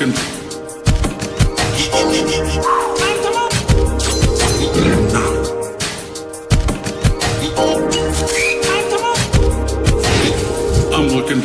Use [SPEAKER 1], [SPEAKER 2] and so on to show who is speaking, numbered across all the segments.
[SPEAKER 1] looking. I'm looking.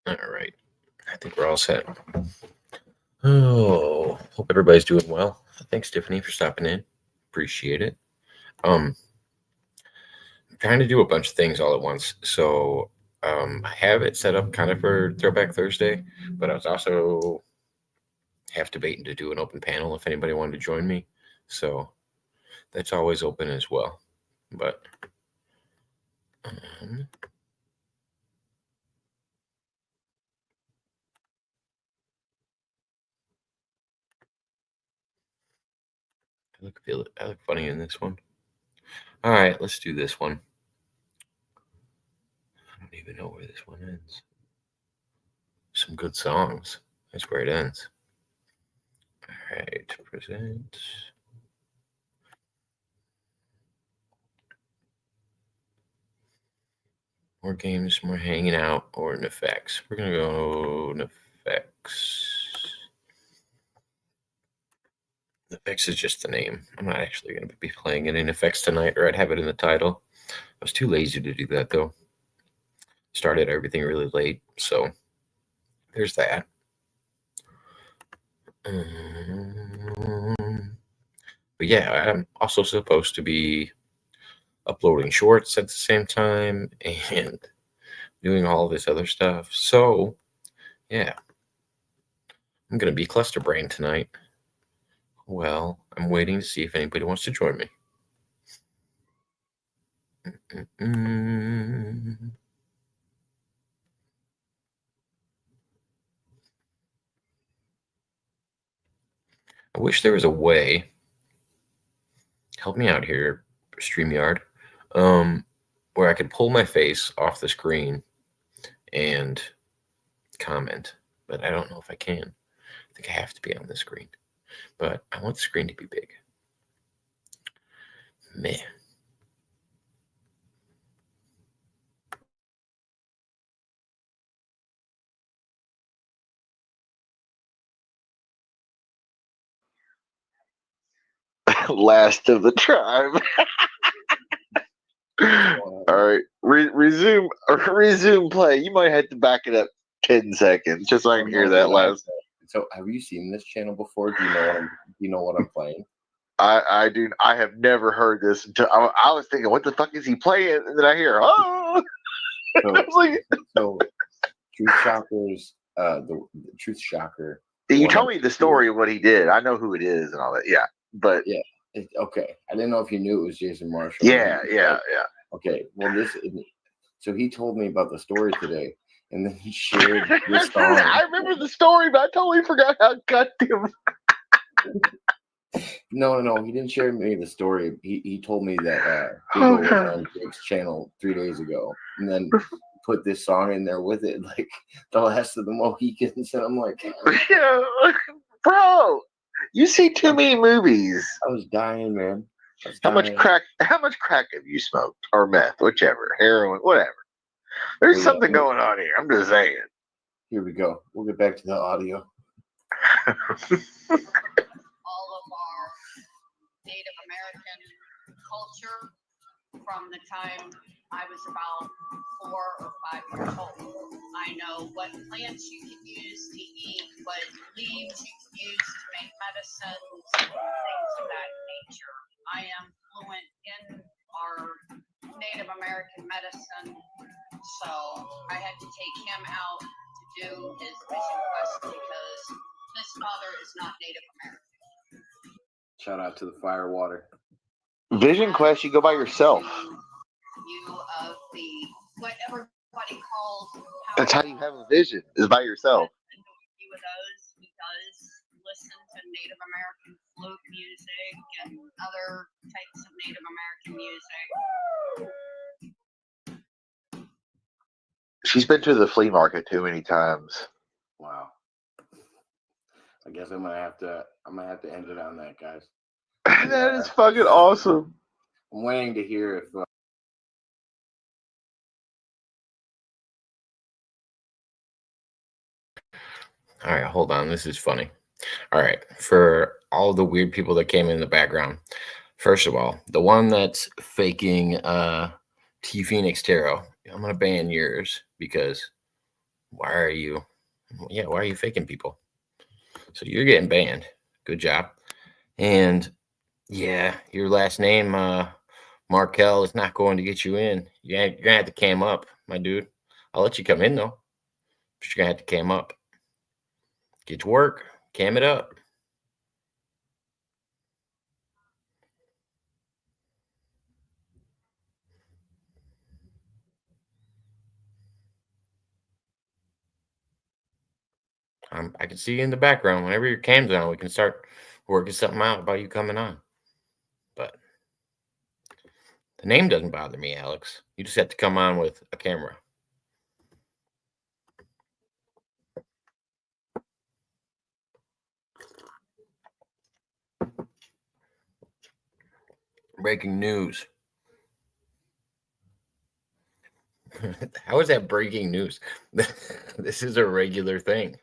[SPEAKER 1] All right. I think we're all set. Oh, hope everybody's doing well. Thanks, Tiffany, for stopping in. Appreciate it. I'm trying to do a bunch of things all at once. So I have it set up kind of for Throwback Thursday, but I was also half debating to do an open panel if anybody wanted to join me. So that's always open as well. But I look funny in this one. All right, let's do this one. I don't even know where this one ends. Some good songs. That's where it ends. All right, present. More games, more hanging out, or NFX. We're going to go NFX. NFX is just the name. I'm not actually going to be playing it in NFX tonight, or I'd have it in the title. I was too lazy to do that, though. Started everything really late, so there's that. But yeah, I'm also supposed to be uploading shorts at the same time and doing all this other stuff. So, yeah, I'm going to be cluster brain tonight. Well, I'm waiting to see if anybody wants to join me. I wish there was a way. Help me out here, StreamYard. Where I could pull my face off the screen and comment, but I don't know if I can. I think I have to be on the screen, but I want the screen to be big. Meh.
[SPEAKER 2] Last of the tribe. All right, resume play. You might have to back it up 10 seconds just so I can hear that last.
[SPEAKER 1] So, have you seen this channel before? Do you know what I'm playing?
[SPEAKER 2] I do. I have never heard this until I was thinking, what the fuck is he playing? And then I hear, oh.
[SPEAKER 1] So, I was like, so Truth Shocker's the Truth Shocker.
[SPEAKER 2] You told me the story of what he did. I know who it is and all that. Yeah, but
[SPEAKER 1] yeah. Okay, I didn't know if you knew it was Jason Marshall.
[SPEAKER 2] Yeah.
[SPEAKER 1] Okay, well, so he told me about the story today, and then he shared this song.
[SPEAKER 2] I remember the story, but I totally forgot how goddamn.
[SPEAKER 1] No, he didn't share me the story. He told me that Pogo was on Jake's channel 3 days ago, and then put this song in there with it, like the last of the Mohicans, and I'm like,
[SPEAKER 2] yeah, bro, you see too many movies.
[SPEAKER 1] I was dying, man.
[SPEAKER 2] How much crack have you smoked, or meth, whichever, heroin, whatever? There's something going on here. I'm just saying.
[SPEAKER 1] Here we go. We'll get back to the audio.
[SPEAKER 3] All of our Native American culture from the time I was about 4 or 5 years old. I know what plants you can use to eat, what leaves you can use to make medicines, things of that nature. I am fluent in our Native American medicine, so I had to take him out to do his vision quest because his father is not Native American.
[SPEAKER 1] Shout out to the Firewater.
[SPEAKER 2] Vision quest, you go by yourself.
[SPEAKER 3] You of the what everybody calls.
[SPEAKER 2] That's how you have a vision, is by yourself.
[SPEAKER 3] He does listen to Native American flute music and other types of Native American music.
[SPEAKER 2] She's been to the flea market too many times.
[SPEAKER 1] Wow. I guess I'm gonna have to end it on that, guys.
[SPEAKER 2] That is fucking awesome.
[SPEAKER 1] I'm waiting to hear if all right, hold on. This is funny. All right, for all the weird people that came in the background. First of all, the one that's faking T Phoenix Tarot, I'm gonna ban yours because why are you faking people? So you're getting banned. Good job. And yeah, your last name, Markel, is not going to get you in. You're gonna have to cam up, my dude. I'll let you come in though, but you're gonna have to cam up. Get to work, cam it up. I can see you in the background. Whenever your cam's on, we can start working something out about you coming on. But the name doesn't bother me, Alex. You just have to come on with a camera. Breaking news. How is that breaking news? This is a regular thing.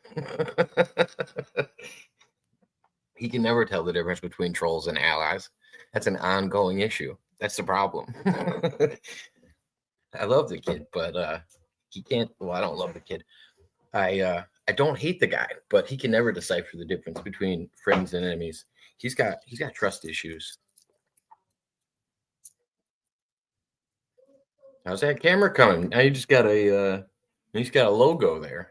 [SPEAKER 1] He can never tell the difference between trolls and allies. That's an ongoing issue. That's the problem. I love the kid, but he can't. Well, I don't love the kid. I don't hate the guy, but he can never decipher the difference between friends and enemies. He's got trust issues. How's that camera coming? Now you just got a logo there.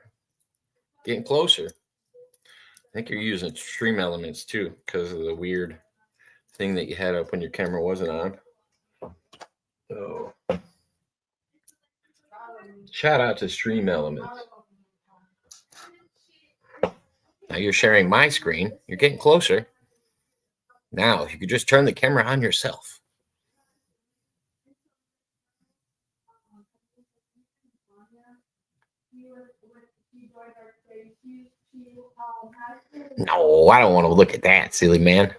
[SPEAKER 1] Getting closer. I think you're using Stream Elements too, because of the weird thing that you had up when your camera wasn't on. Oh. Shout out to Stream Elements. Now you're sharing my screen. You're getting closer. Now, if you could just turn the camera on yourself. No, I don't want to look at that, silly man.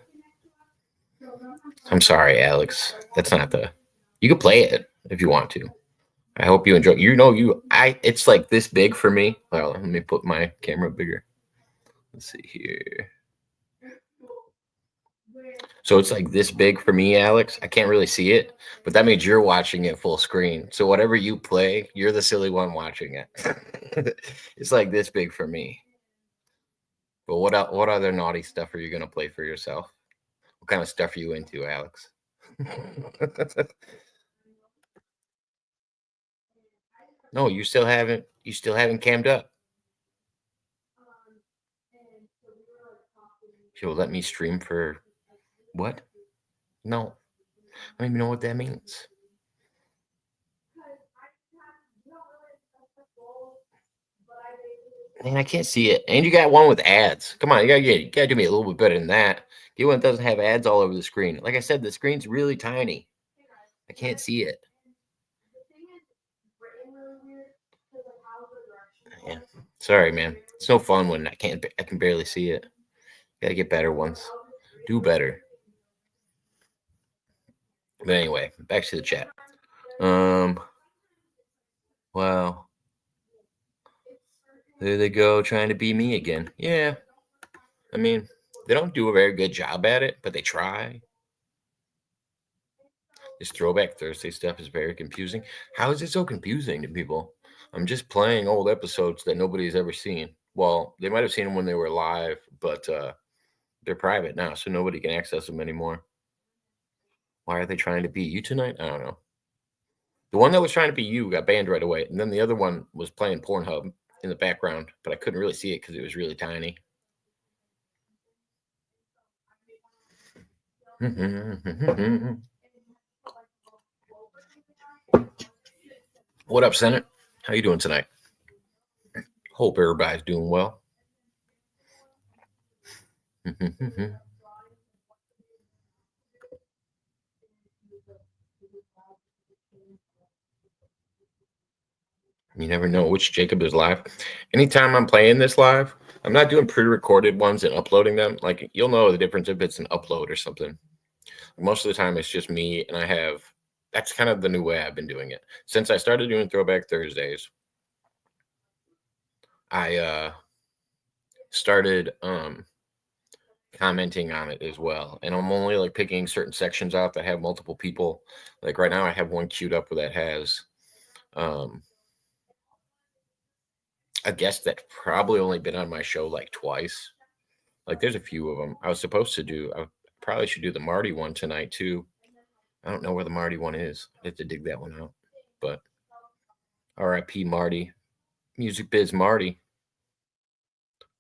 [SPEAKER 1] I'm sorry, Alex. That's not the. You can play it if you want to. I hope you enjoy. It's like this big for me. Well, let me put my camera bigger. Let's see here. So it's like this big for me, Alex. I can't really see it, but that means you're watching it full screen. So whatever you play, you're the silly one watching it. It's like this big for me. But what other naughty stuff are you gonna play for yourself? What kind of stuff are you into, Alex? No, you still haven't cammed up. You'll let me stream for what? No. I don't even know what that means. Man, I can't see it. And you got one with ads. Come on, you gotta do me a little bit better than that. Get one that doesn't have ads all over the screen. Like I said, the screen's really tiny. I can't see it. Yeah. Sorry, man. It's no fun when I can barely see it. Gotta get better ones. Do better. But anyway, back to the chat. Well, there they go, trying to be me again. Yeah. I mean, they don't do a very good job at it, but they try. This Throwback Thursday stuff is very confusing. How is it so confusing to people? I'm just playing old episodes that nobody's ever seen. Well, they might have seen them when they were live, but they're private now, so nobody can access them anymore. Why are they trying to beat you tonight? I don't know. The one that was trying to be you got banned right away, and then the other one was playing Pornhub in the background, but I couldn't really see it because it was really tiny. What up, Senate? How you doing tonight? Hope everybody's doing well. You never know which Jacob is live. Anytime I'm playing this live, I'm not doing pre-recorded ones and uploading them. Like, you'll know the difference if it's an upload or something. Most of the time, it's just me, and that's kind of the new way I've been doing it. Since I started doing Throwback Thursdays, I started commenting on it as well. And I'm only like picking certain sections out that have multiple people. Like right now, I have one queued up that has a guest that's probably only been on my show like twice. Like there's a few of them. I probably should do the Marty one tonight too. I don't know where the Marty one is. I have to dig that one out. But R.I.P. Marty. Music Biz Marty.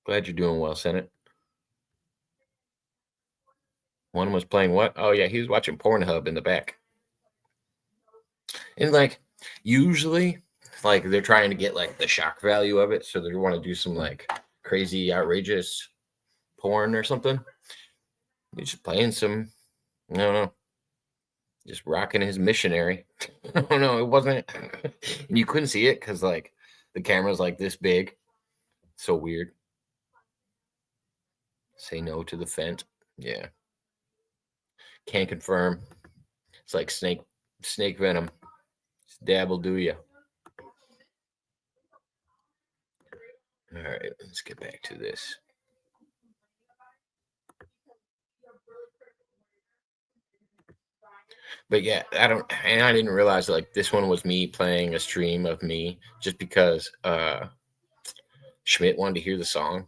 [SPEAKER 1] Glad you're doing well, Senate. One was playing what? Oh yeah, he was watching Pornhub in the back. And like usually, like they're trying to get like the shock value of it, so they want to do some like crazy, outrageous porn or something. He's just playing some, I don't know, just rocking his missionary. I don't know, it wasn't, and you couldn't see it because like the camera's like this big. So weird. Say no to the fent. Yeah. Can't confirm. It's like snake venom. Dab will do you. All right, let's get back to this. But yeah, I didn't realize like this one was me playing a stream of me just because Schmidt wanted to hear the song.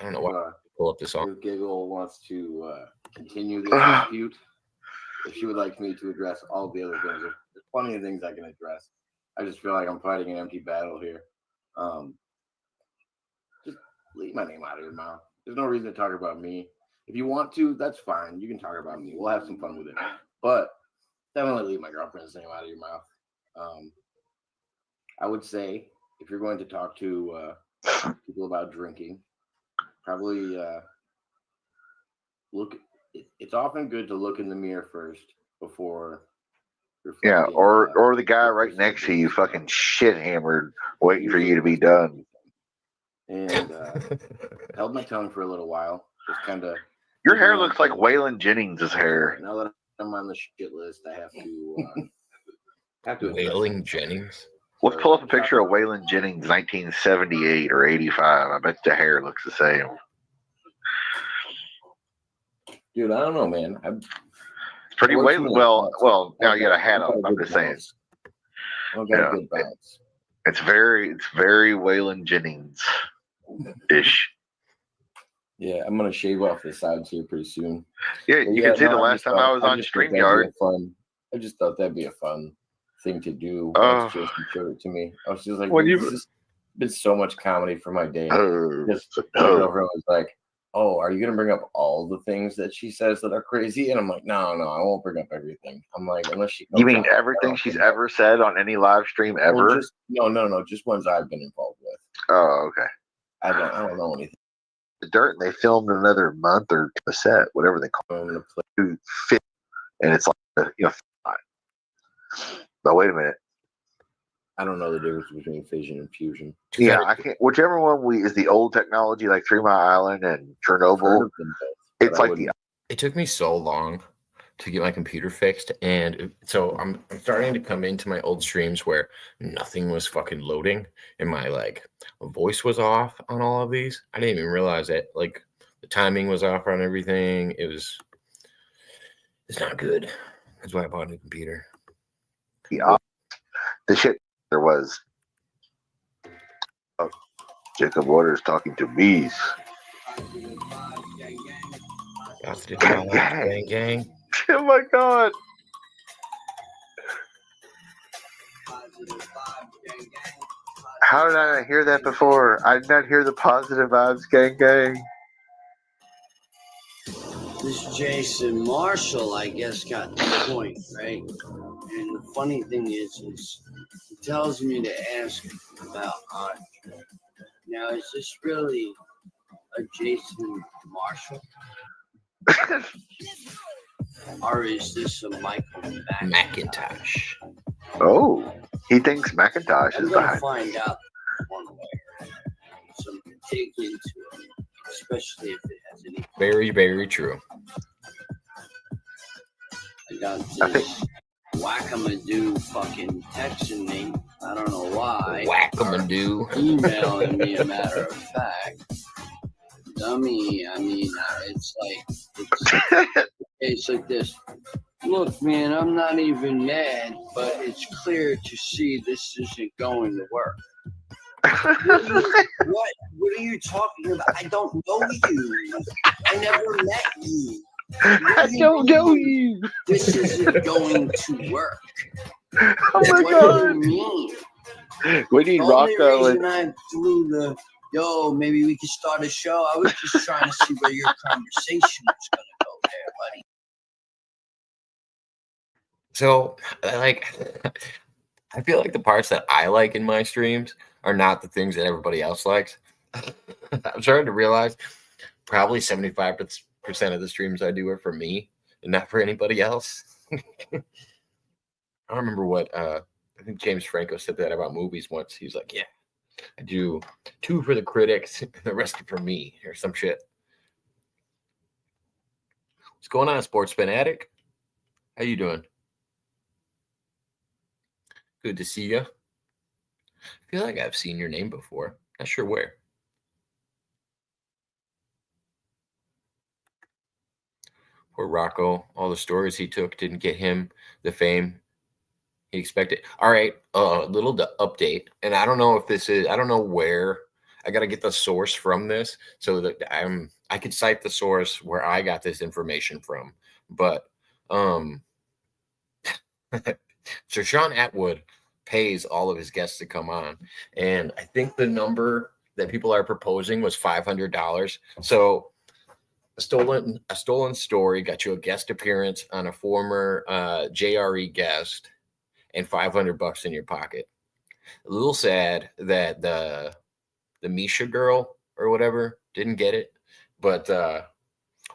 [SPEAKER 1] I don't know why. Pull up the song.
[SPEAKER 4] Giggle wants to continue this dispute. If she would like me to address all the other things, there's plenty of things I can address. I just feel like I'm fighting an empty battle here. Just leave my name out of your mouth. There's no reason to talk about me. If you want to, that's fine. You can talk about me. We'll have some fun with it. But definitely leave my girlfriend's name out of your mouth. I would say if you're going to talk to people about drinking, probably look it's often good to look in the mirror first before.
[SPEAKER 2] Yeah,
[SPEAKER 4] reflecting,
[SPEAKER 2] or the guy right next to you, fucking shit hammered, waiting for you to be done.
[SPEAKER 4] And held my tongue for a little while, just kind of.
[SPEAKER 2] Your hair looks like Waylon Jennings' hair.
[SPEAKER 4] Now that I'm on the shit list, I have to.
[SPEAKER 1] Waylon Jennings.
[SPEAKER 2] Let's pull up a picture of Waylon Jennings, 1978 or 85. I bet the hair looks the same.
[SPEAKER 4] Dude, I don't know, man.
[SPEAKER 2] It's pretty Waylon. Well, now you got a hat on. I'm just saying.
[SPEAKER 4] I got a good bounce.
[SPEAKER 2] It's very Waylon Jennings ish.
[SPEAKER 4] Yeah, I'm gonna shave off the sides here pretty soon.
[SPEAKER 2] Yeah, you can see the last time I was on StreamYard.
[SPEAKER 4] I just thought that'd be a fun thing to do. Jason showed it to me. I was just like, this has been so much comedy for my day. Just my girlfriend was like, "Oh, are you gonna bring up all the things that she says that are crazy?" And I'm like, "No, I won't bring up everything." I'm like, unless she.
[SPEAKER 2] You mean everything she's ever said on any live stream ever?
[SPEAKER 4] Well, no, just ones I've been involved with.
[SPEAKER 2] Oh, okay.
[SPEAKER 4] I don't know anything.
[SPEAKER 2] The Dirt, and they filmed another month or a set, whatever they call it, and it's like But wait a minute.
[SPEAKER 4] I don't know the difference between fission and fusion.
[SPEAKER 2] Yeah, I can't. Whichever one is the old technology, like 3 Mile Island and Chernobyl. It's like
[SPEAKER 1] It took me so long to get my computer fixed, and so I'm starting to come into my old streams where nothing was fucking loading, and my voice was off on all of these. I didn't even realize it. Like the timing was off on everything. It's not good. That's why I bought a new computer.
[SPEAKER 2] Yeah, the shit there was. Oh, Jacob Waters talking to bees.
[SPEAKER 1] Gang.
[SPEAKER 2] Oh my god. How did I not hear that before? I did not hear the positive vibes, gang.
[SPEAKER 5] This Jason Marshall, I guess, got the point, right? And the funny thing is he tells me to ask about Andre. Now, is this really a Jason Marshall? Or is this a Michael
[SPEAKER 1] McIntosh?
[SPEAKER 2] Oh, he thinks Macintosh
[SPEAKER 5] I'm
[SPEAKER 2] is
[SPEAKER 5] going to
[SPEAKER 2] behind.
[SPEAKER 5] find out one way or another. So I'm going to dig into it, especially if it has any.
[SPEAKER 1] Very, very true.
[SPEAKER 5] I got this whack-a-madoo fucking texting me. I don't know why.
[SPEAKER 1] Whack-a-madoo.
[SPEAKER 5] Emailing me, a matter of fact. Dummy, I mean, it's like this. Look, man, I'm not even mad, but it's clear to see this isn't going to work. What? What are you talking about? I don't know you. I never met you.
[SPEAKER 2] I don't know you.
[SPEAKER 5] This isn't going to work.
[SPEAKER 2] Oh my
[SPEAKER 5] What
[SPEAKER 2] god.
[SPEAKER 5] do you mean?
[SPEAKER 2] We need Rocco.
[SPEAKER 5] The only reason I flew the maybe we could start a show. I was just trying to see where your conversation was going to go there, buddy.
[SPEAKER 1] So, I feel like the parts that I like in my streams are not the things that everybody else likes. I'm starting to realize probably 75% of the streams I do are for me and not for anybody else. I don't remember what, I think James Franco said that about movies once. He's like, yeah, I do 2 for the critics and the rest are for me or some shit. What's going on, Sports Fanatic? How you doing? Good to see you. I feel like I've seen your name before. Not sure where. Poor Rocco. All the stories he took didn't get him the fame he expected. All right, little update. And I don't know if this is, I don't know where. I got to get the source from this so that I could cite the source where I got this information from. But so Sean Atwood pays all of his guests to come on, and I think the number that people are proposing was $500. So a stolen story got you a guest appearance on a former JRE guest and $500 in your pocket. A little sad that the Misha girl or whatever didn't get it, but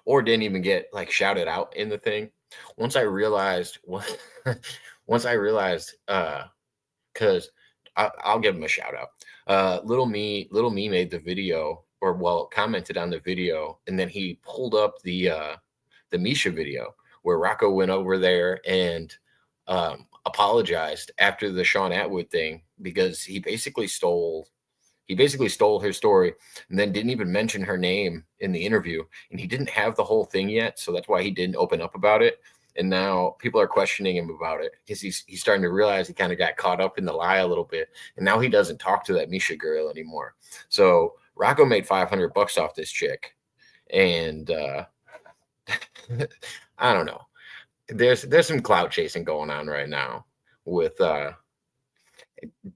[SPEAKER 1] or didn't even get like shouted out in the thing. Once I realized because I'll give him a shout out. Little me made the video, or commented on the video, and then he pulled up the Misha video where Rocco went over there and apologized after the Sean Atwood thing, because he basically stole her story and then didn't even mention her name in the interview, and he didn't have the whole thing yet, so that's why he didn't open up about it. And now people are questioning him about it because he's starting to realize he kind of got caught up in the lie a little bit, and now he doesn't talk to that Misha girl anymore. So Rocco made $500 off this chick, and I don't know. There's some clout chasing going on right now with to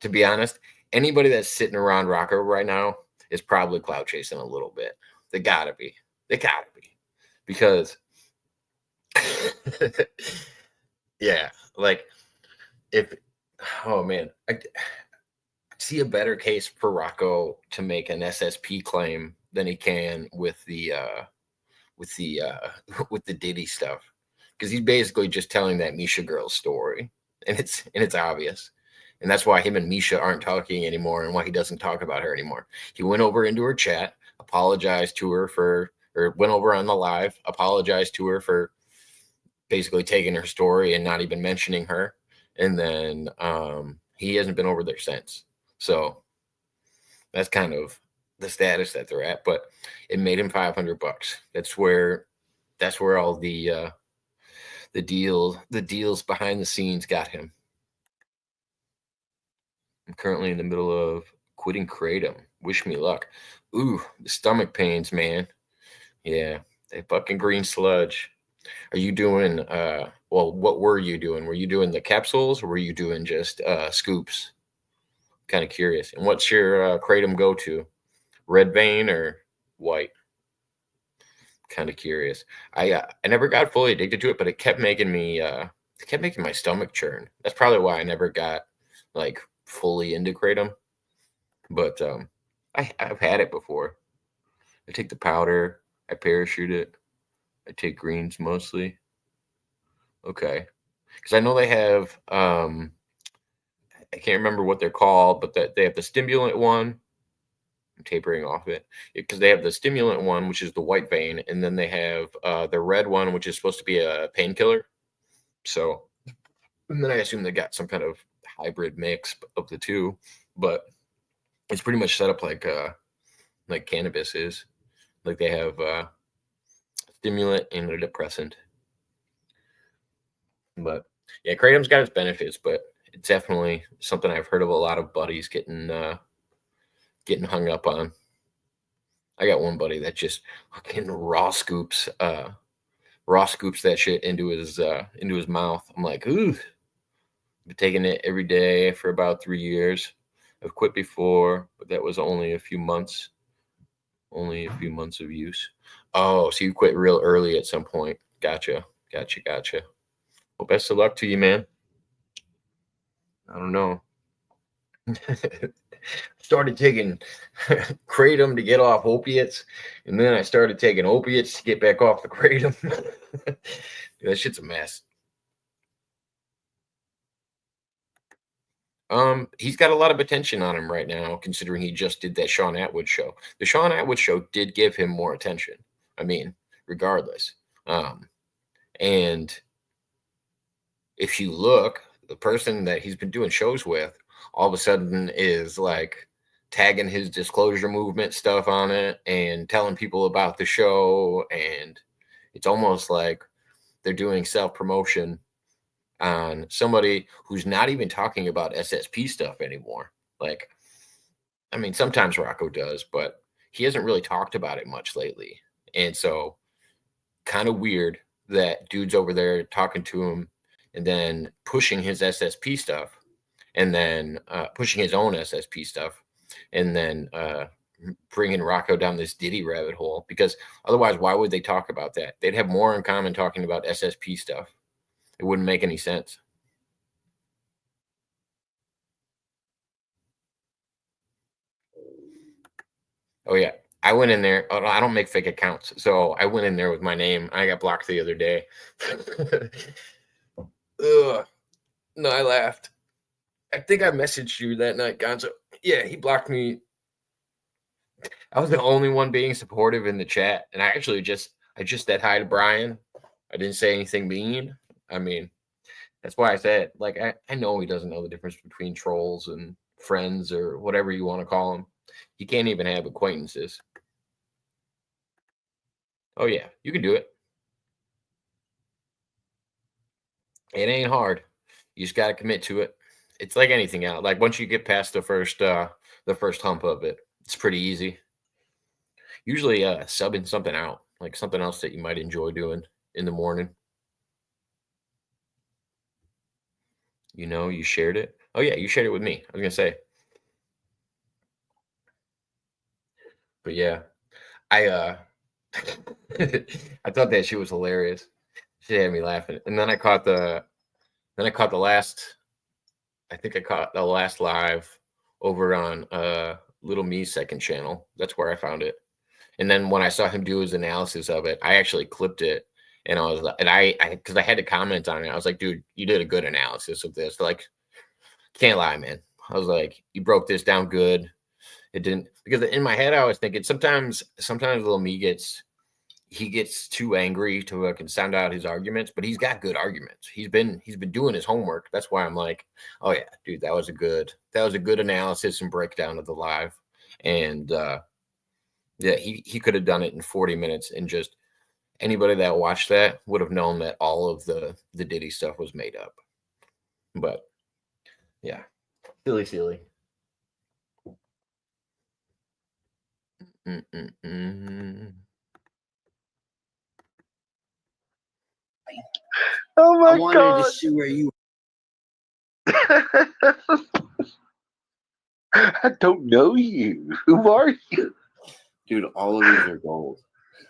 [SPEAKER 1] be honest, anybody that's sitting around Rocco right now is probably clout chasing a little bit. They gotta be because yeah, like I see a better case for Rocco to make an SSP claim than he can with the Diddy stuff, because he's basically just telling that Misha girl's story, and it's obvious, and that's why him and Misha aren't talking anymore, and why he doesn't talk about her anymore. He went over into her chat, apologized to her went over on the live, apologized to her for basically taking her story and not even mentioning her, and then he hasn't been over there since. So that's kind of the status that they're at, but it made him $500. That's where all the deals behind the scenes got him. I'm currently in the middle of quitting Kratom. Wish me luck. Ooh, the stomach pains, man. Yeah, that fucking green sludge. Are you doing what were you doing? Were you doing the capsules, or were you doing just scoops? Kind of curious. And what's your Kratom go-to? Red vein or white? Kind of curious. I never got fully addicted to it, but it kept making my stomach churn. That's probably why I never got like fully into Kratom. But I've had it before. I take the powder, I parachute it, I take greens mostly. Okay. Because I know they have I can't remember what they're called, but that they have the stimulant one. I'm tapering off it because they have the stimulant one, which is the white vein, and then they have the red one, which is supposed to be a painkiller. So, and then I assume they got some kind of hybrid mix of the two, but it's pretty much set up like cannabis is. Like they have a stimulant and a depressant. But yeah, Kratom's got its benefits, but it's definitely something I've heard of a lot of buddies getting hung up on. I got one buddy that just fucking raw scoops that shit into his mouth. I'm like, ooh. Been taking it every day for about 3 years. I've quit before, but that was only a few months. Only a few months of use. Oh, so you quit real early at some point. Gotcha. Well, best of luck to you, man. I don't know. Started taking Kratom to get off opiates, and then I started taking opiates to get back off the Kratom. That shit's a mess. He's got a lot of attention on him right now, considering he just did that Sean Atwood show. The Sean Atwood show did give him more attention. I mean, regardless. And if you look, the person that he's been doing shows with all of a sudden is like tagging his disclosure movement stuff on it and telling people about the show. And it's almost like they're doing self-promotion on somebody who's not even talking about SSP stuff anymore. Like, I mean, sometimes Rocco does, but he hasn't really talked about it much lately. And so kind of weird that dude's over there talking to him and then pushing his SSP stuff and then pushing his own SSP stuff and then bringing Rocco down this Diddy rabbit hole, because otherwise, why would they talk about that? They'd have more in common talking about SSP stuff. It wouldn't make any sense. Oh, yeah. I went in there. I don't make fake accounts, so I went in there with my name. I got blocked the other day. Ugh. No, I laughed. I think I messaged you that night, Gonzo. Yeah, he blocked me. I was the only one being supportive in the chat, and I just said hi to Brian. I didn't say anything mean. I mean, that's why I said, like, I know he doesn't know the difference between trolls and friends or whatever you want to call them. He can't even have acquaintances. Oh yeah, you can do it. It ain't hard. You just got to commit to it. It's like anything else. Like once you get past the first hump of it, it's pretty easy. Usually subbing something out, like something else that you might enjoy doing in the morning. You know, you shared it. Oh yeah, you shared it with me. I was gonna say. But yeah, I I thought that shit was hilarious. She had me laughing. And then I caught the last, I think I caught the last live over on Little Me's second channel. That's where I found it. And then when I saw him do his analysis of it, I actually clipped it, and I was, and I because I had to comment on it. I was like, dude, you did a good analysis of this. Like, can't lie, man. I was like, you broke this down good. It didn't, because in my head I was thinking sometimes Little Me gets too angry to sound out his arguments, but he's got good arguments. He's been doing his homework. That's why I'm like, oh yeah, dude, that was a good analysis and breakdown of the live. And yeah, he could have done it in 40 minutes, and just anybody that watched that would have known that all of the Diddy stuff was made up. But yeah, silly.
[SPEAKER 2] Oh my
[SPEAKER 5] I wanted
[SPEAKER 2] God.
[SPEAKER 5] to see where you.
[SPEAKER 2] I don't know you. Who are you?
[SPEAKER 4] Dude, all of these are gold.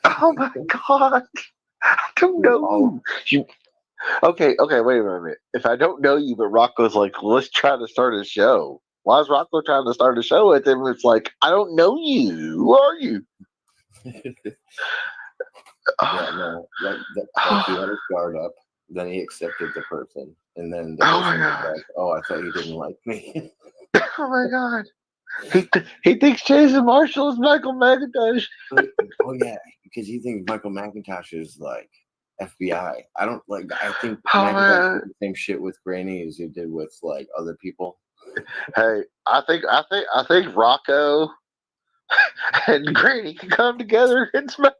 [SPEAKER 2] Oh my God. I don't know you. Okay, wait a minute. If I don't know you, but Rocco's like, let's try to start a show. Why is Rocco trying to start a show with him? It's like, I don't know you. Who are you?
[SPEAKER 4] Yeah, no. Like he had his guard up, then he accepted the person, and then the
[SPEAKER 2] Oh
[SPEAKER 4] person
[SPEAKER 2] my
[SPEAKER 4] was
[SPEAKER 2] God.
[SPEAKER 4] like, oh, I thought you didn't like me.
[SPEAKER 2] Oh my God. He thinks Jason Marshall is Michael McIntosh.
[SPEAKER 4] Oh yeah, because he thinks Michael McIntosh is like FBI. I don't like. I think McIntosh did the same shit with Granny as he did with like other people.
[SPEAKER 2] Hey, I think Rocco and Granny can come together and smash.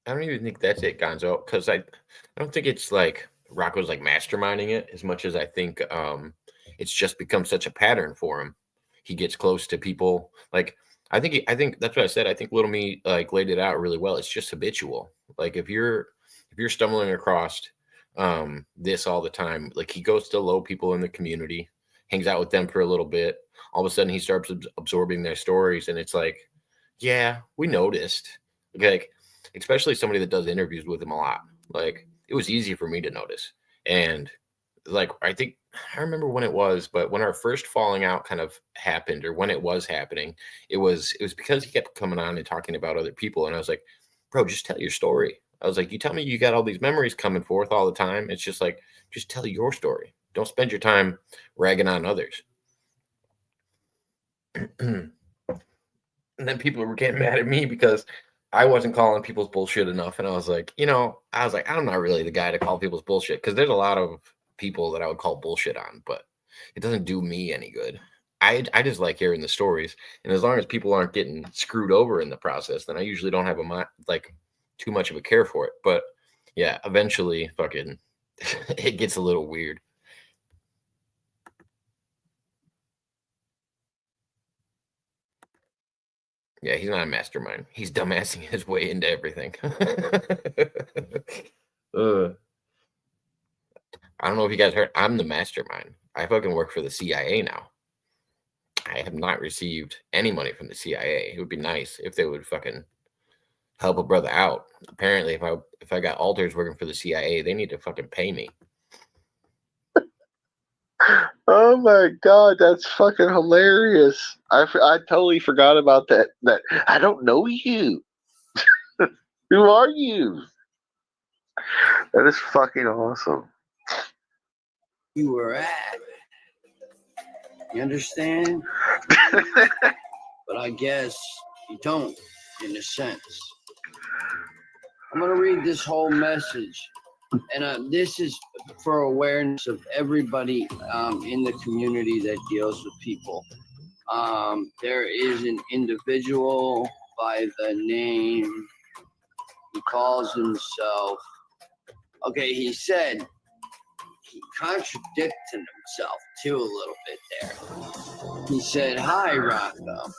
[SPEAKER 1] I don't even think that's it, Gonzo, because I don't think it's like Rocco's like masterminding it as much as I think it's just become such a pattern for him. He gets close to people. Like I think that's what I said. I think Little Me like laid it out really well. It's just habitual. Like if you're stumbling across this all the time, like he goes to low people in the community, hangs out with them for a little bit. All of a sudden he starts absorbing their stories, and it's like, yeah, we noticed. Like especially somebody that does interviews with him a lot. Like it was easy for me to notice. And like I remember when it was, but when our first falling out kind of happened, or when it was happening, it was because he kept coming on and talking about other people. And I was like, bro, just tell your story. I was like, you tell me you got all these memories coming forth all the time. It's just like, just tell your story. Don't spend your time ragging on others. And then people were getting mad at me because I wasn't calling people's bullshit enough. And I was like, I'm not really the guy to call people's bullshit, because there's a lot of people that I would call bullshit on, but it doesn't do me any good. I just like hearing the stories. And as long as people aren't getting screwed over in the process, then I usually don't have too much of a care for it. But yeah, eventually fucking it gets a little weird. Yeah, he's not a mastermind. He's dumbassing his way into everything. I don't know if you guys heard, I'm the mastermind. I fucking work for the CIA now. I have not received any money from the CIA. It would be nice if they would fucking help a brother out. Apparently, if I got alters working for the CIA, they need to fucking pay me.
[SPEAKER 2] Oh my god, that's fucking hilarious. I totally forgot about that. That I don't know you. Who are you? That is fucking awesome.
[SPEAKER 5] You were at. You understand? But I guess you don't, in a sense. I'm going to read this whole message. And this is for awareness of everybody in the community that deals with people. There is an individual by the name, he calls himself, okay, he said, he contradicted himself too a little bit there. He said, "Hi, Rocco.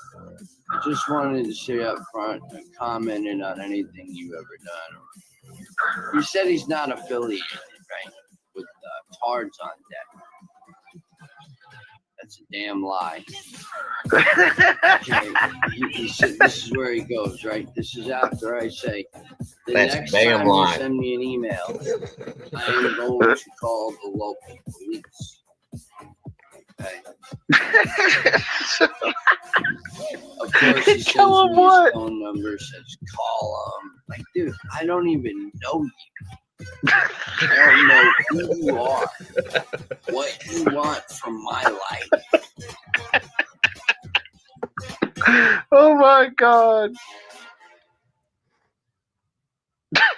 [SPEAKER 5] I just wanted to say up front and commented on anything you've ever done." He said he's not affiliated, right, with Thurs on deck. That's a damn lie. Okay, he said, this is where he goes, right? This is after I say, the
[SPEAKER 1] That's
[SPEAKER 5] next
[SPEAKER 1] damn
[SPEAKER 5] time
[SPEAKER 1] lie.
[SPEAKER 5] you send me an email, I am going to call the local police. Okay. Of course, he sends me his phone number, says call him. Like, dude, I don't even know you. I don't know who you are, what you want from my life.
[SPEAKER 2] Oh my god.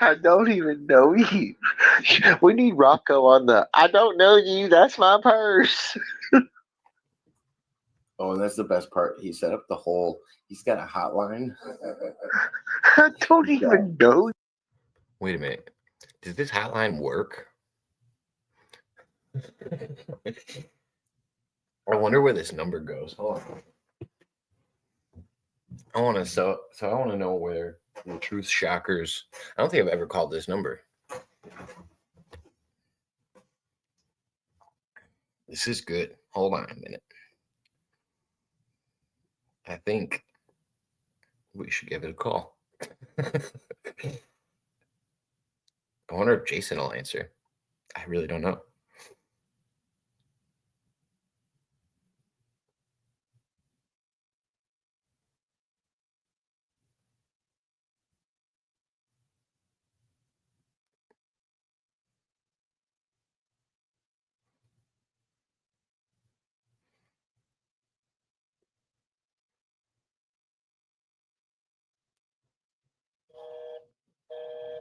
[SPEAKER 2] I don't even know you. We need Rocco on the I don't know you, that's my purse.
[SPEAKER 4] Oh, and that's the best part. He set up the whole, he's got a hotline.
[SPEAKER 2] I don't even know.
[SPEAKER 1] Wait a minute. Does this hotline work? I wonder where this number goes. Hold on. I want to know where the Truth Shockers. I don't think I've ever called this number. This is good. Hold on a minute. I think we should give it a call. I wonder if Jason will answer. I really don't know.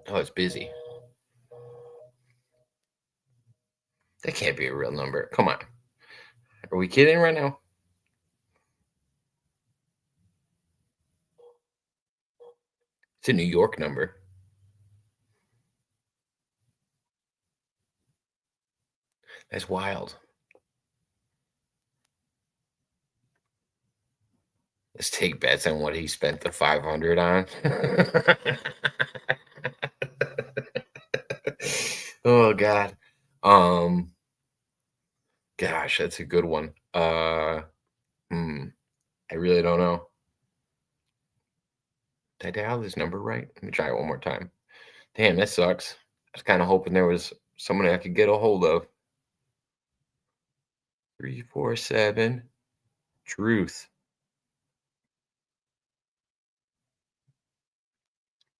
[SPEAKER 1] Oh, it's busy. That can't be a real number. Come on. Are we kidding right now? It's a New York number. That's wild. Let's take bets on what he spent the 500 on. Oh God. Gosh, that's a good one. I really don't know. Did I dial this number right? Let me try it one more time. Damn, that sucks. I was kind of hoping there was someone I could get a hold of. 347 Truth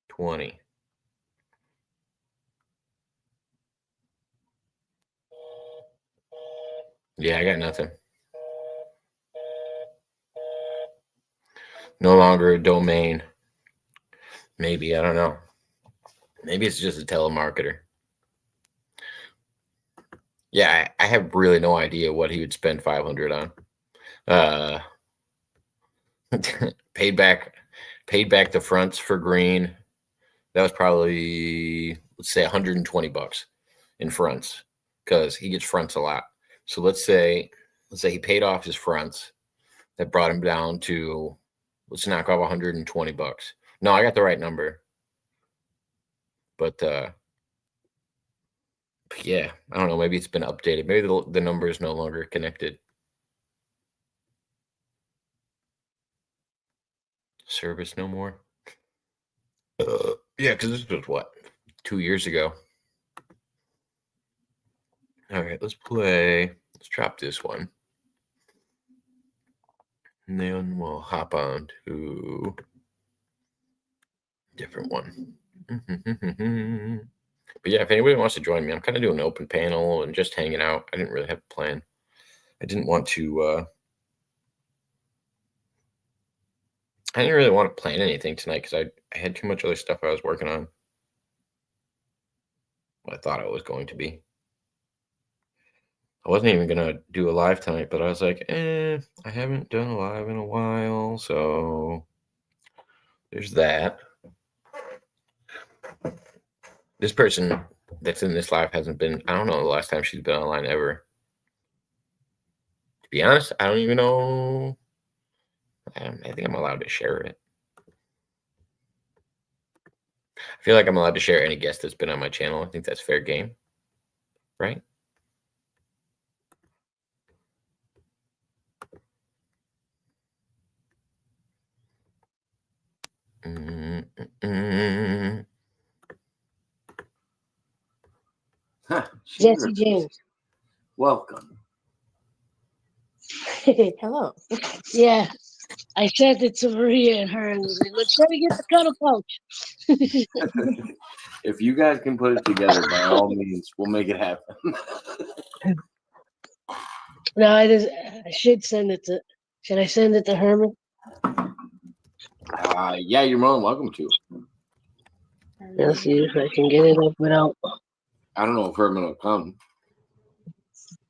[SPEAKER 1] 20. Yeah, I got nothing. No longer a domain. Maybe, I don't know. Maybe it's just a telemarketer. Yeah, I have really no idea what he would spend 500 on. Paid back the fronts for green. That was probably, let's say, $120 in fronts, because he gets fronts a lot. So let's say he paid off his fronts. That brought him down to, let's knock off $120. No, I got the right number. But yeah, I don't know. Maybe it's been updated. Maybe the number is no longer connected. Service no more. Yeah, because this was what, 2 years ago. All right, let's Let's drop this one. And then we'll hop on to a different one. But yeah, if anybody wants to join me, I'm kind of doing an open panel and just hanging out. I didn't really have a plan. I didn't really want to plan anything tonight because I had too much other stuff I was working on. Well, I thought I was going to be. I wasn't even going to do a live tonight, but I was like, I haven't done a live in a while, so there's that. This person that's in this live hasn't been, I don't know the last time she's been online ever. To be honest, I don't even know. I think I'm allowed to share it. I feel like I'm allowed to share any guest that's been on my channel. I think that's fair game, right?
[SPEAKER 6] Jesse James.
[SPEAKER 4] Welcome.
[SPEAKER 6] Hello. Yeah, I sent it to Maria and her, and was like, let's try to get the cuddle pouch.
[SPEAKER 4] If you guys can put it together, by all means, we'll make it happen.
[SPEAKER 6] No, I should send it to. Should I send it to Herman?
[SPEAKER 4] Yeah, you're more than welcome to.
[SPEAKER 6] Let's see if I can get it up without.
[SPEAKER 4] I don't know if Herman will come.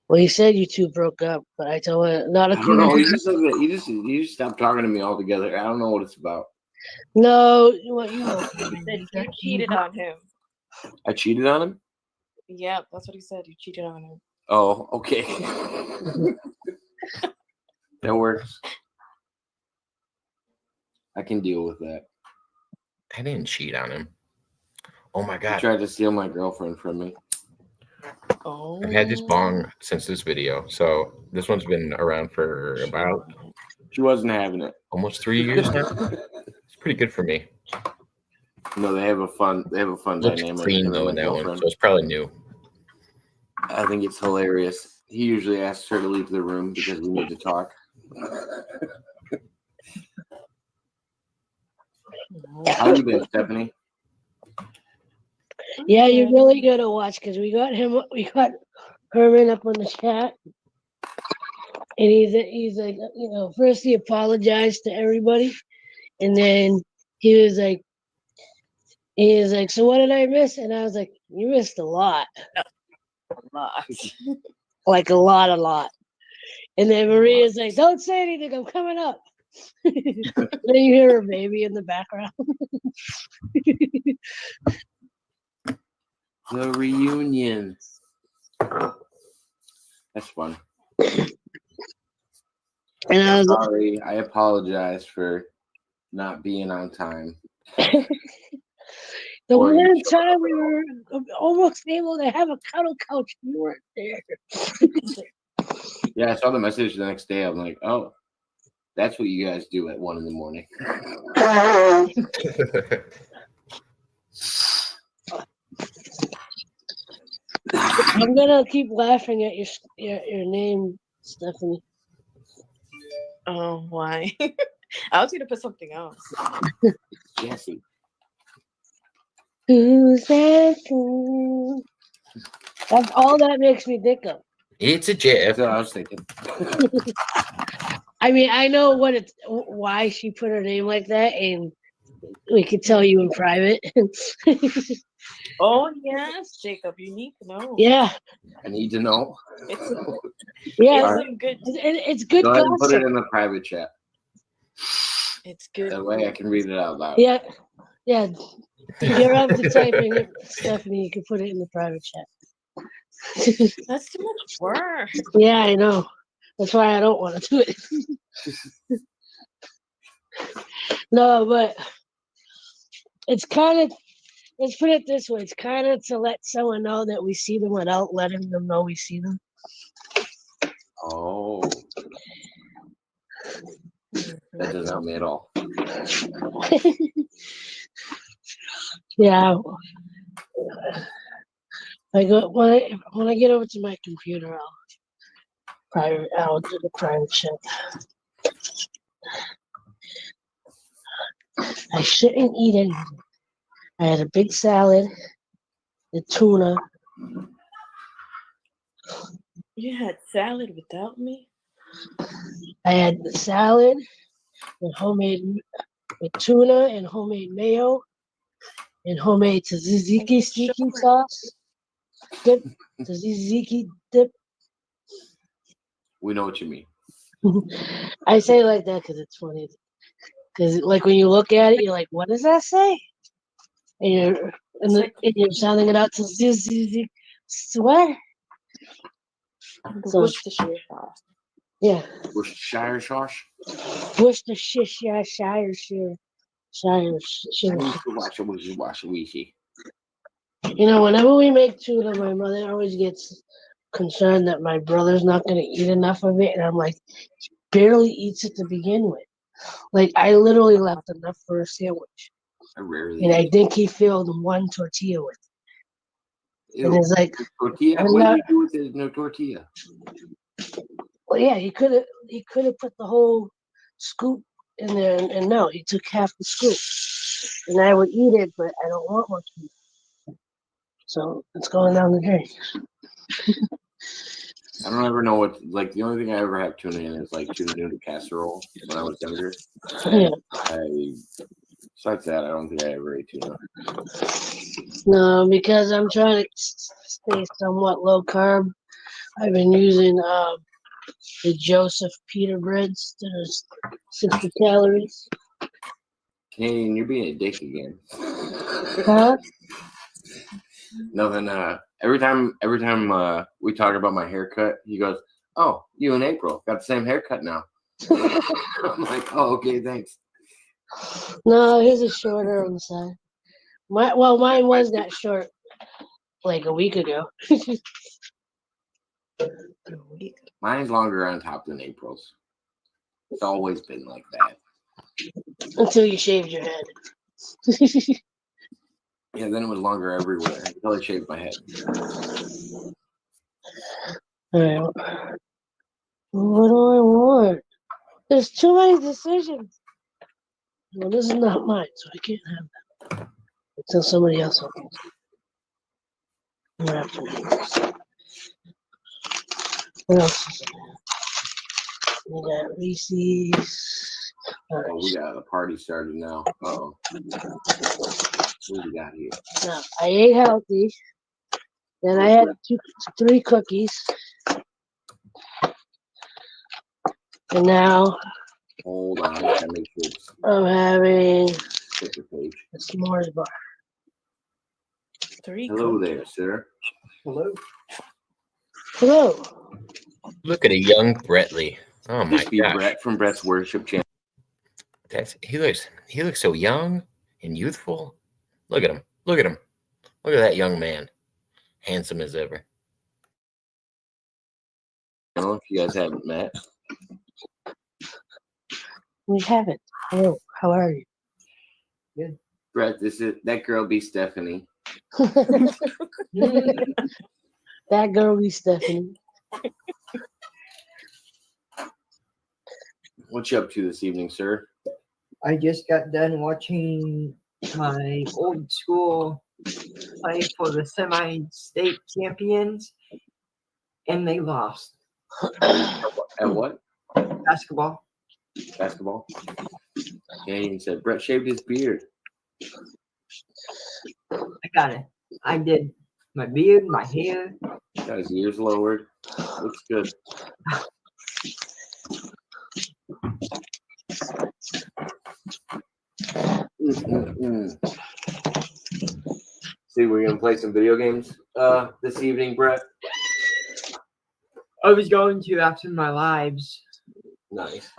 [SPEAKER 6] Well, he said you two broke up, but I told him not a.
[SPEAKER 4] No, he just stopped talking to me altogether. I don't know what it's about.
[SPEAKER 6] No, well, you know.
[SPEAKER 7] You cheated on him.
[SPEAKER 4] I cheated on him?
[SPEAKER 7] Yeah, that's what he said. You cheated on him.
[SPEAKER 4] Oh, okay. That works. I can deal with that.
[SPEAKER 1] I didn't cheat on him. Oh my god.
[SPEAKER 4] He tried to steal my girlfriend from me.
[SPEAKER 7] Oh.
[SPEAKER 1] I've had this bong since this video. So this one's been around for about
[SPEAKER 4] She wasn't having it.
[SPEAKER 1] almost 3 years now. It's pretty good for me.
[SPEAKER 4] No, they have a fun
[SPEAKER 1] Looks
[SPEAKER 4] dynamic.
[SPEAKER 1] clean though in that one, so it's probably new.
[SPEAKER 4] I think it's hilarious. He usually asks her to leave the room because we need to talk. How you been, Stephanie?
[SPEAKER 6] Yeah, you're really gonna watch because we got Herman up on the chat, and he's like, you know, first he apologized to everybody, and then he was like, so what did I miss? And I was like, you missed a lot, like a lot. And then Maria's like, don't say anything, I'm coming up. Then you hear her baby in the background.
[SPEAKER 4] The reunion. That's fun.
[SPEAKER 6] And I was
[SPEAKER 4] sorry. I apologize for not being on time.
[SPEAKER 6] The one time we were almost able to have a cuddle couch, you weren't there.
[SPEAKER 4] Yeah, I saw the message the next day. I'm like, oh, that's what you guys do at 1 a.m.
[SPEAKER 6] I'm gonna keep laughing at your name, Stephanie.
[SPEAKER 7] Oh, why? I was gonna put something else.
[SPEAKER 4] Jesse.
[SPEAKER 6] Who's that fool? That's all that makes me think of.
[SPEAKER 1] It's a Jeff.
[SPEAKER 4] That's what I was thinking.
[SPEAKER 6] I mean, I know why she put her name like that, and we could tell you in private.
[SPEAKER 7] Oh yes, Jacob, you need to know.
[SPEAKER 6] Yeah.
[SPEAKER 4] I need to know.
[SPEAKER 7] It's good.
[SPEAKER 6] It's good.
[SPEAKER 4] Go ahead and put it in the private chat.
[SPEAKER 7] It's good.
[SPEAKER 4] That way I can read it out loud.
[SPEAKER 6] Yeah. You're up to typing it, Stephanie. You can put it in the private chat.
[SPEAKER 7] That's too much work.
[SPEAKER 6] Yeah, I know. That's why I don't want to do it. No, but it's kind of, let's put it this way. It's kind of to let someone know that we see them without letting them know we see them.
[SPEAKER 4] Oh. That doesn't help me at all.
[SPEAKER 6] Yeah. When I get over to my computer, private out to the private chef. I shouldn't eat anything. I had a big salad, the tuna.
[SPEAKER 7] You had salad without me?
[SPEAKER 6] I had the salad with homemade with tuna and homemade mayo and homemade tzatziki sauce. Dip, tzatziki dip.
[SPEAKER 4] We know what you mean.
[SPEAKER 6] I say it like that because it's funny. Because like when you look at it, you're like, "What does that say?" And you're sounding it out to tzatziki. What?
[SPEAKER 7] The Worcestershire sauce.
[SPEAKER 6] Yeah.
[SPEAKER 4] Worcestershire sauce.
[SPEAKER 6] Worcestershire. You know, whenever we make tuna, my mother always gets concerned that my brother's not going to eat enough of it. And I'm like, he barely eats it to begin with. Like, I literally left enough for a sandwich. And I think he filled one tortilla with it.
[SPEAKER 4] Ew.
[SPEAKER 6] And it's like,
[SPEAKER 4] tortilla? What do you do with it? No tortilla.
[SPEAKER 6] Well, yeah, he could have put the whole scoop in there, and no, he took half the scoop. And I would eat it, but I don't want much meat. So it's going down the drain.
[SPEAKER 4] I don't ever know what, like, the only thing I ever have tuna in is like tuna noodle casserole when I was younger.
[SPEAKER 6] Yeah.
[SPEAKER 4] Besides that, I don't think I ever ate tuna.
[SPEAKER 6] No, because I'm trying to stay somewhat low carb. I've been using the Joseph Peter breads that are 60 calories.
[SPEAKER 4] Canadian, you're being a dick again.
[SPEAKER 6] Huh?
[SPEAKER 4] Nothing. Every time we talk about my haircut, he goes, "Oh, you and April got the same haircut now." I'm like, "Oh, okay, thanks."
[SPEAKER 6] No, his is shorter on the side. Mine was that short like a week ago.
[SPEAKER 4] Mine's longer on top than April's. It's always been like that.
[SPEAKER 6] Until you shaved your head.
[SPEAKER 4] Yeah, then it was longer everywhere until I shaved my head.
[SPEAKER 6] All right. What do I want? There's too many decisions. Well, this is not mine, so I can't have that until somebody else opens it. What else is there? We got Reese's.
[SPEAKER 4] Oh, we got the party started now. Uh-oh. What do we got here?
[SPEAKER 6] Now, I ate healthy. Then I had 3 cookies. And now
[SPEAKER 4] Hold on, I gotta make sure it's
[SPEAKER 6] I'm having
[SPEAKER 4] page.
[SPEAKER 6] a s'mores bar.
[SPEAKER 7] 3
[SPEAKER 4] Hello
[SPEAKER 7] cookies.
[SPEAKER 4] there, sir. Hello.
[SPEAKER 6] Hello.
[SPEAKER 1] Look at a young Brettley. Oh my gosh.
[SPEAKER 4] Brett from Brett's Worship Channel.
[SPEAKER 1] He looks so young and youthful. Look at him. Look at him. Look at that young man. Handsome as ever.
[SPEAKER 4] I don't know if you guys haven't met.
[SPEAKER 6] We haven't. Hello. How are you?
[SPEAKER 4] Good. Brett, that girl be Stephanie.
[SPEAKER 6] That girl be Stephanie.
[SPEAKER 4] What you up to this evening, sir?
[SPEAKER 8] I just got done watching my old school play for the semi-state champions, and they lost.
[SPEAKER 4] At what?
[SPEAKER 8] Basketball.
[SPEAKER 4] Basketball? Canadian said Brett shaved his beard.
[SPEAKER 8] I got it. I did my beard, my hair.
[SPEAKER 4] Got his ears lowered. Looks good. See, we're gonna play some video games this evening, Brett.
[SPEAKER 8] I was going to after my lives.
[SPEAKER 4] Nice.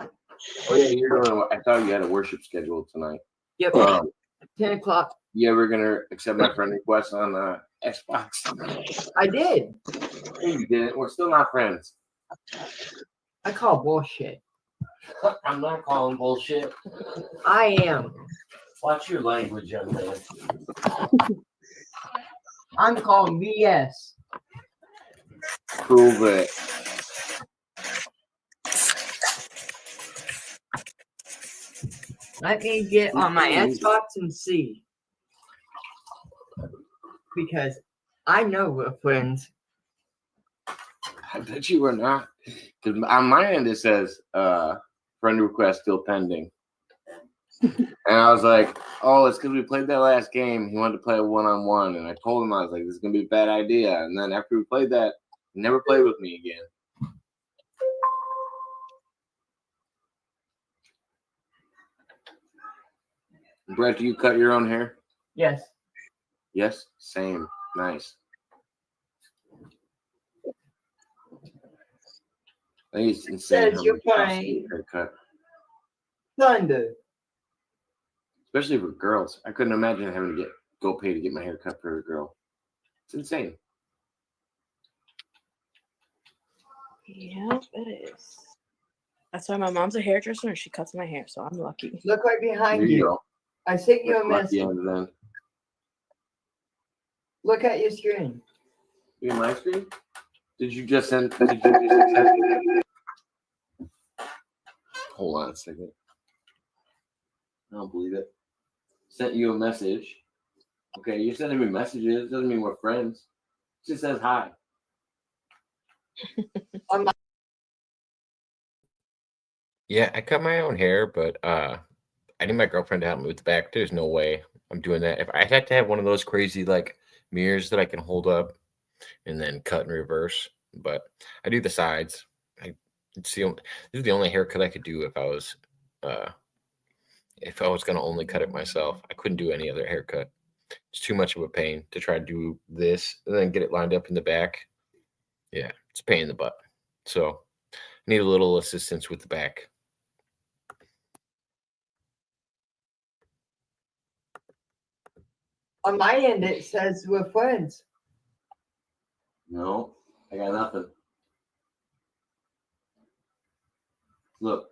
[SPEAKER 4] Oh yeah, you're going. I thought you had a worship schedule tonight.
[SPEAKER 8] Yep. 10 o'clock.
[SPEAKER 4] You ever gonna accept my friend request on Xbox?
[SPEAKER 8] I did.
[SPEAKER 4] No, you didn't. We're still not friends.
[SPEAKER 8] I call bullshit.
[SPEAKER 4] I'm not calling bullshit.
[SPEAKER 8] I am.
[SPEAKER 4] Watch your language, young man.
[SPEAKER 8] I'm calling BS.
[SPEAKER 4] Prove it.
[SPEAKER 8] Let me get on my Xbox and see. Because I know we're friends.
[SPEAKER 4] I bet you we're not. Because on my end it says friend request still pending. And I was like, oh, it's because we played that last game. He wanted to play a one-on-one. And I told him, I was like, this is going to be a bad idea. And then after we played that, he never played with me again. Brett, do you cut your own hair?
[SPEAKER 8] Yes.
[SPEAKER 4] Yes? Same. Nice. I think it's insane.
[SPEAKER 8] Says you're playing
[SPEAKER 4] haircut.
[SPEAKER 8] Thunder.
[SPEAKER 4] Especially for girls. I couldn't imagine having to go pay to get my hair cut for a girl. It's insane.
[SPEAKER 7] Yeah, it is. That's why my mom's a hairdresser and she cuts my hair, so I'm lucky.
[SPEAKER 8] Look right behind
[SPEAKER 4] There you
[SPEAKER 8] you.
[SPEAKER 4] go.
[SPEAKER 8] I sent you a
[SPEAKER 4] That's
[SPEAKER 8] message.
[SPEAKER 4] lucky then.
[SPEAKER 8] Look at your screen.
[SPEAKER 4] You in my screen? Did you just send? Hold on a second. I don't believe it. Sent you a message. Okay, you're sending me messages. Doesn't mean we're friends. It just says hi.
[SPEAKER 1] Yeah, I cut my own hair, but I need my girlfriend to help me with the back. There's no way I'm doing that. If I had to have one of those crazy like mirrors that I can hold up and then cut in reverse, but I do the sides. This is the only haircut I could do if I was gonna only cut it myself. I couldn't do any other haircut. It's too much of a pain to try to do this and then get it lined up in the back. Yeah, it's a pain in the butt. So I need a little assistance with the back.
[SPEAKER 8] On my end, it says we're friends.
[SPEAKER 4] No, I got nothing. Look.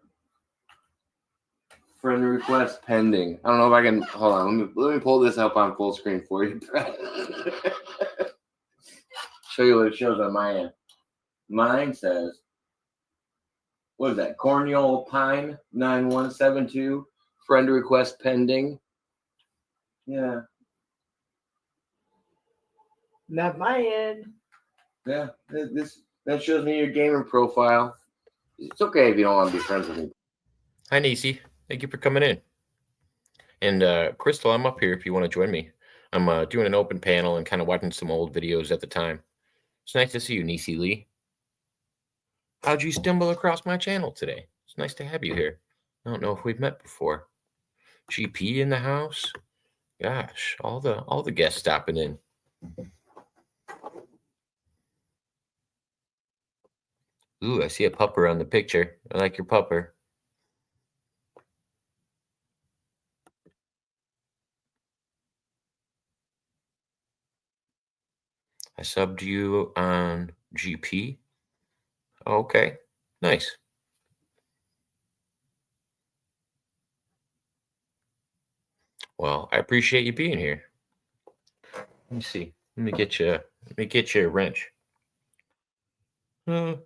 [SPEAKER 4] Friend request pending. I don't know if I can. Hold on. Let me pull this up on full screen for you. Show you what it shows on my end. Mine says, what is that? Cornell Pine 9172. Friend request pending. Yeah.
[SPEAKER 8] Not my end.
[SPEAKER 4] Yeah. That shows me your gamer profile. It's okay if you don't want to be friends with me.
[SPEAKER 1] Hi, Nisi. Thank you for coming in. And Crystal, I'm up here if you want to join me. I'm doing an open panel and kind of watching some old videos at the time. It's nice to see you, Nisi Lee. How'd you stumble across my channel today? It's nice to have you here. I don't know if we've met before. GP in the house. Gosh, all the guests stopping in. Ooh, I see a pupper on the picture. I like your pupper. I subbed you on GP. Okay, nice. Well, I appreciate you being here. Let me see. Let me get you a wrench. There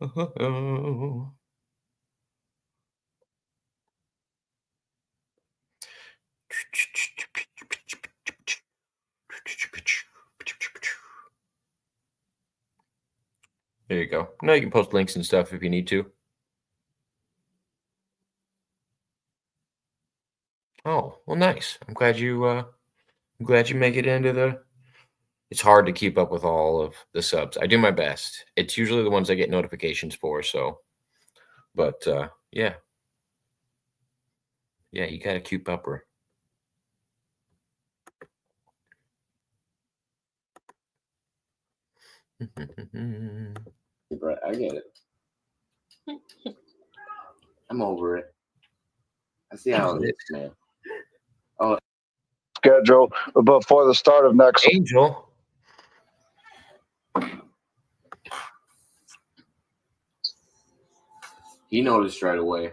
[SPEAKER 1] you go. Now you can post links and stuff if you need to. Oh, well, nice. I'm glad you make it into the. It's hard to keep up with all of the subs. I do my best. It's usually the ones I get notifications for. So, but yeah, you got to keep up.
[SPEAKER 4] Brett, I get it. I'm over it. I see how it is, man. Oh,
[SPEAKER 9] schedule before the start of next
[SPEAKER 1] Angel.
[SPEAKER 4] He noticed right away.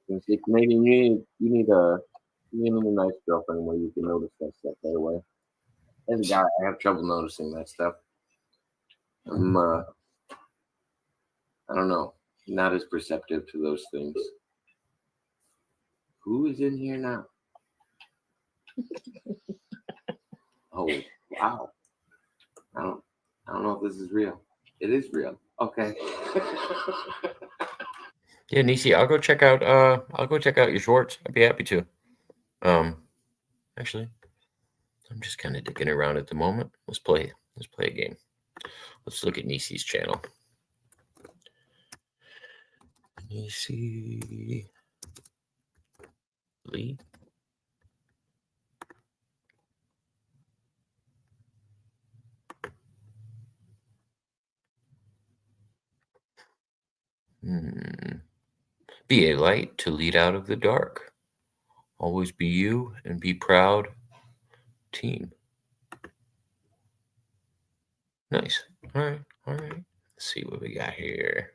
[SPEAKER 4] Maybe you need a nice girlfriend where you can notice that stuff right away. As a guy, I have trouble noticing that stuff. I'm I don't know, not as perceptive to those things. Who is in here now? Oh, wow. I don't know if this is real. It is real. Okay.
[SPEAKER 1] Yeah, Nisi, I'll go check out your shorts. I'd be happy to. Actually, I'm just kind of digging around at the moment. Let's play a game. Let's look at Nisi's channel. Nisi Lee. Be a light to lead out of the dark. Always be you and be proud. Team. Nice. All right. Let's see what we got here.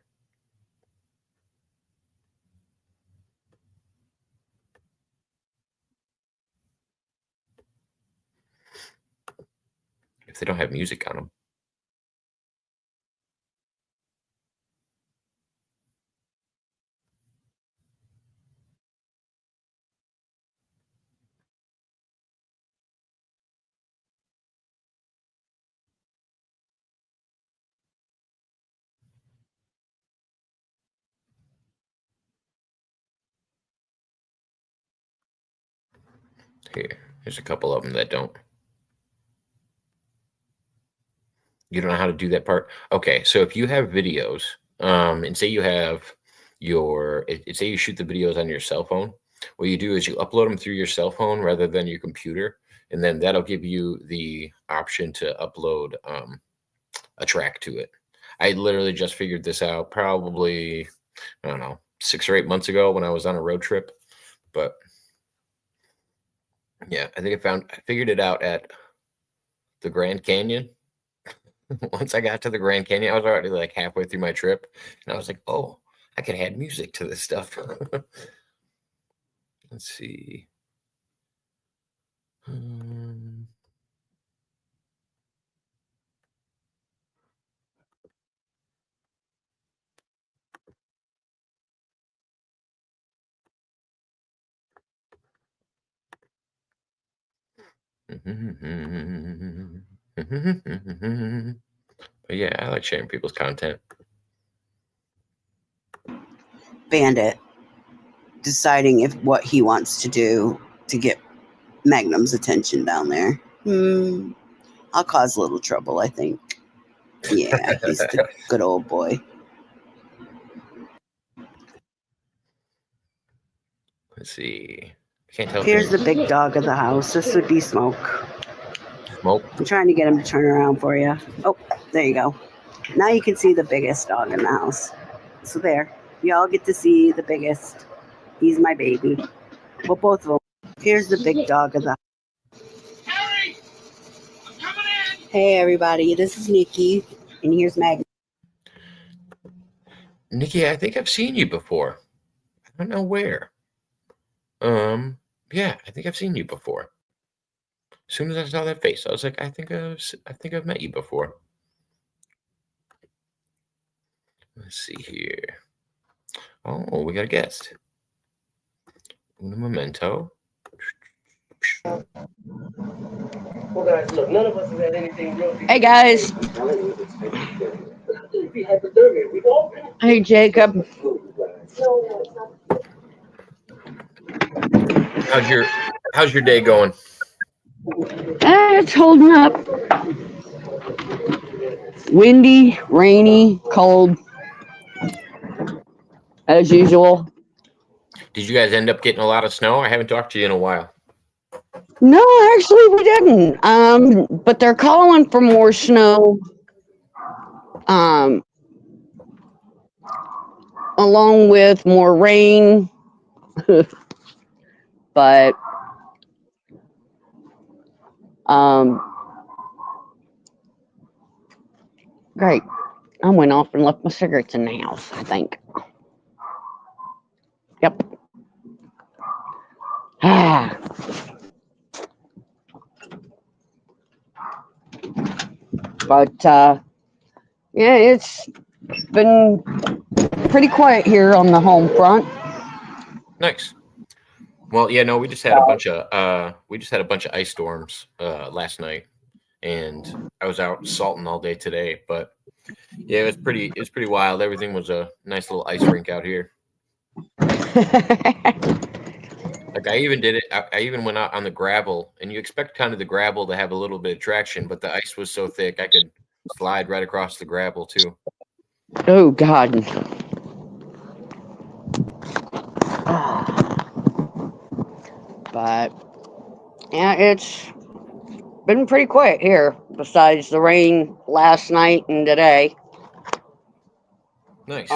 [SPEAKER 1] If they don't have music on them. Here's a couple of them that don't. You don't know how to do that part? Okay, so if you have videos, and say you have say you shoot the videos on your cell phone, what you do is you upload them through your cell phone rather than your computer, and then that'll give you the option to upload a track to it. I literally just figured this out probably, I don't know, 6 or 8 months ago when I was on a road trip, but yeah, I think I figured it out at the Grand Canyon. Once I got to the Grand Canyon, I was already like halfway through my trip, and I was like, oh, I could add music to this stuff. Let's see. But yeah, I like sharing people's content.
[SPEAKER 10] Bandit deciding what he wants to do to get Magnum's attention down there. I'll cause a little trouble, I think. Yeah, he's the good old boy.
[SPEAKER 1] Let's see. Can't tell.
[SPEAKER 10] Here's the big dog of the house. This would be Smoke.
[SPEAKER 1] Smoke.
[SPEAKER 10] I'm trying to get him to turn around for you. Oh, there you go. Now you can see the biggest dog in the house. So there. You all get to see the biggest. He's my baby. Well, both of them. Here's the big dog of the house. Harry! I'm coming in! Hey, everybody. This is Nikki. And here's Magnum.
[SPEAKER 1] Nikki, I think I've seen you before. I don't know where. Yeah, I think I've seen you before. As soon as I saw that face, I was like, I think I've met you before. Let's see here. Oh, we got a guest. Un momento.
[SPEAKER 11] Well, guys, look, none of us has had anything real.
[SPEAKER 12] Hey, guys. Hey, Jacob.
[SPEAKER 1] How's your day going?
[SPEAKER 12] It's holding up. Windy, rainy, cold, as usual.
[SPEAKER 1] Did you guys end up getting a lot of snow? I haven't talked to you in a while.
[SPEAKER 12] No, actually, we didn't. But they're calling for more snow. Along with more rain. But great. I went off and left my cigarettes in the house, I think. Yep. But yeah, it's been pretty quiet here on the home front.
[SPEAKER 1] Nice. Well, yeah, no, we just had a bunch of ice storms last night, and I was out salting all day today. But yeah, it was pretty wild. Everything was a nice little ice rink out here. Like I even did it. I even went out on the gravel, and you expect kind of the gravel to have a little bit of traction, but the ice was so thick I could slide right across the gravel too.
[SPEAKER 12] Oh God. But yeah, it's been pretty quiet here. Besides the rain last night and today.
[SPEAKER 1] Nice.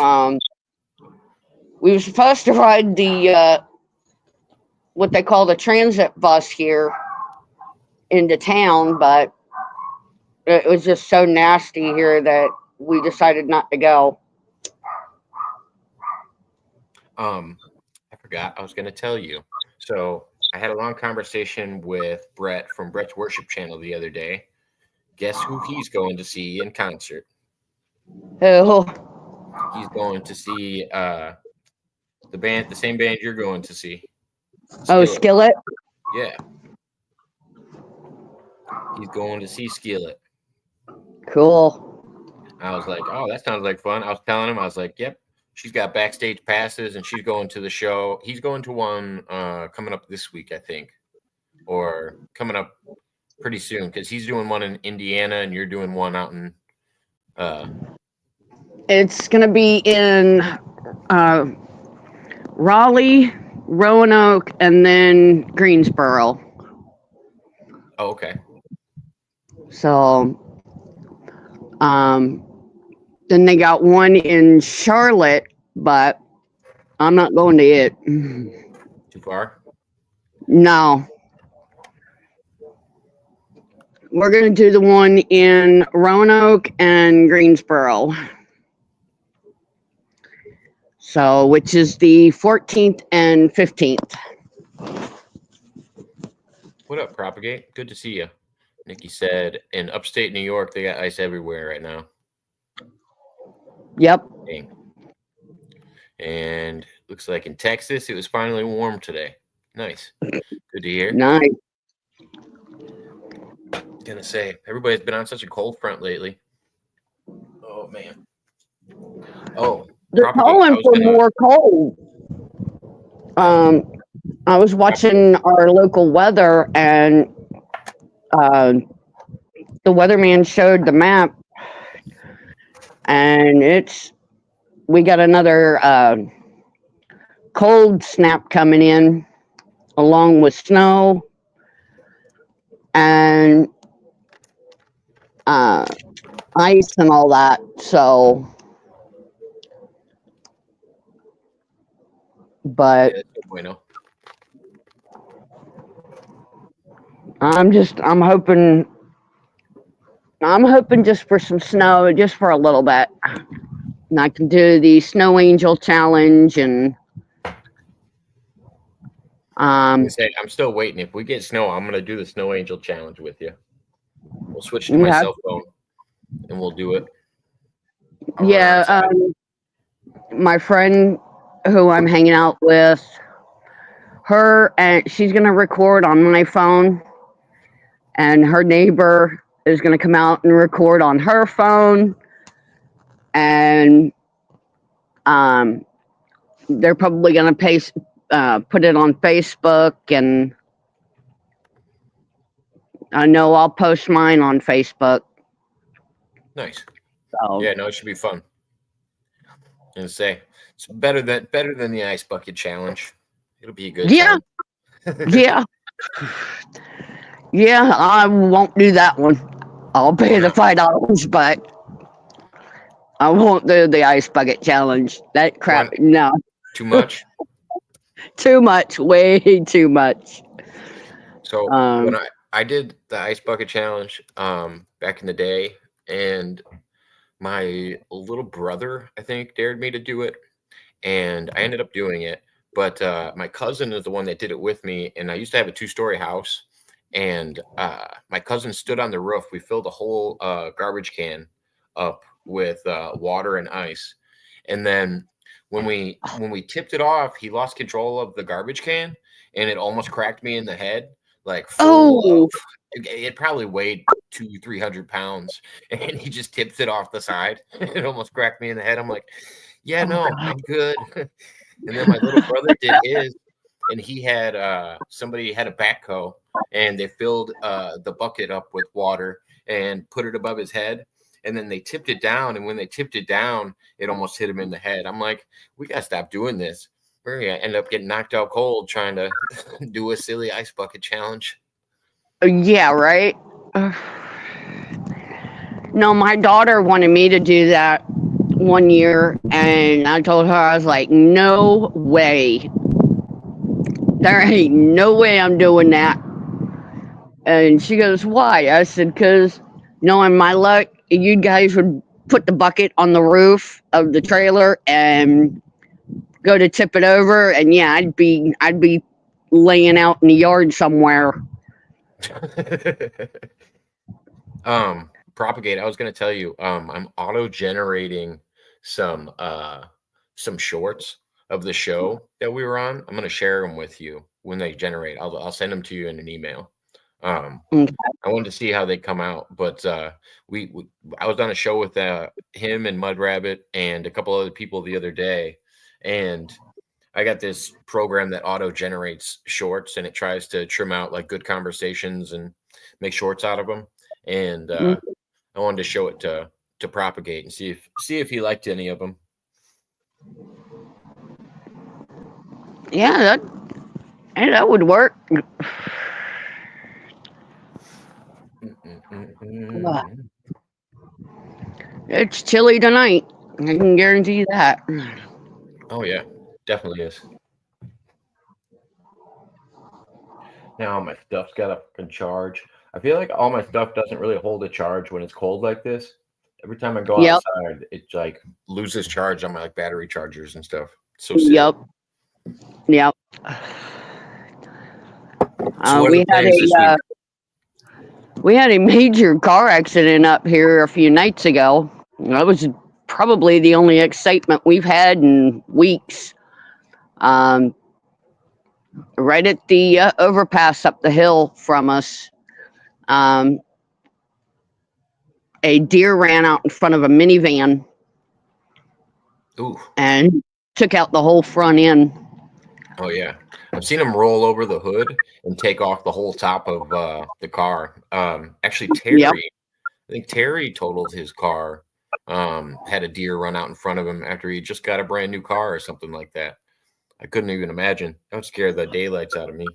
[SPEAKER 12] We were supposed to ride the what they call the transit bus here into town, but it was just so nasty here that we decided not to go.
[SPEAKER 1] I forgot I was going to tell you. So I had a long conversation with Brett from Brett's Worship channel the other day. Guess who he's going to see in concert?
[SPEAKER 12] Who?
[SPEAKER 1] He's going to see the same band you're going to see.
[SPEAKER 12] Oh, Skillet?
[SPEAKER 1] Yeah. He's going to see Skillet.
[SPEAKER 12] Cool.
[SPEAKER 1] I was like, oh, that sounds like fun. I was telling him, I was like, yep, she's got backstage passes and she's going to the show. He's going to one coming up this week, I think, or coming up pretty soon because he's doing one in Indiana and you're doing one out in.
[SPEAKER 12] It's going to be in Raleigh, Roanoke, and then Greensboro.
[SPEAKER 1] Oh, okay.
[SPEAKER 12] So, then they got one in Charlotte, but I'm not going to it.
[SPEAKER 1] Too far?
[SPEAKER 12] No. We're going to do the one in Roanoke and Greensboro. So, which is the 14th and 15th.
[SPEAKER 1] What up, Propagate? Good to see you. Nikki said in upstate New York, they got ice everywhere right now.
[SPEAKER 12] Yep.
[SPEAKER 1] Dang. And looks like in Texas, it was finally warm today. Nice. Good to hear.
[SPEAKER 12] Nice.
[SPEAKER 1] Gonna say, everybody's been on such a cold front lately. Oh, man. Oh,
[SPEAKER 12] they're calling for more cold. I was watching our local weather, and the weatherman showed the map, and we got another cold snap coming in, along with snow and ice and all that. So, but I'm hoping just for some snow, just for a little bit. And I can do the Snow Angel challenge and
[SPEAKER 1] I'm still waiting. If we get snow, I'm gonna do the Snow Angel challenge with you. We'll switch to my cell phone and we'll do it.
[SPEAKER 12] Yeah, my friend who I'm hanging out with, she's gonna record on my phone, and her neighbor is gonna come out and record on her phone, and they're probably gonna put it on Facebook, and I know I'll post mine on Facebook.
[SPEAKER 1] Nice.
[SPEAKER 12] So,
[SPEAKER 1] yeah, no, it should be fun. And say it's better than the ice bucket challenge. It'll be a good time.
[SPEAKER 12] Yeah. Yeah, I won't do that one. I'll pay the $5, but I won't do the ice bucket challenge. That crap, no.
[SPEAKER 1] Too much?
[SPEAKER 12] Too much, way too much.
[SPEAKER 1] So when I did the ice bucket challenge back in the day, and my little brother, I think, dared me to do it, and I ended up doing it. But my cousin is the one that did it with me, and I used to have a 2-story house, and my cousin stood on the roof. We filled a whole garbage can up with water and ice, and then when we tipped it off, he lost control of the garbage can, and it almost cracked me in the head. Like, it probably weighed 200-300 pounds, and he just tipped it off the side. It almost cracked me in the head. I'm like, yeah, no, I'm good. And then my little brother did his, and he had somebody had a backhoe, and they filled the bucket up with water and put it above his head, and then they tipped it down. And when they tipped it down, it almost hit him in the head. I'm like, we gotta stop doing this. We're gonna end up getting knocked out cold trying to do a silly ice bucket challenge.
[SPEAKER 12] Yeah, right. No, my daughter wanted me to do that one year, and I told her, I was like, no way. There ain't no way I'm doing that. And she goes, why? I said, because knowing my luck, you guys would put the bucket on the roof of the trailer and go to tip it over, and yeah, I'd be laying out in the yard somewhere.
[SPEAKER 1] Propagate, I was going to tell you, I'm auto-generating some shorts of the show that we were on. I'm going to share them with you when they generate. I'll send them to you in an email. I wanted to see how they come out, but I was on a show with him and Mudrabbit and a couple other people the other day, and I got this program that auto generates shorts, and it tries to trim out like good conversations and make shorts out of them. And I wanted to show it to Propagate and see if he liked any of them.
[SPEAKER 12] Yeah, that would work. It's chilly tonight. I can guarantee you that.
[SPEAKER 1] Oh yeah, definitely is. Now my stuff's got a fucking charge. I feel like all my stuff doesn't really hold a charge when it's cold like this. Every time I go outside, it like loses charge on my like battery chargers and stuff. So silly.
[SPEAKER 12] Yep.
[SPEAKER 1] So
[SPEAKER 12] we had a major car accident up here a few nights ago. That was probably the only excitement we've had in weeks. Right at the overpass up the hill from us, a deer ran out in front of a minivan.
[SPEAKER 1] Ooh.
[SPEAKER 12] And took out the whole front end.
[SPEAKER 1] Oh yeah, I've seen them roll over the hood and take off the whole top of the car. Actually, Terry, I think Terry totaled his car. Had a deer run out in front of him after he just got a brand new car or something like that. I couldn't even imagine. That would scare the daylights out of me.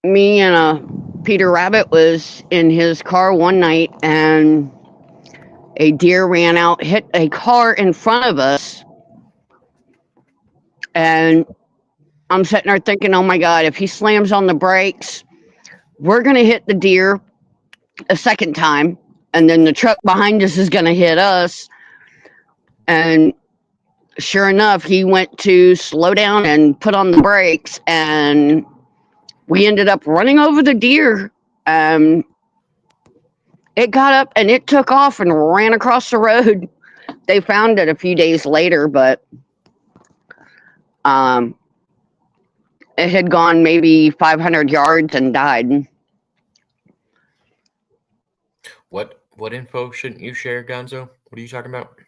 [SPEAKER 12] Me and Peter Rabbit was in his car one night, and a deer ran out, hit a car in front of us, and I'm sitting there thinking, oh my God, if he slams on the brakes, we're going to hit the deer a second time, and then the truck behind us is going to hit us. And sure enough, he went to slow down and put on the brakes, and we ended up running over the deer. It got up and it took off and ran across the road. They found it a few days later, but it had gone maybe 500 yards and died.
[SPEAKER 1] What info shouldn't you share, Gonzo? What are you talking about?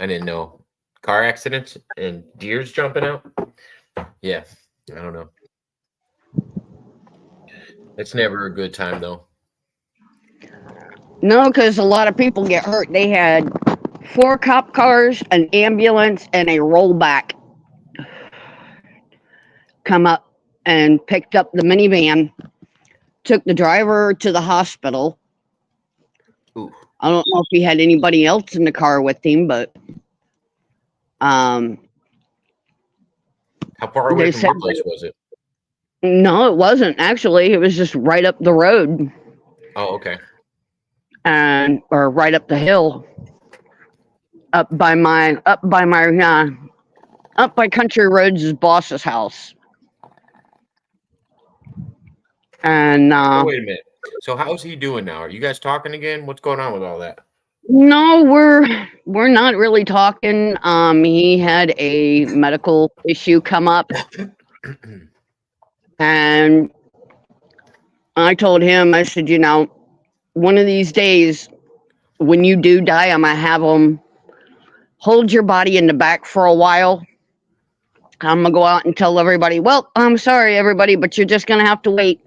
[SPEAKER 1] I didn't know. Car accidents and deers jumping out? Yeah, I don't know. It's never a good time, though.
[SPEAKER 12] No, because a lot of people get hurt. They had 4 cop cars, an ambulance, and a rollback come up and picked up the minivan, took the driver to the hospital.
[SPEAKER 1] Ooh.
[SPEAKER 12] I don't know if he had anybody else in the car with him, but
[SPEAKER 1] how far away from your place was it?
[SPEAKER 12] No, it wasn't actually. It was just right up the road.
[SPEAKER 1] Oh, okay.
[SPEAKER 12] Or right up the hill, up by Country Roads' boss's house. And
[SPEAKER 1] wait a minute. So how's he doing now? Are you guys talking again? What's going on with all that?
[SPEAKER 12] No, we're not really talking. He had a medical issue come up, and I told him, I said, you know, one of these days when you do die, I'm gonna have them hold your body in the back for a while. I'm gonna go out and tell everybody, well, I'm sorry, everybody, but you're just gonna have to wait.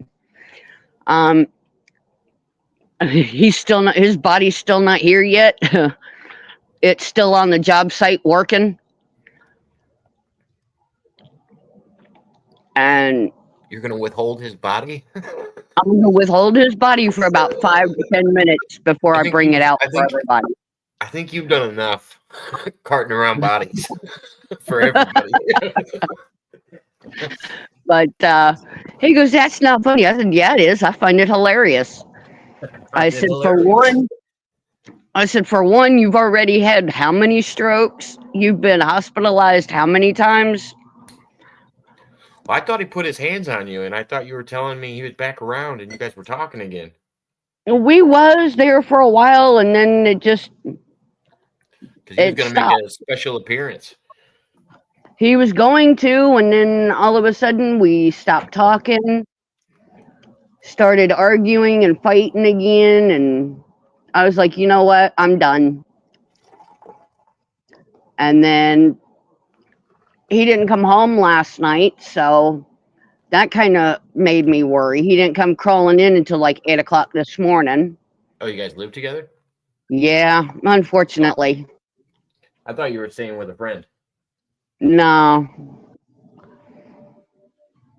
[SPEAKER 12] He's still not, his body's still not here yet. It's still on the job site working. And
[SPEAKER 1] you're gonna withhold his body?
[SPEAKER 12] I'm gonna withhold his body for about 5 to 10 minutes before I bring it out for everybody.
[SPEAKER 1] I think you've done enough carting around bodies for everybody.
[SPEAKER 12] But he goes, that's not funny. I said, yeah, it is. I find it hilarious. I said, for one, you've already had how many strokes? You've been hospitalized how many times?
[SPEAKER 1] Well, I thought he put his hands on you, and I thought you were telling me he was back around and you guys were talking again.
[SPEAKER 12] We was there for a while, and then it just
[SPEAKER 1] because he was going to make a special appearance.
[SPEAKER 12] He was going to, and then all of a sudden we stopped talking, started arguing and fighting again, and I was like, you know what? I'm done. And then he didn't come home last night, so that kind of made me worry. He didn't come crawling in until like 8 o'clock this morning.
[SPEAKER 1] Oh, you guys live together?
[SPEAKER 12] Yeah, unfortunately.
[SPEAKER 1] I thought you were staying with a friend.
[SPEAKER 12] No.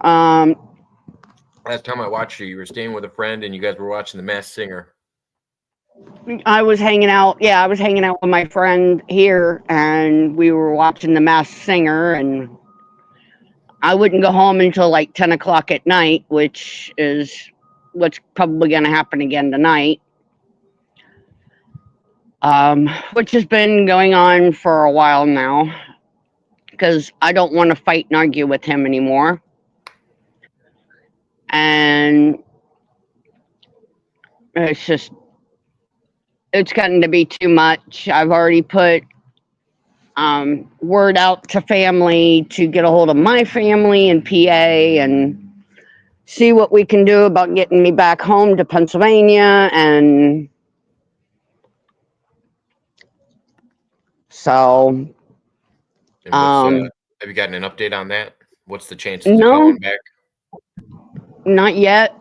[SPEAKER 1] Last time I watched you, you were staying with a friend and you guys were watching The Masked Singer.
[SPEAKER 12] I was hanging out. Yeah, I was hanging out with my friend here, and we were watching The Masked Singer, and I wouldn't go home until like 10 o'clock at night, which is what's probably going to happen again tonight. Which has been going on for a while now, because I don't want to fight and argue with him anymore. And it's gotten to be too much. I've already put word out to family to get a hold of my family in PA and see what we can do about getting me back home to Pennsylvania. And so
[SPEAKER 1] and have you gotten an update on that? What's the chances of going back?
[SPEAKER 12] Not yet.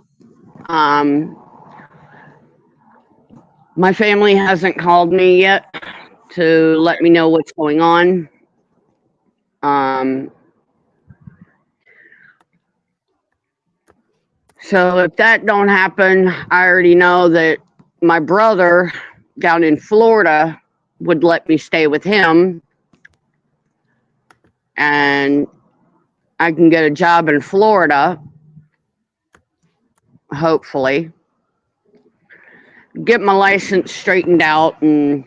[SPEAKER 12] My family hasn't called me yet to let me know what's going on. So if that don't happen, I already know that my brother down in Florida would let me stay with him, and I can get a job in Florida, hopefully, get my license straightened out and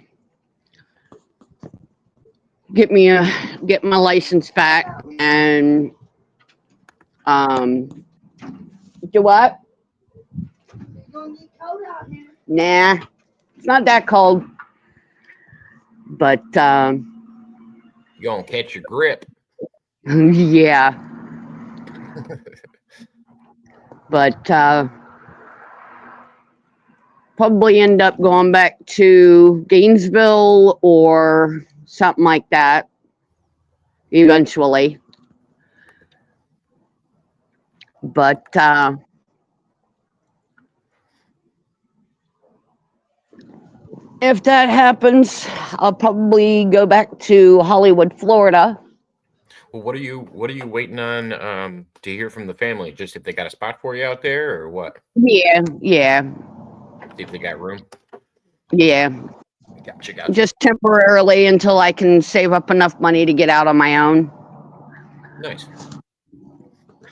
[SPEAKER 12] get my license back and do what? Nah, it's not that cold. But
[SPEAKER 1] you're gonna catch your grip.
[SPEAKER 12] Yeah. But probably end up going back to Gainesville or something like that eventually. But if that happens, I'll probably go back to Hollywood, Florida.
[SPEAKER 1] Well, what are you waiting on to hear from the family? Just if they got a spot for you out there, or what?
[SPEAKER 12] Yeah.
[SPEAKER 1] See if they got room.
[SPEAKER 12] Yeah.
[SPEAKER 1] Gotcha.
[SPEAKER 12] Just temporarily until I can save up enough money to get out on my own.
[SPEAKER 1] Nice.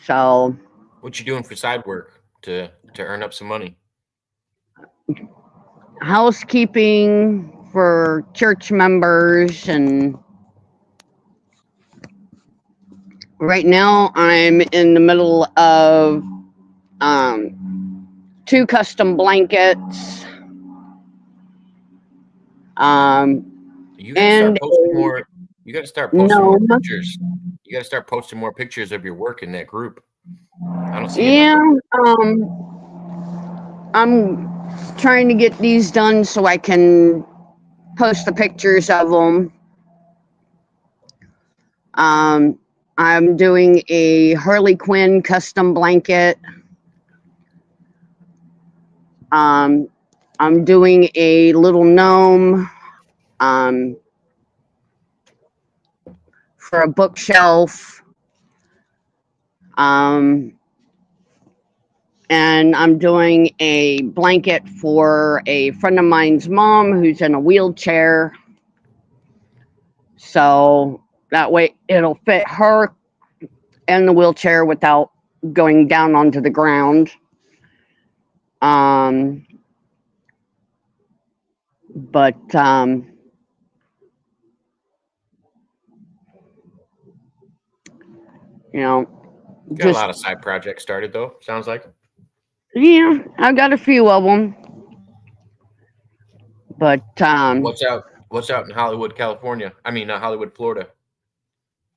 [SPEAKER 12] So.
[SPEAKER 1] What you doing for side work to earn up some money?
[SPEAKER 12] Housekeeping for church members, and right now I'm in the middle of 2 custom blankets.
[SPEAKER 1] You gotta
[SPEAKER 12] And
[SPEAKER 1] start posting more. You gotta start posting more pictures. You gotta start posting more pictures of your work in that group. I don't see
[SPEAKER 12] yeah,
[SPEAKER 1] enough.
[SPEAKER 12] I'm trying to get these done so I can post the pictures of them. I'm doing a Harley Quinn custom blanket. I'm doing a little gnome for a bookshelf. And I'm doing a blanket for a friend of mine's mom who's in a wheelchair. So that way it'll fit her in the wheelchair without going down onto the ground. But you know,
[SPEAKER 1] Got a lot of side projects started though. Sounds like.
[SPEAKER 12] Yeah, I've got a few of them. But
[SPEAKER 1] what's out in Hollywood, California? I mean, Hollywood, Florida.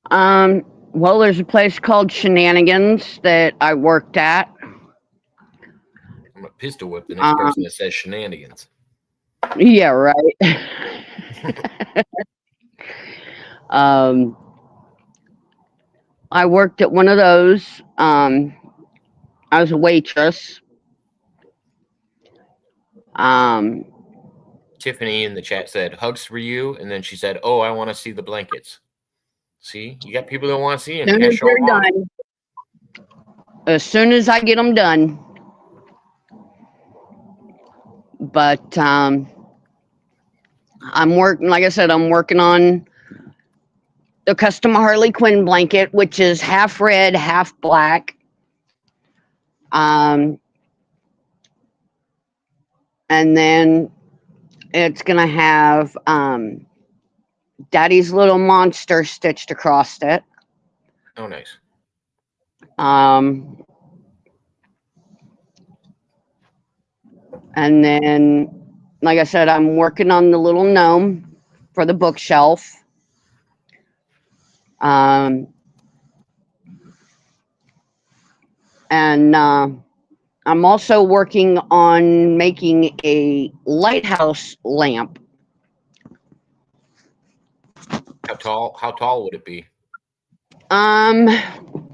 [SPEAKER 12] Well, there's a place called Shenanigans that I worked at.
[SPEAKER 1] I'm gonna pistol whip the next person that says shenanigans.
[SPEAKER 12] Yeah, right. I worked at one of those. I was a waitress.
[SPEAKER 1] Tiffany in the chat said hugs for you, and then she said, "Oh, I want to see the blankets." See, you got people that want to see them. You gotta show them off.
[SPEAKER 12] As soon as I get them done. But I'm working. Like I said, I'm working on the custom Harley Quinn blanket, which is half red, half black. And then it's gonna have Daddy's little monster stitched across it.
[SPEAKER 1] Oh, nice.
[SPEAKER 12] And then, like I said, I'm working on the little gnome for the bookshelf. And I'm also working on making a lighthouse lamp.
[SPEAKER 1] How tall would it be?
[SPEAKER 12] Or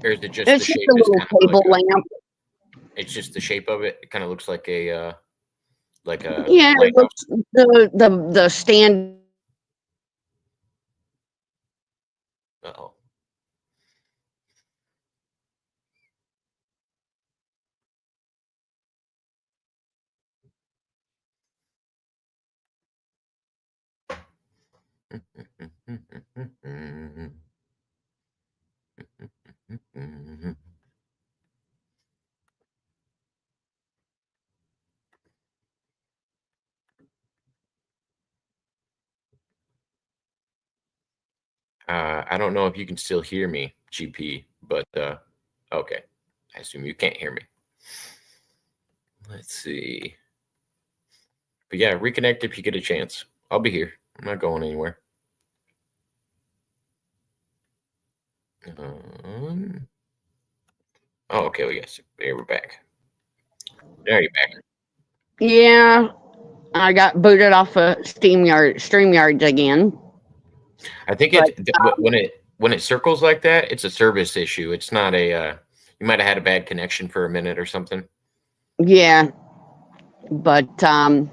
[SPEAKER 1] is it just
[SPEAKER 12] it's
[SPEAKER 1] the
[SPEAKER 12] just
[SPEAKER 1] shape?
[SPEAKER 12] a little table lamp.
[SPEAKER 1] It's just the shape of it. It kind of looks like a
[SPEAKER 12] yeah, it looks, the stand.
[SPEAKER 1] Uh-oh. I don't know if you can still hear me, GP, but okay. I assume you can't hear me. Let's see. But yeah, reconnect if you get a chance. I'll be here. I'm not going anywhere. Oh, okay. Well, yes. There, we're back. There you're back.
[SPEAKER 12] Yeah, I got booted off of StreamYard again.
[SPEAKER 1] I think when it circles like that, it's a service issue. It's not a. You might have had a bad connection for a minute or something.
[SPEAKER 12] Yeah, but the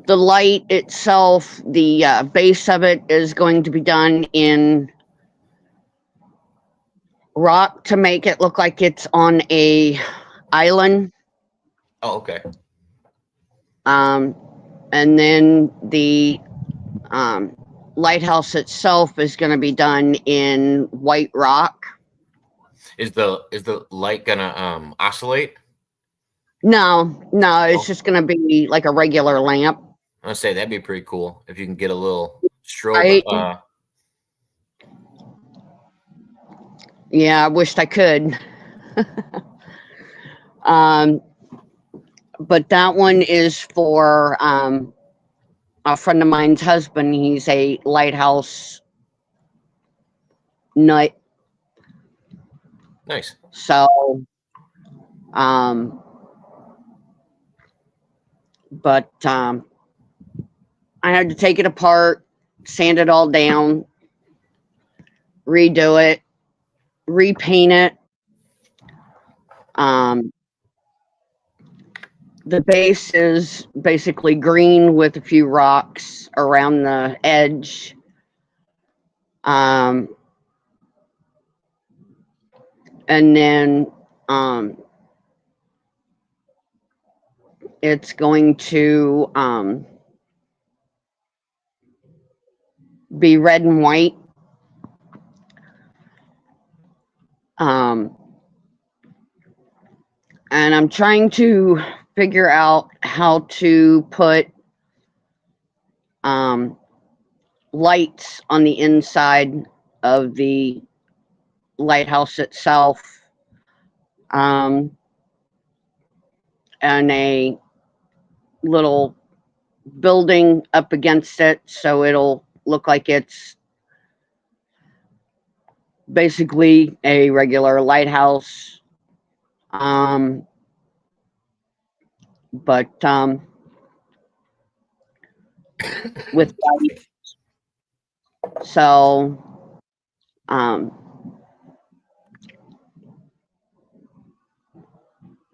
[SPEAKER 12] light itself, the base of it is going to be done in rock to make it look like it's on a island.
[SPEAKER 1] Oh, okay.
[SPEAKER 12] And then the lighthouse itself is going to be done in white rock.
[SPEAKER 1] Is the light gonna oscillate?
[SPEAKER 12] No, it's just going to be like a regular lamp.
[SPEAKER 1] I'd say that'd be pretty cool if you can get a little strobe.
[SPEAKER 12] Right? Yeah, I wished I could. but that one is for a friend of mine's husband. He's a lighthouse nut.
[SPEAKER 1] Nice.
[SPEAKER 12] So, but I had to take it apart, sand it all down, redo it, repaint it. The base is basically green with a few rocks around the edge. And then it's going to be red and white. And I'm trying to figure out how to put lights on the inside of the lighthouse itself, and a little building up against it, so it'll look like it's basically a regular lighthouse. But with lights. So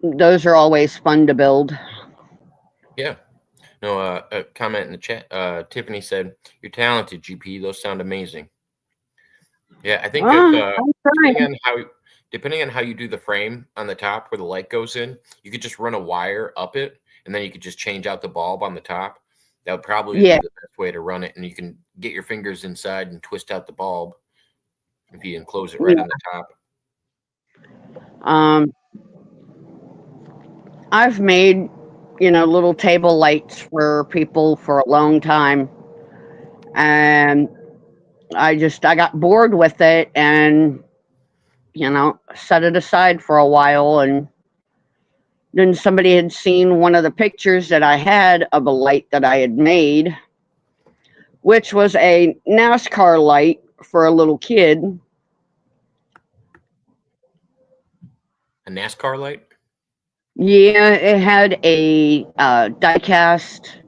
[SPEAKER 12] those are always fun to build.
[SPEAKER 1] Yeah. No, a comment in the chat. Tiffany said, "You're talented, GP. Those sound amazing." Yeah, I think depending on how you do the frame on the top where the light goes in, you could just run a wire up it, and then you could just change out the bulb on the top. That would probably be the best way to run it, and you can get your fingers inside and twist out the bulb if you enclose it right on the
[SPEAKER 12] top. I've made, little table lights for people for a long time, and I got bored with it and, set it aside for a while. And then somebody had seen one of the pictures that I had of a light that I had made, which was a NASCAR light for a little kid.
[SPEAKER 1] A NASCAR light?
[SPEAKER 12] Yeah, it had a die-cast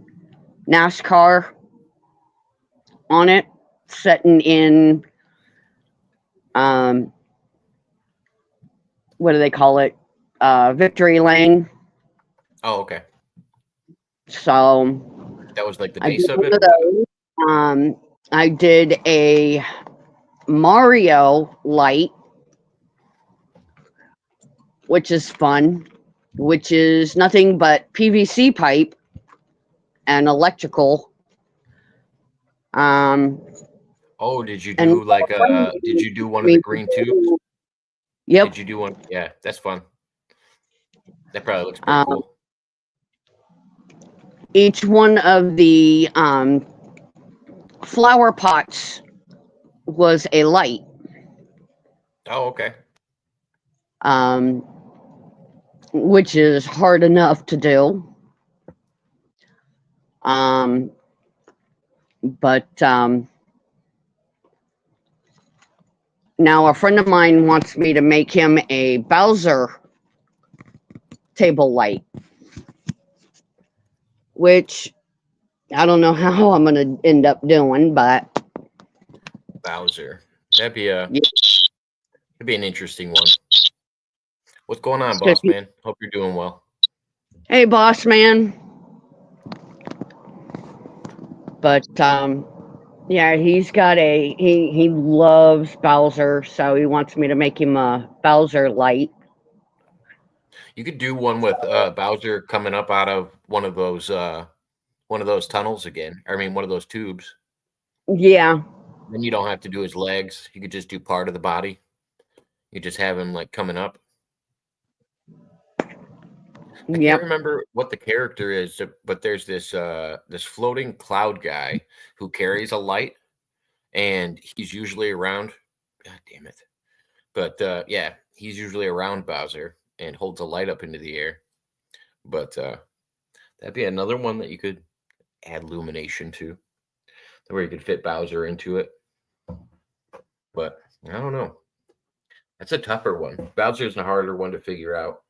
[SPEAKER 12] NASCAR on it, sitting in, what do they call it? Victory Lane.
[SPEAKER 1] Oh, okay.
[SPEAKER 12] So
[SPEAKER 1] that was like the base of it?
[SPEAKER 12] I did a Mario light, which is fun, which is nothing but PVC pipe and electrical.
[SPEAKER 1] Oh, did you do did you do one of the green tubes?
[SPEAKER 12] Yep.
[SPEAKER 1] Did you do one? Yeah, that's fun. That probably looks pretty cool.
[SPEAKER 12] Each one of the flower pots was a light.
[SPEAKER 1] Oh, okay.
[SPEAKER 12] Which is hard enough to do. But now a friend of mine wants me to make him a Bowser table light, which I don't know how I'm going to end up doing, but
[SPEAKER 1] Bowser. That'd be an interesting one. What's going on, boss man? Hope you're doing well.
[SPEAKER 12] Hey, boss man. But yeah, he's got he loves Bowser, so he wants me to make him a Bowser light.
[SPEAKER 1] You could do one with Bowser coming up out of one of those tunnels again. I mean, one of those tubes.
[SPEAKER 12] Yeah.
[SPEAKER 1] Then you don't have to do his legs. You could just do part of the body. You just have him like coming up. I can't remember what the character is, but there's this this floating cloud guy who carries a light, and he's usually around. God damn it! But yeah, he's usually around Bowser and holds a light up into the air. But That'd be another one that you could add illumination to, where you could fit Bowser into it. But I don't know. That's a tougher one. Bowser's a harder one to figure out.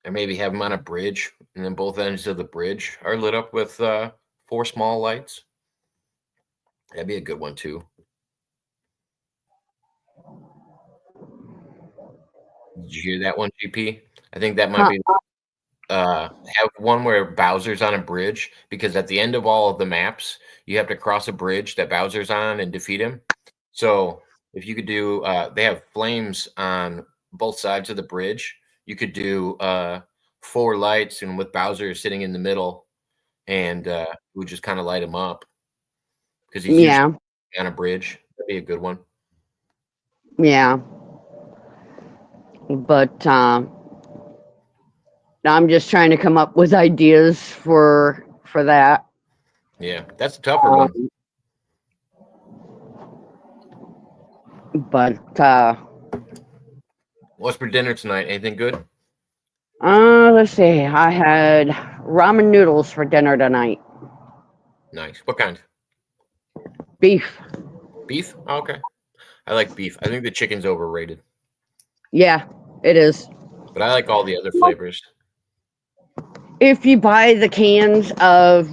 [SPEAKER 1] And maybe have them on a bridge, and then both ends of the bridge are lit up with 4 small lights. That'd be a good one too. Did you hear that one, GP? I think that might be have one where Bowser's on a bridge, because at the end of all of the maps, you have to cross a bridge that Bowser's on and defeat him. So if you could do, they have flames on both sides of the bridge. You could do 4 lights, and with Bowser sitting in the middle, and we would just kind of light him up because he's usually on a bridge. That'd be a good one.
[SPEAKER 12] Yeah. But I'm just trying to come up with ideas for that.
[SPEAKER 1] Yeah, that's a tougher one.
[SPEAKER 12] But
[SPEAKER 1] what's for dinner tonight? Anything good?
[SPEAKER 12] Let's see. I had ramen noodles for dinner tonight.
[SPEAKER 1] Nice. What kind?
[SPEAKER 12] Beef.
[SPEAKER 1] Beef? Oh, okay. I like beef. I think the chicken's overrated.
[SPEAKER 12] Yeah, it is.
[SPEAKER 1] But I like all the other flavors.
[SPEAKER 12] If you buy the cans of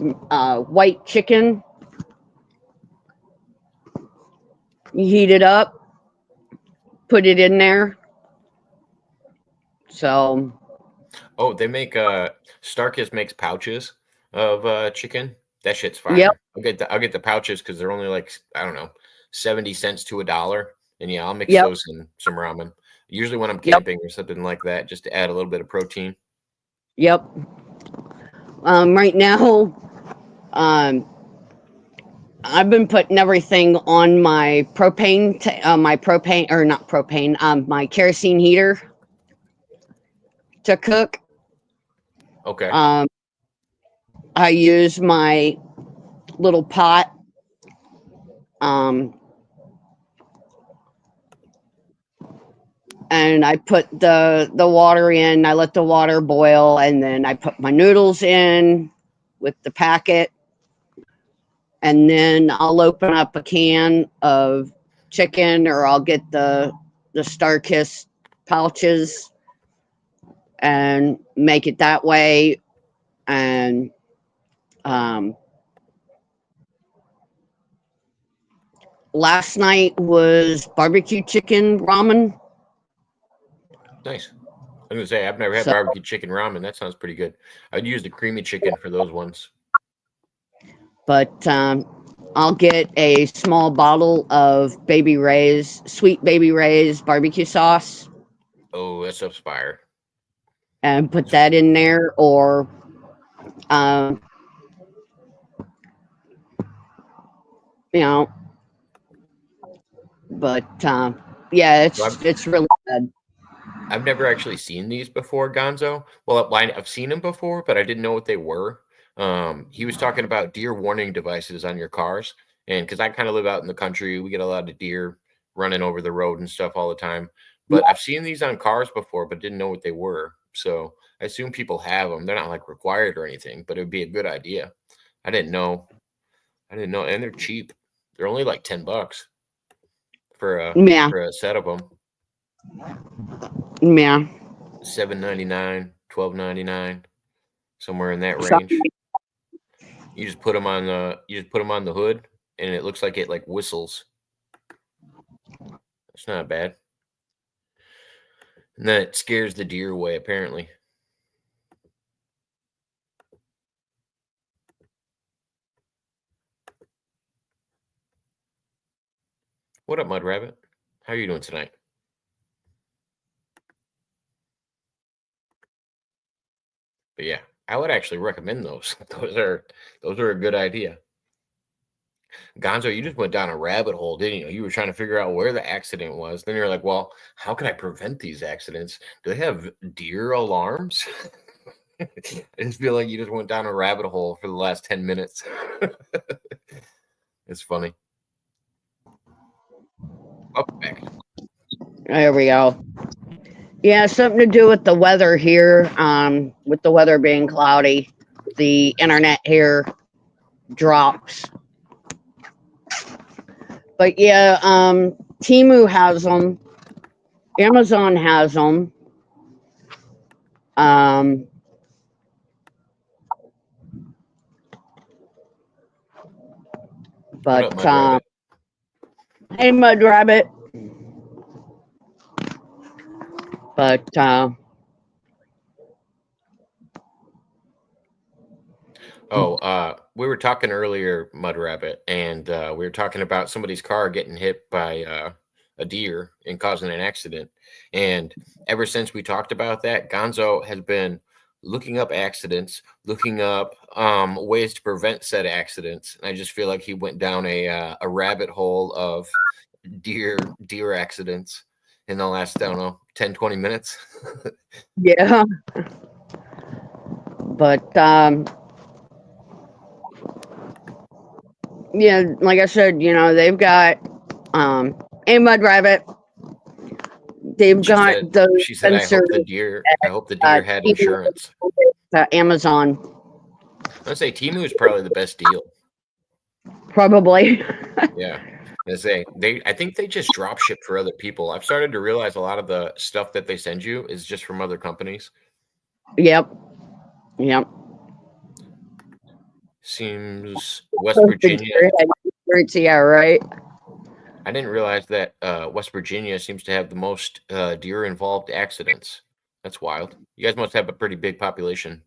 [SPEAKER 12] white chicken, you heat it up, put it in there. So.
[SPEAKER 1] Oh, they make Starkist makes pouches of chicken. That shit's fire.
[SPEAKER 12] Yep.
[SPEAKER 1] I'll get the pouches because they're only like, I don't know, 70 cents to $1. And yeah, I'll mix those in some ramen. Usually when I'm camping or something like that, just to add a little bit of protein.
[SPEAKER 12] Yep. Right now, I've been putting everything on my my kerosene heater to cook.
[SPEAKER 1] Okay.
[SPEAKER 12] I use my little pot. And I put the water in, I let the water boil, and then I put my noodles in with the packet. And then I'll open up a can of chicken, or I'll get the Starkist pouches and make it that way. And last night was barbecue chicken ramen.
[SPEAKER 1] Nice. I'm gonna say I've never had barbecue chicken ramen. That sounds pretty good. I'd use the creamy chicken for those ones.
[SPEAKER 12] But I'll get a small bottle of sweet Baby Ray's barbecue sauce.
[SPEAKER 1] Oh, that's fire.
[SPEAKER 12] And put that in there, or but yeah, it's really good.
[SPEAKER 1] I've never actually seen these before, Gonzo. Well, I've seen them before, but I didn't know what they were. He was talking about deer warning devices on your cars. And because I kind of live out in the country, we get a lot of deer running over the road and stuff all the time. But I've seen these on cars before, but didn't know what they were. So I assume people have them. They're not like required or anything, but it would be a good idea. I didn't know. And they're cheap. They're only like $10 for a set of them.
[SPEAKER 12] Yeah.
[SPEAKER 1] $7.99, $12.99, somewhere in that range. You just put them on the hood, and it looks like it like whistles. It's not bad. And then it scares the deer away, apparently. What up, Mudrabbit? How are you doing tonight? But yeah, I would actually recommend those. Those are a good idea. Gonzo, you just went down a rabbit hole, didn't you? You were trying to figure out where the accident was. Then you're like, well, how can I prevent these accidents? Do they have deer alarms? I just feel like you just went down a rabbit hole for the last 10 minutes. It's funny. Up back.
[SPEAKER 12] There we go. Yeah, something to do with the weather here. With the weather being cloudy, the internet here drops. But yeah, Temu has them. Amazon has them.
[SPEAKER 1] What up,
[SPEAKER 12] But
[SPEAKER 1] Mudrabbit?
[SPEAKER 12] hey, Mudrabbit. But
[SPEAKER 1] we were talking earlier, Mudrabbit, and we were talking about somebody's car getting hit by a deer and causing an accident. And ever since we talked about that, Gonzo has been looking up accidents, looking up ways to prevent said accidents. And I just feel like he went down a rabbit hole of deer accidents in the last, I don't know, 10, 20 minutes.
[SPEAKER 12] yeah. But yeah, like I said, they've got a Mudrabbit. They've got the
[SPEAKER 1] She said, I hope the deer had insurance.
[SPEAKER 12] Amazon.
[SPEAKER 1] I'd say Temu is probably the best deal.
[SPEAKER 12] Probably.
[SPEAKER 1] Yeah. I think they just drop ship for other people. I've started to realize a lot of the stuff that they send you is just from other companies.
[SPEAKER 12] Yep.
[SPEAKER 1] Seems West Virginia.
[SPEAKER 12] Yeah, right.
[SPEAKER 1] I didn't realize that West Virginia seems to have the most deer-involved accidents. That's wild. You guys must have a pretty big population.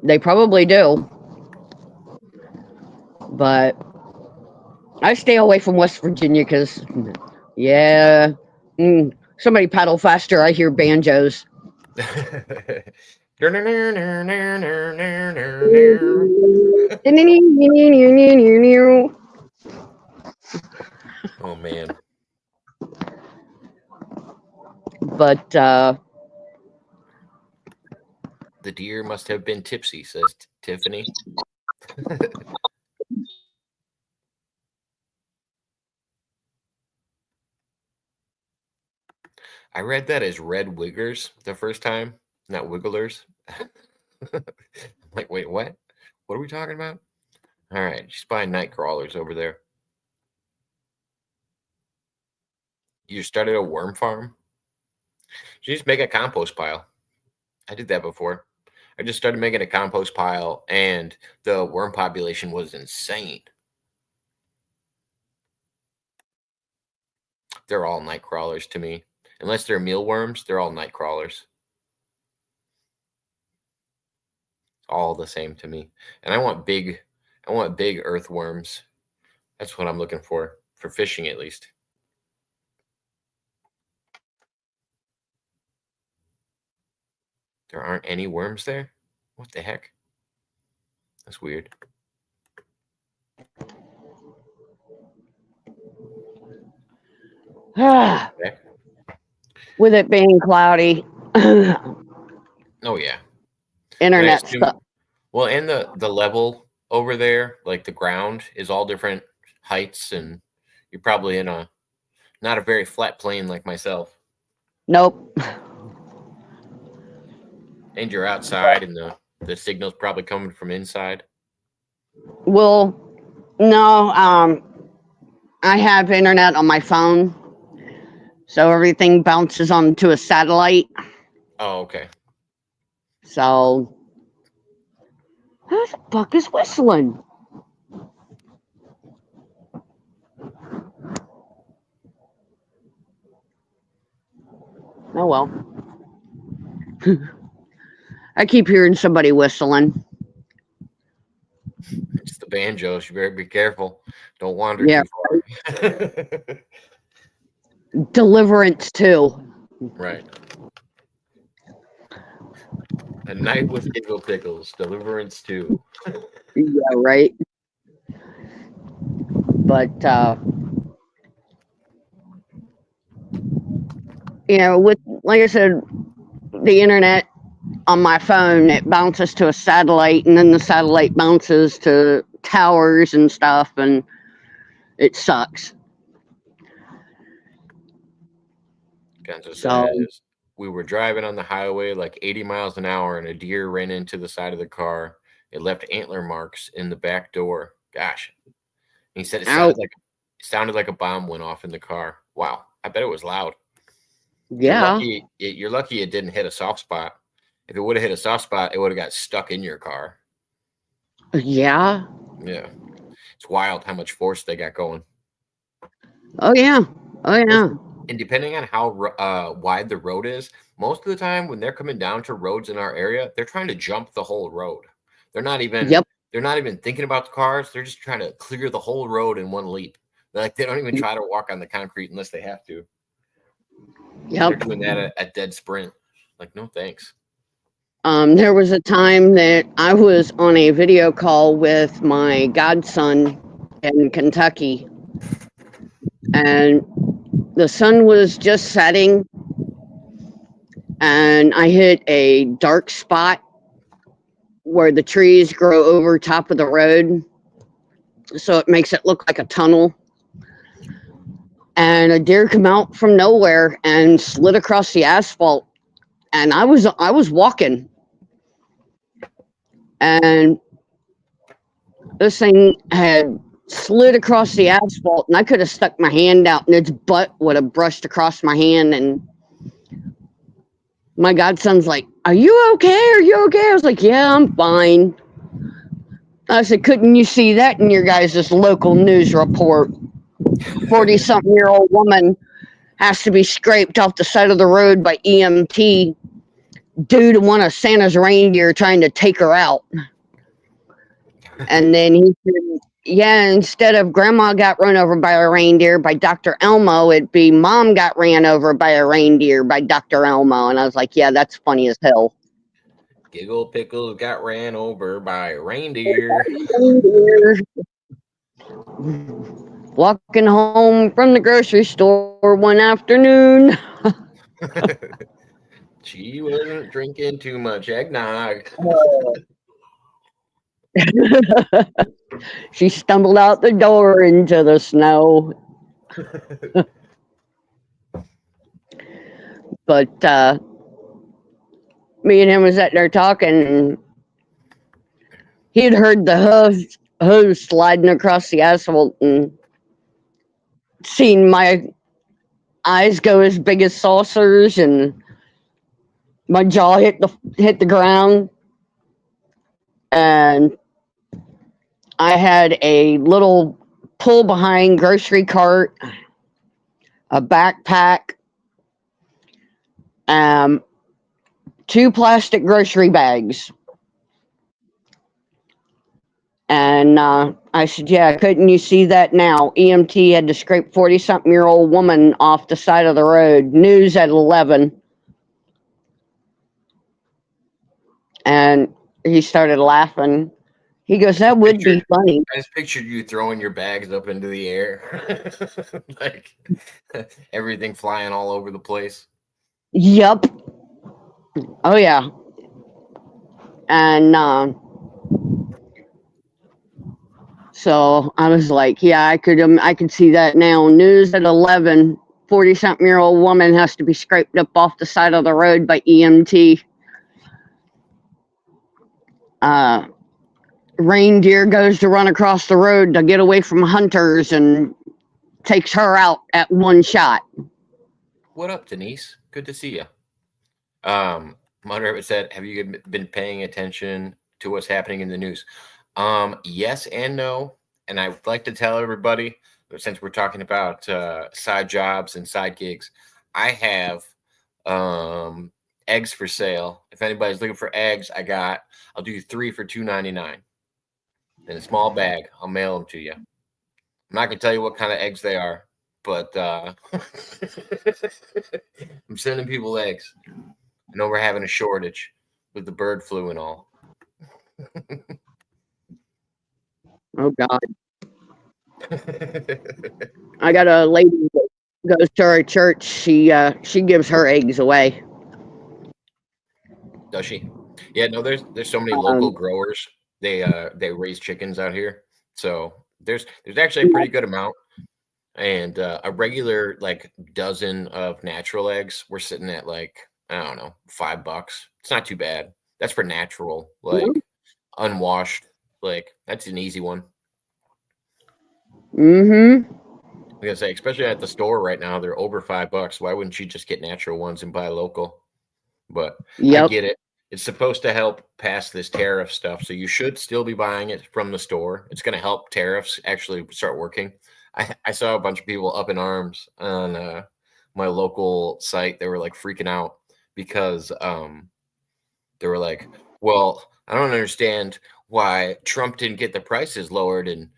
[SPEAKER 12] They probably do. But I stay away from West Virginia because, somebody paddle faster. I hear banjos.
[SPEAKER 1] Oh man.
[SPEAKER 12] But
[SPEAKER 1] the deer must have been tipsy, says Tiffany. I read that as red wiggers the first time, not wigglers. I'm like, wait, what? What are we talking about? All right, she's buying night crawlers over there. You started a worm farm? You just make a compost pile. I did that before. I just started making a compost pile, and the worm population was insane. They're all night crawlers to me. Unless they're mealworms, they're all night crawlers. All the same to me. And I want big earthworms. That's what I'm looking for fishing at least. There aren't any worms there? What the heck? That's weird.
[SPEAKER 12] With it being cloudy.
[SPEAKER 1] Oh yeah.
[SPEAKER 12] Internet stuff.
[SPEAKER 1] Well, and the level over there, like the ground, is all different heights, and you're probably in not a very flat plane like myself.
[SPEAKER 12] Nope.
[SPEAKER 1] And you're outside, and the signal's probably coming from inside.
[SPEAKER 12] Well, no, I have internet on my phone, so everything bounces onto a satellite.
[SPEAKER 1] Oh, okay.
[SPEAKER 12] So, who the fuck is whistling? Oh well. I keep hearing somebody whistling.
[SPEAKER 1] It's the banjos. You better be careful. Don't wander too far.
[SPEAKER 12] Deliverance 2.
[SPEAKER 1] Right. A Night with Giggle Pickles. Deliverance 2.
[SPEAKER 12] Yeah, right. But with, like I said, the internet on my phone, it bounces to a satellite, and then the satellite bounces to towers and stuff, and it sucks.
[SPEAKER 1] Gonzo says, we were driving on the highway like 80 miles an hour, and a deer ran into the side of the car. It left antler marks in the back door. Gosh. And he said it sounded like a bomb went off in the car. Wow. I bet it was loud.
[SPEAKER 12] Yeah.
[SPEAKER 1] You're lucky it didn't hit a soft spot. If it would have hit a soft spot, it would have got stuck in your car.
[SPEAKER 12] Yeah.
[SPEAKER 1] Yeah. It's wild how much force they got going.
[SPEAKER 12] Oh, yeah. Oh, yeah.
[SPEAKER 1] And depending on how wide the road is, most of the time when they're coming down to roads in our area, they're trying to jump the whole road. They're not even thinking about the cars. They're just trying to clear the whole road in one leap. They don't even try to walk on the concrete unless they have to.
[SPEAKER 12] Yep.
[SPEAKER 1] They're doing that at dead sprint. Like, no thanks.
[SPEAKER 12] There was a time that I was on a video call with my godson in Kentucky, and the sun was just setting, and I hit a dark spot where the trees grow over top of the road, so it makes it look like a tunnel. And a deer come out from nowhere and slid across the asphalt, and I was walking, and this thing had slid across the asphalt, and I could have stuck my hand out, and its butt would have brushed across my hand. And my godson's like, "Are you okay? Are you okay?" I was like, "Yeah, I'm fine." I said, "Couldn't you see that in your guys' local news report? 40-something-year-old woman has to be scraped off the side of the road by EMT due to one of Santa's reindeer trying to take her out." And then he said, "Yeah, instead of Grandma got run over by a reindeer by Dr. Elmo, it'd be Mom got ran over by a reindeer by Dr. Elmo." And I was like, "Yeah, that's funny as hell."
[SPEAKER 1] Giggle Pickles got ran over by a reindeer.
[SPEAKER 12] Walking home from the grocery store one afternoon.
[SPEAKER 1] She wasn't drinking too much eggnog.
[SPEAKER 12] She stumbled out the door into the snow. But me and him was sitting there talking, and he had heard the hose sliding across the asphalt and seen my eyes go as big as saucers, and my jaw hit the ground. And I had a little pull behind grocery cart, a backpack, 2 plastic grocery bags. And I said, "Yeah, couldn't you see that now? EMT had to scrape 40-something-year-old woman off the side of the road. News at 11. And he started laughing. He goes, "That would be funny."
[SPEAKER 1] I just pictured you throwing your bags up into the air. Like everything flying all over the place.
[SPEAKER 12] Yep. Oh, yeah. And so I was like, "Yeah, I could see that now. News at 11. 40-something-year-old woman has to be scraped up off the side of the road by EMT. Reindeer goes to run across the road to get away from hunters and takes her out at one shot."
[SPEAKER 1] What up, Denise? Good to see you. Mudrabbit said, "Have you been paying attention to what's happening in the news?" Yes and no. And I would like to tell everybody, since we're talking about side jobs and side gigs, I have eggs for sale. If anybody's looking for eggs, I'll do 3 for $2.99 in a small bag. I'll mail them to you. I'm not gonna tell you what kind of eggs they are, but I'm sending people eggs. I know we're having a shortage with the bird flu and all.
[SPEAKER 12] Oh, God. I got a lady that goes to our church. She gives her eggs away.
[SPEAKER 1] Does she? Yeah, no, there's so many local growers. They raise chickens out here. So there's actually a pretty good amount. And a regular like dozen of natural eggs, we're sitting at like I don't know, $5. It's not too bad. That's for natural, like unwashed. Like that's an easy one.
[SPEAKER 12] Mm-hmm.
[SPEAKER 1] I'm gonna say, especially at the store right now, they're over $5. Why wouldn't you just get natural ones and buy local? But I get it. It's supposed to help pass this tariff stuff, so you should still be buying it from the store. It's going to help tariffs actually start working. I saw a bunch of people up in arms on my local site. They were like freaking out because they were like, "Well, I don't understand why Trump didn't get the prices lowered and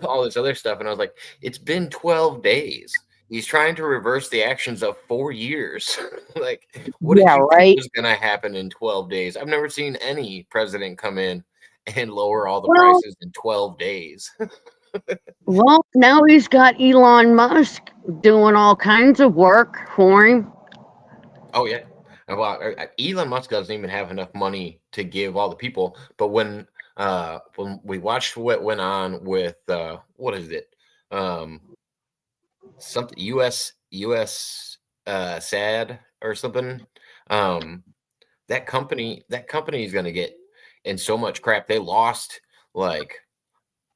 [SPEAKER 1] all this other stuff." And I was like, "It's been 12 days. He's trying to reverse the actions of 4 years." Like, what did you think was going to happen in 12 days? I've never seen any president come in and lower all the prices in 12 days.
[SPEAKER 12] Well, now he's got Elon Musk doing all kinds of work for him.
[SPEAKER 1] Oh, yeah. Well, Elon Musk doesn't even have enough money to give all the people. But when we watched what went on with what is it? Something US SAD or something. That company is going to get in so much crap. They lost like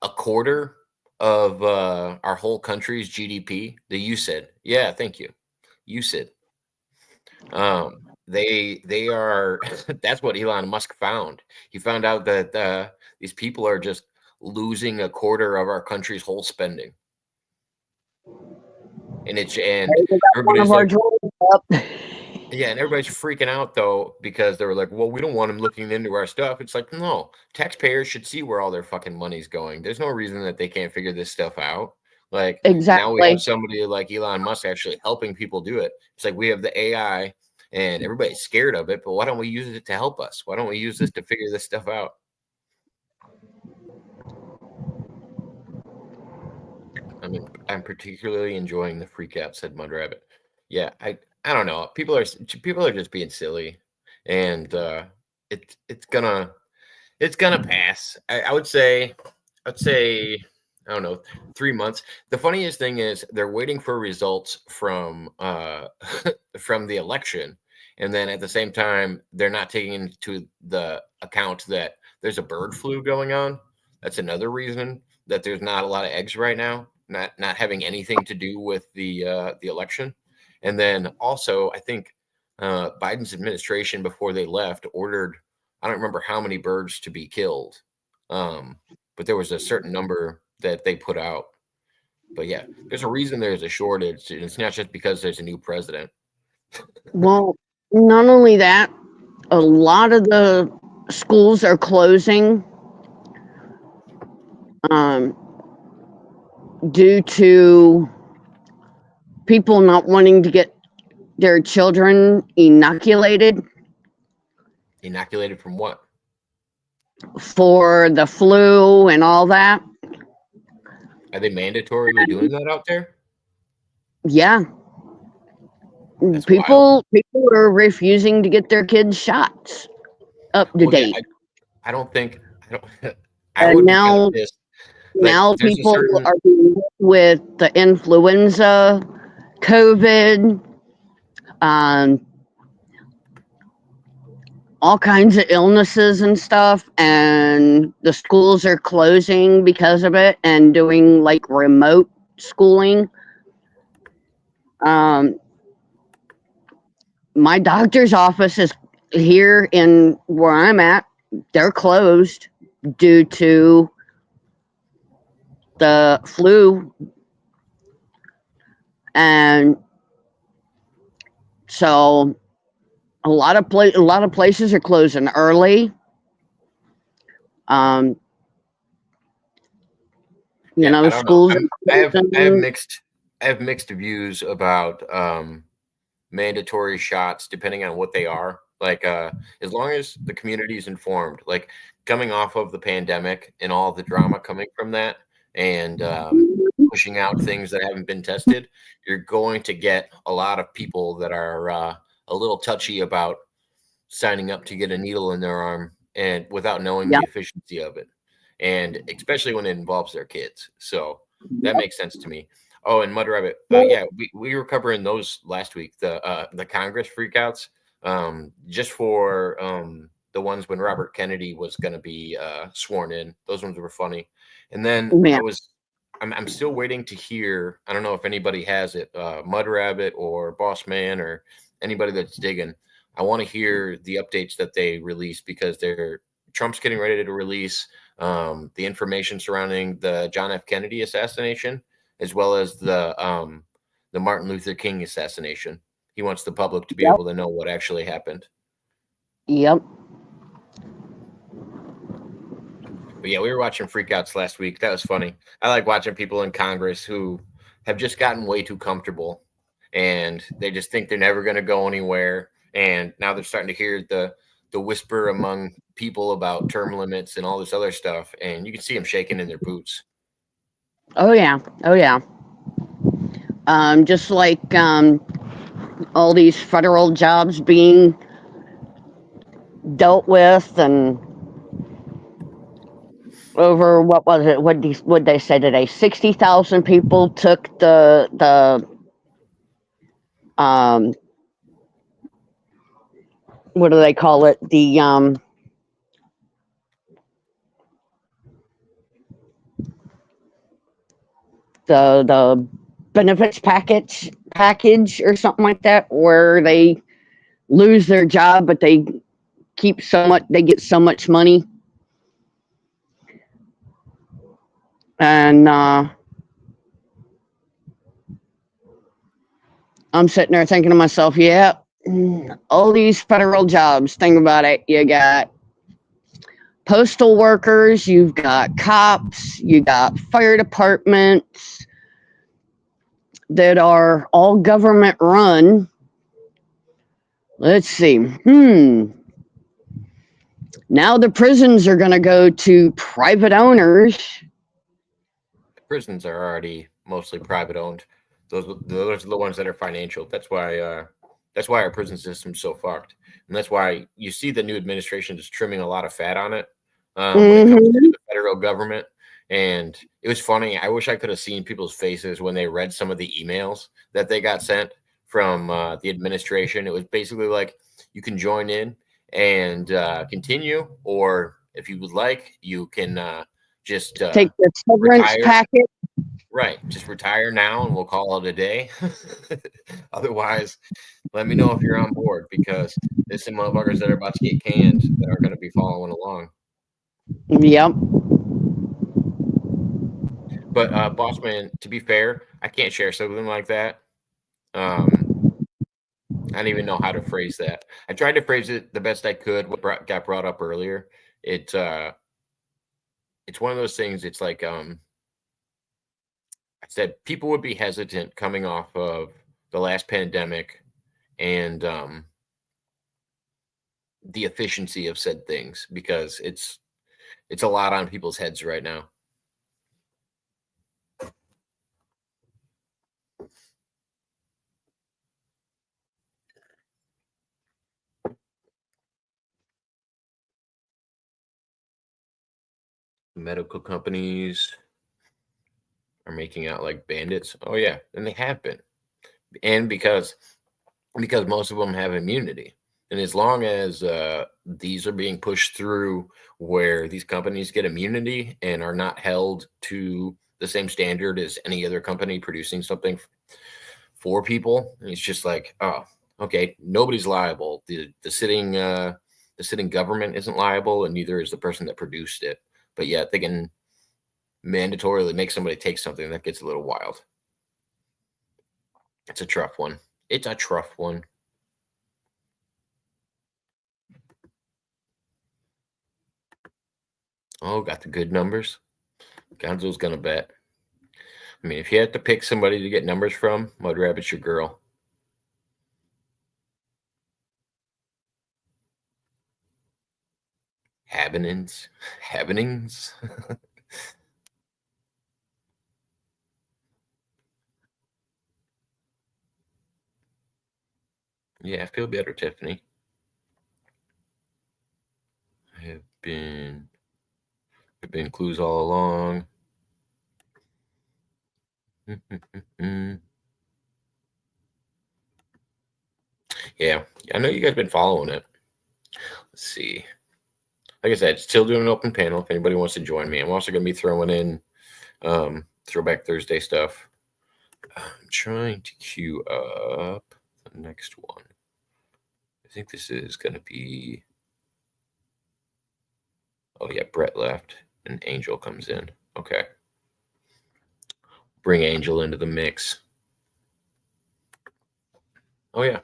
[SPEAKER 1] a quarter of our whole country's GDP. The USAID. Yeah, thank you. USAID. They are that's what Elon Musk found. He found out that these people are just losing a quarter of our country's whole spending. And everybody's like, yeah, and everybody's freaking out though because they were like, well, we don't want him looking into our stuff. It's like, no, taxpayers should see where all their fucking money's going. There's no reason that they can't figure this stuff out. Like, now we have somebody like Elon Musk actually helping people do it. It's like we have the AI and everybody's scared of it, but why don't we use it to help us? Why don't we use this to figure this stuff out? I mean, I'm particularly enjoying the freak out, said Mudrabbit. Yeah, I don't know. People are just being silly, and it's gonna pass. I would say I don't know, 3 months. The funniest thing is they're waiting for results from from the election, and then at the same time they're not taking into the account that there's a bird flu going on. That's another reason that there's not a lot of eggs right now. Not having anything to do with the election. And then also, I think Biden's administration before they left ordered, I don't remember how many birds to be killed, but there was a certain number that they put out. But yeah, there's a reason there's a shortage. It's not just because there's a new president.
[SPEAKER 12] Well, not only that, a lot of the schools are closing due to people not wanting to get their children inoculated.
[SPEAKER 1] Inoculated from what?
[SPEAKER 12] For the flu and all that.
[SPEAKER 1] Are they mandatorily doing that out there?
[SPEAKER 12] Yeah.
[SPEAKER 1] That's
[SPEAKER 12] people are refusing to get their kids shots up to date.
[SPEAKER 1] Yeah, I don't think.
[SPEAKER 12] And now people are dealing with the influenza, COVID, all kinds of illnesses and stuff, and the schools are closing because of it and doing like remote schooling. My doctor's office is here in where I'm at. They're closed due to the flu, and so a lot of places are closing early. Schools.
[SPEAKER 1] I have mixed views about mandatory shots depending on what they are. Like as long as the community is informed, like coming off of the pandemic and all the drama coming from that, and pushing out things that haven't been tested, you're going to get a lot of people that are a little touchy about signing up to get a needle in their arm and without knowing the efficiency of it, and especially when it involves their kids. So that makes sense to me. Oh, and Mudrabbit. Yeah, we were covering those last week. The Congress freakouts. Just for the ones when Robert Kennedy was going to be sworn in. Those ones were funny. And then
[SPEAKER 12] Yeah.
[SPEAKER 1] I'm still waiting to hear. I don't know if anybody has it, Mudrabbit or Boss Man or anybody that's digging. I want to hear the updates that they release because Trump's getting ready to release the information surrounding the John F. Kennedy assassination, as well as the Martin Luther King assassination. He wants the public to be able to know what actually happened.
[SPEAKER 12] Yep.
[SPEAKER 1] But yeah, we were watching freakouts last week. That was funny. I like watching people in Congress who have just gotten way too comfortable and they just think they're never going to go anywhere. And now they're starting to hear the whisper among people about term limits and all this other stuff. And you can see them shaking in their boots.
[SPEAKER 12] Oh, yeah. Oh, yeah. Just like all these federal jobs being dealt with, and over, what was it? What they say today? 60,000 people took the what do they call it? The benefits package or something like that, where they lose their job, but they get so much money. And I'm sitting there thinking to myself, yeah, all these federal jobs, think about it. You got postal workers, you've got cops, you got fire departments that are all government run. Let's see. Now the prisons are going to go to private owners.
[SPEAKER 1] Prisons are already mostly private owned. Those are the ones that are financial. That's why our prison system's so fucked, and that's why you see the new administration just trimming a lot of fat on it when it comes to the federal government. And it was funny. I wish I could have seen people's faces when they read some of the emails that they got sent from the administration. It was basically like, you can join in and continue, or if you would like, you can just
[SPEAKER 12] take the severance packet.
[SPEAKER 1] Right. Just retire now and we'll call it a day. Otherwise, let me know if you're on board, because there's some motherfuckers that are about to get canned that are going to be following along.
[SPEAKER 12] Yep.
[SPEAKER 1] But Boss Man, to be fair, I can't share something like that. I don't even know how to phrase that. I tried to phrase it the best I could. What got brought up earlier, it's one of those things. It's like I said, people would be hesitant coming off of the last pandemic and the efficiency of said things, because it's a lot on people's heads right now. Medical companies are making out like bandits. Oh yeah, and they have been. And because most of them have immunity. And as long as these are being pushed through where these companies get immunity and are not held to the same standard as any other company producing something for people, and it's just like, oh, okay, nobody's liable. The sitting government isn't liable, and neither is the person that produced it. But yet they can mandatorily make somebody take something. That gets a little wild. It's a tough one. It's a tough one. Oh, got the good numbers. Gonzo's gonna bet. I mean, if you had to pick somebody to get numbers from, Mudrabbit's your girl. Happenings. Yeah, I feel better, Tiffany. I've been clues all along. Yeah, I know you guys have been following it. Let's see. Like I said, still doing an open panel if anybody wants to join me. I'm also going to be throwing in Throwback Thursday stuff. I'm trying to queue up the next one. I think this is going to be... Oh, yeah, Brett left and Angel comes in. Okay. Bring Angel into the mix. Oh, yeah.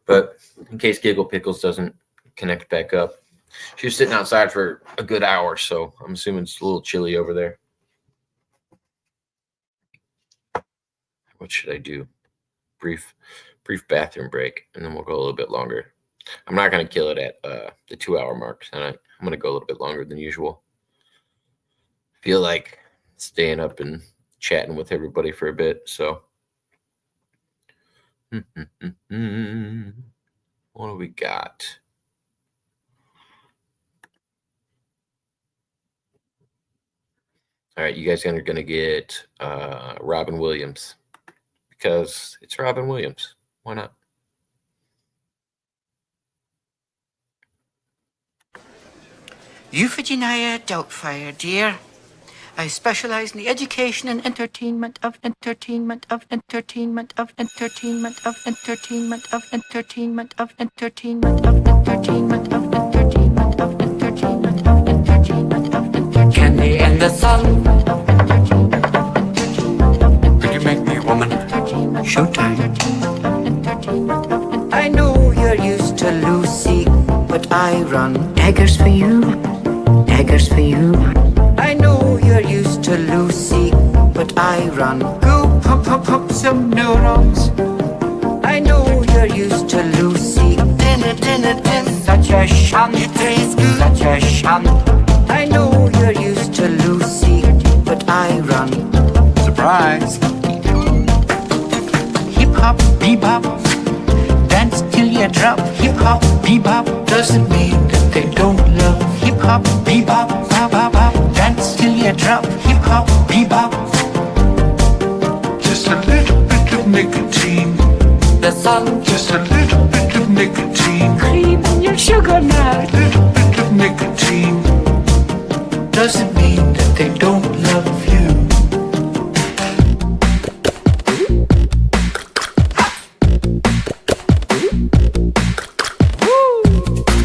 [SPEAKER 1] But in case Giggle Pickles doesn't connect back up, she was sitting outside for a good hour, so I'm assuming it's a little chilly over there. What should I do? Brief bathroom break, and then we'll go a little bit longer. I'm not going to kill it at the 2-hour mark. And I'm going to go a little bit longer than usual. Feel like staying up and chatting with everybody for a bit, so. What do we got? All right, you guys are going to get Robin Williams because it's Robin Williams. Why not?
[SPEAKER 13] Euphigenia Doubtfire, dear. I specialize in the education and entertainment of entertainment of entertainment of entertainment of entertainment of entertainment of entertainment of entertainment of entertainment of entertainment of entertainment of entertainment. Candy and the sun. Could you make me a woman? Showtime. I know you're used to Lucy, but I run daggers for you. Daggers for you. I know you're used to Lucy, but I run go pop some neurons. I know you're used to Lucy. Such a shunt. It tastes good. Such a shunt. I know you're used to Lucy, but I run. Surprise. Hip hop, bebop, dance till you drop. Hip hop, bebop doesn't mean that they don't love. Hip hop, bebop, bop, bop, bop. Dance till you drop, hip hop, bebop. Just a little bit of nicotine. The sun. Just a little bit of nicotine. Cream in your sugar now. Little bit of nicotine. Doesn't mean that they don't love you.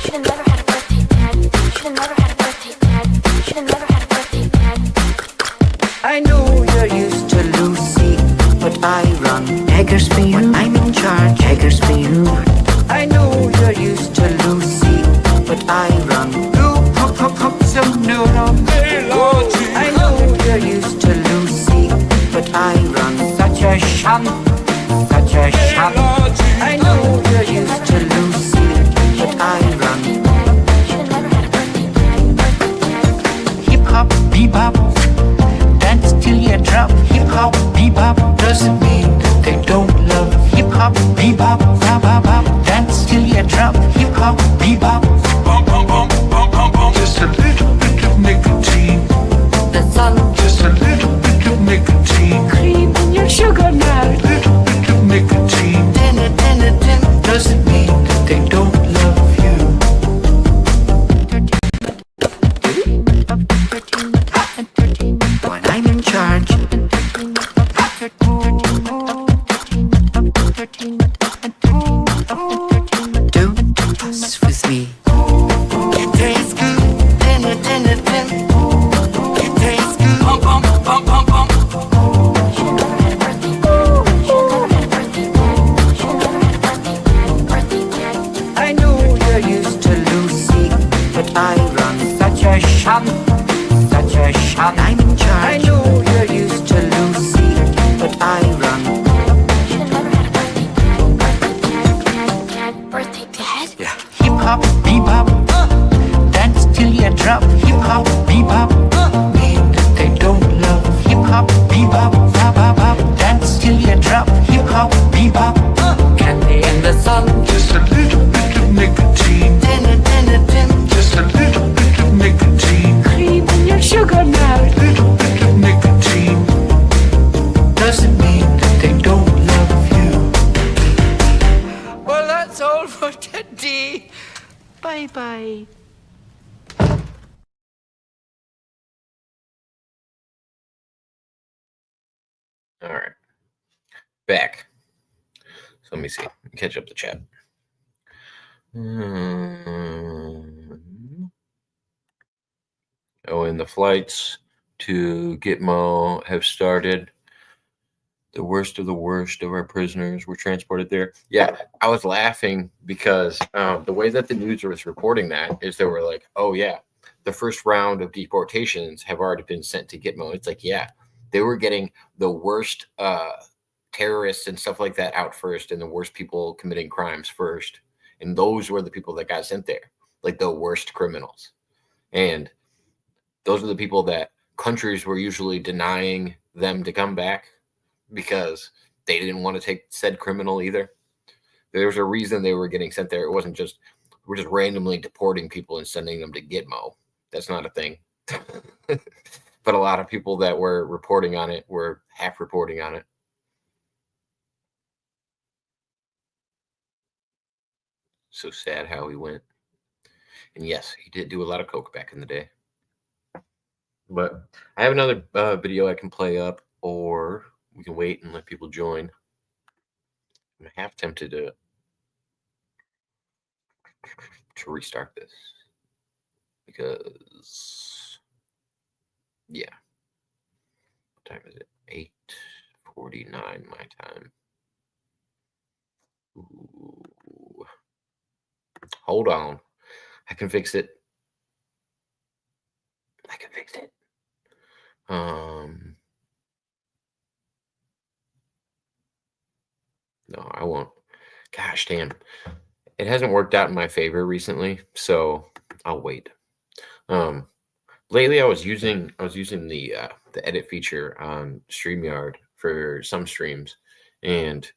[SPEAKER 13] Should've never had a birthday, Dad. Should've never had a birthday, Dad. Should've never had a birthday, Dad. I know you're used to Lucy, but I run daggers for you. I'm in charge, daggers for you. I know you're used to Lucy, but I run. Go pop some neurons. I know you're used to Lucy, but I run. Such a shunt, such a shunt. I know you're used to Lucy, but I run. Hip hop, bebop, dance till you drop. Hip hop, bebop doesn't mean that they don't love. Hip hop, bebop, bop, bop, bop. Dance till you drop. Hip hop, bebop. Bum, bum, bum, bum, bum, bum. Just a little bit of nicotine. The sun. Just a little bit of nicotine. Cream in your sugar now. Little bit of nicotine. Doesn't mean that they don't love you. When I'm in charge. Don't fuss with me. It tastes good. It tastes good. Bum, bum, bum, bum, bum. I know you're used to Lucy, but I run. Such a shunt, such a shunt. I'm in charge. I know you're used to Lucy, but I run. Birthday, Dad? Yeah. Hip hop, bebop, dance till you drop. Hip hop, bebop, mean that they don't love. Hip hop, bebop, bop, bop, bop. Dance till you drop. Hip hop, bebop, candy in the sun. Just a little bit of nicotine. Just a little bit of nicotine. Cream in your sugar now. Little bit of nicotine.
[SPEAKER 1] back. So let me see. Catch up the chat. Oh, and the flights to Gitmo have started. The worst of our prisoners were transported there. Yeah, I was laughing because the way that the news was reporting that is they were like, oh, yeah, the first round of deportations have already been sent to Gitmo. It's like, yeah, they were getting the worst terrorists and stuff like that out first, and the worst people committing crimes first. And those were the people that got sent there, like the worst criminals. And those are the people that countries were usually denying them to come back because they didn't want to take said criminal either. There was a reason they were getting sent there. It wasn't just, we're just randomly deporting people and sending them to Gitmo. That's not a thing. But a lot of people that were reporting on it were half reporting on it. So sad how he went. And yes, he did do a lot of coke back in the day. But I have another video I can play up, or we can wait and let people join. I'm half tempted to restart this because, yeah. What time is it? 8:49 my time. Ooh. Hold on. I can fix it. No, I won't. Gosh, damn. It hasn't worked out in my favor recently, so I'll wait. Lately I was using the edit feature on StreamYard for some streams, and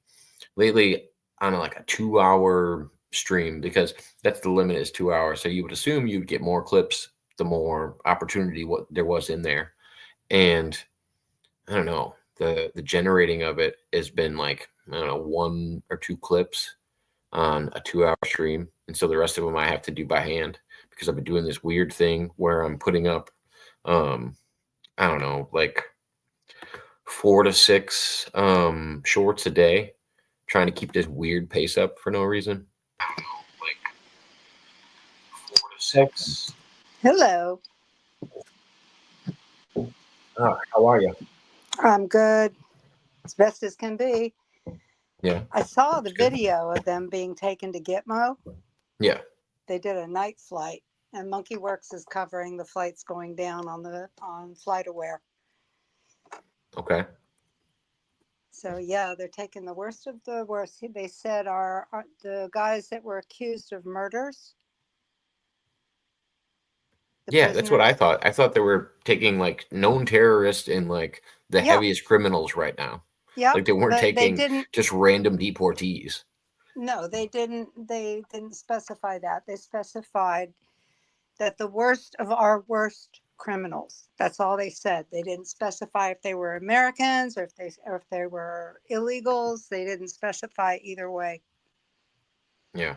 [SPEAKER 1] lately on a 2-hour stream, because that's the limit is 2 hours. So you would assume you'd get more clips the more opportunity what there was in there. And I don't know, the generating of it has been like, I don't know, 1 or 2 clips on a 2-hour stream. And so the rest of them I have to do by hand because I've been doing this weird thing where I'm putting up, I don't know, like 4 to 6 shorts a day, trying to keep this weird pace up for no reason. I don't know, like 4 to 6.
[SPEAKER 14] Hello.
[SPEAKER 1] How are you?
[SPEAKER 14] I'm good. As best as can be.
[SPEAKER 1] Yeah.
[SPEAKER 14] I saw the video of them being taken to Gitmo.
[SPEAKER 1] Yeah.
[SPEAKER 14] They did a night flight, and MonkeyWorks is covering the flights going down on FlightAware.
[SPEAKER 1] Okay.
[SPEAKER 14] So yeah, they're taking the worst of the worst. They said are the guys that were accused of murders.
[SPEAKER 1] Yeah, that's what I thought. I thought they were taking like known terrorists and like the heaviest criminals right now.
[SPEAKER 14] Yeah.
[SPEAKER 1] Like they weren't taking
[SPEAKER 14] they didn't,
[SPEAKER 1] just random deportees.
[SPEAKER 14] No, they didn't specify that. They specified that the worst of our worst criminals. That's all they said. They didn't specify if they were Americans or if they were illegals. They didn't specify either way.
[SPEAKER 1] Yeah.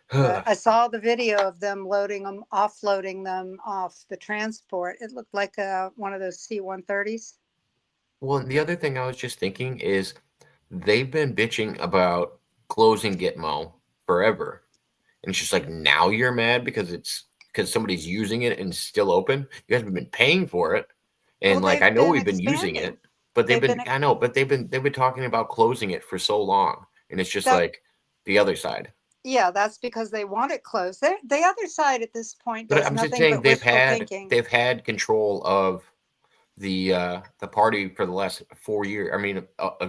[SPEAKER 14] I saw the video of them offloading them off the transport. It looked like one of those C-130s.
[SPEAKER 1] Well, the other thing I was just thinking is they've been bitching about closing Gitmo forever. And it's just like, now you're mad because somebody's using it and it's still open. You guys have been paying for it. And
[SPEAKER 14] well,
[SPEAKER 1] I know we've been using it, but they've been talking about closing it for so long. And it's just like the other side.
[SPEAKER 14] Yeah, that's because they want it closed. The other side at this point does
[SPEAKER 1] I'm
[SPEAKER 14] nothing
[SPEAKER 1] just saying
[SPEAKER 14] but wishful thinking.
[SPEAKER 1] they've had control of the party for the last 4 years. I mean,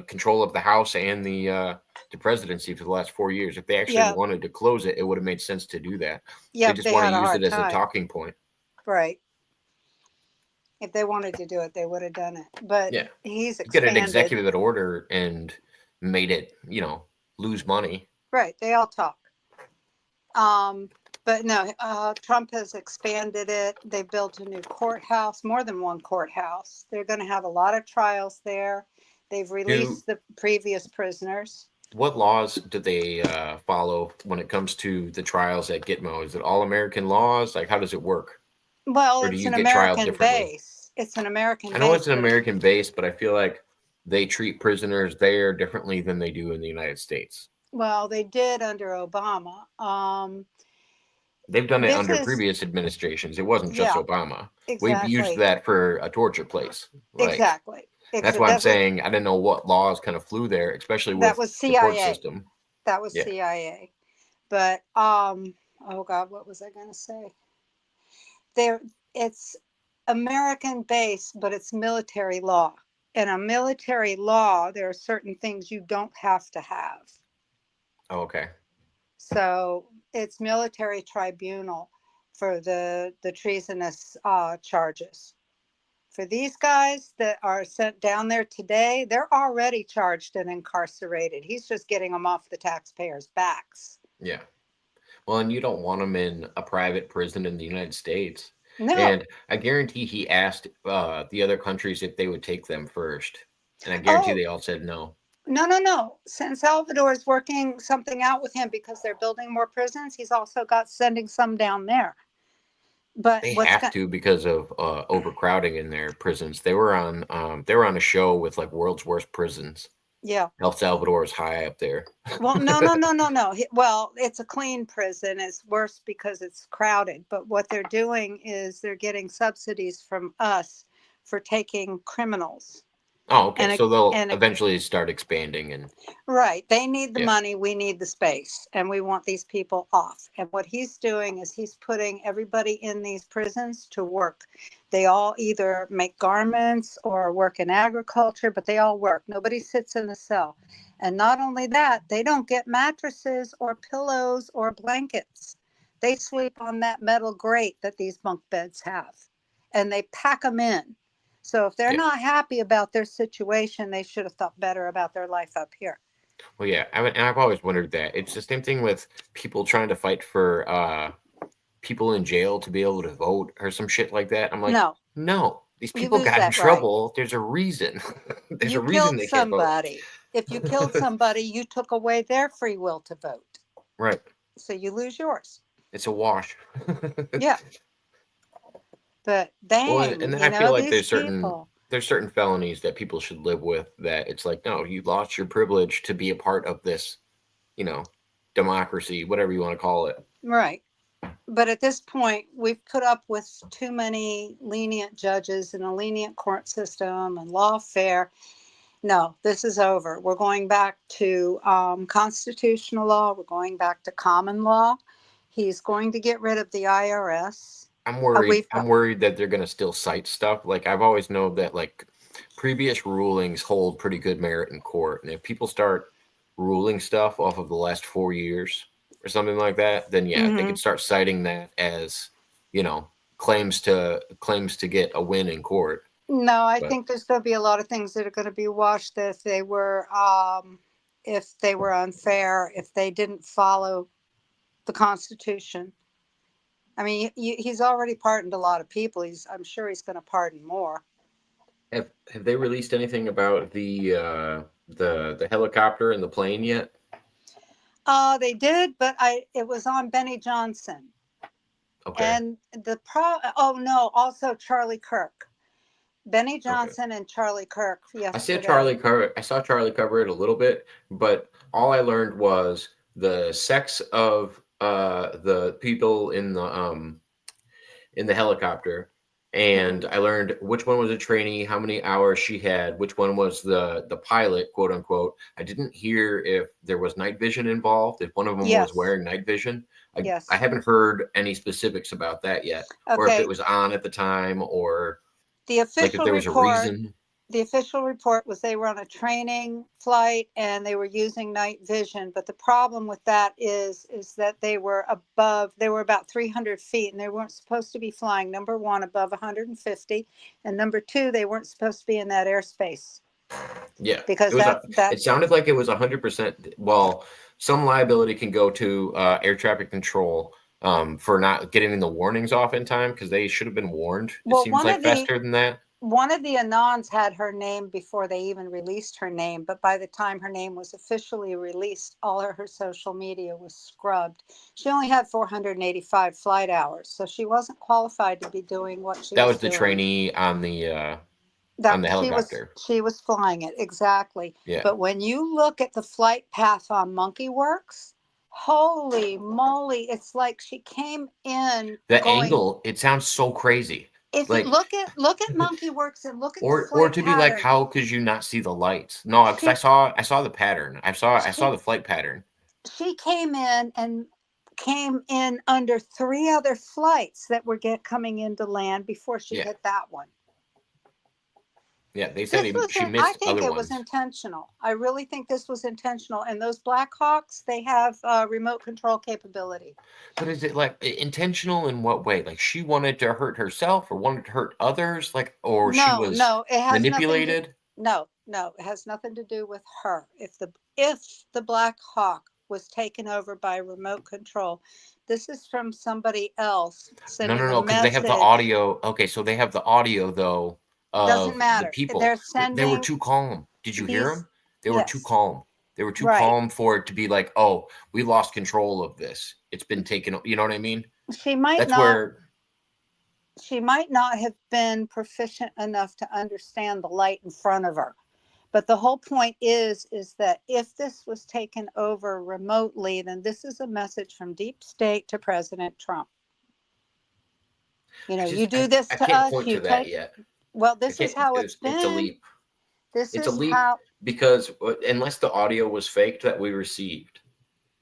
[SPEAKER 1] control of the House and the presidency for the last 4 years. If they actually wanted to close it, it would have made sense to do that.
[SPEAKER 14] Yeah,
[SPEAKER 1] they just want to use it as a talking point.
[SPEAKER 14] Right. If they wanted to do it, they would have done it. But he's expanded.
[SPEAKER 1] Get an executive order and made it, lose money.
[SPEAKER 14] Right. They all talk. But no, Trump has expanded it. They built a new courthouse, more than one courthouse. They're going to have a lot of trials there. They've released the previous prisoners.
[SPEAKER 1] What laws do they follow when it comes to the trials at Gitmo? Is it all American laws? Like, how does it work?
[SPEAKER 14] Well, it's an American base. It's an American base.
[SPEAKER 1] I know it's an American base, but I feel like they treat prisoners there differently than they do in the United States.
[SPEAKER 14] Well, they did under Obama.
[SPEAKER 1] They've done it
[SPEAKER 14] This
[SPEAKER 1] under
[SPEAKER 14] is-
[SPEAKER 1] previous administrations. It wasn't just
[SPEAKER 14] Yeah,
[SPEAKER 1] Obama. We've
[SPEAKER 14] exactly.
[SPEAKER 1] used that for a torture place. Like,
[SPEAKER 14] Exactly.
[SPEAKER 1] That's why I'm saying I didn't know what laws kind of flew there, especially with
[SPEAKER 14] That was
[SPEAKER 1] the court
[SPEAKER 14] CIA.
[SPEAKER 1] system.
[SPEAKER 14] That was
[SPEAKER 1] Yeah.
[SPEAKER 14] CIA. But oh God, what was I going to say? It's American based, but it's military law. In a military law, there are certain things you don't have to have.
[SPEAKER 1] Oh, okay.
[SPEAKER 14] So it's military tribunal for the treasonous charges. For these guys that are sent down there today, they're already charged and incarcerated. He's just getting them off the taxpayers' backs.
[SPEAKER 1] Yeah. Well, and you don't want them in a private prison in the United States.
[SPEAKER 14] No.
[SPEAKER 1] And I guarantee he asked the other countries if they would take them first. And I guarantee they all said no.
[SPEAKER 14] No. San Salvador is working something out with him because they're building more prisons. He's also got sending some down there. But
[SPEAKER 1] They have to because of overcrowding in their prisons. They were on a show with like world's worst prisons.
[SPEAKER 14] Yeah.
[SPEAKER 1] El Salvador is high up there.
[SPEAKER 14] Well, no. Well, it's a clean prison. It's worse because it's crowded. But what they're doing is they're getting subsidies from us for taking criminals.
[SPEAKER 1] Oh, okay. So they'll eventually start expanding and
[SPEAKER 14] right. They need the money. We need the space, and we want these people off. And what he's doing is he's putting everybody in these prisons to work. They all either make garments or work in agriculture, but they all work. Nobody sits in the cell. And not only that, they don't get mattresses or pillows or blankets. They sleep on that metal grate that these bunk beds have, and they pack them in. So if they're not happy about their situation, they should have thought better about their life up here.
[SPEAKER 1] well, yeah. And I've always wondered that. It's the same thing with people trying to fight for people in jail to be able to vote or some shit like that. I'm like, no. These people got in trouble. There's a reason. There's a reason they can't vote.
[SPEAKER 14] If you killed somebody, you took away their free will to vote.
[SPEAKER 1] Right.
[SPEAKER 14] So you lose yours.
[SPEAKER 1] It's a wash.
[SPEAKER 14] Yeah. But dang,
[SPEAKER 1] well, and I feel like there's
[SPEAKER 14] people.
[SPEAKER 1] certain felonies that people should live with that it's like, no, you lost your privilege to be a part of this, democracy, whatever you want to call it.
[SPEAKER 14] Right. But at this point, we've put up with too many lenient judges and a lenient court system and lawfare. No, this is over. We're going back to constitutional law. We're going back to common law. He's going to get rid of the IRS.
[SPEAKER 1] I'm worried that they're going to still cite stuff. Like I've always known that like previous rulings hold pretty good merit in court. And if people start ruling stuff off of the last 4 years or something like that, then yeah, they can start citing that as, claims to get a win in court.
[SPEAKER 14] No, I think there's going to be a lot of things that are going to be washed if they were unfair, if they didn't follow the Constitution. I mean, he's already pardoned a lot of people. I'm sure he's going to pardon more.
[SPEAKER 1] Have they released anything about the helicopter and the plane yet?
[SPEAKER 14] They did, but it was on Benny Johnson.
[SPEAKER 1] Okay.
[SPEAKER 14] And also Charlie Kirk. Benny Johnson and Charlie Kirk yesterday.
[SPEAKER 1] I saw Charlie cover it a little bit, but all I learned was the sex of the people in the helicopter, and I learned which one was a trainee, how many hours she had, which one was the pilot, quote unquote. I didn't hear if there was night vision involved, if one of them was wearing night vision. I haven't heard any specifics about that yet, or if it was on at the time, or
[SPEAKER 14] the official
[SPEAKER 1] if there was a reason.
[SPEAKER 14] The official report was they were on a training flight and they were using night vision. But the problem with that is that they were about 300 feet and they weren't supposed to be flying, number one, above 150. And number two, they weren't supposed to be in that airspace.
[SPEAKER 1] Yeah.
[SPEAKER 14] Because
[SPEAKER 1] it sounded like it was 100%. Well, some liability can go to air traffic control for not getting the warnings off in time because they should have been warned. It seems like faster than that.
[SPEAKER 14] One of the Anons had her name before they even released her name, but by the time her name was officially released, all of her social media was scrubbed. She only had 485 flight hours, so she wasn't qualified to be doing what she was doing.
[SPEAKER 1] That was the trainee on the on the helicopter.
[SPEAKER 14] She was flying it, exactly.
[SPEAKER 1] Yeah.
[SPEAKER 14] But when you look at the flight path on MonkeyWorks, holy moly, it's like she came in
[SPEAKER 1] The
[SPEAKER 14] going,
[SPEAKER 1] angle, it sounds so crazy.
[SPEAKER 14] if
[SPEAKER 1] Like,
[SPEAKER 14] you look at MonkeyWorks and look at the
[SPEAKER 1] or
[SPEAKER 14] flight
[SPEAKER 1] to be like,
[SPEAKER 14] pattern.
[SPEAKER 1] how could you not see the lights? No, because I saw the pattern. I saw the flight pattern.
[SPEAKER 14] She came in under 3 other flights that were coming into land before she hit that one.
[SPEAKER 1] Yeah, they said she missed
[SPEAKER 14] I think
[SPEAKER 1] other
[SPEAKER 14] it
[SPEAKER 1] ones.
[SPEAKER 14] was intentional. I really think this was intentional. And those Black Hawks, they have remote control capability.
[SPEAKER 1] But is it like intentional in what way? Like she wanted to hurt herself or wanted to hurt others? Like, or she was
[SPEAKER 14] it has
[SPEAKER 1] manipulated?
[SPEAKER 14] No, it has nothing to do with her. If the Black Hawk was taken over by remote control, this is from somebody else sending
[SPEAKER 1] No, because they have the audio. Okay, so they have the audio though.
[SPEAKER 14] Doesn't matter.
[SPEAKER 1] The people.
[SPEAKER 14] They're sending.
[SPEAKER 1] They were too calm. Did you hear them? They were too calm. They were too calm for it to be like, oh, we lost control of this. It's been taken. You know what I mean?
[SPEAKER 14] She might not have been proficient enough to understand the light in front of her. But the whole point is that if this was taken over remotely, then this is a message from deep state to President Trump. You do this to us.
[SPEAKER 1] I can't point to that yet.
[SPEAKER 14] Well, this is how it's been.
[SPEAKER 1] It's a leap.
[SPEAKER 14] It's
[SPEAKER 1] a leap because unless the audio was faked that we received,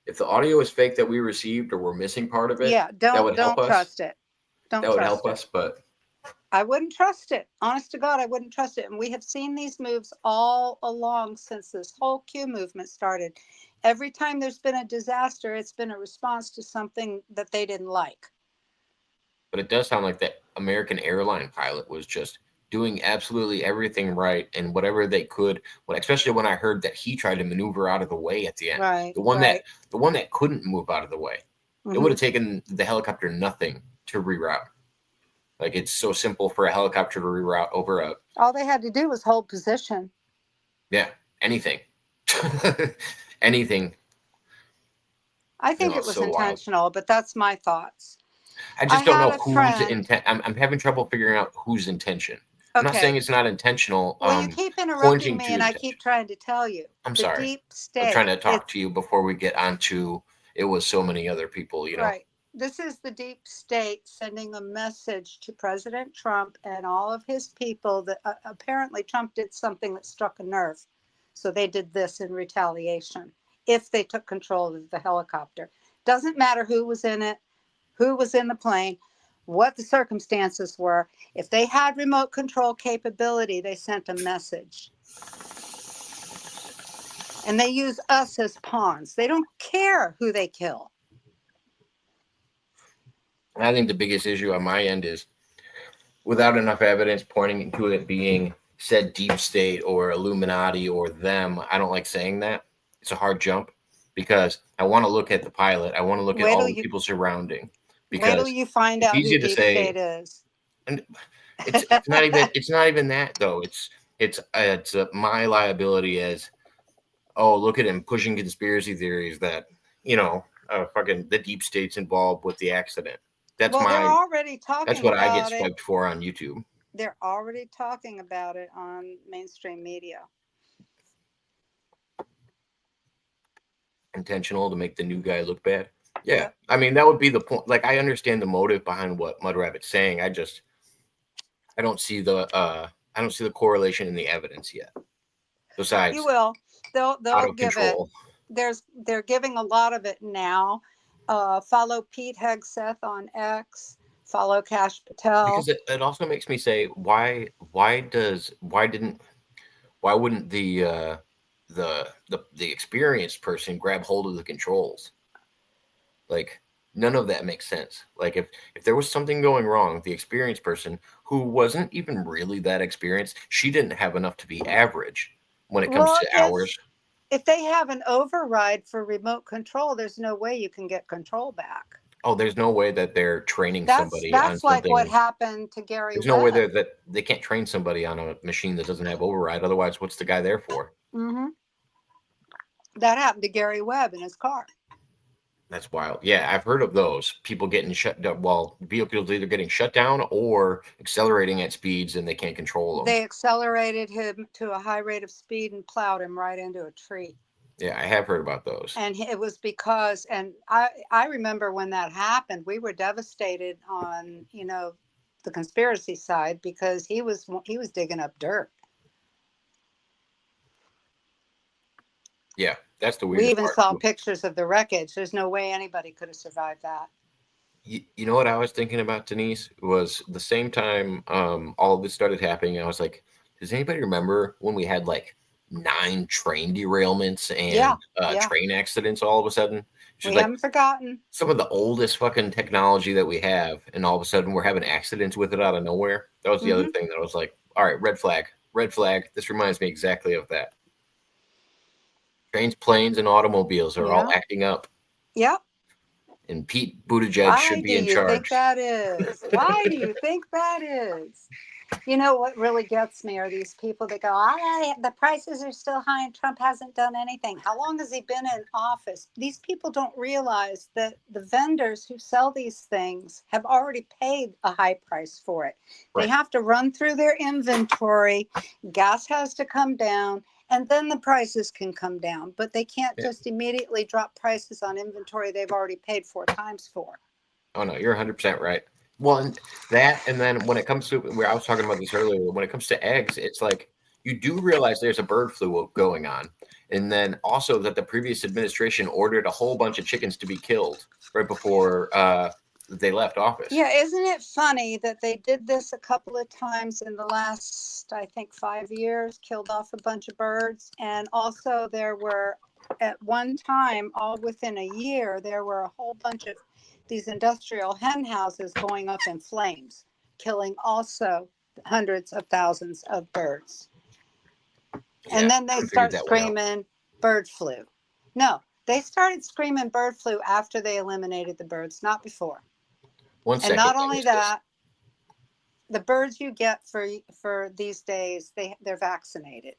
[SPEAKER 1] if the audio is fake that we received or we're missing part of it,
[SPEAKER 14] don't trust it.
[SPEAKER 1] That would help us, but
[SPEAKER 14] I wouldn't trust it. Honest to God, I wouldn't trust it. And we have seen these moves all along since this whole Q movement started. Every time there's been a disaster, it's been a response to something that they didn't like.
[SPEAKER 1] But it does sound like that American airline pilot was just doing absolutely everything right and whatever they could. Especially when I heard that he tried to maneuver out of the way at the end.
[SPEAKER 14] Right.
[SPEAKER 1] The one that couldn't move out of the way. It would have taken the helicopter nothing to reroute. Like it's so simple for a helicopter to reroute over a.
[SPEAKER 14] All they had to do was hold position.
[SPEAKER 1] Yeah, anything, anything.
[SPEAKER 14] I think it was intentional, but that's my thoughts.
[SPEAKER 1] I just don't know whose intent. I'm having trouble figuring out whose intention. I'm not saying it's not intentional.
[SPEAKER 14] Well, you keep interrupting me, and I keep trying to tell you.
[SPEAKER 1] I'm sorry.
[SPEAKER 14] Deep state.
[SPEAKER 1] I'm trying to talk to you before we get onto it was so many other people,
[SPEAKER 14] Right. This is the deep state sending a message to President Trump and all of his people that apparently Trump did something that struck a nerve. So they did this in retaliation if they took control of the helicopter. Doesn't matter who was in it, who was in the plane, what the circumstances were. If they had remote control capability, they sent a message. And they use us as pawns. They don't care who they kill.
[SPEAKER 1] I think the biggest issue on my end is without enough evidence pointing to it being said deep state or Illuminati or them. I don't like saying that. It's a hard jump because I want to look at the pilot. I want to look at all the people surrounding. Because
[SPEAKER 14] wait till you find out who deep state is.
[SPEAKER 1] And it's not even that though. It's my liability as look at him pushing conspiracy theories that fucking the deep state's involved with the accident. That's
[SPEAKER 14] they're already talking.
[SPEAKER 1] That's what I get swiped for on YouTube.
[SPEAKER 14] They're already talking about it on mainstream media.
[SPEAKER 1] Intentional to make the new guy look bad. Yeah, I mean that would be the point. Like I understand the motive behind what Mudrabbit's saying. I don't see the correlation in the evidence yet. Besides,
[SPEAKER 14] you will. They'll give
[SPEAKER 1] control.
[SPEAKER 14] it. They're giving a lot of it now. Follow Pete Hegseth on X. Follow Cash Patel.
[SPEAKER 1] Because it also makes me say why wouldn't the experienced person grab hold of the controls? Like none of that makes sense. Like if there was something going wrong, the experienced person who wasn't even really that experienced, she didn't have enough to be average when it comes to hours.
[SPEAKER 14] If they have an override for remote control, there's no way you can get control back.
[SPEAKER 1] Oh, there's no way that they're training somebody on something.
[SPEAKER 14] That's like what happened to Gary Webb.
[SPEAKER 1] There's no way that they can't train somebody on a machine that doesn't have override. Otherwise, what's the guy there for?
[SPEAKER 14] Mm-hmm. That happened to Gary Webb in his car.
[SPEAKER 1] That's wild. Yeah, I've heard of those. People getting shut down. Well, vehicles either getting shut down or accelerating at speeds and they can't control them.
[SPEAKER 14] They accelerated him to a high rate of speed and plowed him right into a tree.
[SPEAKER 1] Yeah, I have heard about those.
[SPEAKER 14] And it was because, and I remember when that happened, we were devastated on, the conspiracy side because he was digging up dirt.
[SPEAKER 1] Yeah, that's the
[SPEAKER 14] We
[SPEAKER 1] weirdest
[SPEAKER 14] even
[SPEAKER 1] part.
[SPEAKER 14] saw pictures of the wreckage. There's no way anybody could have survived that.
[SPEAKER 1] You know what I was thinking about, Denise, was the same time all of this started happening. I was like, does anybody remember when we had like 9 train derailments and train accidents all of a sudden?
[SPEAKER 14] We haven't forgotten.
[SPEAKER 1] Some of the oldest fucking technology that we have, and all of a sudden we're having accidents with it out of nowhere. That was the other thing that I was like, all right, red flag. This reminds me exactly of that. Trains, planes, and automobiles are all acting up.
[SPEAKER 14] Yep.
[SPEAKER 1] And Pete Buttigieg should be in charge.
[SPEAKER 14] Why do you think that is? Why do you think that is? You know what really gets me are these people that go, the prices are still high and Trump hasn't done anything. How long has he been in office? These people don't realize that the vendors who sell these things have already paid a high price for it. Right. They have to run through their inventory. Gas has to come down. And then the prices can come down. But they can't just immediately drop prices on inventory they've already paid 4 times for.
[SPEAKER 1] Oh, no, you're 100% right. Well, and then when it comes to, where I was talking about this earlier, when it comes to eggs, it's like you do realize there's a bird flu going on. And then also that the previous administration ordered a whole bunch of chickens to be killed right before they left office.
[SPEAKER 14] Yeah, isn't it funny that they did this a couple of times in the last, I think, 5 years, killed off a bunch of birds. And also there were, at one time, all within a year, there were a whole bunch of these industrial hen houses going up in flames, killing also hundreds of thousands of birds. Yeah, and then they start screaming bird flu. No, they started screaming bird flu after they eliminated the birds, not before. And not only that, the birds you get for these days, they're vaccinated.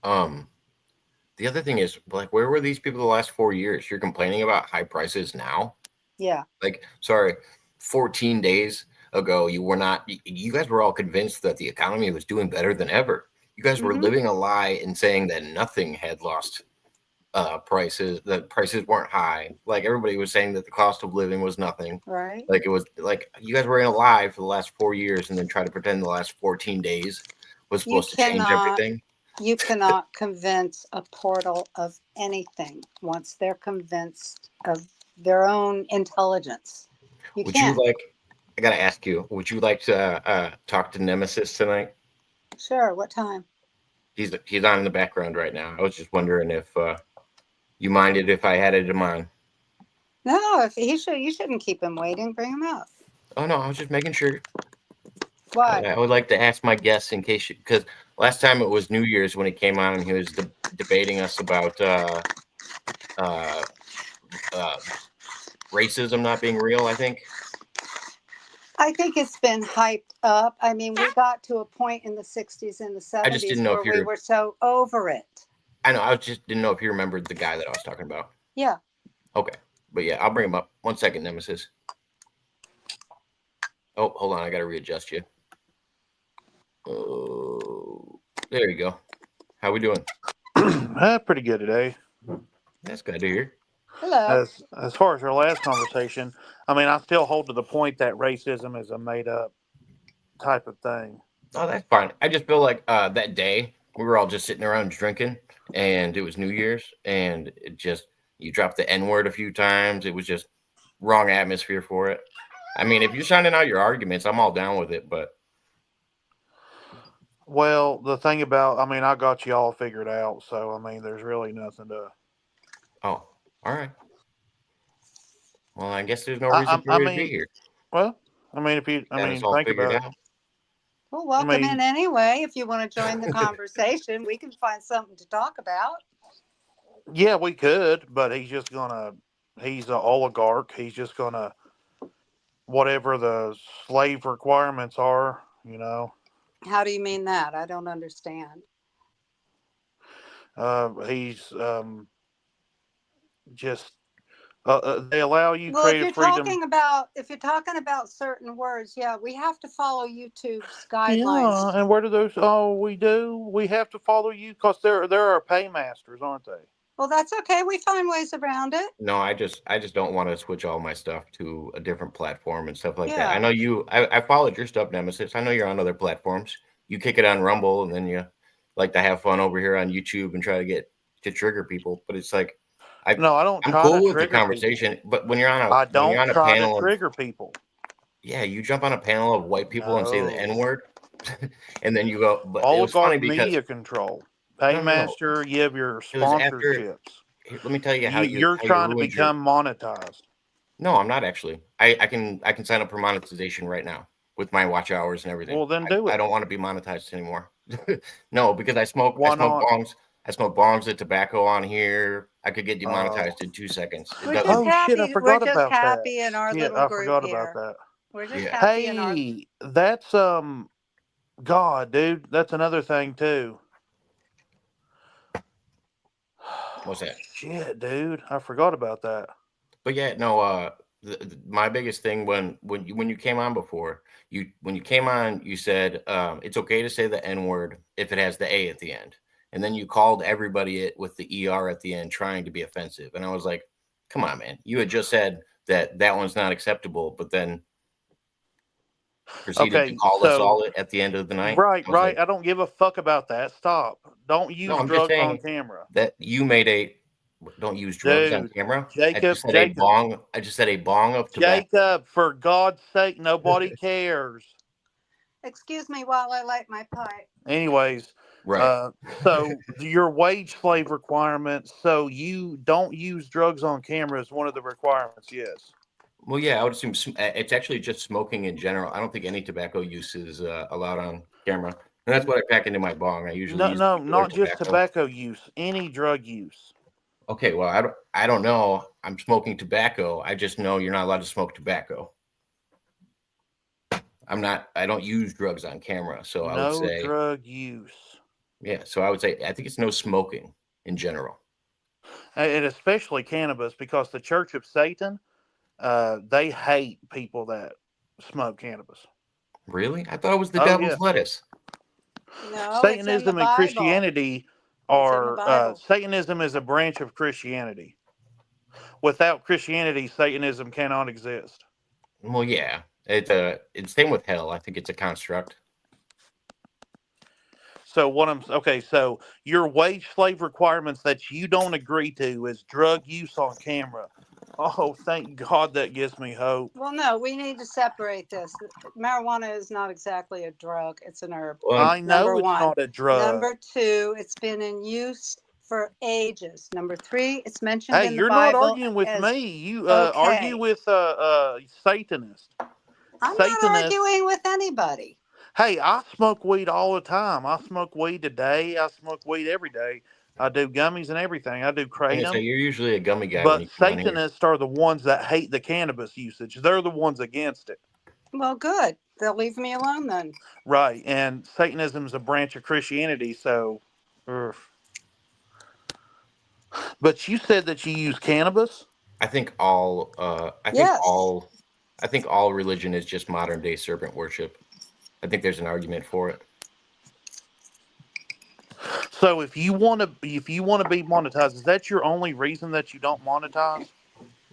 [SPEAKER 1] The other thing is, like, where were these people the last 4 years? You're complaining about high prices now?
[SPEAKER 14] Yeah.
[SPEAKER 1] Like, sorry, 14 days ago, you guys were all convinced that the economy was doing better than ever. You guys were living a lie and saying that nothing had lost prices, that prices weren't high. Like, everybody was saying that the cost of living was nothing.
[SPEAKER 14] Right.
[SPEAKER 1] Like, it was like you guys were in a lie for the last 4 years and then try to pretend the last 14 days was supposed to change everything.
[SPEAKER 14] You cannot convince a portal of anything once they're convinced of their own intelligence. I
[SPEAKER 1] got to ask you, would you like to talk to Nemesis tonight?
[SPEAKER 14] Sure. What time?
[SPEAKER 1] He's on in the background right now. I was just wondering if you minded if I had it in mind.
[SPEAKER 14] No, you shouldn't keep him waiting. Bring him up.
[SPEAKER 1] Oh, no, I was just making sure.
[SPEAKER 14] Why?
[SPEAKER 1] I would like to ask my guests in case because last time it was New Year's when he came on and he was debating us about racism not being real, I think.
[SPEAKER 14] I think it's been hyped up. I mean, we got to a point in the 60s and the 70s where we were so over it.
[SPEAKER 1] I know. I just didn't know if you remembered the guy that I was talking about.
[SPEAKER 14] Yeah.
[SPEAKER 1] Okay. But yeah, I'll bring him up. 1 second, Nemesis. Oh, hold on. I got to readjust you. Oh, there you go. How we doing?
[SPEAKER 15] Pretty good today.
[SPEAKER 1] That's good to hear.
[SPEAKER 14] Hello.
[SPEAKER 15] As far as our last conversation, I mean, I still hold to the point that racism is a made-up type of thing.
[SPEAKER 1] Oh, that's fine. I just feel like that day we were all just sitting around drinking, and it was New Year's, and it just you dropped the N-word a few times. It was just wrong atmosphere for it. I mean, if you're sounding out your arguments, I'm all down with it, but.
[SPEAKER 15] Well, the thing about, I mean, I got you all figured out, so I mean, there's really nothing to.
[SPEAKER 1] Oh, all right. Well, I guess there's no reason for you to be here.
[SPEAKER 15] Well, I mean, if you, I mean, think about it.
[SPEAKER 14] Well, welcome in anyway. If you want to join the conversation, we can find something to talk about.
[SPEAKER 15] Yeah, we could, but he's an oligarch. He's just gonna, whatever the slave requirements are, you know.
[SPEAKER 14] How do you mean that? I don't understand.
[SPEAKER 15] He's just They allow you
[SPEAKER 14] Well,
[SPEAKER 15] creative freedom.
[SPEAKER 14] if you're talking about certain words, yeah, we have to follow YouTube's
[SPEAKER 15] Yeah,
[SPEAKER 14] guidelines.
[SPEAKER 15] and where do those? Oh, we do. We have to follow you because they're our paymasters, aren't they?
[SPEAKER 14] Well, that's okay. We find ways around it.
[SPEAKER 1] No, I just don't want to switch all my stuff to a different platform and stuff like that.
[SPEAKER 14] Yeah.
[SPEAKER 1] I know you. I followed your stuff, Nemesis. I know you're on other platforms. You kick it on Rumble, and then you like to have fun over here on YouTube and try to get to trigger people. But it's like,
[SPEAKER 15] No, I don't
[SPEAKER 1] I'm
[SPEAKER 15] try
[SPEAKER 1] cool
[SPEAKER 15] to
[SPEAKER 1] with the
[SPEAKER 15] trigger
[SPEAKER 1] conversation,
[SPEAKER 15] people.
[SPEAKER 1] but when you're on
[SPEAKER 15] I
[SPEAKER 1] a
[SPEAKER 15] don't try to
[SPEAKER 1] panel of,
[SPEAKER 15] trigger people.
[SPEAKER 1] yeah, you jump on a panel of white people and say the
[SPEAKER 15] No.
[SPEAKER 1] N word, and then you go. But it was
[SPEAKER 15] Oligarch
[SPEAKER 1] funny because
[SPEAKER 15] media control,
[SPEAKER 1] no.
[SPEAKER 15] paymaster. You have your
[SPEAKER 1] It was after.
[SPEAKER 15] sponsorships.
[SPEAKER 1] Here, let me tell you how
[SPEAKER 15] You're
[SPEAKER 1] you
[SPEAKER 15] trying to
[SPEAKER 1] ruined your.
[SPEAKER 15] become monetized.
[SPEAKER 1] No, I'm not actually. I can sign up for monetization right now with my watch hours and everything.
[SPEAKER 15] Well, then do it.
[SPEAKER 1] I don't want to be monetized anymore. No, because I smoke
[SPEAKER 15] Why not?
[SPEAKER 1] bongs. I smoke bongs and tobacco on here. I could get demonetized in 2 seconds. It
[SPEAKER 14] We're
[SPEAKER 1] doesn't.
[SPEAKER 14] just
[SPEAKER 15] Oh
[SPEAKER 14] happy.
[SPEAKER 15] shit! I forgot
[SPEAKER 14] We're just
[SPEAKER 15] about that.
[SPEAKER 14] happy in our
[SPEAKER 15] Shit,
[SPEAKER 14] little
[SPEAKER 15] I
[SPEAKER 14] group
[SPEAKER 15] forgot
[SPEAKER 14] here.
[SPEAKER 15] about that.
[SPEAKER 14] We're just
[SPEAKER 1] Yeah.
[SPEAKER 14] happy in our.
[SPEAKER 15] Hey, that's God, dude, that's another thing too.
[SPEAKER 1] What's that?
[SPEAKER 15] Shit, dude, I forgot about that.
[SPEAKER 1] But yeah, no. My biggest thing when you came on before, when you came on, you said it's okay to say the N word if it has the A at the end, and then you called everybody it with the ER at the end, trying to be offensive, and I was like, come on, man, you had just said that one's not acceptable, but then proceeded to call us all it at the end of the night.
[SPEAKER 15] Right.
[SPEAKER 1] Like,
[SPEAKER 15] I don't give a fuck about that. Stop. Don't use
[SPEAKER 1] no, I'm just
[SPEAKER 15] drugs on
[SPEAKER 1] saying
[SPEAKER 15] camera.
[SPEAKER 1] that you made a. Don't use drugs on
[SPEAKER 15] Dude,
[SPEAKER 1] camera.
[SPEAKER 15] Jacob,
[SPEAKER 1] I just said a bong. I just said a bong of tobacco.
[SPEAKER 15] Jacob, for God's sake, nobody cares.
[SPEAKER 14] Excuse me while I light my pipe.
[SPEAKER 15] Anyways,
[SPEAKER 1] Right.
[SPEAKER 15] So your wage slave requirements. So you don't use drugs on camera is one of the requirements. Yes.
[SPEAKER 1] Well, yeah, I would assume it's actually just smoking in general. I don't think any tobacco use is allowed on camera, and that's what I pack into my bong. I usually use
[SPEAKER 15] not just tobacco use, any drug use.
[SPEAKER 1] Okay, well, I don't know. I'm smoking tobacco. I just know you're not allowed to smoke tobacco. I don't use drugs on camera, so I would say
[SPEAKER 15] no drug use.
[SPEAKER 1] Yeah, so I would say I think it's no smoking in general,
[SPEAKER 15] and especially cannabis, because the Church of Satan, they hate people that smoke cannabis.
[SPEAKER 1] Really? I thought it was the devil's lettuce.
[SPEAKER 14] No,
[SPEAKER 15] Satanism and Christianity are Satanism is a branch of Christianity. Without Christianity, Satanism cannot exist.
[SPEAKER 1] Well, yeah, it's same with hell. I think it's a construct.
[SPEAKER 15] So so your wage slave requirements that you don't agree to is drug use on camera. Oh, thank God, that gives me hope.
[SPEAKER 14] Well, no, we need to separate this. Marijuana is not exactly a drug; it's an herb.
[SPEAKER 15] Well, I know it's not a drug.
[SPEAKER 14] Number two, it's been in use for ages. Number three, it's mentioned in the
[SPEAKER 15] you're
[SPEAKER 14] Bible.
[SPEAKER 15] Not arguing with me. You argue with Satanist.
[SPEAKER 14] I'm not arguing with anybody.
[SPEAKER 15] Hey, I smoke weed all the time. I smoke weed today. I smoke weed every day. I do gummies and everything. I do kratom.
[SPEAKER 1] So you're usually a gummy guy.
[SPEAKER 15] But Satanists are the ones that hate the cannabis usage. They're the ones against it.
[SPEAKER 14] Well, good. They'll leave me alone then.
[SPEAKER 15] Right. And Satanism is a branch of Christianity. So, but you said that you use cannabis?
[SPEAKER 1] I think all religion is just modern day serpent worship. I think there's an argument for it.
[SPEAKER 15] So if you want to be monetized, is that your only reason that you don't monetize?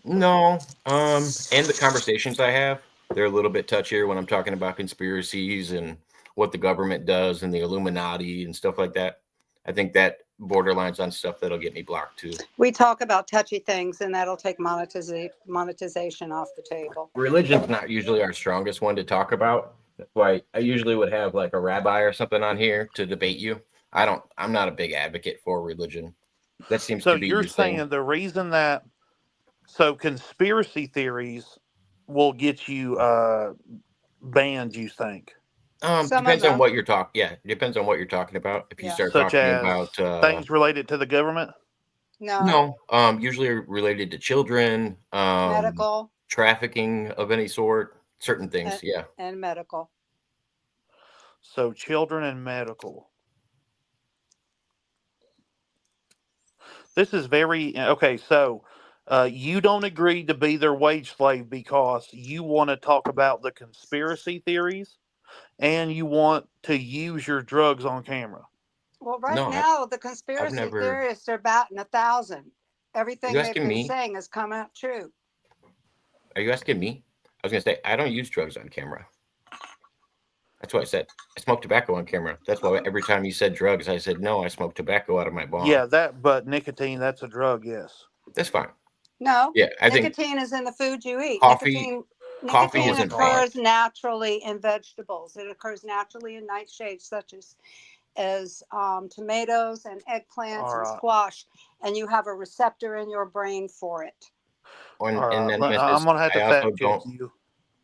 [SPEAKER 1] No. And the conversations I have, they're a little bit touchier when I'm talking about conspiracies and what the government does and the Illuminati and stuff like that. I think that borderlines on stuff that'll get me blocked too.
[SPEAKER 14] We talk about touchy things, and that'll take monetization off the table.
[SPEAKER 1] Religion's not usually our strongest one to talk about. That's why I usually would have like a rabbi or something on here to debate you. I'm not a big advocate for religion. That seems to be
[SPEAKER 15] you're saying
[SPEAKER 1] thing.
[SPEAKER 15] The reason that conspiracy theories will get you banned, you think?
[SPEAKER 1] Depends on what you're talking. Yeah, depends on what you're talking about. If you start talking about
[SPEAKER 15] things related to the government,
[SPEAKER 14] no,
[SPEAKER 1] usually related to children,
[SPEAKER 14] medical,
[SPEAKER 1] trafficking of any sort, certain things,
[SPEAKER 14] and medical.
[SPEAKER 15] So children and medical. This is very okay. So You don't agree to be their wage slave because you want to talk about the conspiracy theories and you want to use your drugs on camera.
[SPEAKER 14] Well, right
[SPEAKER 1] No,
[SPEAKER 14] now the
[SPEAKER 1] I've
[SPEAKER 14] conspiracy
[SPEAKER 1] never.
[SPEAKER 14] theorists are batting 1,000.
[SPEAKER 1] Are
[SPEAKER 14] Everything
[SPEAKER 1] you
[SPEAKER 14] they've
[SPEAKER 1] asking
[SPEAKER 14] been
[SPEAKER 1] me?
[SPEAKER 14] saying has come out true.
[SPEAKER 1] Are you asking me? I was gonna say I don't use drugs on camera. That's what I said. I smoke tobacco on camera. That's why every time you said drugs, I said no. I smoke tobacco out of my bong.
[SPEAKER 15] Yeah, but nicotine, that's a drug. Yes,
[SPEAKER 1] that's fine.
[SPEAKER 14] No,
[SPEAKER 1] Yeah, I think
[SPEAKER 14] nicotine is in the food you eat.
[SPEAKER 1] coffee
[SPEAKER 14] Nicotine
[SPEAKER 1] isn't bad.
[SPEAKER 14] occurs naturally in vegetables. It occurs naturally in nightshades such as tomatoes and eggplants and squash, and you have a receptor in your brain for it.
[SPEAKER 1] And
[SPEAKER 15] I'm
[SPEAKER 1] Nemesis,
[SPEAKER 15] gonna have to
[SPEAKER 1] I
[SPEAKER 15] fact
[SPEAKER 1] also
[SPEAKER 15] check
[SPEAKER 1] don't.
[SPEAKER 15] you.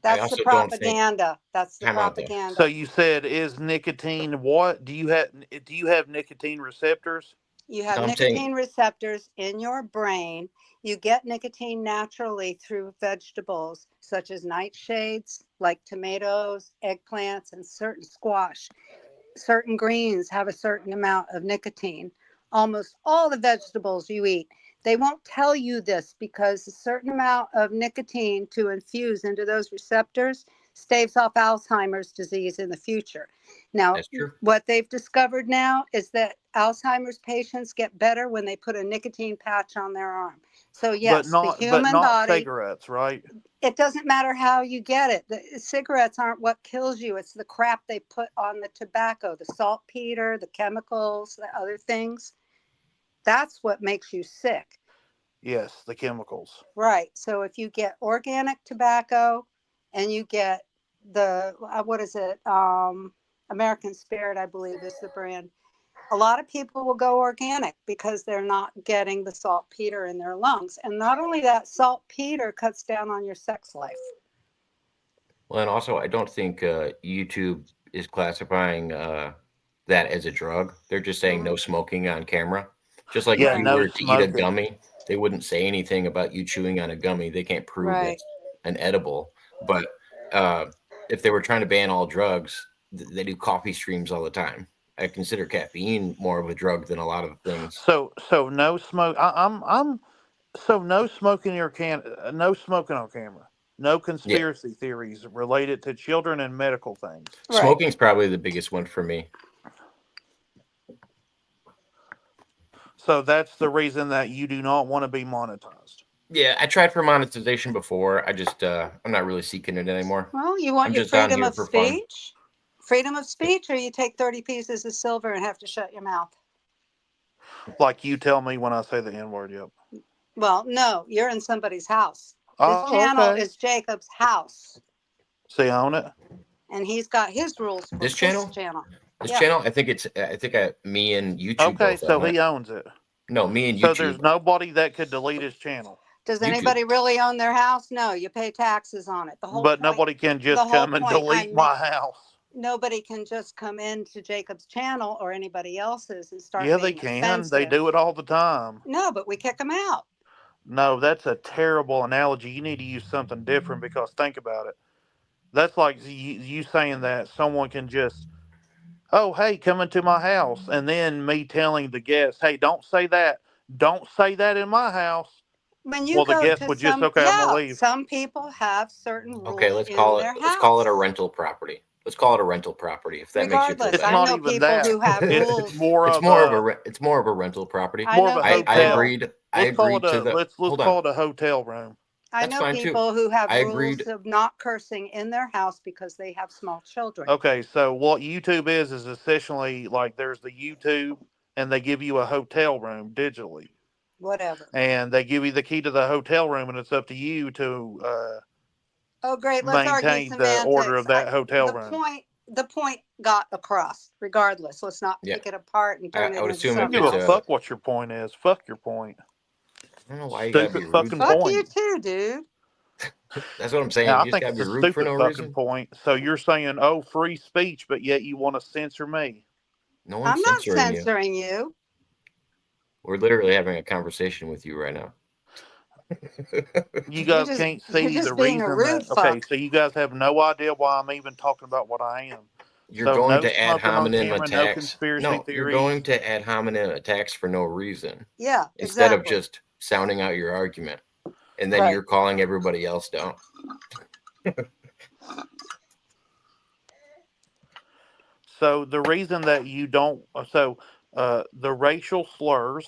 [SPEAKER 1] I
[SPEAKER 14] That's the
[SPEAKER 1] also don't think.
[SPEAKER 14] propaganda. That's the
[SPEAKER 1] Time out though.
[SPEAKER 14] propaganda.
[SPEAKER 15] So you said is nicotine what? Do you have nicotine receptors?
[SPEAKER 14] You have
[SPEAKER 1] I'm
[SPEAKER 14] nicotine
[SPEAKER 1] saying
[SPEAKER 14] receptors in your brain. You get nicotine naturally through vegetables such as nightshades, like tomatoes, eggplants, and certain squash. Certain greens have a certain amount of nicotine. Almost all the vegetables you eat. They won't tell you this because a certain amount of nicotine to infuse into those receptors staves off Alzheimer's disease in the future. Now,
[SPEAKER 1] that's true.
[SPEAKER 14] what they've discovered now is that Alzheimer's patients get better when they put a nicotine patch on their arm. So yes, the human body,
[SPEAKER 15] cigarettes, right?
[SPEAKER 14] it doesn't matter how you get it. The cigarettes aren't what kills you. It's the crap they put on the tobacco, the saltpeter, the chemicals, the other things. That's what makes you sick.
[SPEAKER 15] Yes, the chemicals.
[SPEAKER 14] Right. So if you get organic tobacco and you get the, what is it? American Spirit, I believe is the brand. A lot of people will go organic because they're not getting the saltpeter in their lungs. And not only that, saltpeter cuts down on your sex life.
[SPEAKER 1] Well, and also I don't think YouTube is classifying that as a drug. They're just saying no smoking on camera. Just like if you were to eat a gummy, they wouldn't say anything about you chewing on a gummy. They can't prove it's an edible. But if they were trying to ban all drugs, they do coffee streams all the time. I consider caffeine more of a drug than a lot of things.
[SPEAKER 15] So no smoke. No smoking no smoking on camera. No conspiracy theories related to children and medical things.
[SPEAKER 1] Smoking's probably the biggest one for me.
[SPEAKER 15] So that's the reason that you do not want to be monetized.
[SPEAKER 1] Yeah, I tried for monetization before. I just I'm not really seeking it anymore.
[SPEAKER 14] Well, you want your freedom of speech? Freedom of speech, or you take 30 pieces of silver and have to shut your mouth?
[SPEAKER 15] Like you tell me when I say the N-word, yep.
[SPEAKER 14] Well, no, you're in somebody's house. This channel is Jacob's house.
[SPEAKER 15] So you own it?
[SPEAKER 14] And he's got his rules for
[SPEAKER 1] this channel. This channel, I think me and YouTube.
[SPEAKER 15] Okay, so he owns it.
[SPEAKER 1] No, me and YouTube.
[SPEAKER 15] So there's nobody that could delete his channel.
[SPEAKER 14] Does anybody really own their house? No, you pay taxes on it.
[SPEAKER 15] But nobody can just come and delete my house.
[SPEAKER 14] Nobody can just come into Jacob's channel or anybody else's and start.
[SPEAKER 15] Yeah, they can. Offensive. They do it all the time.
[SPEAKER 14] No, but we kick them out.
[SPEAKER 15] No, that's a terrible analogy. You need to use something different because think about it. That's like you saying that someone can just, oh, hey, come into my house. And then me telling the guest, hey, don't say that. Don't say that in my house.
[SPEAKER 14] When you
[SPEAKER 15] the guest would just, okay, I'm going to leave.
[SPEAKER 14] Some people have certain rules
[SPEAKER 1] let's call it a rental property. Let's call it a rental property if that makes you feel better.
[SPEAKER 14] I know people who have rules.
[SPEAKER 1] It's more of a rental property. I agreed.
[SPEAKER 15] Let's call it a hotel room.
[SPEAKER 14] I know people who have rules of not cursing in their house because they have small children.
[SPEAKER 15] Okay, so what YouTube is essentially like there's the YouTube and they give you a hotel room digitally.
[SPEAKER 14] Whatever.
[SPEAKER 15] And they give you the key to the hotel room and it's up to you to
[SPEAKER 14] great. Let's
[SPEAKER 15] maintain
[SPEAKER 14] argue
[SPEAKER 15] the order of that hotel room.
[SPEAKER 14] The point got across. Regardless, let's not pick it apart and turn it into something.
[SPEAKER 15] Give a fuck what your point is. Fuck your point.
[SPEAKER 1] I don't know why you gotta be rude.
[SPEAKER 15] Fucking
[SPEAKER 14] fuck
[SPEAKER 15] point.
[SPEAKER 14] you too, dude.
[SPEAKER 1] That's what I'm saying.
[SPEAKER 15] Now,
[SPEAKER 1] you
[SPEAKER 15] I think
[SPEAKER 1] just
[SPEAKER 15] it's
[SPEAKER 1] gotta
[SPEAKER 15] a
[SPEAKER 1] be rude for
[SPEAKER 15] stupid
[SPEAKER 1] no
[SPEAKER 15] fucking
[SPEAKER 1] reason.
[SPEAKER 15] point. So you're saying, oh, free speech, but yet you want to censor me.
[SPEAKER 1] No one's
[SPEAKER 14] I'm not censoring you.
[SPEAKER 1] We're literally having a conversation with you right now.
[SPEAKER 15] You guys can't see the reason that. Okay, so you guys have no idea why I'm even talking about what I am.
[SPEAKER 1] You're going to ad hominem
[SPEAKER 15] camera,
[SPEAKER 1] attacks.
[SPEAKER 15] No conspiracy
[SPEAKER 1] you're going to ad hominem attacks for no reason.
[SPEAKER 14] Yeah,
[SPEAKER 1] Instead of just sounding out your argument. and then
[SPEAKER 14] Right.
[SPEAKER 1] you're calling everybody else down.
[SPEAKER 15] So the reason that you don't, the racial slurs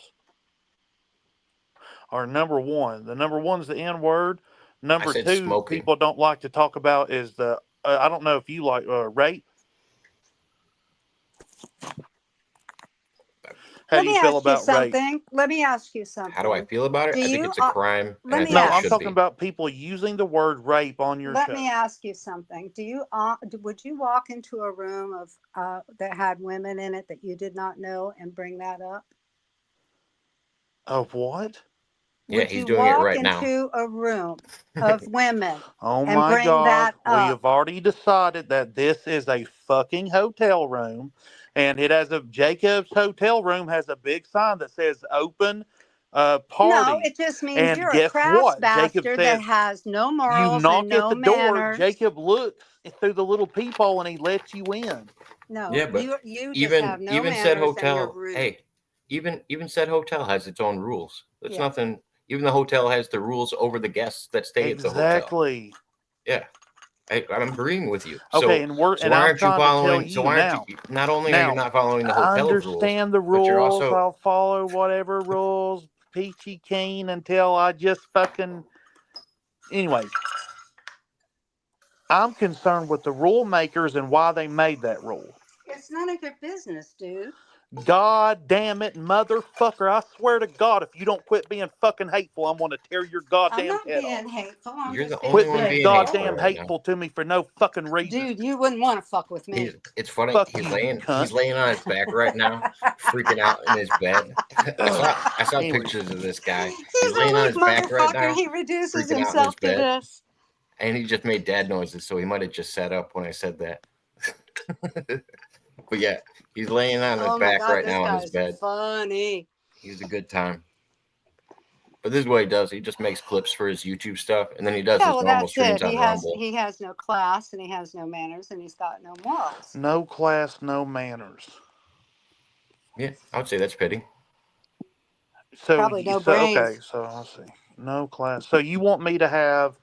[SPEAKER 15] are number one. The number one is the N word. Number
[SPEAKER 1] said
[SPEAKER 15] two,
[SPEAKER 1] smoking.
[SPEAKER 15] people don't like to talk about is the, I don't know if you like rape. How do you feel about rape?
[SPEAKER 14] something. Let me ask you something.
[SPEAKER 1] How do I feel about it?
[SPEAKER 14] Do
[SPEAKER 1] I think
[SPEAKER 14] you,
[SPEAKER 1] it's a crime.
[SPEAKER 14] let me
[SPEAKER 1] and I think
[SPEAKER 15] No,
[SPEAKER 1] it
[SPEAKER 15] I'm
[SPEAKER 1] should
[SPEAKER 15] talking
[SPEAKER 1] be.
[SPEAKER 15] about people using the word rape on your
[SPEAKER 14] Let
[SPEAKER 15] show.
[SPEAKER 14] me ask you something. Do you would you walk into a room of that had women in it that you did not know and bring that up?
[SPEAKER 15] Of what?
[SPEAKER 1] Yeah,
[SPEAKER 14] Would
[SPEAKER 1] he's
[SPEAKER 14] you
[SPEAKER 1] doing it
[SPEAKER 14] walk
[SPEAKER 1] right now.
[SPEAKER 14] into a room of women
[SPEAKER 15] Oh
[SPEAKER 14] and
[SPEAKER 15] my
[SPEAKER 14] bring
[SPEAKER 15] God.
[SPEAKER 14] that
[SPEAKER 15] We
[SPEAKER 14] up?
[SPEAKER 15] have already decided that this is a fucking hotel room. And it has Jacob's hotel room has a big sign that says open
[SPEAKER 14] No,
[SPEAKER 15] party.
[SPEAKER 14] it just means
[SPEAKER 15] And
[SPEAKER 14] you're a
[SPEAKER 15] guess
[SPEAKER 14] crass
[SPEAKER 15] what? Jacob
[SPEAKER 14] bastard
[SPEAKER 15] says,
[SPEAKER 14] that has no
[SPEAKER 15] you
[SPEAKER 14] morals and
[SPEAKER 15] knock at
[SPEAKER 14] no
[SPEAKER 15] the door.
[SPEAKER 14] manners.
[SPEAKER 15] Jacob looks through the little peephole and he lets you in.
[SPEAKER 14] No,
[SPEAKER 1] Yeah, but
[SPEAKER 14] you just have no
[SPEAKER 1] even said
[SPEAKER 14] manners and you're
[SPEAKER 1] hotel,
[SPEAKER 14] rude.
[SPEAKER 1] hey, even said hotel has its own rules. That's
[SPEAKER 14] Yeah.
[SPEAKER 1] nothing. Even the hotel has the rules over the guests that stay at the hotel.
[SPEAKER 15] Exactly.
[SPEAKER 1] Yeah, I'm agreeing with you.
[SPEAKER 15] Okay,
[SPEAKER 1] So,
[SPEAKER 15] and
[SPEAKER 1] so
[SPEAKER 15] I'm
[SPEAKER 1] why aren't you
[SPEAKER 15] trying to tell
[SPEAKER 1] following?
[SPEAKER 15] you
[SPEAKER 1] So why aren't
[SPEAKER 15] now.
[SPEAKER 1] you? Not only are you
[SPEAKER 15] Now,
[SPEAKER 1] not following the
[SPEAKER 15] I
[SPEAKER 1] hotel's rules,
[SPEAKER 15] understand the
[SPEAKER 1] but you're
[SPEAKER 15] rules.
[SPEAKER 1] also
[SPEAKER 15] I'll follow whatever rules, peachy keen, until I just fucking. Anyways, I'm concerned with the rule makers and why they made that rule.
[SPEAKER 14] It's none of your business, dude.
[SPEAKER 15] God damn it, motherfucker. I swear to God, if you don't quit being fucking hateful, I'm going to tear your
[SPEAKER 14] I'm
[SPEAKER 15] goddamn
[SPEAKER 14] not
[SPEAKER 15] head
[SPEAKER 14] being
[SPEAKER 15] off.
[SPEAKER 14] hateful. I'm
[SPEAKER 1] you're
[SPEAKER 14] just
[SPEAKER 1] the only
[SPEAKER 15] Quit
[SPEAKER 1] one
[SPEAKER 15] being
[SPEAKER 1] being hateful
[SPEAKER 15] goddamn
[SPEAKER 1] right now.
[SPEAKER 15] hateful to me for no fucking reason.
[SPEAKER 14] Dude, you wouldn't want to fuck with me.
[SPEAKER 1] It's funny.
[SPEAKER 15] Fuck
[SPEAKER 1] He's
[SPEAKER 15] you,
[SPEAKER 1] laying
[SPEAKER 15] cunt.
[SPEAKER 1] on his back right now, freaking out in his bed. I saw
[SPEAKER 15] Anyways.
[SPEAKER 1] pictures of this guy.
[SPEAKER 14] He's
[SPEAKER 1] He's
[SPEAKER 14] a
[SPEAKER 1] laying on
[SPEAKER 14] weak
[SPEAKER 1] his back right
[SPEAKER 14] motherfucker.
[SPEAKER 1] now,
[SPEAKER 14] He reduces
[SPEAKER 1] freaking out in his
[SPEAKER 14] himself to
[SPEAKER 1] bed.
[SPEAKER 14] this.
[SPEAKER 1] And he just made dad noises, so he might have just sat up when I said that. But yeah, he's laying on his
[SPEAKER 14] Oh my
[SPEAKER 1] back
[SPEAKER 14] God,
[SPEAKER 1] right
[SPEAKER 14] this
[SPEAKER 1] now in his
[SPEAKER 14] guy's
[SPEAKER 1] bed.
[SPEAKER 14] funny.
[SPEAKER 1] He's a good time. But this is what he does. He just makes clips for his YouTube stuff, and then he does
[SPEAKER 14] Yeah,
[SPEAKER 1] his
[SPEAKER 14] well,
[SPEAKER 1] normal
[SPEAKER 14] that's
[SPEAKER 1] streams
[SPEAKER 14] it.
[SPEAKER 1] on Rumble.
[SPEAKER 14] He has no class and he has no manners and he's got no morals.
[SPEAKER 15] No class, no manners.
[SPEAKER 1] Yeah, I would say that's petty.
[SPEAKER 15] So,
[SPEAKER 14] Probably no brains.
[SPEAKER 15] Okay, so let's see. No class. So you want me to have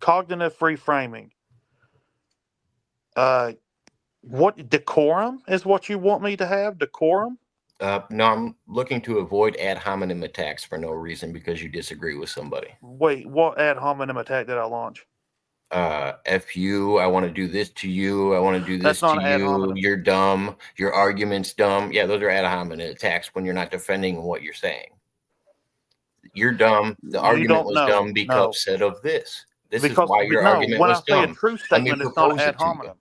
[SPEAKER 15] cognitive reframing. What decorum is what you want me to have? Decorum?
[SPEAKER 1] No, I'm looking to avoid ad hominem attacks for no reason because you disagree with somebody.
[SPEAKER 15] Wait, what ad hominem attack did I launch?
[SPEAKER 1] F you, I want to do this to you, I want to do this
[SPEAKER 15] That's not
[SPEAKER 1] to
[SPEAKER 15] an ad
[SPEAKER 1] you,
[SPEAKER 15] hominem.
[SPEAKER 1] you're dumb, your argument's dumb. Yeah, those are ad hominem attacks when you're not defending what you're saying. You're dumb. The argument was dumb because said of this. This is why your argument was dumb.
[SPEAKER 15] When I say a true statement, it's not ad hominem.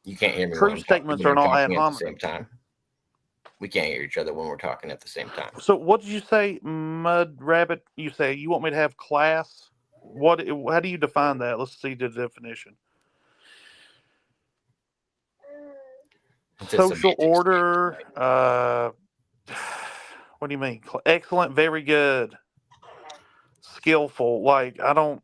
[SPEAKER 1] You can't hear me.
[SPEAKER 15] True statements are not ad hominem.
[SPEAKER 1] At the same time. We can't hear each other when we're talking at the same time.
[SPEAKER 15] So what did you say, Mudrabbit? You say you want me to have class? What? How do you define that? Let's see the definition. Social order. What do you mean? Excellent, very good, skillful. Like I don't.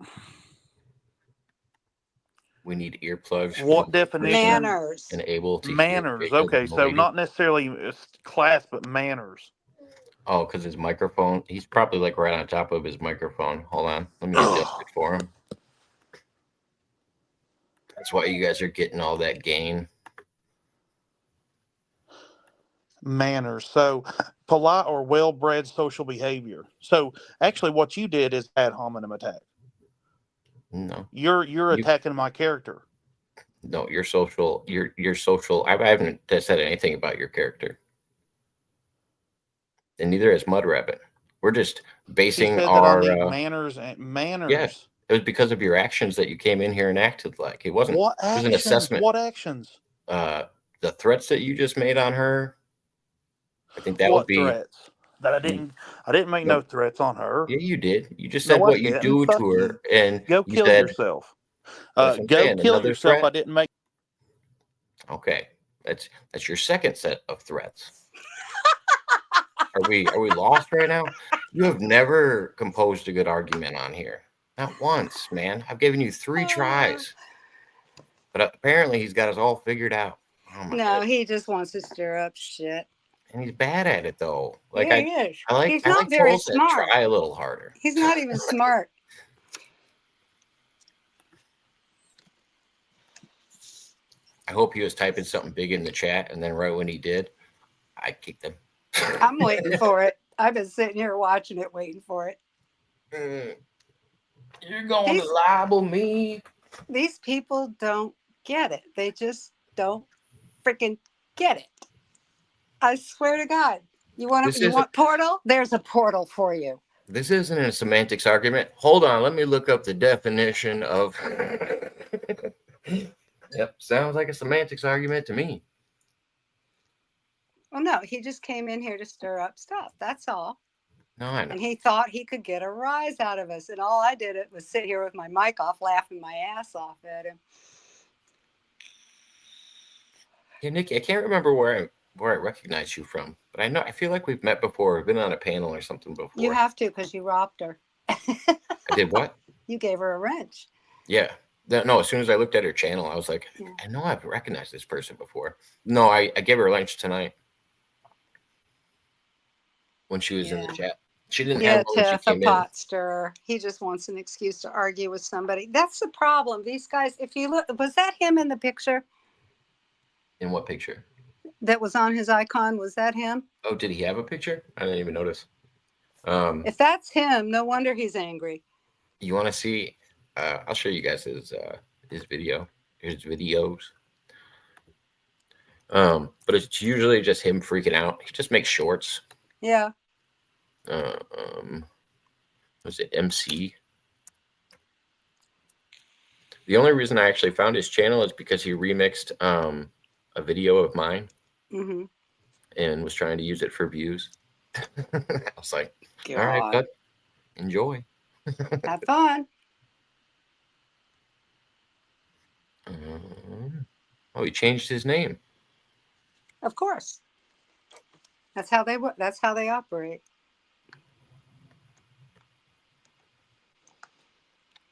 [SPEAKER 1] We need earplugs.
[SPEAKER 15] What definition?
[SPEAKER 14] Manners.
[SPEAKER 1] And able to
[SPEAKER 15] manners.
[SPEAKER 1] Hear
[SPEAKER 15] Okay, so not necessarily class, but manners.
[SPEAKER 1] Oh, because his microphone. He's probably like right on top of his microphone. Hold on, let me adjust it for him. That's why you guys are getting all that gain.
[SPEAKER 15] Manners. So polite or well-bred social behavior. So actually what you did is ad hominem attack.
[SPEAKER 1] No.
[SPEAKER 15] You're attacking my character.
[SPEAKER 1] No, your social I haven't said anything about your character. And neither has Mudrabbit. We're just basing our
[SPEAKER 15] manners and manners.
[SPEAKER 1] Yeah. It was because of your actions that you came in here and acted like. It wasn't
[SPEAKER 15] what
[SPEAKER 1] it was
[SPEAKER 15] actions?
[SPEAKER 1] an assessment.
[SPEAKER 15] What actions?
[SPEAKER 1] The threats that you just made on her. I think that
[SPEAKER 15] what
[SPEAKER 1] would be
[SPEAKER 15] threats? That I didn't make no threats on her.
[SPEAKER 1] Yeah, you did. You just said
[SPEAKER 15] No,
[SPEAKER 1] what you do to her, and
[SPEAKER 15] go
[SPEAKER 1] you
[SPEAKER 15] kill
[SPEAKER 1] said,
[SPEAKER 15] yourself.
[SPEAKER 1] That's what I'm
[SPEAKER 15] Go
[SPEAKER 1] saying,
[SPEAKER 15] kill
[SPEAKER 1] another
[SPEAKER 15] yourself.
[SPEAKER 1] threat?
[SPEAKER 15] I didn't make.
[SPEAKER 1] Okay, that's your second set of threats. Are we lost right now? You have never composed a good argument on here, not once, man. I've given you 3 tries, but apparently he's got us all figured out. Oh my
[SPEAKER 14] No, he just wants to stir up shit.
[SPEAKER 1] And he's bad at it though. Like
[SPEAKER 14] Yeah, he is.
[SPEAKER 1] I like
[SPEAKER 14] He's
[SPEAKER 1] I
[SPEAKER 14] not
[SPEAKER 1] like
[SPEAKER 14] very
[SPEAKER 1] trolls that
[SPEAKER 14] smart.
[SPEAKER 1] try a little harder.
[SPEAKER 14] He's not even smart.
[SPEAKER 1] I hope he was typing something big in the chat, and then right when he did, I kicked him.
[SPEAKER 14] I'm waiting for it. I've been sitting here watching it, waiting for it.
[SPEAKER 1] You're going to libel me.
[SPEAKER 14] These people don't get it. They just don't freaking get it. I swear to God. You want portal? There's a portal for you.
[SPEAKER 1] This isn't a semantics argument. Hold on, let me look up the definition of. Yep, sounds like a semantics argument to me.
[SPEAKER 14] Well, no, he just came in here to stir up stuff. That's all.
[SPEAKER 1] No, I know.
[SPEAKER 14] And he thought he could get a rise out of us. And all I did was sit here with my mic off, laughing my ass off at him.
[SPEAKER 1] Yeah, Nikki, I can't remember where I recognize you from, but I feel like we've met before. We've been on a panel or something before.
[SPEAKER 14] You have to, because you robbed her.
[SPEAKER 1] I did what?
[SPEAKER 14] You gave her a wrench.
[SPEAKER 1] Yeah. No, as soon as I looked at her channel, I was like, I know I've recognized this person before. No, I gave her lunch tonight when she was in the chat. She didn't have one when
[SPEAKER 14] Tiff,
[SPEAKER 1] she
[SPEAKER 14] a
[SPEAKER 1] came
[SPEAKER 14] pot stirrer. He just wants an excuse to argue with somebody. That's the problem. These guys, if you look, was that him in the picture?
[SPEAKER 1] In what picture?
[SPEAKER 14] That was on his icon. Was that him?
[SPEAKER 1] Oh, did he have a picture? I didn't even notice.
[SPEAKER 14] If that's him, no wonder he's angry.
[SPEAKER 1] You want to see? I'll show you guys his video, his videos. But it's usually just him freaking out. He just makes shorts.
[SPEAKER 14] Yeah.
[SPEAKER 1] Was it MC? The only reason I actually found his channel is because he remixed a video of mine and was trying to use it for views. I was like, all right, bud, enjoy.
[SPEAKER 14] Have fun.
[SPEAKER 1] Oh, he changed his name.
[SPEAKER 14] Of course. That's how they operate.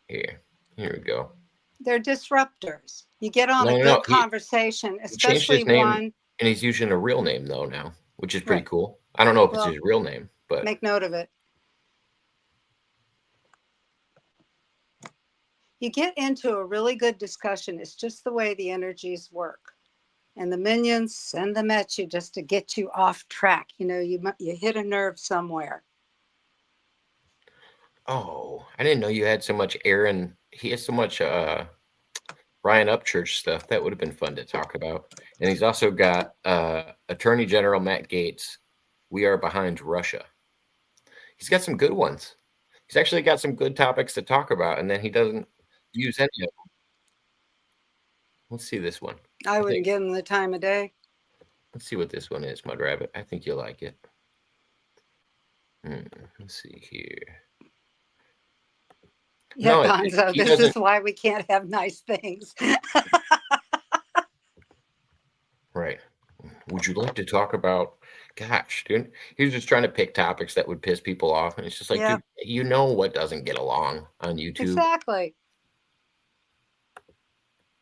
[SPEAKER 1] Here we go.
[SPEAKER 14] They're disruptors. You get on a good conversation, especially
[SPEAKER 1] his name,
[SPEAKER 14] one.
[SPEAKER 1] And he's using a real name though now, which is pretty cool. I don't know if it's his real name, but
[SPEAKER 14] make note of it. You get into a really good discussion. It's just the way the energies work. And the minions send them at you just to get you off track. You know, you hit a nerve somewhere.
[SPEAKER 1] Oh, I didn't know you had so much Aaron. He has so much Ryan Upchurch stuff. That would have been fun to talk about. And he's also got Attorney General Matt Gaetz. We are behind Russia. He's got some good ones. He's actually got some good topics to talk about, and then he doesn't use any of them. Let's see this one.
[SPEAKER 14] I wouldn't give him the time of day.
[SPEAKER 1] Let's see what this one is, Mudrabbit. I think you'll like it. Let's see here.
[SPEAKER 14] Yeah, no, Gonzo, this is why we can't have nice things.
[SPEAKER 1] Right. Would you like to talk about, gosh, dude, he was just trying to pick topics that would piss people off. And it's just like, dude, you know what doesn't get along on YouTube.
[SPEAKER 14] Exactly.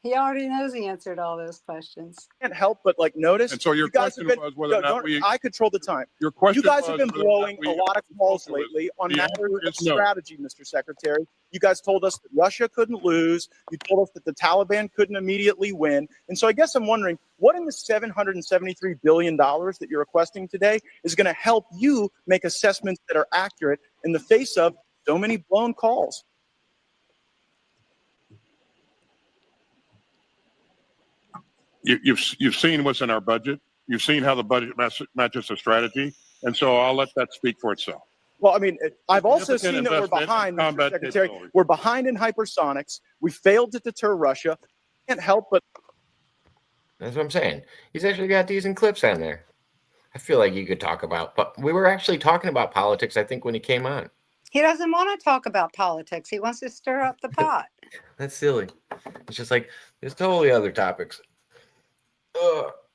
[SPEAKER 14] He already knows the answer to all those questions.
[SPEAKER 16] Can't help but notice.
[SPEAKER 17] And so your question was whether or not
[SPEAKER 16] I control the time.
[SPEAKER 17] Your question.
[SPEAKER 16] You guys have been blowing a lot of calls lately on matters of strategy, Mr. Secretary. You guys told us that Russia couldn't lose. You told us that the Taliban couldn't immediately win. And so I guess I'm wondering, what in the $773 billion that you're requesting today is going to help you make assessments that are accurate in the face of so many blown calls?
[SPEAKER 17] You've seen what's in our budget. You've seen how the budget matches the strategy, and so I'll let that speak for itself.
[SPEAKER 16] Well, I mean, I've also seen that we're behind, Mr. Secretary. We're behind in hypersonics. We failed to deter Russia. Can't help but.
[SPEAKER 1] That's what I'm saying. He's actually got decent clips on there. I feel like you could talk about, but we were actually talking about politics, I think, when he came on.
[SPEAKER 14] He doesn't want to talk about politics. He wants to stir up the pot.
[SPEAKER 1] That's silly. It's just like, there's totally other topics.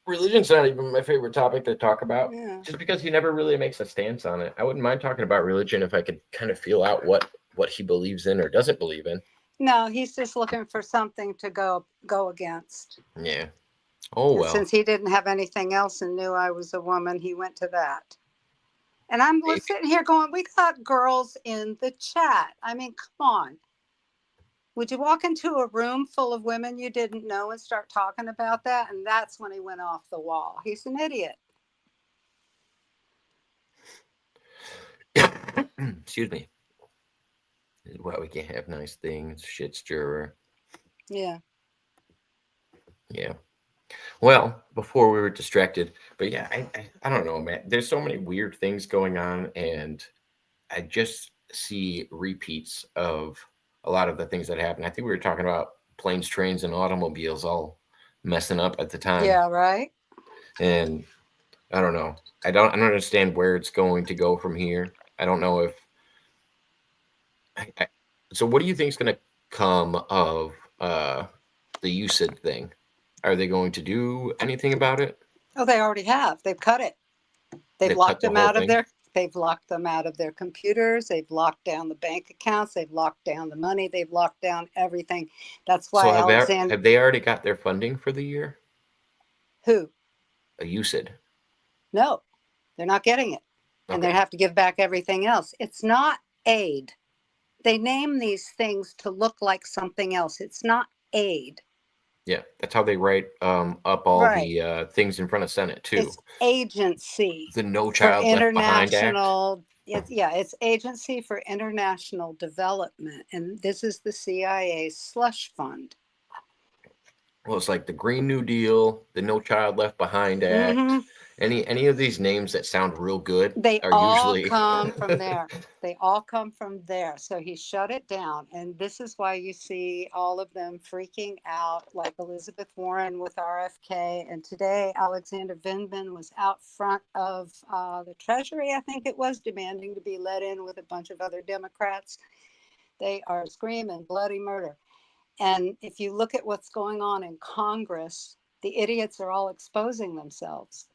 [SPEAKER 1] Religion's not even my favorite topic to talk about, just because he never really makes a stance on it. I wouldn't mind talking about religion if I could kind of feel out what he believes in or doesn't believe in.
[SPEAKER 14] No, he's just looking for something to go against.
[SPEAKER 1] Yeah. Oh,
[SPEAKER 14] And
[SPEAKER 1] well.
[SPEAKER 14] since he didn't have anything else and knew I was a woman, he went to that. And I'm sitting here going, we got girls in the chat. I mean, come on. Would you walk into a room full of women you didn't know and start talking about that? And that's when he went off the wall. He's an idiot.
[SPEAKER 1] Excuse me. This is why we can't have nice things. Shit stirrer.
[SPEAKER 14] Yeah.
[SPEAKER 1] Yeah. Well, before we were distracted, but yeah, I don't know, man. There's so many weird things going on, and I just see repeats of a lot of the things that happen. I think we were talking about planes, trains, and automobiles all messing up at the time.
[SPEAKER 14] Yeah, right.
[SPEAKER 1] And I don't know. I don't understand where it's going to go from here. I don't know if. So, what do you think is going to come of the UCID thing? Are they going to do anything about it?
[SPEAKER 14] Oh, they already have. They've cut it. They've locked them out of their. They've locked them out of their computers. They've locked down the bank accounts. They've locked down the money. They've locked down everything. That's why
[SPEAKER 1] have they already got their funding for the year?
[SPEAKER 14] Who?
[SPEAKER 1] UCID.
[SPEAKER 14] No, they're not getting it. And they have to give back everything else. It's not aid. They name these things to look like something else. It's not aid.
[SPEAKER 1] Yeah, that's how they write up all the things in front of Senate too.
[SPEAKER 14] It's agency.
[SPEAKER 1] The No Child Left Behind Act.
[SPEAKER 14] It's Agency for International Development, and this is the CIA's slush fund.
[SPEAKER 1] Well, it's like the Green New Deal, the No Child Left Behind Act.
[SPEAKER 14] Mm-hmm.
[SPEAKER 1] Any of these names that sound real good
[SPEAKER 14] are
[SPEAKER 1] all
[SPEAKER 14] usually come from there. They all come from there. So he shut it down. And this is why you see all of them freaking out, like Elizabeth Warren with RFK. And today, Alexander Vindman was out front of the Treasury, I think it was, demanding to be let in with a bunch of other Democrats. They are screaming bloody murder. And if you look at what's going on in Congress, the idiots are all exposing themselves.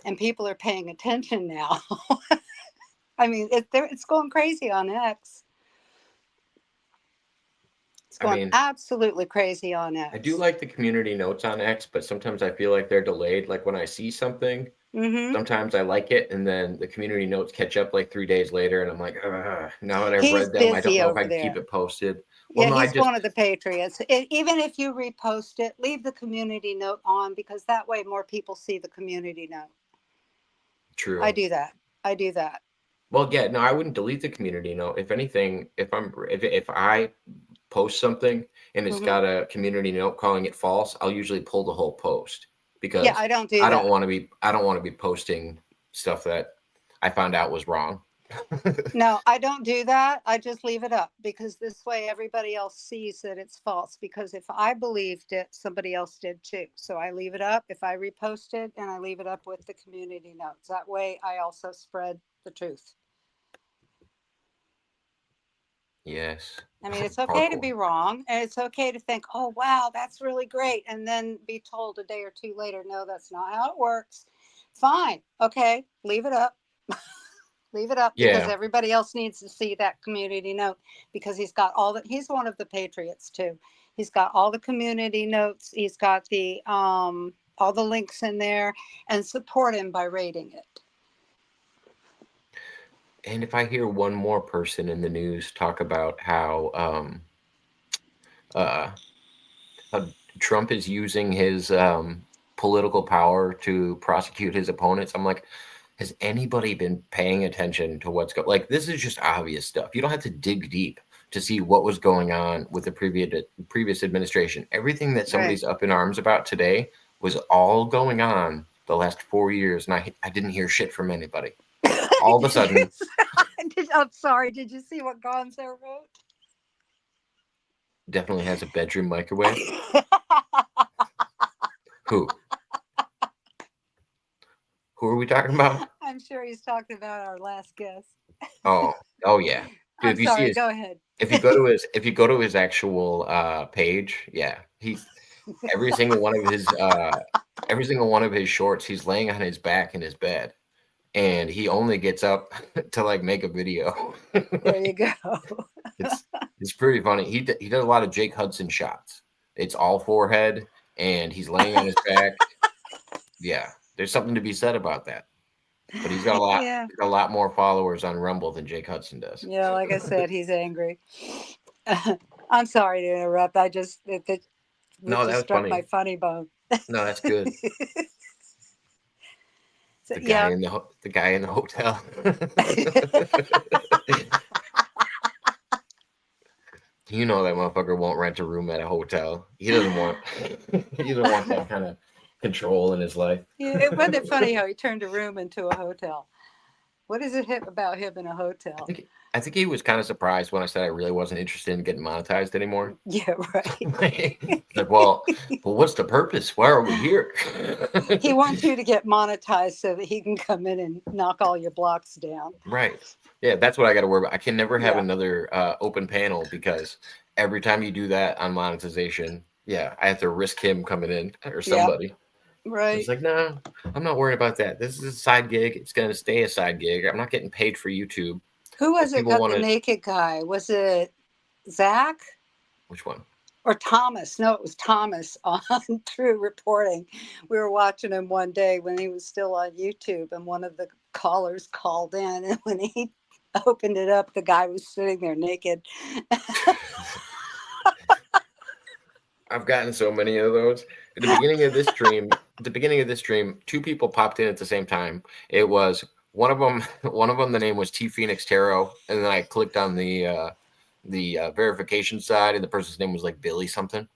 [SPEAKER 14] And people are paying attention now. I mean, it's going crazy on X. It's going absolutely crazy on X.
[SPEAKER 1] I do like the community notes on X, but sometimes I feel like they're delayed. Like when I see something, sometimes I like it, and then the community notes catch up like 3 days later, and I'm like, now that I've read them, I don't know if I can keep it posted. Well,
[SPEAKER 14] yeah, he's one of the patriots. Even if you repost it, leave the community note on, because that way more people see the community note.
[SPEAKER 1] True.
[SPEAKER 14] I do that.
[SPEAKER 1] Well, yeah, no, I wouldn't delete the community note. If anything, if I post something and it's got a community note calling it false, I'll usually pull the whole post, because
[SPEAKER 14] I don't do that.
[SPEAKER 1] I don't want to be posting stuff that I found out was wrong.
[SPEAKER 14] No, I don't do that. I just leave it up, because this way everybody else sees that it's false. Because if I believed it, somebody else did too. So I leave it up. If I repost it, and I leave it up with the community notes. That way I also spread the truth.
[SPEAKER 1] Yes.
[SPEAKER 14] I mean, it's okay to be wrong, and it's okay to think, oh, wow, that's really great. And then be told a day or two later, no, that's not how it works. Fine. Okay. Leave it up. Leave it up, because everybody else needs to see that community note, because he's got he's one of the patriots too. He's got all the community notes. He's got the all the links in there, and support him by rating it.
[SPEAKER 1] And if I hear one more person in the news talk about how Trump is using his political power to prosecute his opponents, I'm like, has anybody been paying attention to what's going? Like, this is just obvious stuff. You don't have to dig deep to see what was going on with the previous administration. Everything that somebody's up in arms about today was all going on the last 4 years, and I didn't hear shit from anybody. All of a sudden.
[SPEAKER 14] I'm sorry. Did you see what Gonzo wrote?
[SPEAKER 1] Definitely has a bedroom microwave. Who? Who are we talking about?
[SPEAKER 14] I'm sure he's talking about our last guest.
[SPEAKER 1] Oh yeah. Dude,
[SPEAKER 14] I'm sorry. Go ahead.
[SPEAKER 1] If you go to his actual page, yeah, he's every single one of his shorts, he's laying on his back in his bed, and he only gets up to like make a video.
[SPEAKER 14] There you go.
[SPEAKER 1] It's pretty funny. He does a lot of Jake Hudson shots. It's all forehead, and he's laying on his back. Yeah, there's something to be said about that. But he's got a lot more followers on Rumble than Jake Hudson does.
[SPEAKER 14] Yeah, like I said, he's angry. I'm sorry to interrupt. I just
[SPEAKER 1] No, that was
[SPEAKER 14] struck
[SPEAKER 1] funny.
[SPEAKER 14] my funny bone.
[SPEAKER 1] No, that's good.
[SPEAKER 14] So,
[SPEAKER 1] the guy in the hotel. You know that motherfucker won't rent a room at a hotel. He doesn't want that kind of control in his life.
[SPEAKER 14] Yeah, it wasn't funny how he turned a room into a hotel. What is it about him in a hotel?
[SPEAKER 1] I think he was kind of surprised when I said I really wasn't interested in getting monetized anymore.
[SPEAKER 14] Yeah, right.
[SPEAKER 1] Like, well, what's the purpose? Why are we here?
[SPEAKER 14] He wants you to get monetized so that he can come in and knock all your blocks down.
[SPEAKER 1] Right. Yeah, that's what I got to worry about. I can never have another open panel because every time you do that on monetization, I have to risk him coming in or somebody.
[SPEAKER 14] Yep. Right.
[SPEAKER 1] It's like, no, I'm not worried about that. This is a side gig. It's going to stay a side gig. I'm not getting paid for YouTube.
[SPEAKER 14] Who was it got the naked guy? Was it Zach?
[SPEAKER 1] Which one?
[SPEAKER 14] Or Thomas? No, it was Thomas on True Reporting. We were watching him one day when he was still on YouTube, and one of the callers called in, and when he opened it up, the guy was sitting there naked.
[SPEAKER 1] I've gotten so many of those. At the beginning of this stream, two people popped in at the same time. It was one of them. The name was T Phoenix Tarot, and then I clicked on the verification side, and the person's name was like Billy something.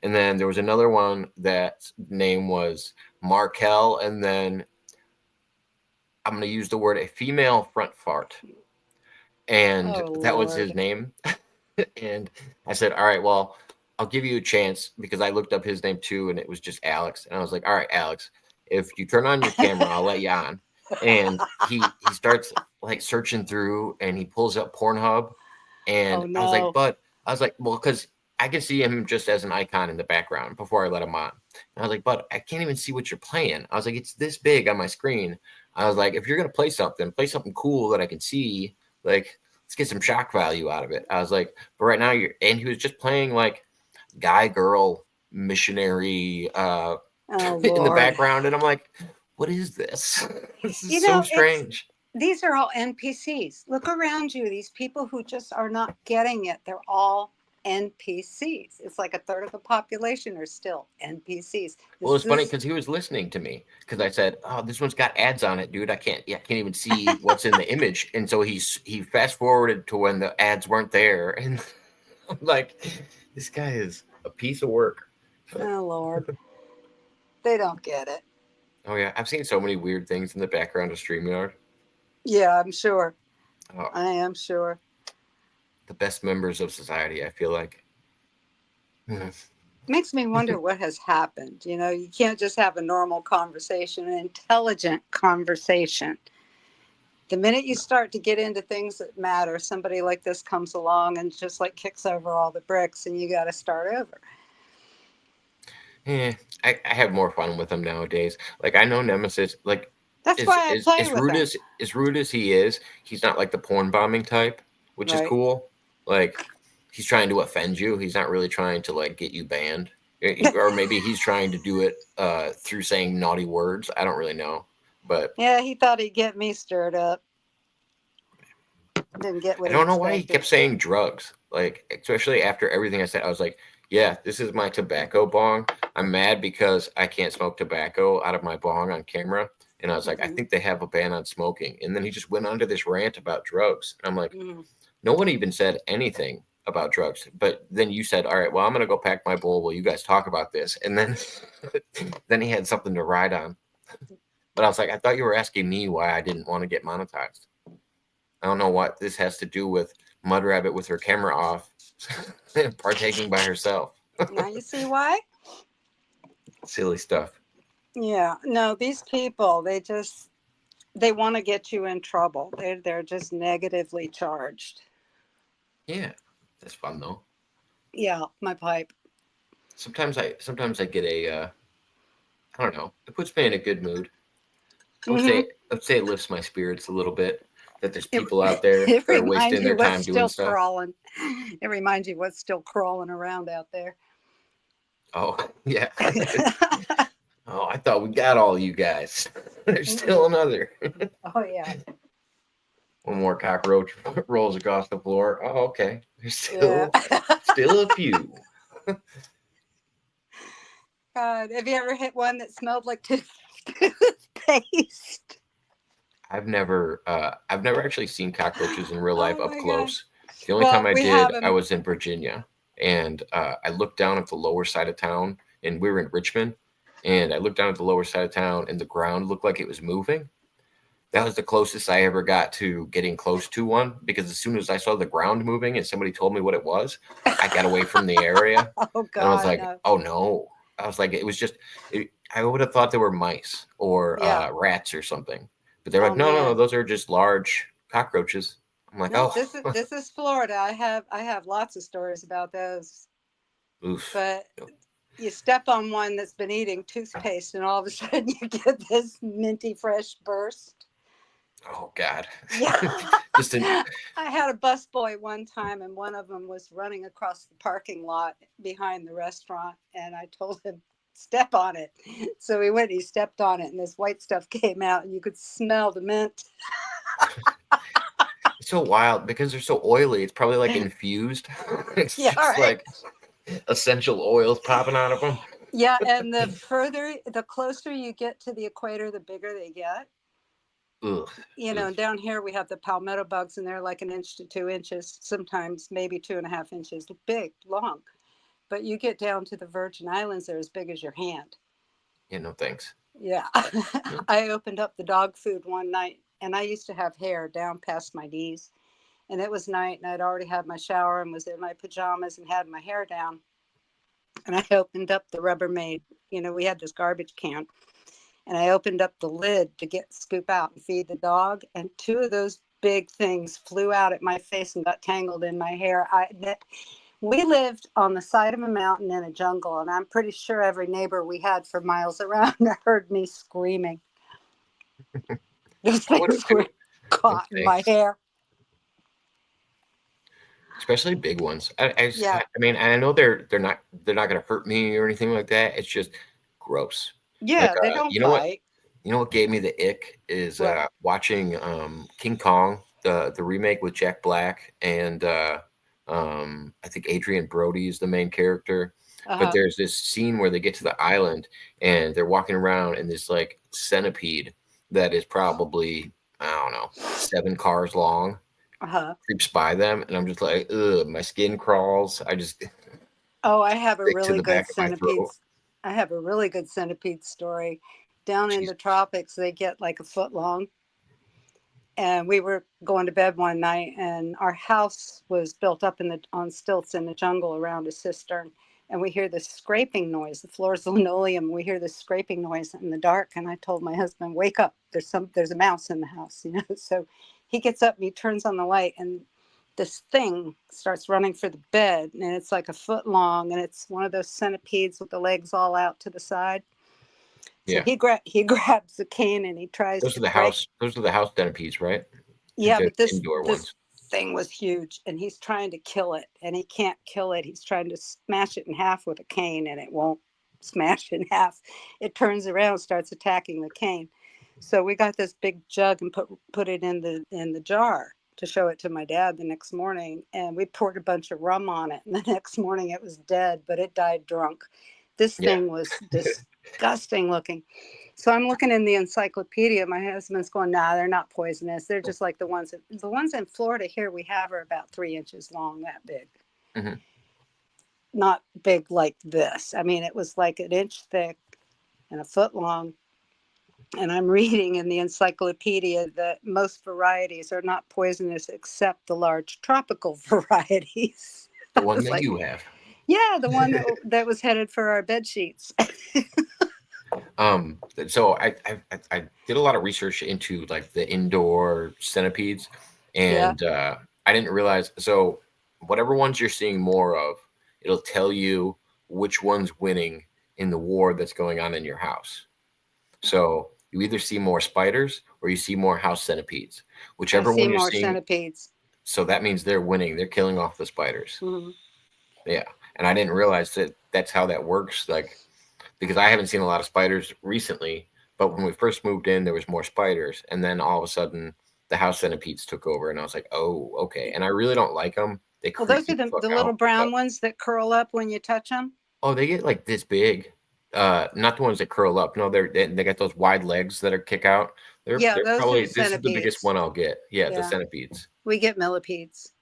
[SPEAKER 1] And then there was another one that name was Markel, and then I'm going to use the word a female front fart, and that was his name. And I said, all right, well, I'll give you a chance, because I looked up his name too, and it was just Alex. And I was like, all right, Alex, if you turn on your camera, I'll let you on. And he starts like searching through, and he pulls up Pornhub, and I was like, well, because I can see him just as an icon in the background before I let him on. And I was like, but I can't even see what you're playing. I was like, it's this big on my screen. I was like, if you're gonna play something cool that I can see. Like, let's get some shock value out of it. I was like, but right now and he was just playing like guy girl missionary in the background, and I'm like, what is this? This is so strange.
[SPEAKER 14] These are all NPCs. Look around you. These people who just are not getting it, they're all NPCs. It's like a third of the population are still NPCs.
[SPEAKER 1] Well, it's funny because he was listening to me, because I said, oh, this one's got ads on it, dude. I can't even see what's in the image. And so he fast forwarded to when the ads weren't there. And I'm like, this guy is a piece of work.
[SPEAKER 14] Oh, Lord. They don't get it.
[SPEAKER 1] Oh, yeah. I've seen so many weird things in the background of StreamYard.
[SPEAKER 14] Yeah, I'm sure.
[SPEAKER 1] Oh,
[SPEAKER 14] I am sure.
[SPEAKER 1] The best members of society, I feel like.
[SPEAKER 14] Makes me wonder what has happened. You know, you can't just have a normal conversation, an intelligent conversation. The minute you start to get into things that matter, somebody like this comes along and just like kicks over all the bricks, and you got to start over.
[SPEAKER 1] Yeah, I have more fun with him nowadays. Like, I know Nemesis, like,
[SPEAKER 14] that's why I play with him.
[SPEAKER 1] As rude as he is, he's not like the porn bombing type, which is cool. Like, he's trying to offend you. He's not really trying to like get you banned, or maybe he's trying to do it through saying naughty words. I don't really know, but
[SPEAKER 14] yeah, he thought he'd get me stirred up. Didn't get what
[SPEAKER 1] I don't know why he kept saying drugs. Like, especially after everything I said, I was like, yeah, this is my tobacco bong. I'm mad because I can't smoke tobacco out of my bong on camera. And I was like, I think they have a ban on smoking. And then he just went on to this rant about drugs. And I'm like, no one even said anything about drugs. But then you said, all right, well, I'm going to go pack my bowl while you guys talk about this. And then then he had something to ride on. But I was like, I thought you were asking me why I didn't want to get monetized. I don't know what this has to do with Mudrabbit with her camera off, partaking by herself.
[SPEAKER 14] Now you see why?
[SPEAKER 1] Silly stuff.
[SPEAKER 14] Yeah, no, these people, they want to get you in trouble. They're just negatively charged.
[SPEAKER 1] Yeah, that's fun though.
[SPEAKER 14] Yeah, my pipe.
[SPEAKER 1] Sometimes I get a I don't know. It puts me in a good mood. I would say it lifts my spirits a little bit that there's people out there that are wasting their time doing stuff.
[SPEAKER 14] Crawling. It reminds you what's still crawling around out there.
[SPEAKER 1] Oh, yeah. Oh, I thought we got all you guys. There's still another.
[SPEAKER 14] Oh yeah.
[SPEAKER 1] One more cockroach rolls across the floor. Oh, okay. There's still a few.
[SPEAKER 14] God, have you ever hit one that smelled like toothpaste?
[SPEAKER 1] I've never actually seen cockroaches in real life
[SPEAKER 14] Oh
[SPEAKER 1] up
[SPEAKER 14] my
[SPEAKER 1] close.
[SPEAKER 14] God.
[SPEAKER 1] The only
[SPEAKER 14] Well,
[SPEAKER 1] time I
[SPEAKER 14] we
[SPEAKER 1] did,
[SPEAKER 14] have
[SPEAKER 1] I
[SPEAKER 14] 'em.
[SPEAKER 1] was in Virginia, and I looked down at the lower side of town, and we were in Richmond, and I looked down at the lower side of town, and the ground looked like it was moving. That was the closest I ever got to getting close to one, because as soon as I saw the ground moving and somebody told me what it was, I got away from the area.
[SPEAKER 14] Oh God,
[SPEAKER 1] And I was like,
[SPEAKER 14] no.
[SPEAKER 1] oh no. I was like, it was just, I would have thought they were mice or
[SPEAKER 14] Yeah.
[SPEAKER 1] rats or something. But they're
[SPEAKER 14] Oh
[SPEAKER 1] like, no,
[SPEAKER 14] man.
[SPEAKER 1] those are just large cockroaches. I'm like,
[SPEAKER 14] No,
[SPEAKER 1] oh.
[SPEAKER 14] this is Florida. I have lots of stories about those.
[SPEAKER 1] Oof.
[SPEAKER 14] But you step on one that's been eating toothpaste, and all of a sudden you get this minty fresh burst.
[SPEAKER 1] Oh God.
[SPEAKER 14] Yeah.
[SPEAKER 1] Just
[SPEAKER 14] I had a busboy one time, and one of them was running across the parking lot behind the restaurant, and I told him, step on it. So he went, he stepped on it, and this white stuff came out, and you could smell the mint.
[SPEAKER 1] It's so wild because they're so oily. It's probably like infused. It's
[SPEAKER 14] Yeah,
[SPEAKER 1] just
[SPEAKER 14] right.
[SPEAKER 1] like essential oils popping out of them.
[SPEAKER 14] Yeah, and the closer you get to the equator, the bigger they get.
[SPEAKER 1] Ugh.
[SPEAKER 14] You know, down here we have the palmetto bugs, and they're like 1 inch to 2 inches, sometimes maybe 2.5 inches big, long. But you get down to the Virgin Islands, they're as big as your hand.
[SPEAKER 1] Yeah, no thanks.
[SPEAKER 14] Yeah. I opened up the dog food one night, and I used to have hair down past my knees. And it was night, and I'd already had my shower and was in my pajamas and had my hair down. And I opened up the Rubbermaid. You know, we had this garbage can. And I opened up the lid to scoop out and feed the dog. And 2 of those big things flew out at my face and got tangled in my hair. We lived on the side of a mountain in a jungle, and I'm pretty sure every neighbor we had for miles around heard me screaming. Those things were caught in my hair.
[SPEAKER 1] Especially big ones. I
[SPEAKER 14] Yeah.
[SPEAKER 1] mean, I know they're not gonna hurt me or anything like that. It's just gross.
[SPEAKER 14] Yeah,
[SPEAKER 1] Like,
[SPEAKER 14] they don't
[SPEAKER 1] you know what?
[SPEAKER 14] bite.
[SPEAKER 1] You know what gave me the ick is
[SPEAKER 14] What?
[SPEAKER 1] watching King Kong, the remake with Jack Black, and I think Adrian Brody is the main character.
[SPEAKER 14] Uh-huh.
[SPEAKER 1] But there's this scene where they get to the island and they're walking around in this like centipede that is probably, I don't know, 7 cars long.
[SPEAKER 14] Uh-huh.
[SPEAKER 1] Creeps by them, and I'm just like, ugh, my skin crawls. I just
[SPEAKER 14] I have a
[SPEAKER 1] stick to
[SPEAKER 14] really
[SPEAKER 1] the
[SPEAKER 14] good
[SPEAKER 1] back of my
[SPEAKER 14] centipede.
[SPEAKER 1] throat.
[SPEAKER 14] I have a really good centipede story. Down in the tropics, they get like a foot long. And we were going to bed one night, and our house was built up on stilts in the jungle around a cistern. And we hear this scraping noise. The floor's linoleum. We hear this scraping noise in the dark. And I told my husband, "Wake up! There's a mouse in the house." You know. So he gets up and he turns on the light, and this thing starts running for the bed, and it's like a foot long, and it's one of those centipedes with the legs all out to the side. So
[SPEAKER 1] Yeah.
[SPEAKER 14] he grabs the cane and he tries
[SPEAKER 1] Those
[SPEAKER 14] to
[SPEAKER 1] are the
[SPEAKER 14] break.
[SPEAKER 1] house centipedes, right?
[SPEAKER 14] Yeah,
[SPEAKER 1] The
[SPEAKER 14] but this
[SPEAKER 1] indoor ones.
[SPEAKER 14] thing was huge, and he's trying to kill it, and he can't kill it. He's trying to smash it in half with a cane, and it won't smash in half. It turns around, starts attacking the cane. So we got this big jug and put it in the jar to show it to my dad the next morning, and we poured a bunch of rum on it. And the next morning it was dead, but it died drunk. This thing was disgusting looking. So I'm looking in the encyclopedia. My husband's going, "Nah, they're not poisonous. They're just like the ones in Florida here we have are about 3 inches long, that big.
[SPEAKER 1] Mm-hmm.
[SPEAKER 14] Not big like this. I mean, it was like 1 inch thick and a foot long. And I'm reading in the encyclopedia that most varieties are not poisonous except the large tropical varieties."
[SPEAKER 1] The one that you have.
[SPEAKER 14] Yeah, the one that was headed for our bed sheets.
[SPEAKER 1] So I did a lot of research into like the indoor centipedes, and I didn't realize. So whatever ones you're seeing more of, it'll tell you which one's winning in the war that's going on in your house. So you either see more spiders or you see more house centipedes. Whichever
[SPEAKER 14] I see
[SPEAKER 1] one you're
[SPEAKER 14] more
[SPEAKER 1] seeing,
[SPEAKER 14] centipedes.
[SPEAKER 1] so that means they're winning. They're killing off the spiders.
[SPEAKER 14] Mm-hmm.
[SPEAKER 1] Yeah, and I didn't realize that that's how that works. Like, because I haven't seen a lot of spiders recently, but when we first moved in, there was more spiders, and then all of a sudden the house centipedes took over, and I was like, oh, okay. And I really don't like them. They
[SPEAKER 14] Well,
[SPEAKER 1] creep
[SPEAKER 14] those
[SPEAKER 1] me
[SPEAKER 14] are
[SPEAKER 1] the fuck
[SPEAKER 14] the little
[SPEAKER 1] out.
[SPEAKER 14] brown ones that curl up when you touch them.
[SPEAKER 1] Oh, they get like this big. Not the ones that curl up. No, they got those wide legs that are kick out.
[SPEAKER 14] Yeah,
[SPEAKER 1] They're
[SPEAKER 14] those
[SPEAKER 1] probably
[SPEAKER 14] are
[SPEAKER 1] this is the biggest
[SPEAKER 14] centipedes.
[SPEAKER 1] one I'll get. Yeah, the
[SPEAKER 14] Yeah.
[SPEAKER 1] centipedes.
[SPEAKER 14] We get millipedes.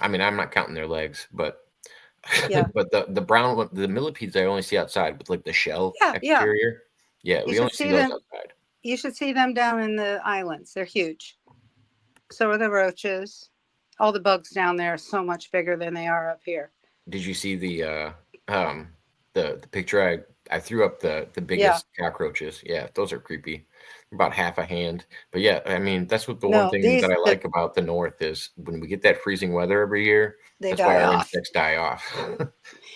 [SPEAKER 1] I mean, I'm not counting their legs, but
[SPEAKER 14] Yeah.
[SPEAKER 1] but the brown one, the millipedes I only see outside with like the shell
[SPEAKER 14] Yeah, yeah.
[SPEAKER 1] exterior. Yeah,
[SPEAKER 14] You
[SPEAKER 1] we
[SPEAKER 14] should
[SPEAKER 1] only see
[SPEAKER 14] see
[SPEAKER 1] those
[SPEAKER 14] them.
[SPEAKER 1] outside.
[SPEAKER 14] You should see them down in the islands. They're huge. So are the roaches. All the bugs down there are so much bigger than they are up here.
[SPEAKER 1] Did you see the picture I threw up the biggest cockroaches? Yeah, those are creepy. About half a hand. But yeah, I mean that's what the one thing that I like about the north is when we get that freezing weather every year.
[SPEAKER 14] They
[SPEAKER 1] That's why
[SPEAKER 14] die
[SPEAKER 1] our
[SPEAKER 14] off.
[SPEAKER 1] insects die off.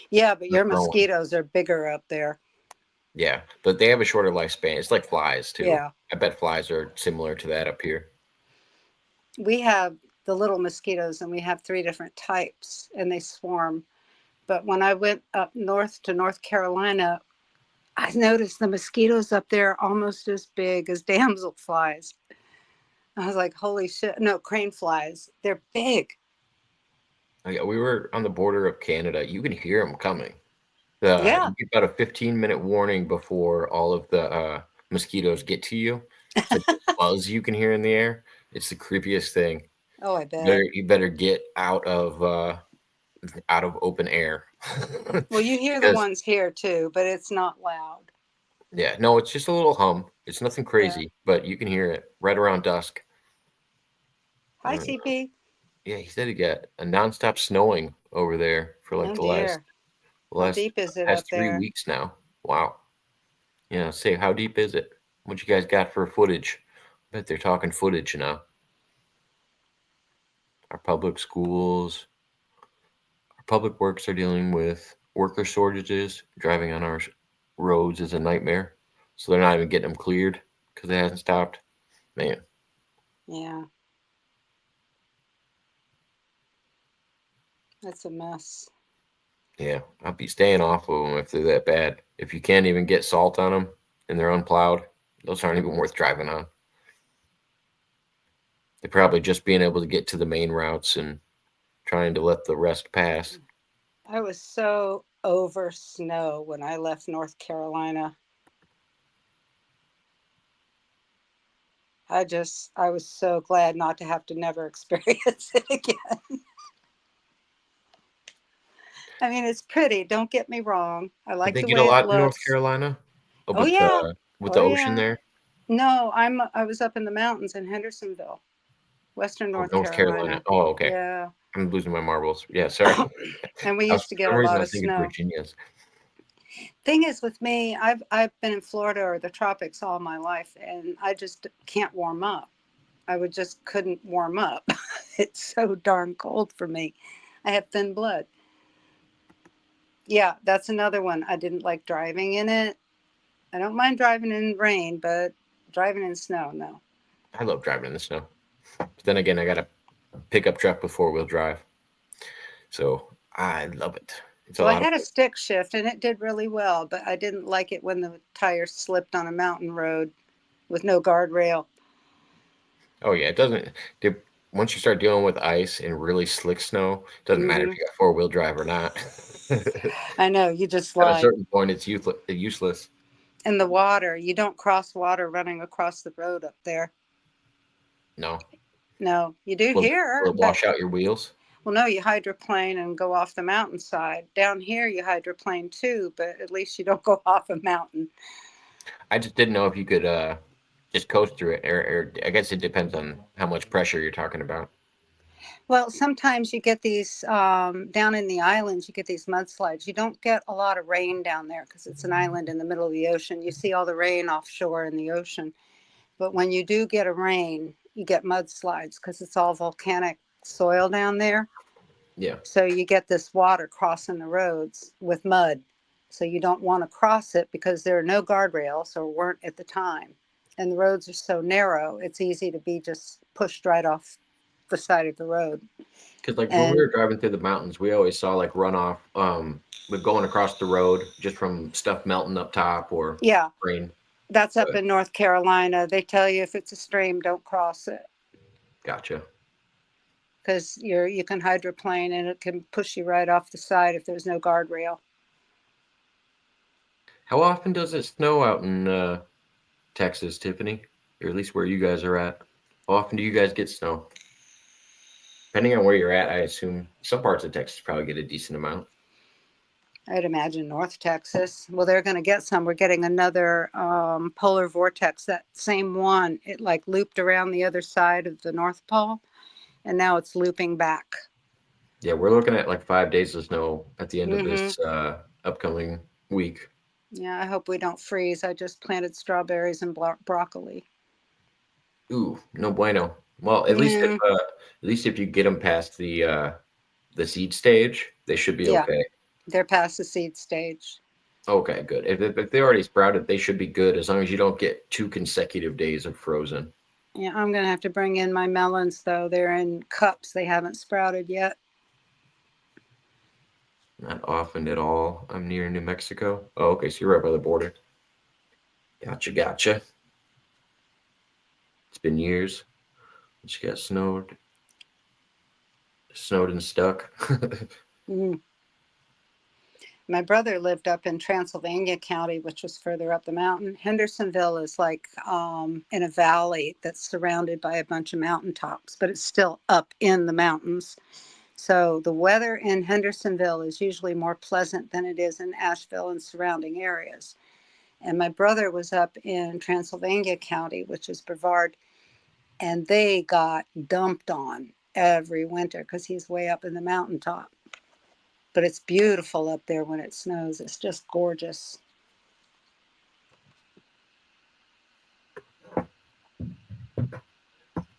[SPEAKER 14] Yeah, but your
[SPEAKER 1] They're growing.
[SPEAKER 14] mosquitoes are bigger up there.
[SPEAKER 1] Yeah, but they have a shorter lifespan. It's like flies too.
[SPEAKER 14] Yeah.
[SPEAKER 1] I bet flies are similar to that up here.
[SPEAKER 14] We have the little mosquitoes, and we have 3 different types, and they swarm. But when I went up north to North Carolina, I noticed the mosquitoes up there are almost as big as damselflies. I was like, holy shit. No, crane flies. They're big.
[SPEAKER 1] Yeah, we were on the border of Canada. You can hear them coming.
[SPEAKER 14] Yeah.
[SPEAKER 1] You get about a 15-minute warning before all of the mosquitoes get to you. It's like this buzz you can hear in the air. It's the creepiest thing.
[SPEAKER 14] Oh, I bet.
[SPEAKER 1] You better get out of open air.
[SPEAKER 14] Well, you hear the ones here too, but it's not loud.
[SPEAKER 1] Yeah, no, it's just a little hum. It's nothing crazy, but you can hear it right around dusk.
[SPEAKER 14] Hi, CP.
[SPEAKER 1] Yeah, he said he got a nonstop snowing over there for like the last
[SPEAKER 14] How deep is it
[SPEAKER 1] past
[SPEAKER 14] up
[SPEAKER 1] 3
[SPEAKER 14] there?
[SPEAKER 1] weeks now. Wow. Yeah, say how deep is it? What you guys got for footage? I bet they're talking footage now. Our public schools, our public works are dealing with worker shortages. Driving on our roads is a nightmare. So they're not even getting them cleared because they hasn't stopped. Man.
[SPEAKER 14] Yeah. That's a mess.
[SPEAKER 1] Yeah, I'll be staying off of them if they're that bad. If you can't even get salt on them and they're unplowed, those aren't even worth driving on. They're probably just being able to get to the main routes and trying to let the rest pass.
[SPEAKER 14] I was so over snow when I left North Carolina. I was so glad not to have to never experience it again. I mean, it's pretty. Don't get me wrong. I like
[SPEAKER 1] Did
[SPEAKER 14] the
[SPEAKER 1] they
[SPEAKER 14] way
[SPEAKER 1] get a lot
[SPEAKER 14] it
[SPEAKER 1] in North
[SPEAKER 14] looks.
[SPEAKER 1] Carolina?
[SPEAKER 14] Oh yeah,
[SPEAKER 1] With the ocean there?
[SPEAKER 14] No, I was up in the mountains in Hendersonville, Western North Carolina.
[SPEAKER 1] Oh, okay.
[SPEAKER 14] Yeah.
[SPEAKER 1] I'm losing my marbles. Yeah, sorry.
[SPEAKER 14] And we used to get a lot of snow.
[SPEAKER 1] Virginia's.
[SPEAKER 14] Thing is with me, I've been in Florida or the tropics all my life, and I just can't warm up. I just couldn't warm up. It's so darn cold for me. I have thin blood. Yeah, that's another one. I didn't like driving in it. I don't mind driving in rain, but driving in snow, no.
[SPEAKER 1] I love driving in the snow. But then again, I got a pickup truck with 4-wheel drive. So I love it.
[SPEAKER 14] Well, I had a stick shift and it did really well, but I didn't like it when the tires slipped on a mountain road with no guardrail.
[SPEAKER 1] Oh, yeah. It doesn't. Once you start dealing with ice and really slick snow, it doesn't matter if you got 4-wheel drive or not.
[SPEAKER 14] I know. You just
[SPEAKER 1] At a certain point, it's useless.
[SPEAKER 14] And the water, you don't cross water running across the road up there.
[SPEAKER 1] No.
[SPEAKER 14] No, you do here.
[SPEAKER 1] Will it wash out your wheels?
[SPEAKER 14] Well, no, you hydroplane and go off the mountainside. Down here, you hydroplane too, but at least you don't go off a mountain.
[SPEAKER 1] I just didn't know if you could just coast through it, or I guess it depends on how much pressure you're talking about.
[SPEAKER 14] Well, sometimes you get these down in the islands, you get these mudslides. You don't get a lot of rain down there because it's an island in the middle of the ocean. You see all the rain offshore in the ocean. But when you do get a rain, you get mudslides because it's all volcanic soil down there.
[SPEAKER 1] Yeah.
[SPEAKER 14] So you get this water crossing the roads with mud. So you don't want to cross it because there are no guardrails or weren't at the time. And the roads are so narrow, it's easy to be just pushed right off the side of the road.
[SPEAKER 1] Because like when we were driving through the mountains, we always saw like runoff with going across the road just from stuff melting up top or rain.
[SPEAKER 14] That's up in North Carolina. They tell you if it's a stream, don't cross it.
[SPEAKER 1] Gotcha.
[SPEAKER 14] Because you can hydroplane and it can push you right off the side if there's no guardrail.
[SPEAKER 1] How often does it snow out in Texas, Tiffany? Or at least where you guys are at? How often do you guys get snow? Depending on where you're at, I assume some parts of Texas probably get a decent amount.
[SPEAKER 14] I'd imagine North Texas. Well, they're going to get some. We're getting another polar vortex. That same one, it like looped around the other side of the North Pole, and now it's looping back.
[SPEAKER 1] Yeah, we're looking at like 5 days of snow at the end of this upcoming week.
[SPEAKER 14] Yeah, I hope we don't freeze. I just planted strawberries and broccoli.
[SPEAKER 1] Ooh, no bueno. Well, at least if you get them past the seed stage, they should be okay.
[SPEAKER 14] They're past the seed stage.
[SPEAKER 1] Okay, good. If they already sprouted, they should be good as long as you don't get 2 consecutive days of frozen.
[SPEAKER 14] Yeah, I'm going to have to bring in my melons, though. They're in cups. They haven't sprouted yet.
[SPEAKER 1] Not often at all. I'm near New Mexico. Oh, okay, so you're right by the border. Gotcha. It's been years. She got snowed and stuck.
[SPEAKER 14] My brother lived up in Transylvania County, which was further up the mountain. Hendersonville is like in a valley that's surrounded by a bunch of mountaintops, but it's still up in the mountains. So the weather in Hendersonville is usually more pleasant than it is in Asheville and surrounding areas. And my brother was up in Transylvania County, which is Brevard, and they got dumped on every winter because he's way up in the mountaintop. But it's beautiful up there when it snows. It's just gorgeous.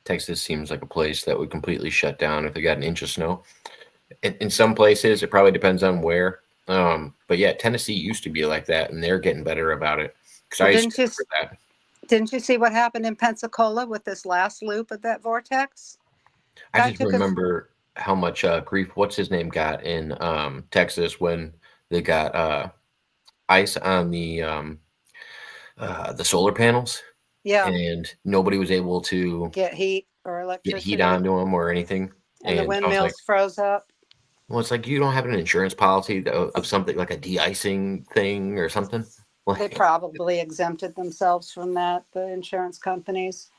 [SPEAKER 1] Texas seems like a place that would completely shut down if they got an inch of snow. In some places, it probably depends on where. But yeah, Tennessee used to be like that, and they're getting better about it.
[SPEAKER 14] Well, didn't you see what happened in Pensacola with this last loop of that vortex?
[SPEAKER 1] I just remember how much grief what's his name got in Texas when they got ice on the solar panels.
[SPEAKER 14] Yeah.
[SPEAKER 1] And nobody was able to
[SPEAKER 14] get heat or electricity.
[SPEAKER 1] Get heat onto them or anything.
[SPEAKER 14] And the windmills froze up.
[SPEAKER 1] Well, it's like you don't have an insurance policy of something like a de-icing thing or something.
[SPEAKER 14] They probably exempted themselves from that, the insurance companies.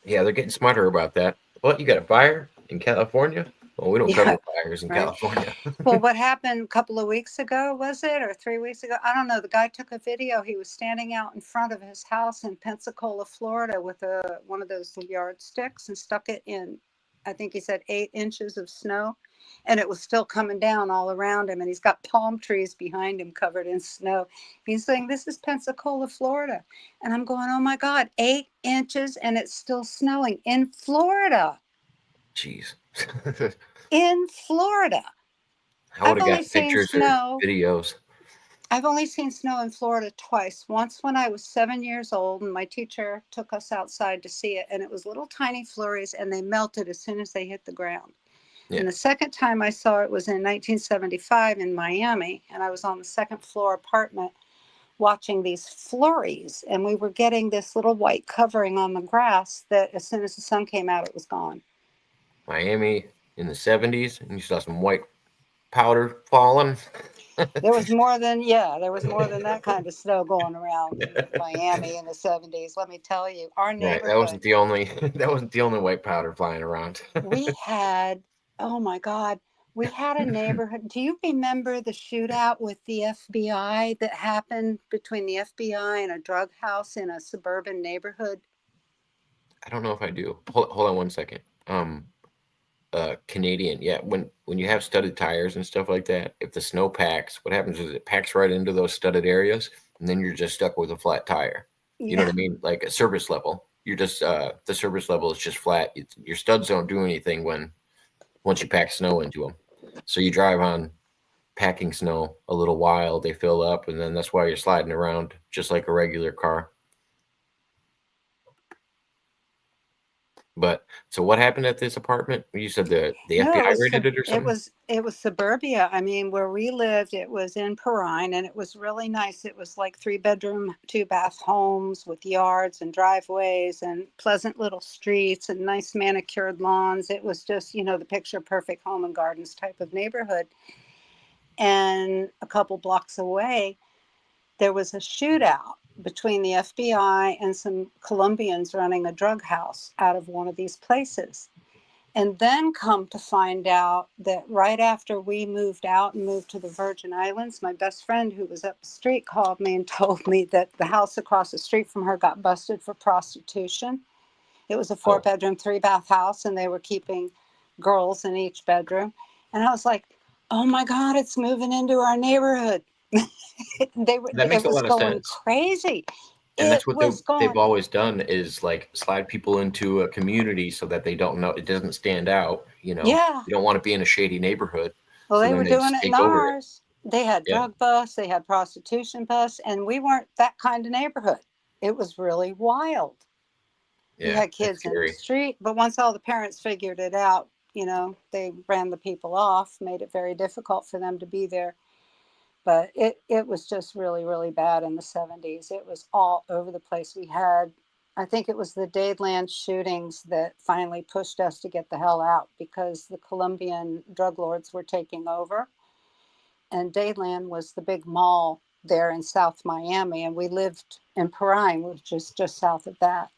[SPEAKER 1] Yeah, they're getting smarter about that. What, you got a fire in California? Well, we don't cover fires in California.
[SPEAKER 14] Well, what happened a couple of weeks ago, was it, or 3 weeks ago? I don't know. The guy took a video. He was standing out in front of his house in Pensacola, Florida, with one of those yardsticks and stuck it in, I think he said 8 inches of snow, and it was still coming down all around him. And he's got palm trees behind him covered in snow. He's saying, this is Pensacola, Florida. And I'm going, oh my God, 8 inches and it's still snowing in Florida.
[SPEAKER 1] Jeez.
[SPEAKER 14] In Florida.
[SPEAKER 1] I would have got pictures or videos.
[SPEAKER 14] I've only seen snow in Florida twice. Once when I was 7 years old and my teacher took us outside to see it, and it was little tiny flurries and they melted as soon as they hit the ground. Yeah. And the second time I saw it was in 1975 in Miami, and I was on the second floor apartment watching these flurries, and we were getting this little white covering on the grass that as soon as the sun came out, it was gone.
[SPEAKER 1] Miami in the 70s, and you saw some white powder falling.
[SPEAKER 14] There was more than that kind of snow going around in Miami in the 70s. Let me tell you, our neighborhood.
[SPEAKER 1] Right, that wasn't the only white powder flying around.
[SPEAKER 14] We had, oh my God, we had a neighborhood. Do you remember the shootout with the FBI that happened between the FBI and a drug house in a suburban neighborhood?
[SPEAKER 1] I don't know if I do. Hold on one second. Canadian, yeah. When you have studded tires and stuff like that, if the snow packs, what happens is it packs right into those studded areas, and then you're just stuck with a flat tire. You know what I mean? Like a service level. You're just the service level is just flat. Your studs don't do anything once you pack snow into them. So you drive on packing snow a little while, they fill up, and then that's why you're sliding around just like a regular car. But so what happened at this apartment? You said the
[SPEAKER 14] No,
[SPEAKER 1] FBI raided it or
[SPEAKER 14] it
[SPEAKER 1] something?
[SPEAKER 14] was suburbia. I mean, where we lived, it was in Perrine, and it was really nice. It was like 3-bedroom, 2-bath homes with yards and driveways and pleasant little streets and nice manicured lawns. It was just, the picture perfect home and gardens type of neighborhood. And a couple blocks away, there was a shootout between the FBI and some Colombians running a drug house out of one of these places. And then come to find out that right after we moved out and moved to the Virgin Islands, my best friend who was up the street called me and told me that the house across the street from her got busted for prostitution. It was a 4-bedroom, 3-bath house, and they were keeping girls in each bedroom. And I was like, oh my God, it's moving into our neighborhood. It
[SPEAKER 1] That makes a
[SPEAKER 14] was
[SPEAKER 1] lot of
[SPEAKER 14] going
[SPEAKER 1] sense.
[SPEAKER 14] crazy.
[SPEAKER 1] And that's
[SPEAKER 14] It
[SPEAKER 1] what
[SPEAKER 14] was
[SPEAKER 1] they've
[SPEAKER 14] going,
[SPEAKER 1] always done is like slide people into a community so that they don't know, it doesn't stand out.
[SPEAKER 14] yeah.
[SPEAKER 1] You don't want to be in a shady neighborhood.
[SPEAKER 14] Well,
[SPEAKER 1] So
[SPEAKER 14] they
[SPEAKER 1] then
[SPEAKER 14] were
[SPEAKER 1] they
[SPEAKER 14] doing
[SPEAKER 1] just
[SPEAKER 14] it in
[SPEAKER 1] take over it.
[SPEAKER 14] ours. They had
[SPEAKER 1] Yeah.
[SPEAKER 14] drug busts, they had prostitution busts, and we weren't that kind of neighborhood. It was really wild. We
[SPEAKER 1] Yeah.
[SPEAKER 14] had
[SPEAKER 1] That's
[SPEAKER 14] kids in the
[SPEAKER 1] scary.
[SPEAKER 14] street, but once all the parents figured it out, they ran the people off, made it very difficult for them to be there. But it was just really, really bad in the 70s. It was all over the place. I think it was the Dadeland shootings that finally pushed us to get the hell out because the Colombian drug lords were taking over. And Dadeland was the big mall there in South Miami. And we lived in Perrine, which is just south of that.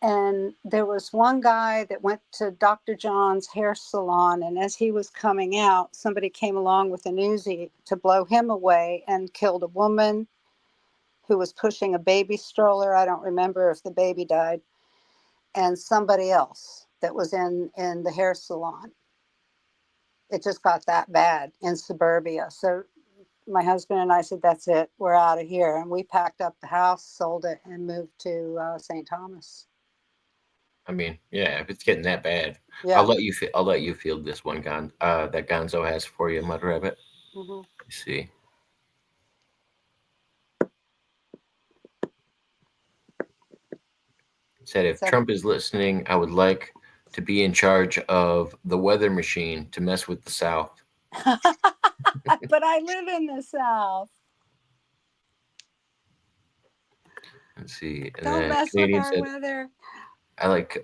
[SPEAKER 14] And there was one guy that went to Dr. John's hair salon. And as he was coming out, somebody came along with an Uzi to blow him away and killed a woman who was pushing a baby stroller. I don't remember if the baby died. And somebody else that was in the hair salon. It just got that bad in suburbia. So my husband and I said, that's it. We're out of here. And we packed up the house, sold it, and moved to St. Thomas.
[SPEAKER 1] I mean, yeah, if it's getting that bad,
[SPEAKER 14] Yeah.
[SPEAKER 1] I'll let you field this one that Gonzo has for you, Mudrabbit.
[SPEAKER 14] Mm-hmm.
[SPEAKER 1] Let's see. Said if Trump is listening, I would like to be in charge of the weather machine to mess with the South.
[SPEAKER 14] But I live in the South.
[SPEAKER 1] Let's see. And
[SPEAKER 14] Don't
[SPEAKER 1] then
[SPEAKER 14] mess
[SPEAKER 1] Canadian
[SPEAKER 14] with our
[SPEAKER 1] said,
[SPEAKER 14] weather.
[SPEAKER 1] I like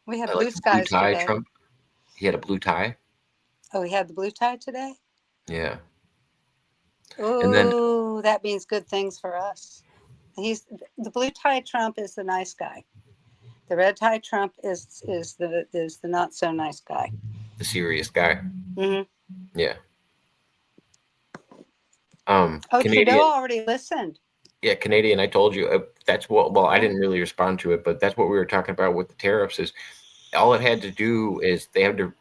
[SPEAKER 14] We had
[SPEAKER 1] I
[SPEAKER 14] blue
[SPEAKER 1] like the
[SPEAKER 14] skies
[SPEAKER 1] blue tie,
[SPEAKER 14] today.
[SPEAKER 1] Trump. He had a blue tie.
[SPEAKER 14] Oh, he had the blue tie today?
[SPEAKER 1] Yeah.
[SPEAKER 14] Oh,
[SPEAKER 1] And then
[SPEAKER 14] that means good things for us. The blue tie Trump is the nice guy. The red tie Trump is the not so nice guy.
[SPEAKER 1] the serious guy.
[SPEAKER 14] Mm-hmm.
[SPEAKER 1] Yeah.
[SPEAKER 14] Oh,
[SPEAKER 1] Canadian.
[SPEAKER 14] Trudeau already listened.
[SPEAKER 1] Yeah, Canadian. I told you that's what. Well, I didn't really respond to it, but that's what we were talking about with the tariffs. Is all it had to do is they had to.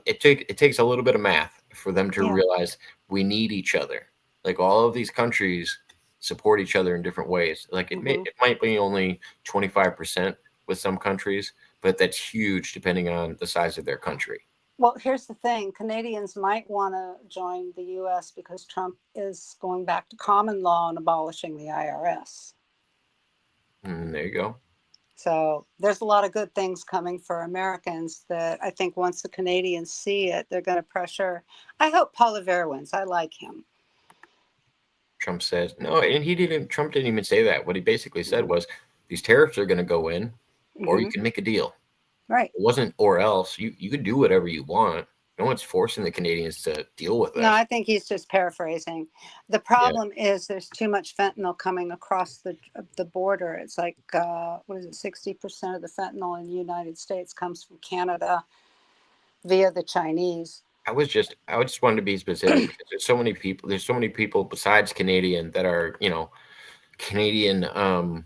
[SPEAKER 1] It takes a little bit of math for them to realize we need each other. Like all of these countries support each other in different ways. Like it might be only 25% with some countries, but that's huge depending on the size of their country.
[SPEAKER 14] Well, here's the thing. Canadians might want to join the U.S. because Trump is going back to common law and abolishing the IRS.
[SPEAKER 1] There you go.
[SPEAKER 14] So there's a lot of good things coming for Americans that I think once the Canadians see it, they're going to pressure. I hope Paul Revere wins. I like him.
[SPEAKER 1] Trump says no, and Trump didn't even say that. What he basically said was these tariffs are going to go in, or you can make a deal.
[SPEAKER 14] Right.
[SPEAKER 1] It wasn't or else. You could do whatever you want. No one's forcing the Canadians to deal with that.
[SPEAKER 14] No, I think he's just paraphrasing. The problem is there's too much fentanyl coming across the border. It's like, 60% of the fentanyl in the United States comes from Canada via the Chinese.
[SPEAKER 1] I just wanted to be specific because there's so many people besides Canadian that are, Canadian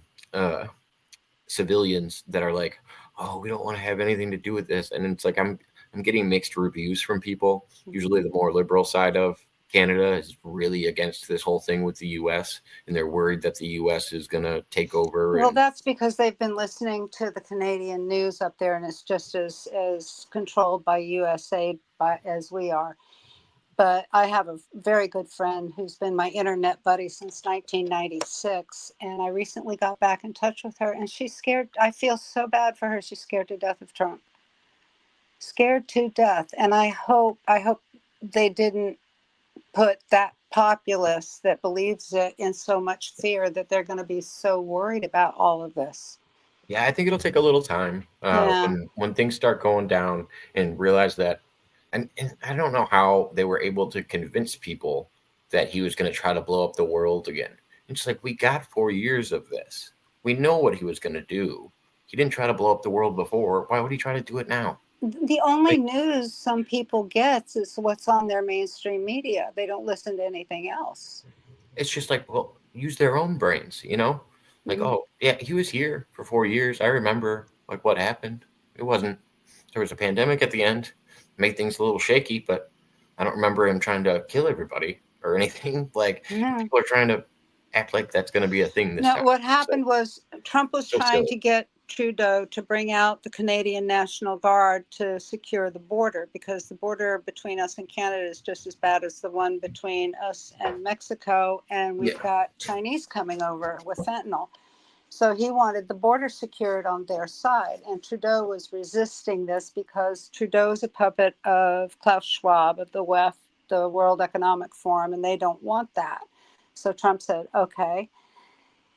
[SPEAKER 1] civilians that are like, oh, we don't want to have anything to do with this. And it's like, I'm getting mixed reviews from people. Usually the more liberal side of Canada is really against this whole thing with the U.S. and they're worried that the U.S. is going to take over.
[SPEAKER 14] Well, that's because they've been listening to the Canadian news up there, and it's just as controlled by USA as we are. But I have a very good friend who's been my internet buddy since 1996. And I recently got back in touch with her, and she's scared. I feel so bad for her. She's scared to death of Trump. Scared to death. And I hope they didn't put that populace that believes it in so much fear that they're going to be so worried about all of this.
[SPEAKER 1] Yeah, I think it'll take a little time when things start going down and realize that. And I don't know how they were able to convince people that he was going to try to blow up the world again. It's like, we got 4 years of this. We know what he was going to do. He didn't try to blow up the world before. Why would he try to do it now?
[SPEAKER 14] The only news some people get is what's on their mainstream media. They don't listen to anything else.
[SPEAKER 1] It's just like, well, use their own brains, you know? Like, oh, yeah, he was here for 4 years. I remember, like, what happened. It wasn't, there was a pandemic at the end. Made things a little shaky, but I don't remember him trying to kill everybody or anything. Like, people are trying to act like that's going to be a thing this time.
[SPEAKER 14] What happened was Trump was trying to get Trudeau to bring out the Canadian National Guard to secure the border, because the border between us and Canada is just as bad as the one between us and Mexico, and we've got Chinese coming over with fentanyl. So he wanted the border secured on their side, and Trudeau was resisting this because Trudeau's a puppet of Klaus Schwab of the World Economic Forum, and they don't want that. So Trump said, okay,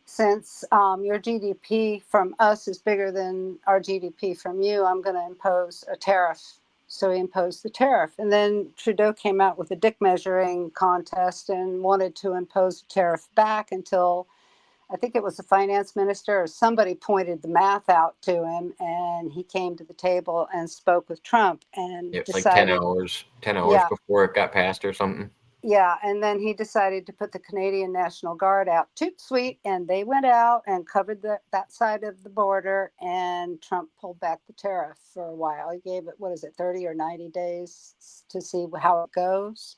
[SPEAKER 14] since your GDP from us is bigger than our GDP from you, I'm going to impose a tariff. So he imposed the tariff. And then Trudeau came out with a dick measuring contest and wanted to impose a tariff back until I think it was the finance minister or somebody pointed the math out to him, and he came to the table and spoke with Trump and
[SPEAKER 1] It's
[SPEAKER 14] decided,
[SPEAKER 1] like 10 hours before it got passed or something.
[SPEAKER 14] Yeah, and then he decided to put the Canadian National Guard out. Toot sweet, and they went out and covered that side of the border, and Trump pulled back the tariff for a while. He gave it, 30 or 90 days to see how it goes.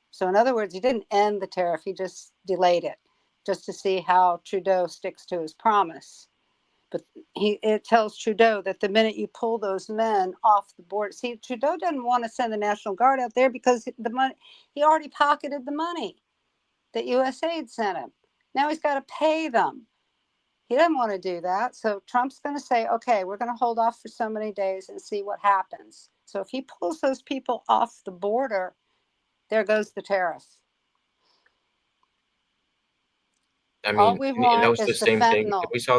[SPEAKER 14] So in other words, he didn't end the tariff, he just delayed it, just to see how Trudeau sticks to his promise. But it tells Trudeau that the minute you pull those men off the border, see, Trudeau doesn't want to send the National Guard out there because the money, he already pocketed the money that USAID sent him. Now he's got to pay them. He doesn't want to do that. So Trump's going to say, okay, we're going to hold off for so many days and see what happens. So if he pulls those people off the border, there goes the tariff.
[SPEAKER 1] I
[SPEAKER 14] All
[SPEAKER 1] mean,
[SPEAKER 14] we
[SPEAKER 1] and
[SPEAKER 14] want
[SPEAKER 1] that was
[SPEAKER 14] is
[SPEAKER 1] the
[SPEAKER 14] the
[SPEAKER 1] same thing.
[SPEAKER 14] fentanyl.
[SPEAKER 1] We saw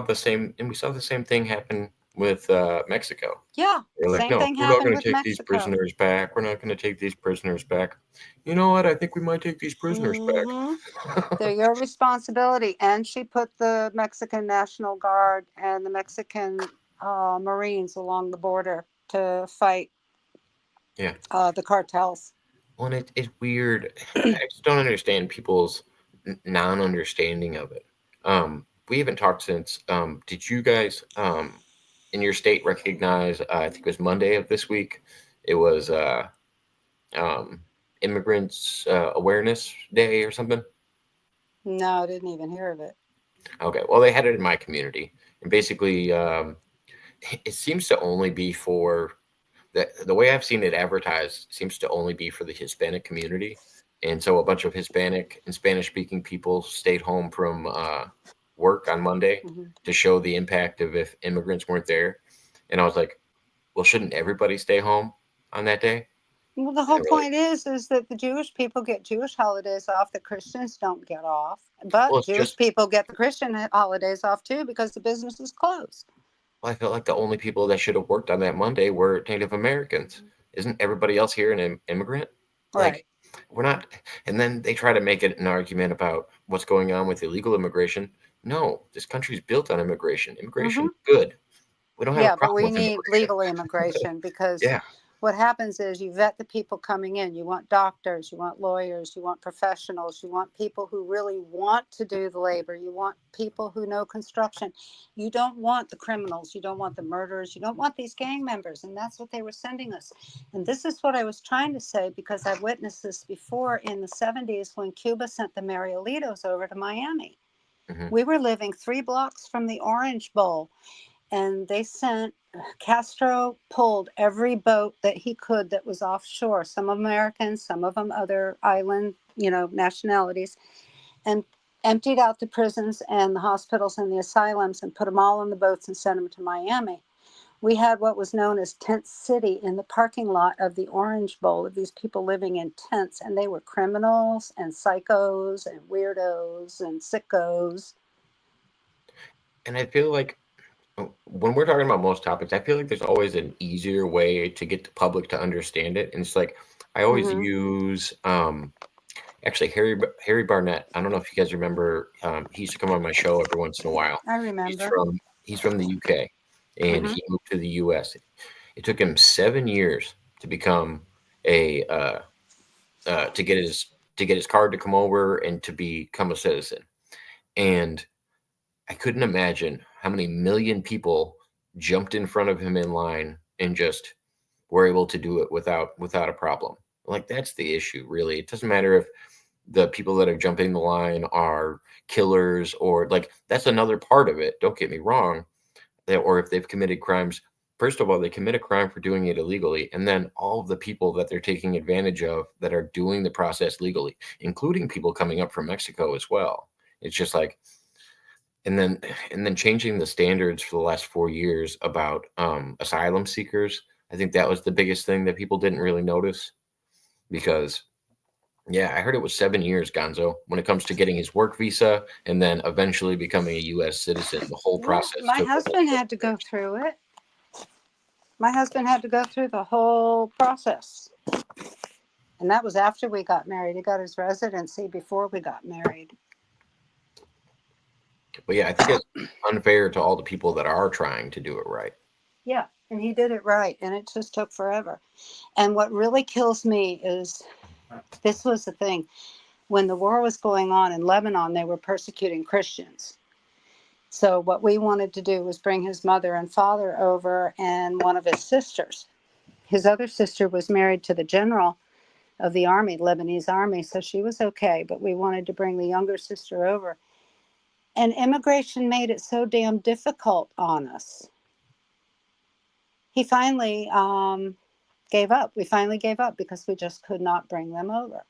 [SPEAKER 1] the same thing happen with Mexico.
[SPEAKER 14] Yeah,
[SPEAKER 1] They're like,
[SPEAKER 14] same
[SPEAKER 1] no,
[SPEAKER 14] thing
[SPEAKER 1] we're not
[SPEAKER 14] happened
[SPEAKER 1] going
[SPEAKER 14] with
[SPEAKER 1] to take these
[SPEAKER 14] Mexico.
[SPEAKER 1] prisoners back. We're not going to take these prisoners back. You know what? I think we might take these prisoners back.
[SPEAKER 14] They're your responsibility. And she put the Mexican National Guard and the Mexican Marines along the border to fight
[SPEAKER 1] Yeah.
[SPEAKER 14] the cartels.
[SPEAKER 1] Well, and it's weird. I just don't understand people's non-understanding of it. We haven't talked since. Did you guys in your state recognize? I think it was Monday of this week. It was Immigrants Awareness Day or something.
[SPEAKER 14] No, I didn't even hear of it.
[SPEAKER 1] Okay, well, they had it in my community, and basically, it seems to only be for the way I've seen it advertised. Seems to only be for the Hispanic community. And so a bunch of Hispanic and Spanish-speaking people stayed home from work on Monday to show the impact of if immigrants weren't there. And I was like, well, shouldn't everybody stay home on that day?
[SPEAKER 14] Well, the whole point is that the Jewish people get Jewish holidays off, the Christians don't get off. But Jewish people get the Christian holidays off too because the business is closed.
[SPEAKER 1] Well, I felt like the only people that should have worked on that Monday were Native Americans. Isn't everybody else here an immigrant?
[SPEAKER 14] Right.
[SPEAKER 1] Like, we're not. And then they try to make it an argument about what's going on with illegal immigration. No, this country's built on immigration. Immigration, good. We don't have a problem
[SPEAKER 14] but we
[SPEAKER 1] with
[SPEAKER 14] need legal immigration because what happens is you vet the people coming in. You want doctors, you want lawyers, you want professionals, you want people who really want to do the labor. You want people who know construction. You don't want the criminals. You don't want the murderers. You don't want these gang members. And that's what they were sending us. And this is what I was trying to say because I've witnessed this before in the 70s when Cuba sent the Marielitos over to Miami. We were living 3 blocks from the Orange Bowl. And they sent Castro pulled every boat that he could that was offshore, some American, some of them other island, nationalities, and emptied out the prisons and the hospitals and the asylums and put them all on the boats and sent them to Miami. We had what was known as Tent City in the parking lot of the Orange Bowl, of these people living in tents, and they were criminals and psychos and weirdos and sickos.
[SPEAKER 1] And I feel like when we're talking about most topics, I feel like there's always an easier way to get the public to understand it. And it's like, I always use, actually, Harry Barnett. I don't know if you guys remember. He used to come on my show every once in a while.
[SPEAKER 14] I remember.
[SPEAKER 1] He's from the UK, and he moved to the US. It took him 7 years to become to get his card to come over and to become a citizen. And I couldn't imagine how many million people jumped in front of him in line and just were able to do it without a problem. Like, that's the issue, really. It doesn't matter if the people that are jumping the line are killers or that's another part of it. Don't get me wrong. Or if they've committed crimes. First of all, they commit a crime for doing it illegally. And then all of the people that they're taking advantage of that are doing the process legally, including people coming up from Mexico as well. It's just like, and then changing the standards for the last 4 years about asylum seekers. I think that was the biggest thing that people didn't really notice, because I heard it was 7 years, Gonzo, when it comes to getting his work visa and then eventually becoming a U.S. citizen. The whole process.
[SPEAKER 14] My husband had to go through it. My husband had to go through the whole process. And that was after we got married. He got his residency before we got married.
[SPEAKER 1] But I think it's unfair to all the people that are trying to do it right.
[SPEAKER 14] Yeah, and he did it right, and it just took forever. And what really kills me is, this was the thing. When the war was going on in Lebanon, they were persecuting Christians. So what we wanted to do was bring his mother and father over and one of his sisters. His other sister was married to the general of the army, Lebanese army, so she was okay, but we wanted to bring the younger sister over. And immigration made it so damn difficult on us. He finally gave up. We finally gave up because we just could not bring them over.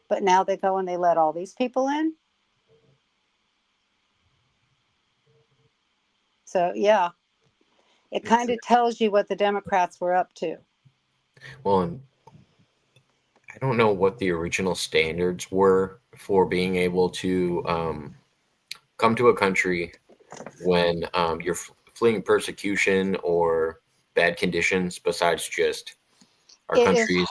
[SPEAKER 14] But now they go and they let all these people in. So, it kind of tells you what the Democrats were up to.
[SPEAKER 1] Well, and I don't know what the original standards were for being able to come to a country when you're fleeing persecution or bad conditions, besides just our country is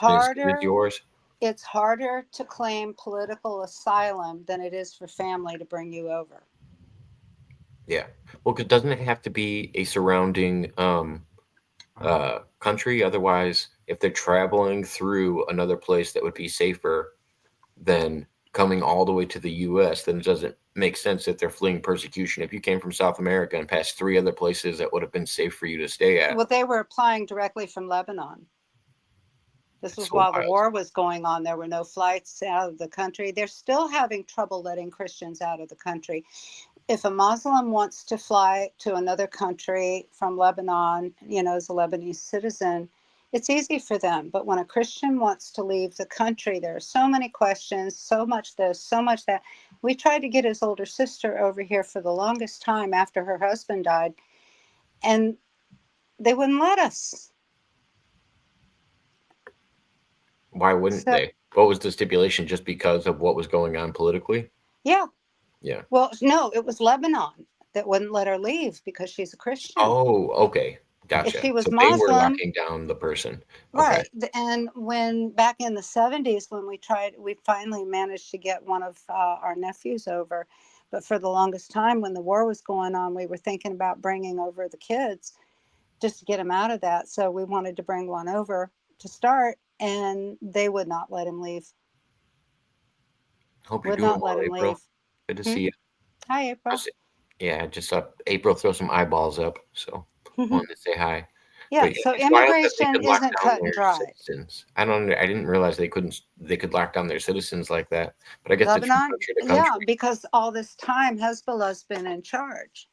[SPEAKER 1] yours.
[SPEAKER 14] It's harder to claim political asylum than it is for family to bring you over.
[SPEAKER 1] Yeah. Well, because doesn't it have to be a surrounding country? Otherwise, if they're traveling through another place that would be safer than coming all the way to the U.S., then it doesn't make sense that they're fleeing persecution. If you came from South America and passed 3 other places that would have been safe for you to stay at.
[SPEAKER 14] Well, they were applying directly from Lebanon. This was while the war was going on. There were no flights out of the country. They're still having trouble letting Christians out of the country. If a Muslim wants to fly to another country from Lebanon, as a Lebanese citizen, it's easy for them. But when a Christian wants to leave the country, there are so many questions, so much this, so much that. We tried to get his older sister over here for the longest time after her husband died, and they wouldn't let us.
[SPEAKER 1] Why wouldn't they? What was the stipulation? Just because of what was going on politically?
[SPEAKER 14] Yeah.
[SPEAKER 1] Yeah.
[SPEAKER 14] Well, no, it was Lebanon that wouldn't let her leave because she's a Christian.
[SPEAKER 1] Oh, okay. Gotcha.
[SPEAKER 14] If she was
[SPEAKER 1] so
[SPEAKER 14] Muslim,
[SPEAKER 1] they were locking down the person.
[SPEAKER 14] Right. Okay. And when back in the 70s, when we finally managed to get one of our nephews over. But for the longest time, when the war was going on, we were thinking about bringing over the kids just to get them out of that. So we wanted to bring one over to start, and they would not let him leave.
[SPEAKER 1] Hope you're doing well, April. Good to see you.
[SPEAKER 14] Hi, April.
[SPEAKER 1] Just April throw some eyeballs up. So wanted to say hi.
[SPEAKER 14] Yeah, so immigration isn't cut and dry.
[SPEAKER 1] Citizens. I didn't realize they could lock down their citizens like that. But I guess
[SPEAKER 14] Lebanon, yeah, because all this time Hezbollah's been in charge.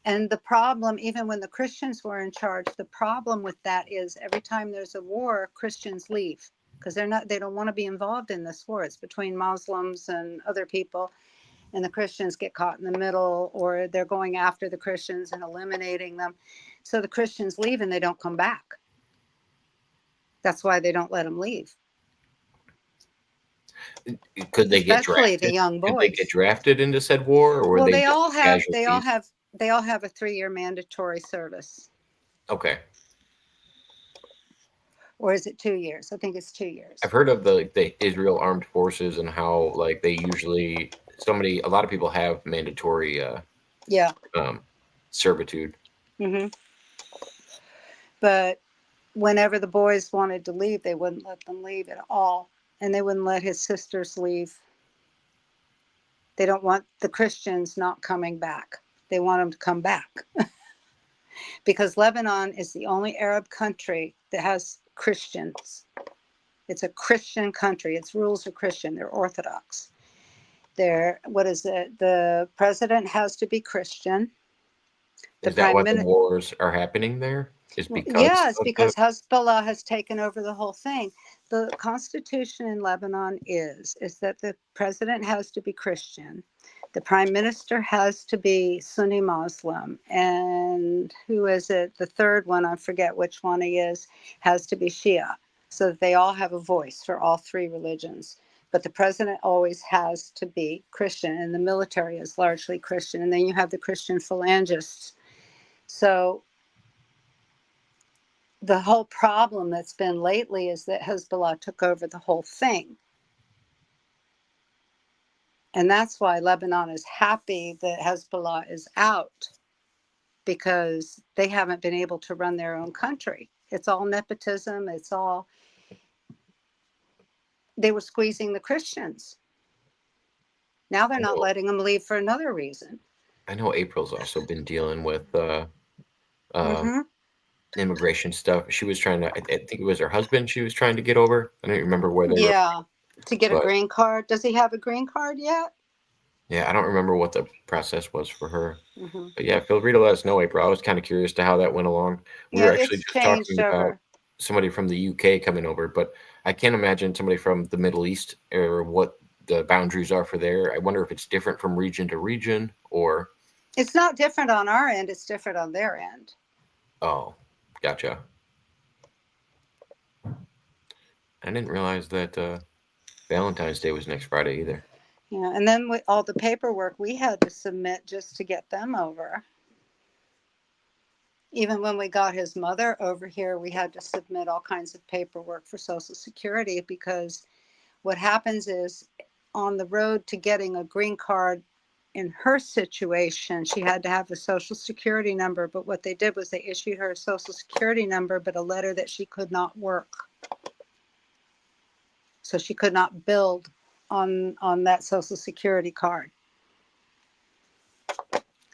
[SPEAKER 14] And the problem, even when the Christians were in charge, the problem with that is every time there's a war, Christians leave because they don't want to be involved in this war. It's between Muslims and other people, and the Christians get caught in the middle, or they're going after the Christians and eliminating them. So the Christians leave and they don't come back. That's why they don't let them leave.
[SPEAKER 1] Could they get
[SPEAKER 14] Especially
[SPEAKER 1] drafted?
[SPEAKER 14] the young
[SPEAKER 1] Could they
[SPEAKER 14] boys.
[SPEAKER 1] get drafted into said war, or were
[SPEAKER 14] Well,
[SPEAKER 1] they
[SPEAKER 14] they
[SPEAKER 1] just
[SPEAKER 14] all
[SPEAKER 1] casualties?
[SPEAKER 14] have a 3-year mandatory service.
[SPEAKER 1] Okay.
[SPEAKER 14] Or is it 2 years? I think it's 2 years.
[SPEAKER 1] I've heard of the Israel Armed Forces and how like they usually a lot of people have mandatory
[SPEAKER 14] Yeah.
[SPEAKER 1] servitude.
[SPEAKER 14] Hmm. But whenever the boys wanted to leave, they wouldn't let them leave at all. And they wouldn't let his sisters leave. They don't want the Christians not coming back. They want them to come back. Because Lebanon is the only Arab country that has Christians. It's a Christian country. Its rules are Christian. They're Orthodox. The president has to be Christian.
[SPEAKER 1] Is that why the wars are happening there? Is because
[SPEAKER 14] Yeah, it's because Hezbollah has taken over the whole thing. The constitution in Lebanon is that the president has to be Christian. The prime minister has to be Sunni Muslim. And who is it? The third one, I forget which one he is, has to be Shia. So that they all have a voice for all 3 religions. But the president always has to be Christian, and the military is largely Christian. And then you have the Christian phalangists. So the whole problem that's been lately is that Hezbollah took over the whole thing. And that's why Lebanon is happy that Hezbollah is out, because they haven't been able to run their own country. It's all nepotism. They were squeezing the Christians. Now they're not letting them leave for another reason.
[SPEAKER 1] I know April's also been dealing with
[SPEAKER 14] Mhm.
[SPEAKER 1] immigration stuff. She was trying to, I think it was her husband she was trying to get over. I don't remember where they were.
[SPEAKER 14] Yeah, to get a
[SPEAKER 1] But-
[SPEAKER 14] green card. Does he have a green card yet?
[SPEAKER 1] Yeah, I don't remember what the process was for her.
[SPEAKER 14] Mhm.
[SPEAKER 1] But yeah, feel free to let us know, April. I was kind of curious to how that went along. We
[SPEAKER 14] Yeah,
[SPEAKER 1] were actually
[SPEAKER 14] it's
[SPEAKER 1] just talking
[SPEAKER 14] changed
[SPEAKER 1] about
[SPEAKER 14] over.
[SPEAKER 1] somebody from the UK coming over, but I can't imagine somebody from the Middle East or what the boundaries are for there. I wonder if it's different from region to region or.
[SPEAKER 14] It's not different on our end. It's different on their end.
[SPEAKER 1] Oh, gotcha. I didn't realize that Valentine's Day was next Friday either.
[SPEAKER 14] Yeah, and then with all the paperwork we had to submit just to get them over. Even when we got his mother over here, we had to submit all kinds of paperwork for Social Security, because what happens is on the road to getting a green card in her situation, she had to have a Social Security number. But what they did was they issued her a Social Security number, but a letter that she could not work. So she could not build on that Social Security card.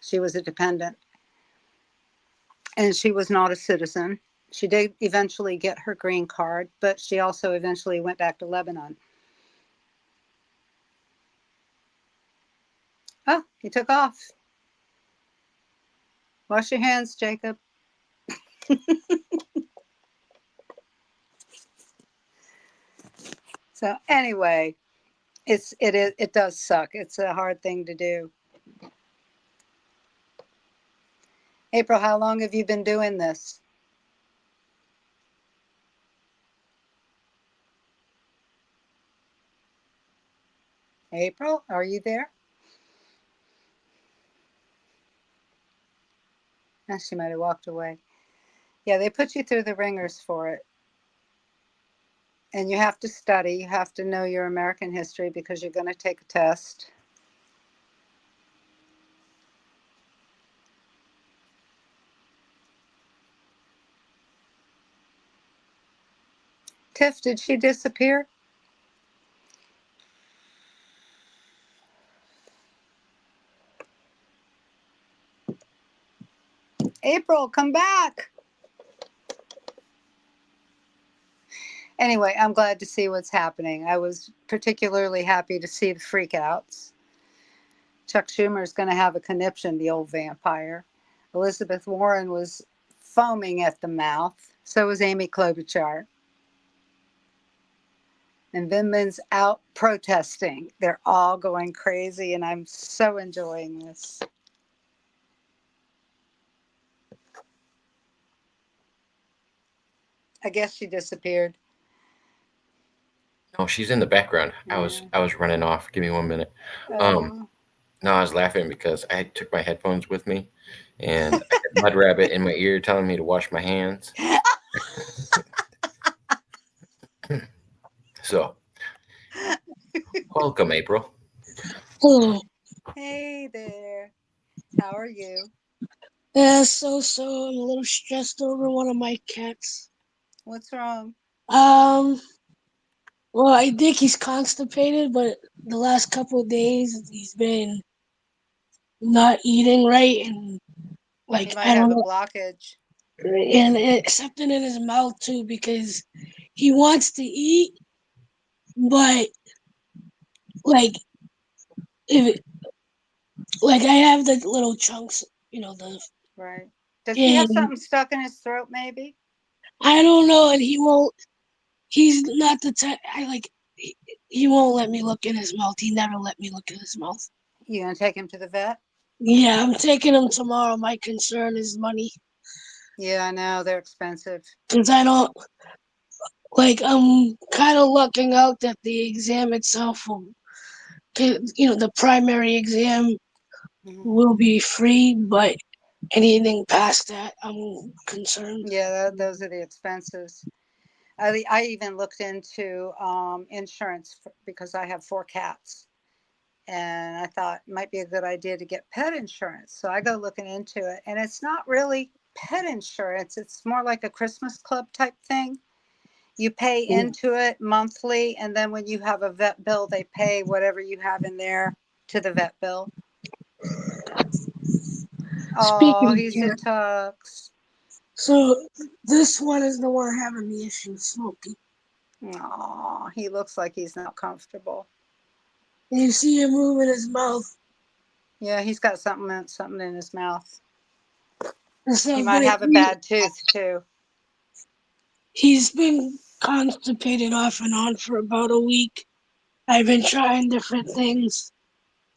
[SPEAKER 14] She was a dependent. And she was not a citizen. She did eventually get her green card, but she also eventually went back to Lebanon. Oh, he took off. Wash your hands, Jacob. So anyway, it does suck. It's a hard thing to do. April, how long have you been doing this? April, are you there? Oh, she might have walked away. Yeah, they put you through the ringers for it. And you have to study. You have to know your American history because you're going to take a test. Tiff, did she disappear? April, come back. Anyway, I'm glad to see what's happening. I was particularly happy to see the freakouts. Chuck Schumer is going to have a conniption, the old vampire. Elizabeth Warren was foaming at the mouth. So was Amy Klobuchar. And Vindman's out protesting. They're all going crazy, and I'm so enjoying this. I guess she disappeared.
[SPEAKER 1] Oh, she's in the background. I was running off. Give me 1 minute. No, I was laughing because I took my headphones with me, and I had Mudrabbit in my ear telling me to wash my hands. So, welcome, April.
[SPEAKER 6] Hello.
[SPEAKER 14] Hey there. How are you?
[SPEAKER 6] Yeah, so I'm a little stressed over one of my cats.
[SPEAKER 14] What's wrong?
[SPEAKER 6] Well, I think he's constipated, but the last couple of days he's been not eating right, and like
[SPEAKER 14] He might
[SPEAKER 6] I don't
[SPEAKER 14] have a
[SPEAKER 6] know,
[SPEAKER 14] blockage.
[SPEAKER 6] and something in his mouth too, because he wants to eat, but like if like I have the little chunks, the
[SPEAKER 14] Right. Does he have something stuck in his throat, maybe?
[SPEAKER 6] I don't know, and he won't. He's not the type. He won't let me look in his mouth. He never let me look in his mouth.
[SPEAKER 14] You gonna take him to the vet?
[SPEAKER 6] Yeah, I'm taking him tomorrow. My concern is money.
[SPEAKER 14] Yeah, I know they're expensive.
[SPEAKER 6] Since I don't I'm kind of lucking out that the exam itself will, the primary exam will be free, but anything past that, I'm concerned.
[SPEAKER 14] Yeah, those are the expenses. I even looked into insurance because I have 4 cats, and I thought it might be a good idea to get pet insurance. So I go looking into it, and it's not really pet insurance. It's more like a Christmas club type thing. You pay into it monthly, and then when you have a vet bill, they pay whatever you have in there to the vet bill. Oh, he's a tux.
[SPEAKER 6] So this one is the one having the issue, Smokey.
[SPEAKER 14] Oh, he looks like he's not comfortable.
[SPEAKER 6] You see him moving his mouth.
[SPEAKER 14] Yeah, he's got something in his mouth.
[SPEAKER 6] So,
[SPEAKER 14] He might have a bad tooth too.
[SPEAKER 6] He's been constipated off and on for about a week. I've been trying different things.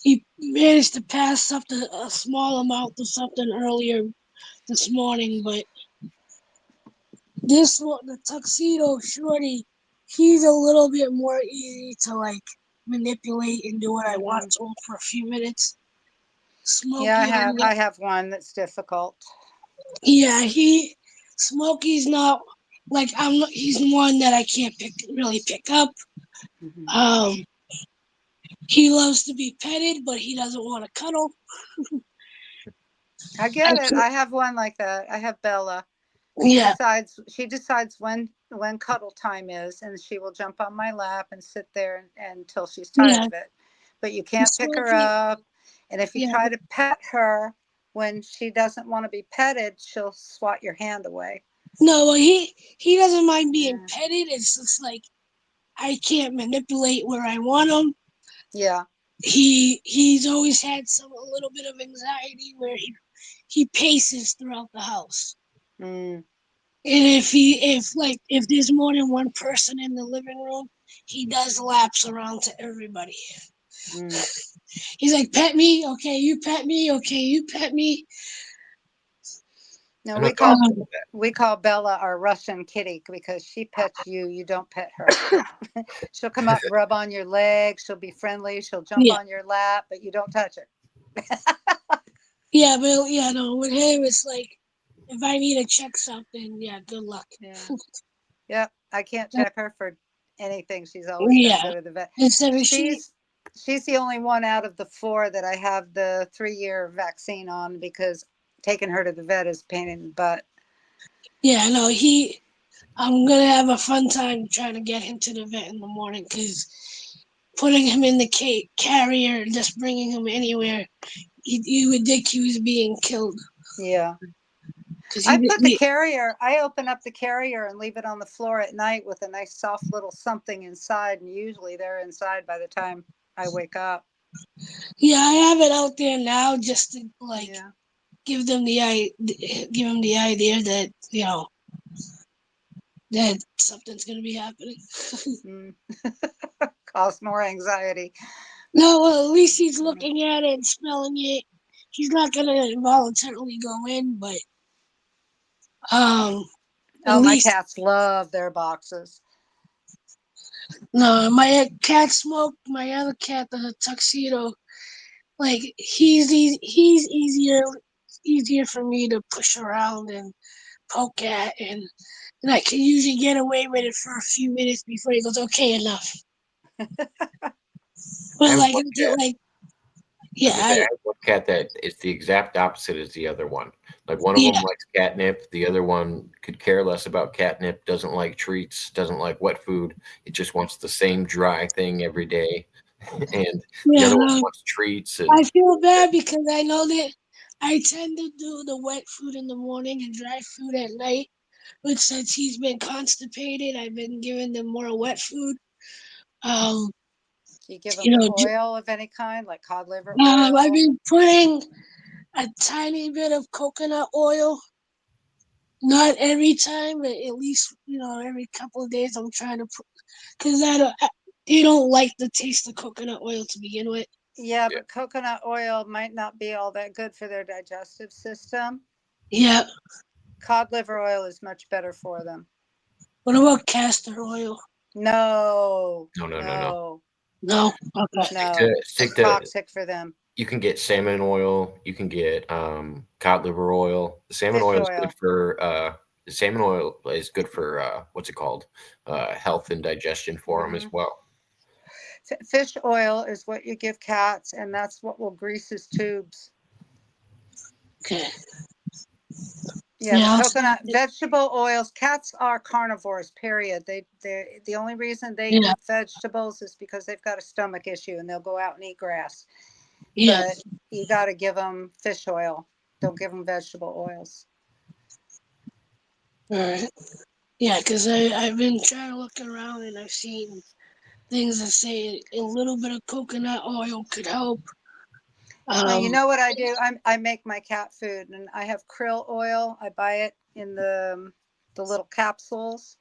[SPEAKER 6] He managed to pass something, a small amount of something earlier this morning, but this one, the tuxedo shorty, he's a little bit more easy to manipulate and do what I want to him for a few minutes. Smokey,
[SPEAKER 14] Yeah, I have one that's difficult.
[SPEAKER 6] Yeah, Smokey's not he's one that I can't really pick up. He loves to be petted, but he doesn't want to cuddle.
[SPEAKER 14] I get it. I have one like that. I have Bella. She decides when cuddle time is, and she will jump on my lap and sit there until she's tired of it. But you can't pick her up, and if you try to pet her when she doesn't want to be petted, she'll swat your hand away.
[SPEAKER 6] No, he doesn't mind being petted. It's just I can't manipulate where I want him.
[SPEAKER 14] Yeah.
[SPEAKER 6] He's always had a little bit of anxiety where he paces throughout the house. And if there's more than one person in the living room, he does laps around to everybody. He's like, pet me, okay, you pet me, okay, you pet me.
[SPEAKER 14] No, we call Bella our Russian kitty because she pets you. You don't pet her. She'll come up and rub on your leg. She'll be friendly. She'll jump on your lap, but you don't touch her.
[SPEAKER 6] With him, it's if I need to check something, good luck.
[SPEAKER 14] Yep, I can't check her for anything. She's always got to go to the vet. She's the only one out of the 4 that I have the 3-year vaccine on because taking her to the vet is a pain in the butt.
[SPEAKER 6] Yeah, no, I'm going to have a fun time trying to get him to the vet in the morning because putting him in the carrier, just bringing him anywhere, you would think he was being killed.
[SPEAKER 14] Yeah. I open up the carrier and leave it on the floor at night with a nice soft little something inside, and usually they're inside by the time I wake up.
[SPEAKER 6] Yeah, I have it out there now just to give them the idea that that something's gonna be happening.
[SPEAKER 14] Cause more anxiety.
[SPEAKER 6] No, well, at least he's looking at it and smelling it. He's not gonna involuntarily go in, but at
[SPEAKER 14] my
[SPEAKER 6] least
[SPEAKER 14] cats love their boxes.
[SPEAKER 6] no, my cat smoked. My other cat, the tuxedo, like he's easier for me to push around and poke at, and I can usually get away with it for a few minutes before he goes, okay, enough. But
[SPEAKER 1] I
[SPEAKER 6] like,
[SPEAKER 1] have one cat that is the exact opposite as the other one. Like one of them likes catnip, the other one could care less about catnip, doesn't like treats, doesn't like wet food. It just wants the same dry thing every day. And the other one wants treats. And
[SPEAKER 6] I feel bad because I know that I tend to do the wet food in the morning and dry food at night. But since he's been constipated, I've been giving them more wet food.
[SPEAKER 14] You give them oil of any kind, like cod liver oil?
[SPEAKER 6] I've been putting a tiny bit of coconut oil. Not every time, but at least, every couple of days I'm trying to put, because they don't like the taste of coconut oil to begin with.
[SPEAKER 14] Yeah, but coconut oil might not be all that good for their digestive system.
[SPEAKER 6] Yeah.
[SPEAKER 14] Cod liver oil is much better for them.
[SPEAKER 6] What about castor oil?
[SPEAKER 14] No.
[SPEAKER 6] No. Okay.
[SPEAKER 14] No. It's toxic for them.
[SPEAKER 1] You can get salmon oil. You can get cod liver oil. The salmon oil is good for what's it called? Health and digestion for them as well.
[SPEAKER 14] Fish oil is what you give cats, and that's what will grease his tubes.
[SPEAKER 6] Okay.
[SPEAKER 14] Yeah, coconut, vegetable oils. Cats are carnivores, period. They the only reason they eat vegetables is because they've got a stomach issue and they'll go out and eat grass.
[SPEAKER 6] Yeah.
[SPEAKER 14] But you got to give them fish oil. Don't give them vegetable oils.
[SPEAKER 6] All right. Yeah, because I've been trying to look around and I've seen things that say a little bit of coconut oil could help.
[SPEAKER 14] You know what I do? I make my cat food, and I have krill oil. I buy it in the little capsules,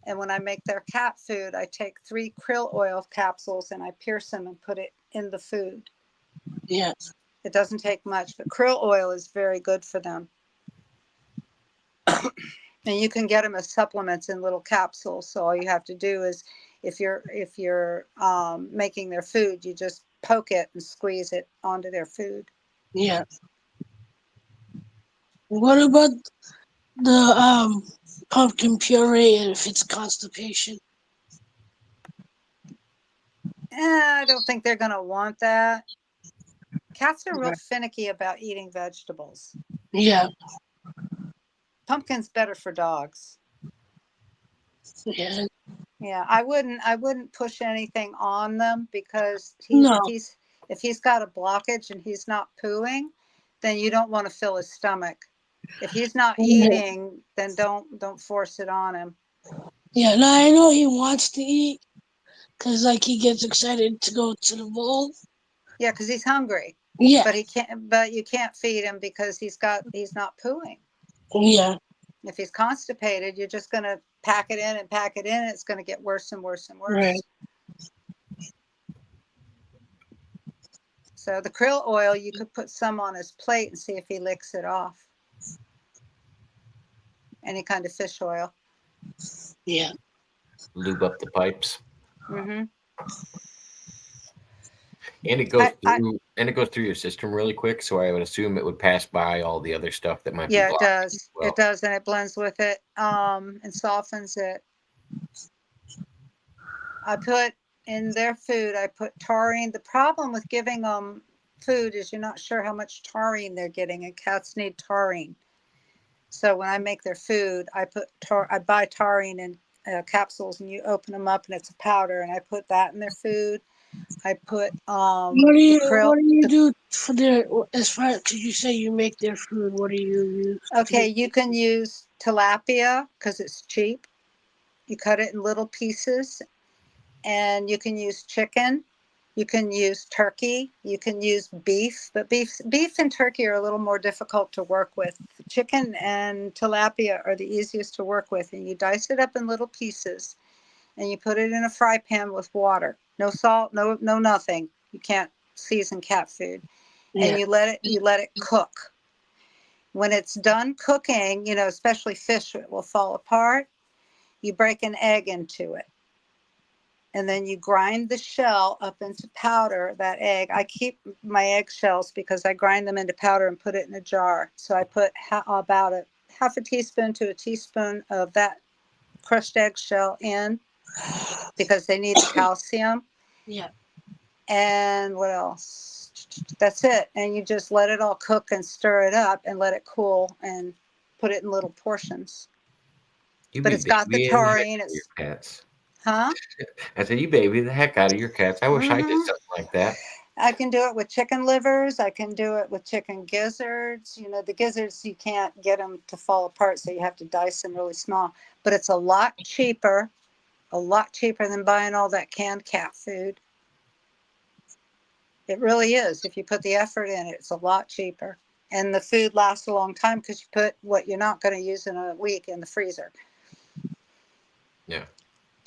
[SPEAKER 14] and when I make their cat food, I take 3 krill oil capsules and I pierce them and put it in the food.
[SPEAKER 6] Yeah.
[SPEAKER 14] It doesn't take much, but krill oil is very good for them. And you can get them as supplements in little capsules. So all you have to do is, if you're making their food, you just poke it and squeeze it onto their food.
[SPEAKER 6] Yeah. What about the pumpkin puree if it's constipation?
[SPEAKER 14] I don't think they're going to want that. Cats are real finicky about eating vegetables.
[SPEAKER 6] Yeah.
[SPEAKER 14] Pumpkin's better for dogs.
[SPEAKER 6] Yeah.
[SPEAKER 14] Yeah, I wouldn't push anything on them because if he's got a blockage and he's not pooing, then you don't want to fill his stomach. If he's not eating, then don't force it on him.
[SPEAKER 6] Yeah, no, I know he wants to eat because he gets excited to go to the bowl.
[SPEAKER 14] Yeah, because he's hungry.
[SPEAKER 6] Yeah.
[SPEAKER 14] But you can't feed him because he's not pooing.
[SPEAKER 6] Yeah.
[SPEAKER 14] If he's constipated, you're just going to pack it in. It's going to get worse and worse and worse.
[SPEAKER 6] Right.
[SPEAKER 14] So the krill oil, you could put some on his plate and see if he licks it off. Any kind of fish oil.
[SPEAKER 6] Yeah.
[SPEAKER 1] Lube up the pipes.
[SPEAKER 14] Mm-hmm.
[SPEAKER 1] And it goes through your system really quick, so I would assume it would pass by all the other stuff that might be blocked.
[SPEAKER 14] Yeah, it does. Well. It does, and it blends with it and softens it. I put in their food, I put taurine. The problem with giving them food is you're not sure how much taurine they're getting, and cats need taurine. So when I make their food, I buy taurine in capsules, and you open them up, and it's a powder, and I put that in their food. I put
[SPEAKER 6] what do you do for their, as far as you say you make their food, what do you use?
[SPEAKER 14] Okay, you can use tilapia because it's cheap. You cut it in little pieces, and you can use chicken. You can use turkey. You can use beef, but beef and turkey are a little more difficult to work with. Chicken and tilapia are the easiest to work with, and you dice it up in little pieces, and you put it in a fry pan with water. No salt, no nothing. You can't season cat food, and you let it cook. When it's done cooking, you know, especially fish, it will fall apart. You break an egg into it. And then you grind the shell up into powder, that egg. I keep my eggshells because I grind them into powder and put it in a jar. So I put about half a teaspoon to a teaspoon of that crushed eggshell in because they need the calcium.
[SPEAKER 6] Yeah.
[SPEAKER 14] And what else? That's it. And you just let it all cook and stir it up and let it cool and put it in little portions. But it's got the taurine.
[SPEAKER 1] Your cats.
[SPEAKER 14] Huh?
[SPEAKER 1] I said, you baby the heck out of your cats. I wish I did something like that.
[SPEAKER 14] I can do it with chicken livers. I can do it with chicken gizzards. You know, the gizzards, you can't get them to fall apart, so you have to dice them really small. But it's a lot cheaper than buying all that canned cat food. It really is. If you put the effort in it, it's a lot cheaper. And the food lasts a long time because you put what you're not going to use in a week in the freezer.
[SPEAKER 1] Yeah.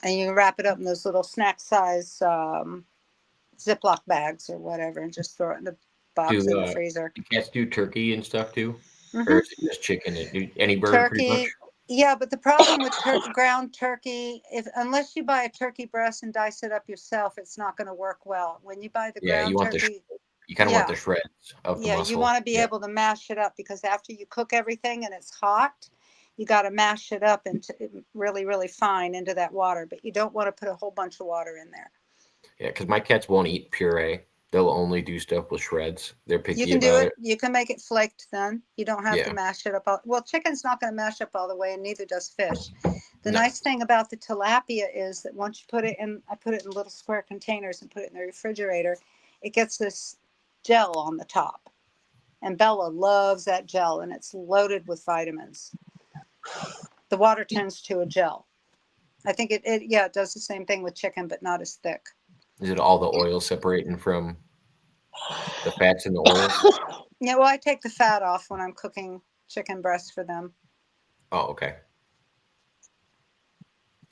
[SPEAKER 14] And you wrap it up in those little snack size Ziploc bags or whatever and just throw it in the box in the freezer.
[SPEAKER 1] Do cats do turkey and stuff too?
[SPEAKER 14] Mhm.
[SPEAKER 1] Or is it just chicken? Any bird pretty much?
[SPEAKER 14] Turkey. Yeah, but the problem with ground turkey, unless you buy a turkey breast and dice it up yourself, it's not going to work well. When you buy the ground turkey,
[SPEAKER 1] you kind of want the shreds of the muscle.
[SPEAKER 14] You want to be able to mash it up because after you cook everything and it's hot, you got to mash it up into really, really fine into that water. But you don't want to put a whole bunch of water in there.
[SPEAKER 1] Yeah, because my cats won't eat puree. They'll only do stuff with shreds. They're picky
[SPEAKER 14] You can
[SPEAKER 1] about
[SPEAKER 14] do it. You can make it flaked then. You don't have
[SPEAKER 1] Yeah.
[SPEAKER 14] to mash it up. Well, chicken's not going to mash up all the way, and neither does fish. The nice thing about the tilapia is that once you put it in, I put it in little square containers and put it in the refrigerator, it gets this gel on the top. And Bella loves that gel, and it's loaded with vitamins. The water turns to a gel. I think it does the same thing with chicken, but not as thick.
[SPEAKER 1] Is it all the oil separating from the fats and the oils?
[SPEAKER 14] Yeah, well, I take the fat off when I'm cooking chicken breasts for them.
[SPEAKER 1] Oh, okay.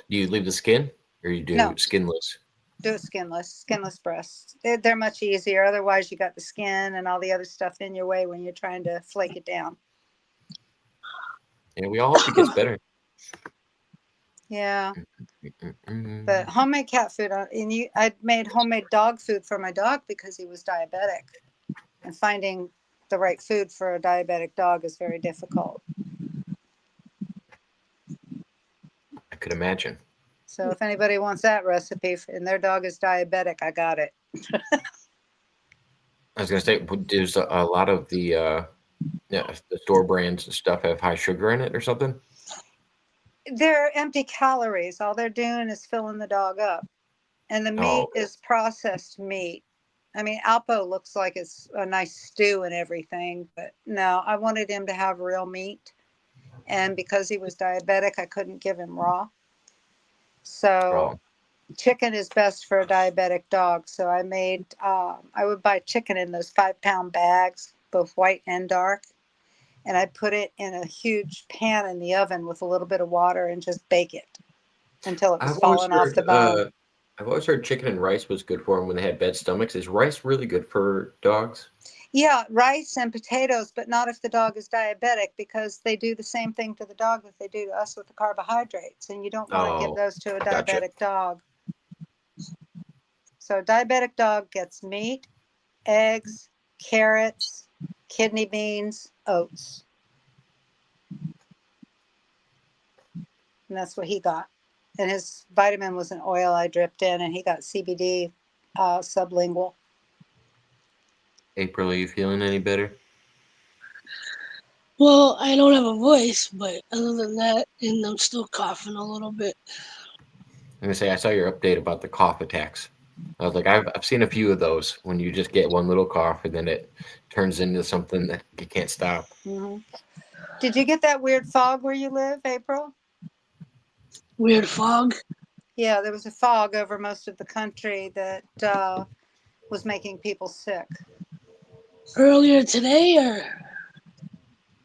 [SPEAKER 1] Do you leave the skin or you do skinless?
[SPEAKER 14] Do it skinless breasts. They're much easier. Otherwise, you got the skin and all the other stuff in your way when you're trying to flake it down.
[SPEAKER 1] Yeah, we all hope it gets better.
[SPEAKER 14] Yeah. But homemade cat food, I made homemade dog food for my dog because he was diabetic. And finding the right food for a diabetic dog is very difficult.
[SPEAKER 1] I could imagine.
[SPEAKER 14] So if anybody wants that recipe and their dog is diabetic, I got it.
[SPEAKER 1] I was going to say, there's a lot of the store brands and stuff have high sugar in it or something?
[SPEAKER 14] They're empty calories. All they're doing is filling the dog up. And the meat is processed meat. I mean, Alpo looks like it's a nice stew and everything, but no, I wanted him to have real meat. And because he was diabetic, I couldn't give him raw. So chicken is best for a diabetic dog. So I made, I would buy chicken in those 5-pound bags, both white and dark. And I put it in a huge pan in the oven with a little bit of water and just bake it until it was falling off the bone.
[SPEAKER 1] I've always heard chicken and rice was good for them when they had bad stomachs. Is rice really good for dogs?
[SPEAKER 14] Yeah, rice and potatoes, but not if the dog is diabetic because they do the same thing to the dog that they do to us with the carbohydrates. And you don't want to give those to a diabetic dog. So a diabetic dog gets meat, eggs, carrots, kidney beans, oats. And that's what he got. And his vitamin was an oil I dripped in, and he got CBD sublingual.
[SPEAKER 1] April, are you feeling any better?
[SPEAKER 6] Well, I don't have a voice, but other than that, and I'm still coughing a little bit.
[SPEAKER 1] I'm going to say, I saw your update about the cough attacks. I was like, I've seen a few of those when you just get one little cough and then it turns into something that you can't stop.
[SPEAKER 14] Mm-hmm. Did you get that weird fog where you live, April?
[SPEAKER 6] Weird fog?
[SPEAKER 14] Yeah, there was a fog over most of the country that was making people sick?
[SPEAKER 6] Earlier today, or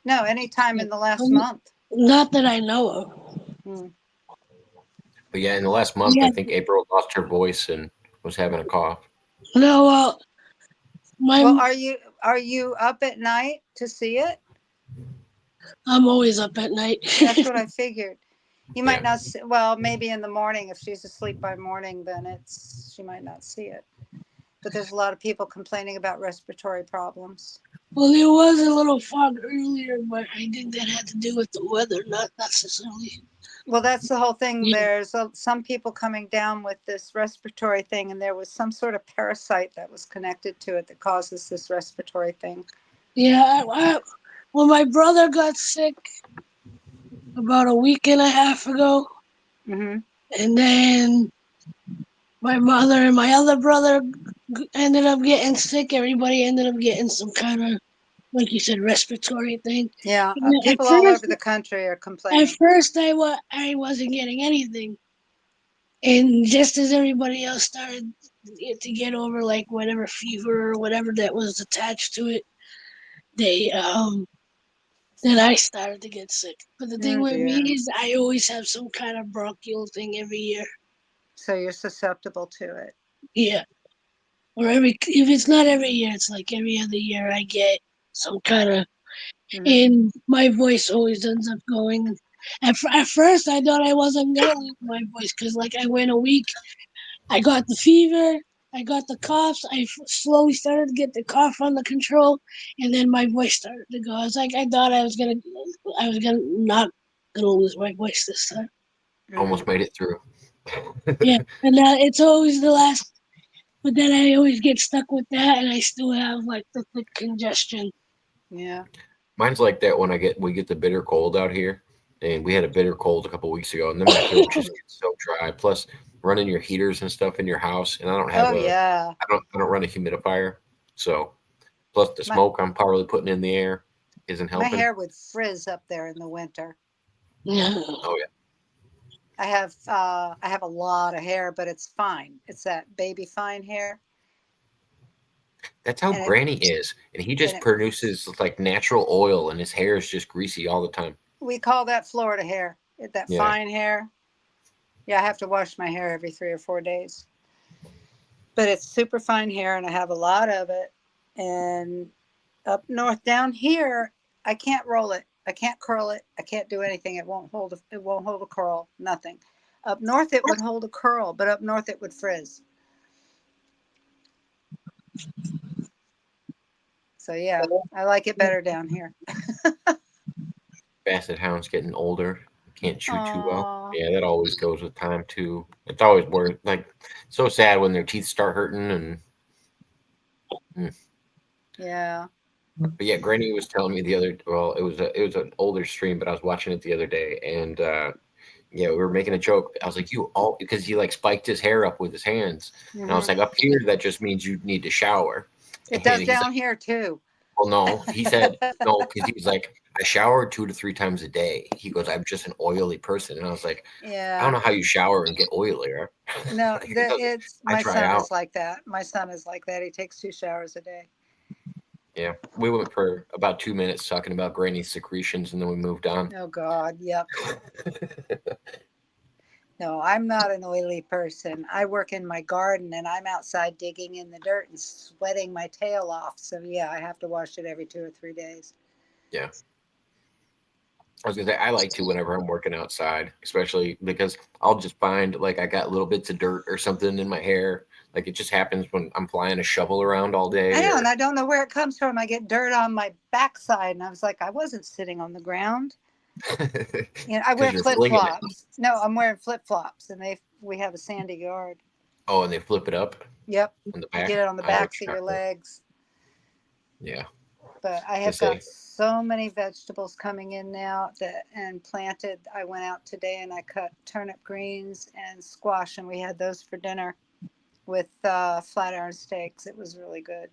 [SPEAKER 14] no, anytime in the last month?
[SPEAKER 6] Not that I know of.
[SPEAKER 14] Hmm.
[SPEAKER 1] But yeah, in the last month,
[SPEAKER 6] Yeah.
[SPEAKER 1] I think April lost her voice and was having a cough.
[SPEAKER 6] No, well,
[SPEAKER 14] Well, are you up at night to see it?
[SPEAKER 6] I'm always up at night.
[SPEAKER 14] That's what I figured. You might not see, well, maybe in the morning, if she's asleep by morning, then she might not see it. But there's a lot of people complaining about respiratory problems.
[SPEAKER 6] Well, there was a little fog earlier, but I think that had to do with the weather, not necessarily.
[SPEAKER 14] Well, that's the whole thing. There's some people coming down with this respiratory thing, and there was some sort of parasite that was connected to it that causes this respiratory thing.
[SPEAKER 6] Yeah, when my brother got sick about a week and a half ago,
[SPEAKER 14] Mm-hmm.
[SPEAKER 6] and then my mother and my other brother ended up getting sick. Everybody ended up getting some kind of, like you said, respiratory thing.
[SPEAKER 14] Yeah,
[SPEAKER 6] And
[SPEAKER 14] people all over the country are complaining.
[SPEAKER 6] At first, I wasn't getting anything, and just as everybody else started to get over like whatever fever or whatever that was attached to it, then I started to get sick. But the thing with me is I always have some kind of bronchial thing every year.
[SPEAKER 14] So you're susceptible to it.
[SPEAKER 6] Yeah. Or if it's not every year, it's like every other year I get some kind of, and my voice always ends up going. At first, I thought I wasn't going to lose my voice because, like, I went a week, I got the fever, I got the coughs, I slowly started to get the cough under control, and then my voice started to go. I was like, I thought I was not gonna lose my voice this time.
[SPEAKER 1] Almost made it through.
[SPEAKER 6] Yeah, and it's always the last. But then I always get stuck with that, and I still have like the congestion.
[SPEAKER 14] Yeah.
[SPEAKER 1] Mine's like that when we get the bitter cold out here, and we had a bitter cold a couple weeks ago, and then my throat just gets so dry. Plus, running your heaters and stuff in your house, and I don't have I don't run a humidifier, so plus the smoke I'm probably putting in the air isn't helping.
[SPEAKER 14] My hair would frizz up there in the winter.
[SPEAKER 6] Yeah.
[SPEAKER 1] Oh yeah.
[SPEAKER 14] I have a lot of hair, but it's fine. It's that baby fine hair.
[SPEAKER 1] That's how Granny is, and he just produces like natural oil, and his hair is just greasy all the time.
[SPEAKER 14] We call that Florida hair. That fine hair. Yeah, I have to wash my hair every 3 or 4 days. But it's super fine hair, and I have a lot of it. And up north down here, I can't roll it. I can't curl it. I can't do anything. It won't hold a curl. Nothing. Up north, it would hold a curl, but up north, it would frizz. So yeah, I like it better down here.
[SPEAKER 1] Basset hound's getting older. Can't chew too well. Yeah, that always goes with time too. It's always worth so sad when their teeth start hurting and.
[SPEAKER 14] Yeah.
[SPEAKER 1] But yeah, Granny was telling me it was an older stream, but I was watching it the other day, and we were making a joke. I was like, because he like spiked his hair up with his hands, and I was like, up here that just means you need to shower.
[SPEAKER 14] It does down here too.
[SPEAKER 1] Well, no, he said no, because he was like, I shower 2 to 3 times a day. He goes, I'm just an oily person, and I was like, I don't know how you shower and get oilier.
[SPEAKER 14] No, my son is like that. My son is like that. He takes 2 showers a day.
[SPEAKER 1] Yeah, we went for about 2 minutes talking about Granny's secretions, and then we moved on.
[SPEAKER 14] Oh God, yep. No, I'm not an oily person. I work in my garden, and I'm outside digging in the dirt and sweating my tail off. So yeah, I have to wash it every 2 or 3 days.
[SPEAKER 1] Yeah. I was gonna say I like to whenever I'm working outside, especially because I'll just find like I got little bits of dirt or something in my hair. Like it just happens when I'm flying a shovel around all day.
[SPEAKER 14] I know, and I don't know where it comes from. I get dirt on my backside, and I was like, I wasn't sitting on the ground. I wear flip flops. No, I'm wearing flip flops, and we have a sandy yard.
[SPEAKER 1] Oh, and they flip it up.
[SPEAKER 14] Yep.
[SPEAKER 1] On the back.
[SPEAKER 14] You get it on the backs of your legs.
[SPEAKER 1] Yeah.
[SPEAKER 14] But I have got so many vegetables coming in now and planted. I went out today and I cut turnip greens and squash, and we had those for dinner with flat iron steaks. It was really good.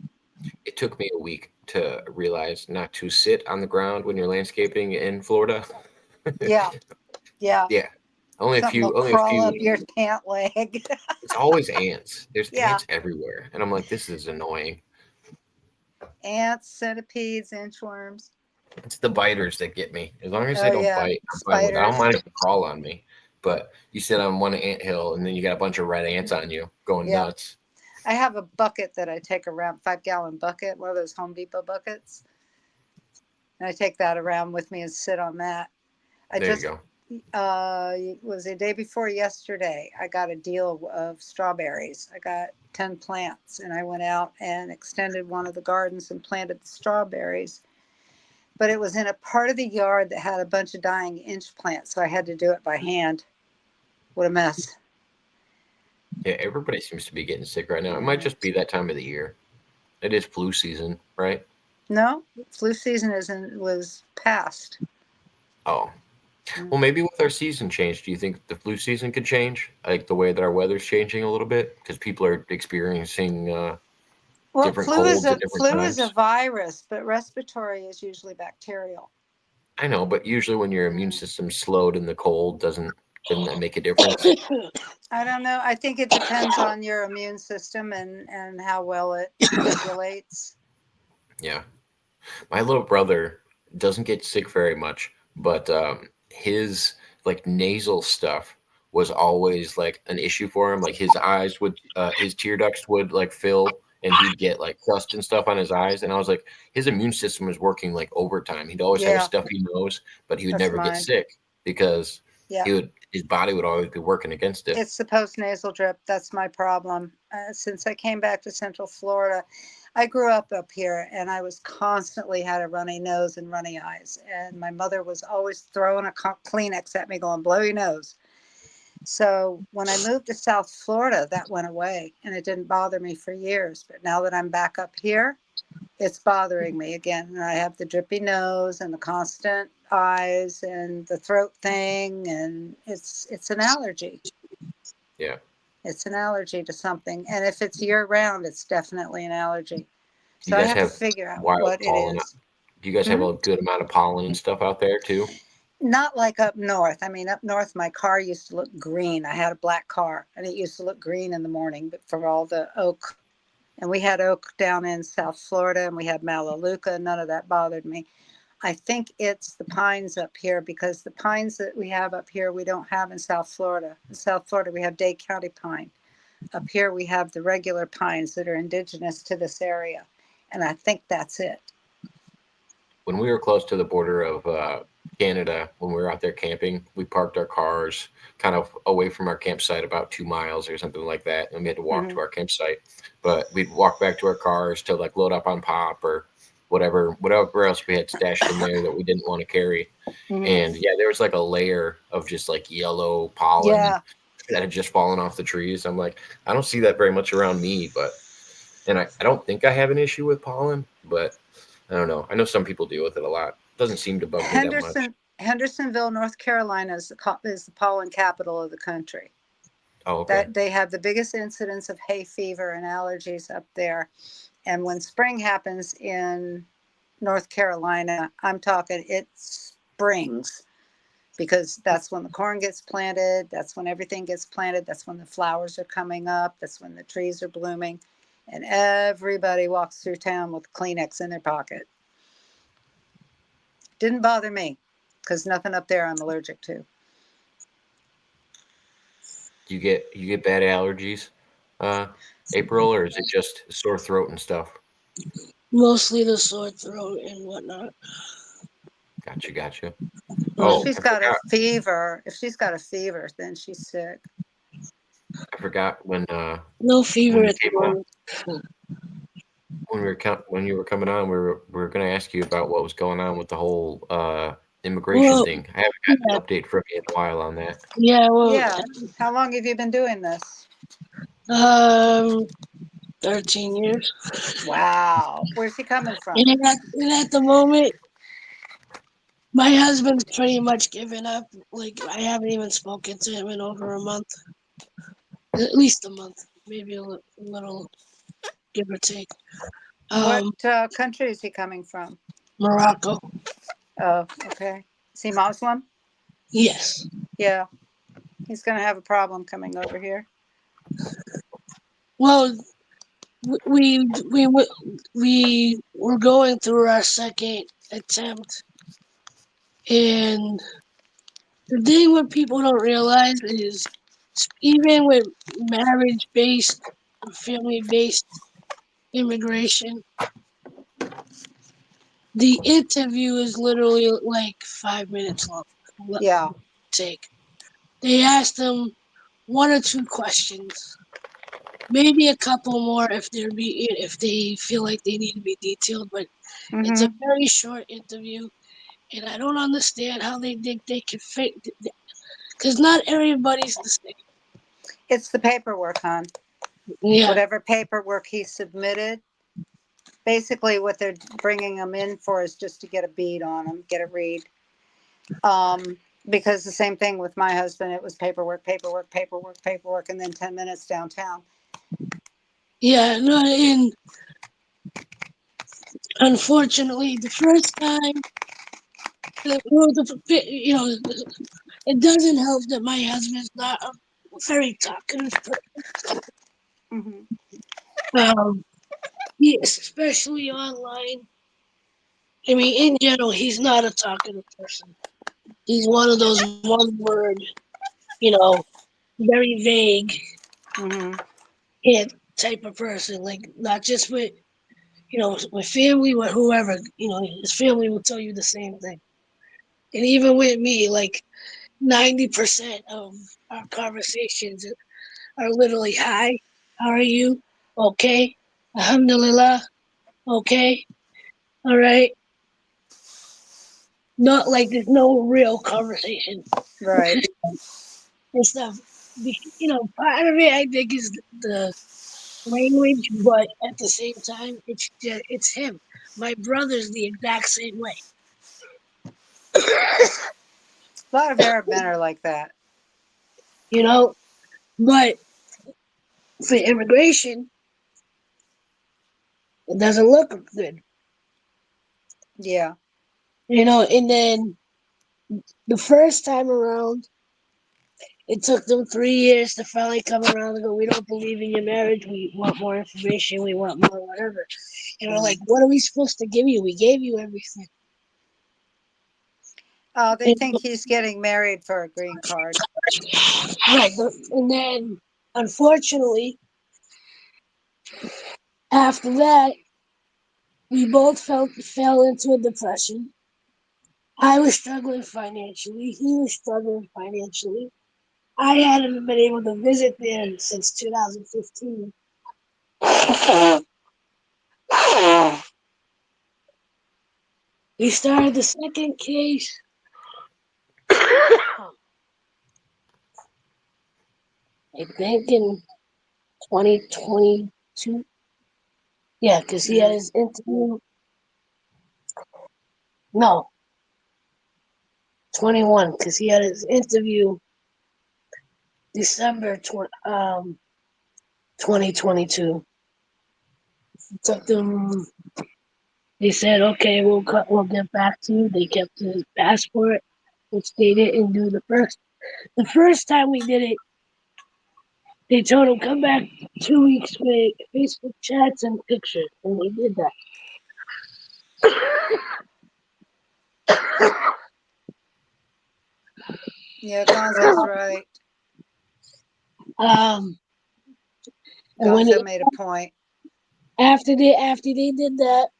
[SPEAKER 1] It took me a week to realize not to sit on the ground when you're landscaping in Florida.
[SPEAKER 14] Yeah.
[SPEAKER 1] Only a few.
[SPEAKER 14] Crawl up your pant leg.
[SPEAKER 1] it's always ants. There's
[SPEAKER 14] Yeah.
[SPEAKER 1] ants everywhere, and I'm like, this is annoying.
[SPEAKER 14] Ants, centipedes, inchworms.
[SPEAKER 1] It's the biters that get me. As long as
[SPEAKER 14] Oh,
[SPEAKER 1] they don't
[SPEAKER 14] yeah.
[SPEAKER 1] bite, I'm fine with it. I don't
[SPEAKER 14] Spiders.
[SPEAKER 1] mind if they crawl on me. But you sit on one anthill, and then you got a bunch of red ants on you going
[SPEAKER 14] Yeah.
[SPEAKER 1] nuts.
[SPEAKER 14] I have a bucket that I take around, 5-gallon bucket, one of those Home Depot buckets. And I take that around with me and sit on that.
[SPEAKER 1] There you go.
[SPEAKER 14] It was the day before yesterday. I got a deal of strawberries. I got 10 plants, and I went out and extended one of the gardens and planted the strawberries. But it was in a part of the yard that had a bunch of dying inch plants, so I had to do it by hand. What a mess.
[SPEAKER 1] Yeah, everybody seems to be getting sick right now. It might just be that time of the year. It is flu season, right?
[SPEAKER 14] No, flu season was past.
[SPEAKER 1] Oh. Well, maybe with our season change, do you think the flu season could change? Like the way that our weather's changing a little bit? Because people are experiencing different colds at different
[SPEAKER 14] flu
[SPEAKER 1] times.
[SPEAKER 14] is a virus, but respiratory is usually bacterial.
[SPEAKER 1] I know, but usually when your immune system's slowed in the cold, doesn't that make a difference?
[SPEAKER 14] I don't know. I think it depends on your immune system and how well it regulates.
[SPEAKER 1] Yeah. My little brother doesn't get sick very much, but his like nasal stuff was always like an issue for him. Like his eyes would, his tear ducts would like fill, and he'd get like crust and stuff on his eyes. And I was like, his immune system was working like overtime. He'd always have a stuffy nose, but he would
[SPEAKER 14] That's
[SPEAKER 1] never get
[SPEAKER 14] mine.
[SPEAKER 1] sick because his body would always be working against it.
[SPEAKER 14] It's the post-nasal drip. That's my problem. Since I came back to Central Florida, I grew up here, and I was constantly had a runny nose and runny eyes. And my mother was always throwing a Kleenex at me going, blow your nose. So when I moved to South Florida, that went away, and it didn't bother me for years. But now that I'm back up here, it's bothering me again. And I have the drippy nose and the constant eyes and the throat thing, and it's an allergy.
[SPEAKER 1] Yeah.
[SPEAKER 14] It's an allergy to something. And if it's year round, it's definitely an allergy.
[SPEAKER 1] Do
[SPEAKER 14] So
[SPEAKER 1] you
[SPEAKER 14] I
[SPEAKER 1] guys
[SPEAKER 14] have
[SPEAKER 1] have
[SPEAKER 14] to figure out
[SPEAKER 1] wild
[SPEAKER 14] what it
[SPEAKER 1] pollen?
[SPEAKER 14] is.
[SPEAKER 1] Do you guys have a good amount of pollen and stuff out there too?
[SPEAKER 14] Not like up north. I mean, up north, my car used to look green. I had a black car, and it used to look green in the morning, but for all the oak. And we had oak down in South Florida, and we had Melaleuca. None of that bothered me. I think it's the pines up here, because the pines that we have up here, we don't have in South Florida. In South Florida, we have Dade County pine. Up here, we have the regular pines that are indigenous to this area. And I think that's it.
[SPEAKER 1] When we were close to the border of Canada, when we were out there camping, we parked our cars kind of away from our campsite, about 2 miles or something like that, and we had to walk to our campsite. But we'd walk back to our cars to like load up on pop or whatever else we had stashed in there that we didn't want to carry. And yeah, there was like a layer of just like yellow pollen that had just fallen off the trees. I'm like, I don't see that very much around me, and I don't think I have an issue with pollen, but I don't know. I know some people deal with it a lot. Doesn't seem to bug me that much.
[SPEAKER 14] Hendersonville, North Carolina is the pollen capital of the country.
[SPEAKER 1] Oh, okay.
[SPEAKER 14] That they have the biggest incidence of hay fever and allergies up there. And when spring happens in North Carolina, I'm talking it springs, because that's when the corn gets planted. That's when everything gets planted. That's when the flowers are coming up. That's when the trees are blooming. And everybody walks through town with Kleenex in their pocket. Didn't bother me, because nothing up there I'm allergic to.
[SPEAKER 1] Do you get bad allergies, April, or is it just sore throat and stuff?
[SPEAKER 6] Mostly the sore throat and whatnot.
[SPEAKER 1] Gotcha.
[SPEAKER 14] Well, if she's got a fever, then she's sick.
[SPEAKER 1] I forgot when
[SPEAKER 6] no fever
[SPEAKER 1] when
[SPEAKER 6] at the moment.
[SPEAKER 1] When you were coming on, we were going to ask you about what was going on with the whole immigration thing. I haven't got an update from you in a while on that.
[SPEAKER 6] Yeah,
[SPEAKER 14] How long have you been doing this?
[SPEAKER 6] 13 years.
[SPEAKER 14] Wow. Where's he coming from?
[SPEAKER 6] And at the moment, my husband's pretty much given up. Like, I haven't even spoken to him in over a month. At least a month. Maybe a little, give or take.
[SPEAKER 14] What country is he coming from?
[SPEAKER 6] Morocco.
[SPEAKER 14] Oh, okay. Is he Muslim?
[SPEAKER 6] Yes.
[SPEAKER 14] Yeah. He's going to have a problem coming over here.
[SPEAKER 6] Well, we were going through our second attempt, and the thing what people don't realize is even with marriage-based, family-based immigration, the interview is literally like 5 minutes long.
[SPEAKER 14] Yeah.
[SPEAKER 6] Take. They ask them one or two questions, maybe a couple more if they feel like they need to be detailed, but it's a very short interview, and I don't understand how they think they can fit, because not everybody's the same.
[SPEAKER 14] It's the paperwork, hon.
[SPEAKER 6] Yeah.
[SPEAKER 14] Whatever paperwork he submitted, basically what they're bringing him in for is just to get a bead on him, get a read. Because the same thing with my husband, it was paperwork, and then 10 minutes downtown.
[SPEAKER 6] Yeah, no, and unfortunately, the first time, it doesn't help that my husband's not a very talkative person. Especially online. I mean, in general, he's not a talkative person. He's one of those one word, very vague type of person. Like, not just with family, with whoever, his family will tell you the same thing. And even with me, like 90% of our conversations are literally, hi, how are you? Okay. Alhamdulillah. Okay. All right. Not like there's no real conversation.
[SPEAKER 14] Right.
[SPEAKER 6] And stuff. Part of it I think is the language, but at the same time, it's him. My brother's the exact same way.
[SPEAKER 14] A lot of Arab men are like that.
[SPEAKER 6] But for immigration, it doesn't look good.
[SPEAKER 14] Yeah.
[SPEAKER 6] And then the first time around, it took them 3 years to finally come around and go, we don't believe in your marriage. We want more information. We want more whatever. And we're like, what are we supposed to give you? We gave you everything.
[SPEAKER 14] Oh, they think he's getting married for a green card.
[SPEAKER 6] Right. And then, unfortunately, after that, we both fell into a depression. I was struggling financially. He was struggling financially. I hadn't been able to visit there since 2015. We started the second case. I think in 2022. Yeah, because he had his interview. No, 21, because he had his interview December 2022. It took them. They said, "Okay, we'll get back to you." They kept his passport, which they didn't do the first. The first time we did it, they told him come back 2 weeks with Facebook chats and pictures, and we did that.
[SPEAKER 14] Yeah, Gonzo's right.
[SPEAKER 6] And
[SPEAKER 14] Gonzo made a point.
[SPEAKER 6] After they did that,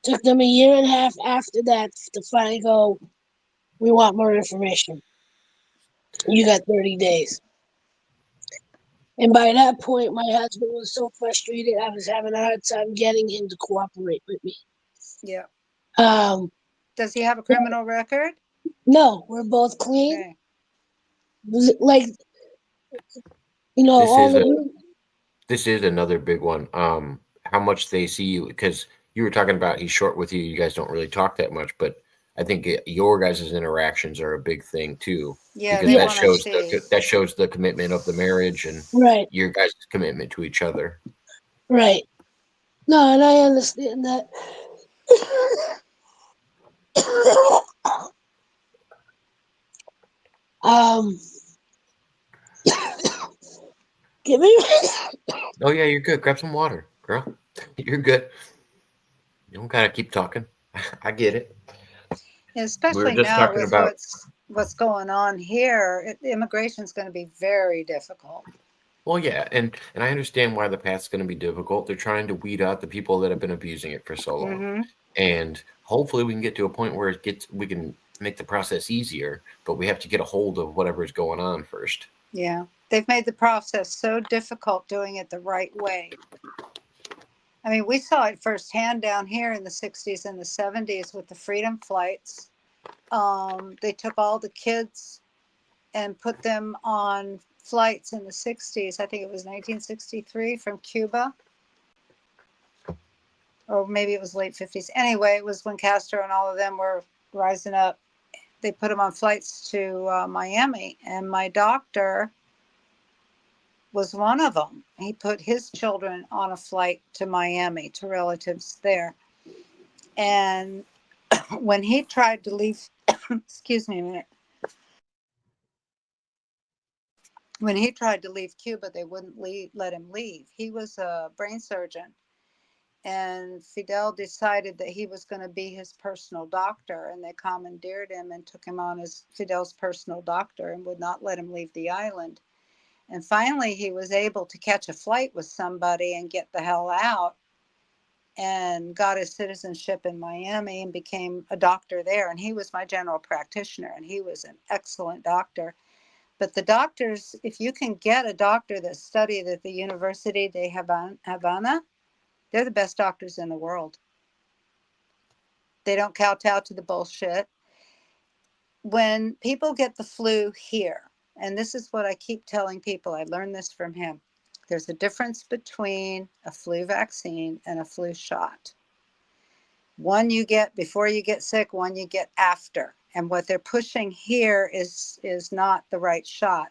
[SPEAKER 6] took them 1.5 years after that to finally go, we want more information. You got 30 days. And by that point, my husband was so frustrated, I was having a hard time getting him to cooperate with me.
[SPEAKER 14] Yeah.
[SPEAKER 6] Does
[SPEAKER 14] he have a criminal record?
[SPEAKER 6] No, we're both clean.
[SPEAKER 14] Okay.
[SPEAKER 6] Like,
[SPEAKER 1] This is another big one. How much they see you, because you were talking about he's short with you. You guys don't really talk that much, but I think your guys' interactions are a big thing too.
[SPEAKER 14] Yeah,
[SPEAKER 1] because that shows the commitment of the marriage and your guys' commitment to each other.
[SPEAKER 6] Right. No, and I understand that. Give me.
[SPEAKER 1] Oh yeah, you're good. Grab some water, girl. You're good. You don't gotta keep talking. I get it.
[SPEAKER 14] Especially
[SPEAKER 1] just
[SPEAKER 14] now
[SPEAKER 1] talking
[SPEAKER 14] with
[SPEAKER 1] about.
[SPEAKER 14] what's going on here, immigration is going to be very difficult.
[SPEAKER 1] Well, yeah, and I understand why the path's going to be difficult. They're trying to weed out the people that have been abusing it for so long,
[SPEAKER 14] Mm-hmm.
[SPEAKER 1] and hopefully we can get to a point where we can make the process easier. But we have to get a hold of whatever's going on first.
[SPEAKER 14] Yeah, they've made the process so difficult doing it the right way. I mean, we saw it firsthand down here in the 60s and the 70s with the freedom flights. They took all the kids and put them on flights in the 60s. I think it was 1963 from Cuba. Or maybe it was late 50s. Anyway, it was when Castro and all of them were rising up. They put them on flights to Miami. And my doctor was one of them. He put his children on a flight to Miami to relatives there. And when he tried to leave, excuse me a minute. When he tried to leave Cuba, they wouldn't let him leave. He was a brain surgeon. And Fidel decided that he was going to be his personal doctor. And they commandeered him and took him on as Fidel's personal doctor and would not let him leave the island. And finally, he was able to catch a flight with somebody and get the hell out and got his citizenship in Miami and became a doctor there. And he was my general practitioner, and he was an excellent doctor. But the doctors, if you can get a doctor that studied at the University de Havana, they're the best doctors in the world. They don't kowtow to the bullshit. When people get the flu here, and this is what I keep telling people, I learned this from him. There's a difference between a flu vaccine and a flu shot. One you get before you get sick, one you get after. And what they're pushing here is not the right shot.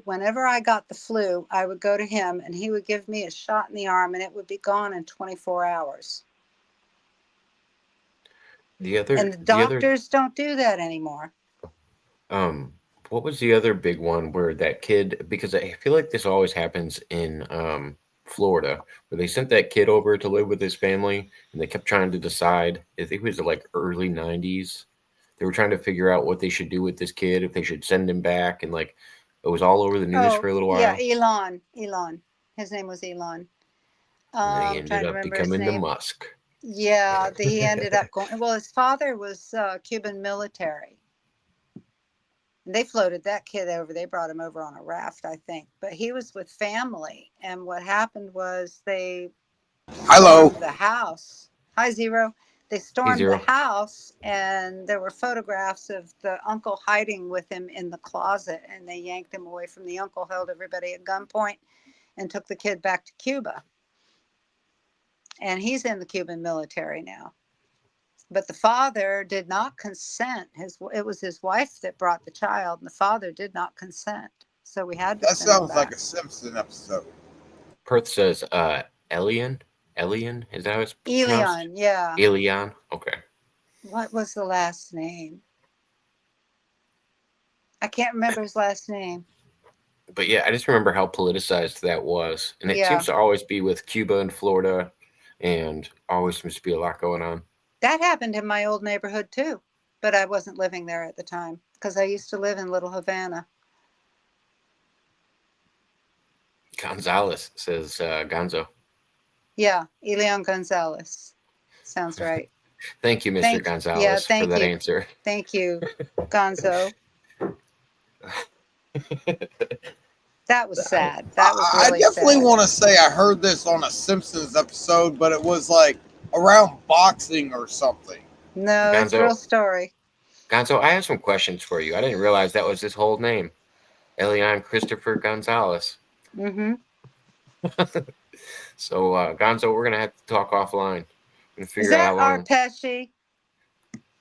[SPEAKER 14] Whenever I got the flu, I would go to him and he would give me a shot in the arm and it would be gone in 24 hours. And the doctors don't do that anymore.
[SPEAKER 1] What was the other big one where that kid, because I feel like this always happens in Florida, where they sent that kid over to live with his family and they kept trying to decide, I think it was like early 90s. They were trying to figure out what they should do with this kid, if they should send him back. And like, it was all over the news for a little while.
[SPEAKER 14] Yeah, Elon. His name was Elon.
[SPEAKER 1] And then he ended up becoming the Musk.
[SPEAKER 14] Yeah, he ended up going, well, his father was Cuban military. And they floated that kid over. They brought him over on a raft, I think. But he was with family. And what happened was they stormed the house. Hi, Zero. They stormed the house, and there were photographs of the uncle hiding with him in the closet. And they yanked him away from the uncle, held everybody at gunpoint, and took the kid back to Cuba. And he's in the Cuban military now. But the father did not consent. It was his wife that brought the child, and the father did not consent. So we had to
[SPEAKER 18] That
[SPEAKER 14] send him
[SPEAKER 18] sounds
[SPEAKER 14] back.
[SPEAKER 18] like a Simpson episode.
[SPEAKER 1] Perth says Elian, is that how it's pronounced?
[SPEAKER 14] Elion, yeah.
[SPEAKER 1] Elion, okay.
[SPEAKER 14] What was the last name? I can't remember his last name.
[SPEAKER 1] But yeah, I just remember how politicized that was. And it seems to always be with Cuba and Florida, and always seems to be a lot going on.
[SPEAKER 14] That happened in my old neighborhood too, but I wasn't living there at the time because I used to live in Little Havana.
[SPEAKER 1] Gonzalez says Gonzo.
[SPEAKER 14] Yeah, Elion Gonzalez. Sounds right.
[SPEAKER 1] Thank you, Mr. Gonzalez, for that answer.
[SPEAKER 14] Thank you, Gonzo. That was sad. That was really
[SPEAKER 18] I definitely
[SPEAKER 14] sad.
[SPEAKER 18] want to say I heard this on a Simpsons episode, but it was like around boxing or something.
[SPEAKER 14] No, it's a real story.
[SPEAKER 1] Gonzo, I have some questions for you. I didn't realize that was his whole name. Elian Christopher Gonzalez.
[SPEAKER 14] Mm-hmm.
[SPEAKER 1] So, Gonzo, we're going to have to talk offline and
[SPEAKER 14] Is
[SPEAKER 1] figure out
[SPEAKER 14] that
[SPEAKER 1] how long.
[SPEAKER 14] Art Pesci?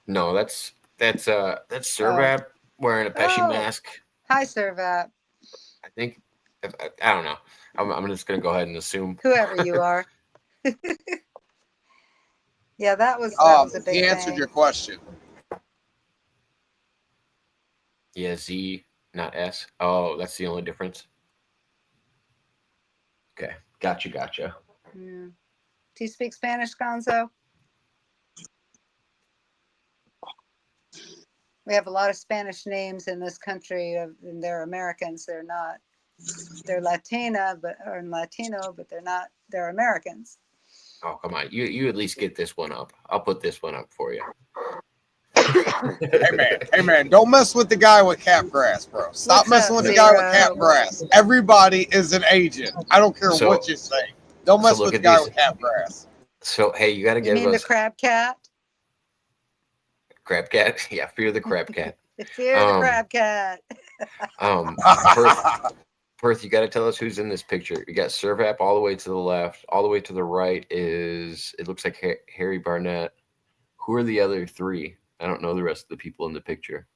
[SPEAKER 1] No, that's Servat wearing a Pesci mask.
[SPEAKER 14] Hi, Servat.
[SPEAKER 1] I think, I don't know. I'm just going to go ahead and assume.
[SPEAKER 14] Whoever you are. Yeah, that was a big
[SPEAKER 18] He answered
[SPEAKER 14] thing.
[SPEAKER 18] your question.
[SPEAKER 1] Yeah, Z, not S. Oh, that's the only difference. Okay. Gotcha.
[SPEAKER 14] Yeah. Do you speak Spanish, Gonzo? We have a lot of Spanish names in this country, and they're Americans. They're not. They're Latino, but they're not. They're Americans.
[SPEAKER 1] Oh, come on. You at least get this one up. I'll put this one up for you.
[SPEAKER 18] Hey man, don't mess with the guy with capgrass, bro. Stop messing with the guy with capgrass. Everybody is an agent. I don't care what you say. Don't mess with the guy with capgrass.
[SPEAKER 1] So hey, you got to give
[SPEAKER 14] You mean
[SPEAKER 1] us
[SPEAKER 14] the crab cat?
[SPEAKER 1] crab cat. Yeah, fear the crab cat.
[SPEAKER 14] Fear the crab cat.
[SPEAKER 1] Perth, you got to tell us who's in this picture. You got Servap all the way to the left. All the way to the right is, it looks like Harry Barnett. Who are the other three? I don't know the rest of the people in the picture.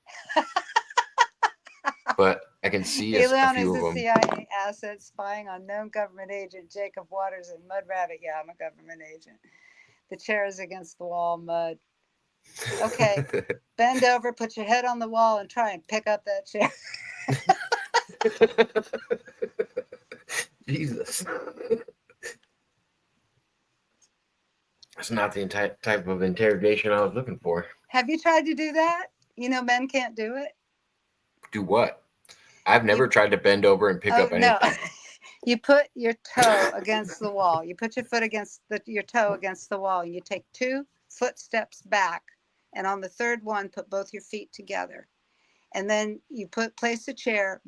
[SPEAKER 1] But I can see a few of them.
[SPEAKER 14] CIA asset spying on known government agent Jacob Waters and Mudrabbit. Yeah, I'm a government agent. The chair is against the wall, Mud. Okay, bend over, put your head on the wall, and try and pick up that chair.
[SPEAKER 1] Jesus. That's not the type of interrogation I was looking for.
[SPEAKER 14] Have you tried to do that? You know, men can't do it.
[SPEAKER 1] Do what? I've never tried to bend over and pick up anything.
[SPEAKER 14] No. You put your toe against the wall. You put your foot against your toe against the wall, and you take 2 footsteps back. And on the third one, put both your feet together. And then you place a chair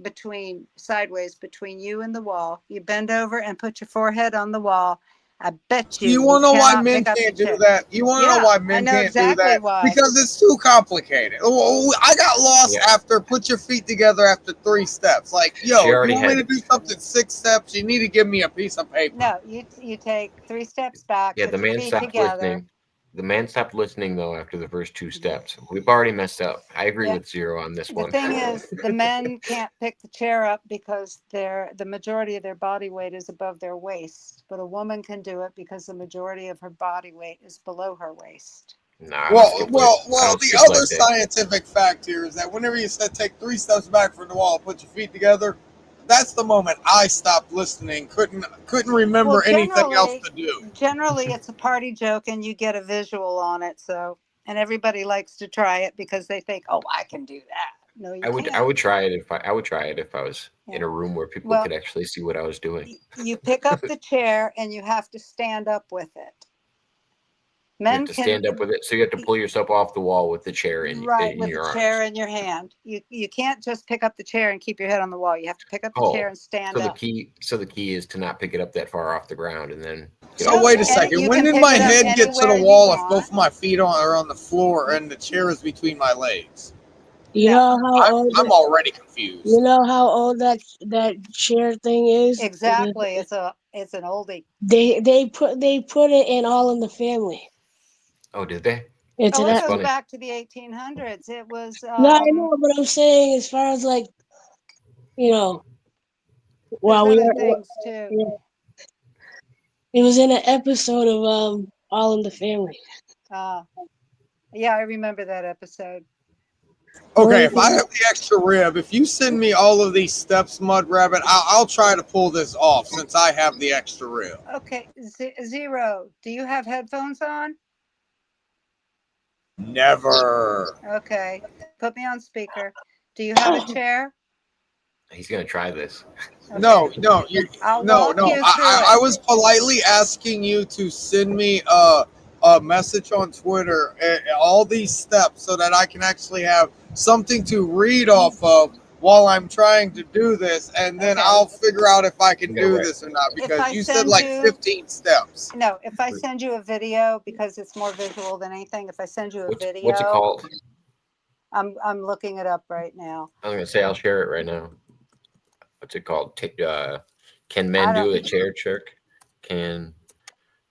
[SPEAKER 14] sideways between you and the wall. You bend over and put your forehead on the wall. I bet you.
[SPEAKER 18] You want to know why men can't do that? You want to know why men can't do that?
[SPEAKER 14] Why.
[SPEAKER 18] Because it's too complicated. I got lost after put your feet together after 3 steps. Like, yo, if you want me to do something 6 steps, you need to give me a piece of paper.
[SPEAKER 14] No, you take 3 steps back.
[SPEAKER 1] Yeah, the man stopped listening. The man stopped listening, though, after the first 2 steps. We've already messed up. I agree with Zero on this one.
[SPEAKER 14] The thing is, the men can't pick the chair up because the majority of their body weight is above their waist. But a woman can do it because the majority of her body weight is below her waist.
[SPEAKER 1] Nah,
[SPEAKER 18] well, the other scientific fact here is that whenever you said take 3 steps back from the wall, put your feet together, that's the moment I stopped listening. Couldn't remember anything else to do.
[SPEAKER 14] Generally, it's a party joke, and you get a visual on it. So, and everybody likes to try it because they think, "Oh, I can do that." No, you can't.
[SPEAKER 1] I would try it if I was in a room where people could actually see what I was doing.
[SPEAKER 14] You pick up the chair, and you have to stand up with it.
[SPEAKER 1] Men you have to stand up with it, so you have to pull yourself off the wall with the chair in your arms.
[SPEAKER 14] With the chair in your hand. You can't just pick up the chair and keep your head on the wall. You have to pick up the chair and stand up.
[SPEAKER 1] The key is to not pick it up that far off the ground, and then.
[SPEAKER 18] So wait a second. When did my head get to the wall if both my feet are on the floor and the chair is between my legs?
[SPEAKER 6] You know how
[SPEAKER 18] I'm already confused.
[SPEAKER 6] You know how old that chair thing is?
[SPEAKER 14] Exactly. It's an oldie.
[SPEAKER 6] They put it in All in the Family.
[SPEAKER 1] Oh, did they?
[SPEAKER 14] It goes back to the 1800s. It was.
[SPEAKER 6] No, I know, but I'm saying as far as like, you know, well,
[SPEAKER 14] things too.
[SPEAKER 6] Yeah. It was in an episode of All in the Family.
[SPEAKER 14] Yeah, I remember that episode.
[SPEAKER 18] Okay, if I have the extra rib, if you send me all of these steps, Mudrabbit, I'll try to pull this off since I have the extra rib.
[SPEAKER 14] Okay, Zero, do you have headphones on?
[SPEAKER 18] Never.
[SPEAKER 14] Okay, put me on speaker. Do you have a chair?
[SPEAKER 1] He's gonna try this.
[SPEAKER 14] Okay.
[SPEAKER 18] No. I was politely asking you to send me a message on Twitter, all these steps, so that I can actually have something to read off of while I'm trying to do this, and then I'll figure out if I can do this or not, because you said like 15 steps.
[SPEAKER 14] No, if I send you a video, because it's more visual than anything, if I send you a video.
[SPEAKER 1] What's it called?
[SPEAKER 14] I'm looking it up right now.
[SPEAKER 1] I was gonna say I'll share it right now. What's it called? Can men do a chair trick? Can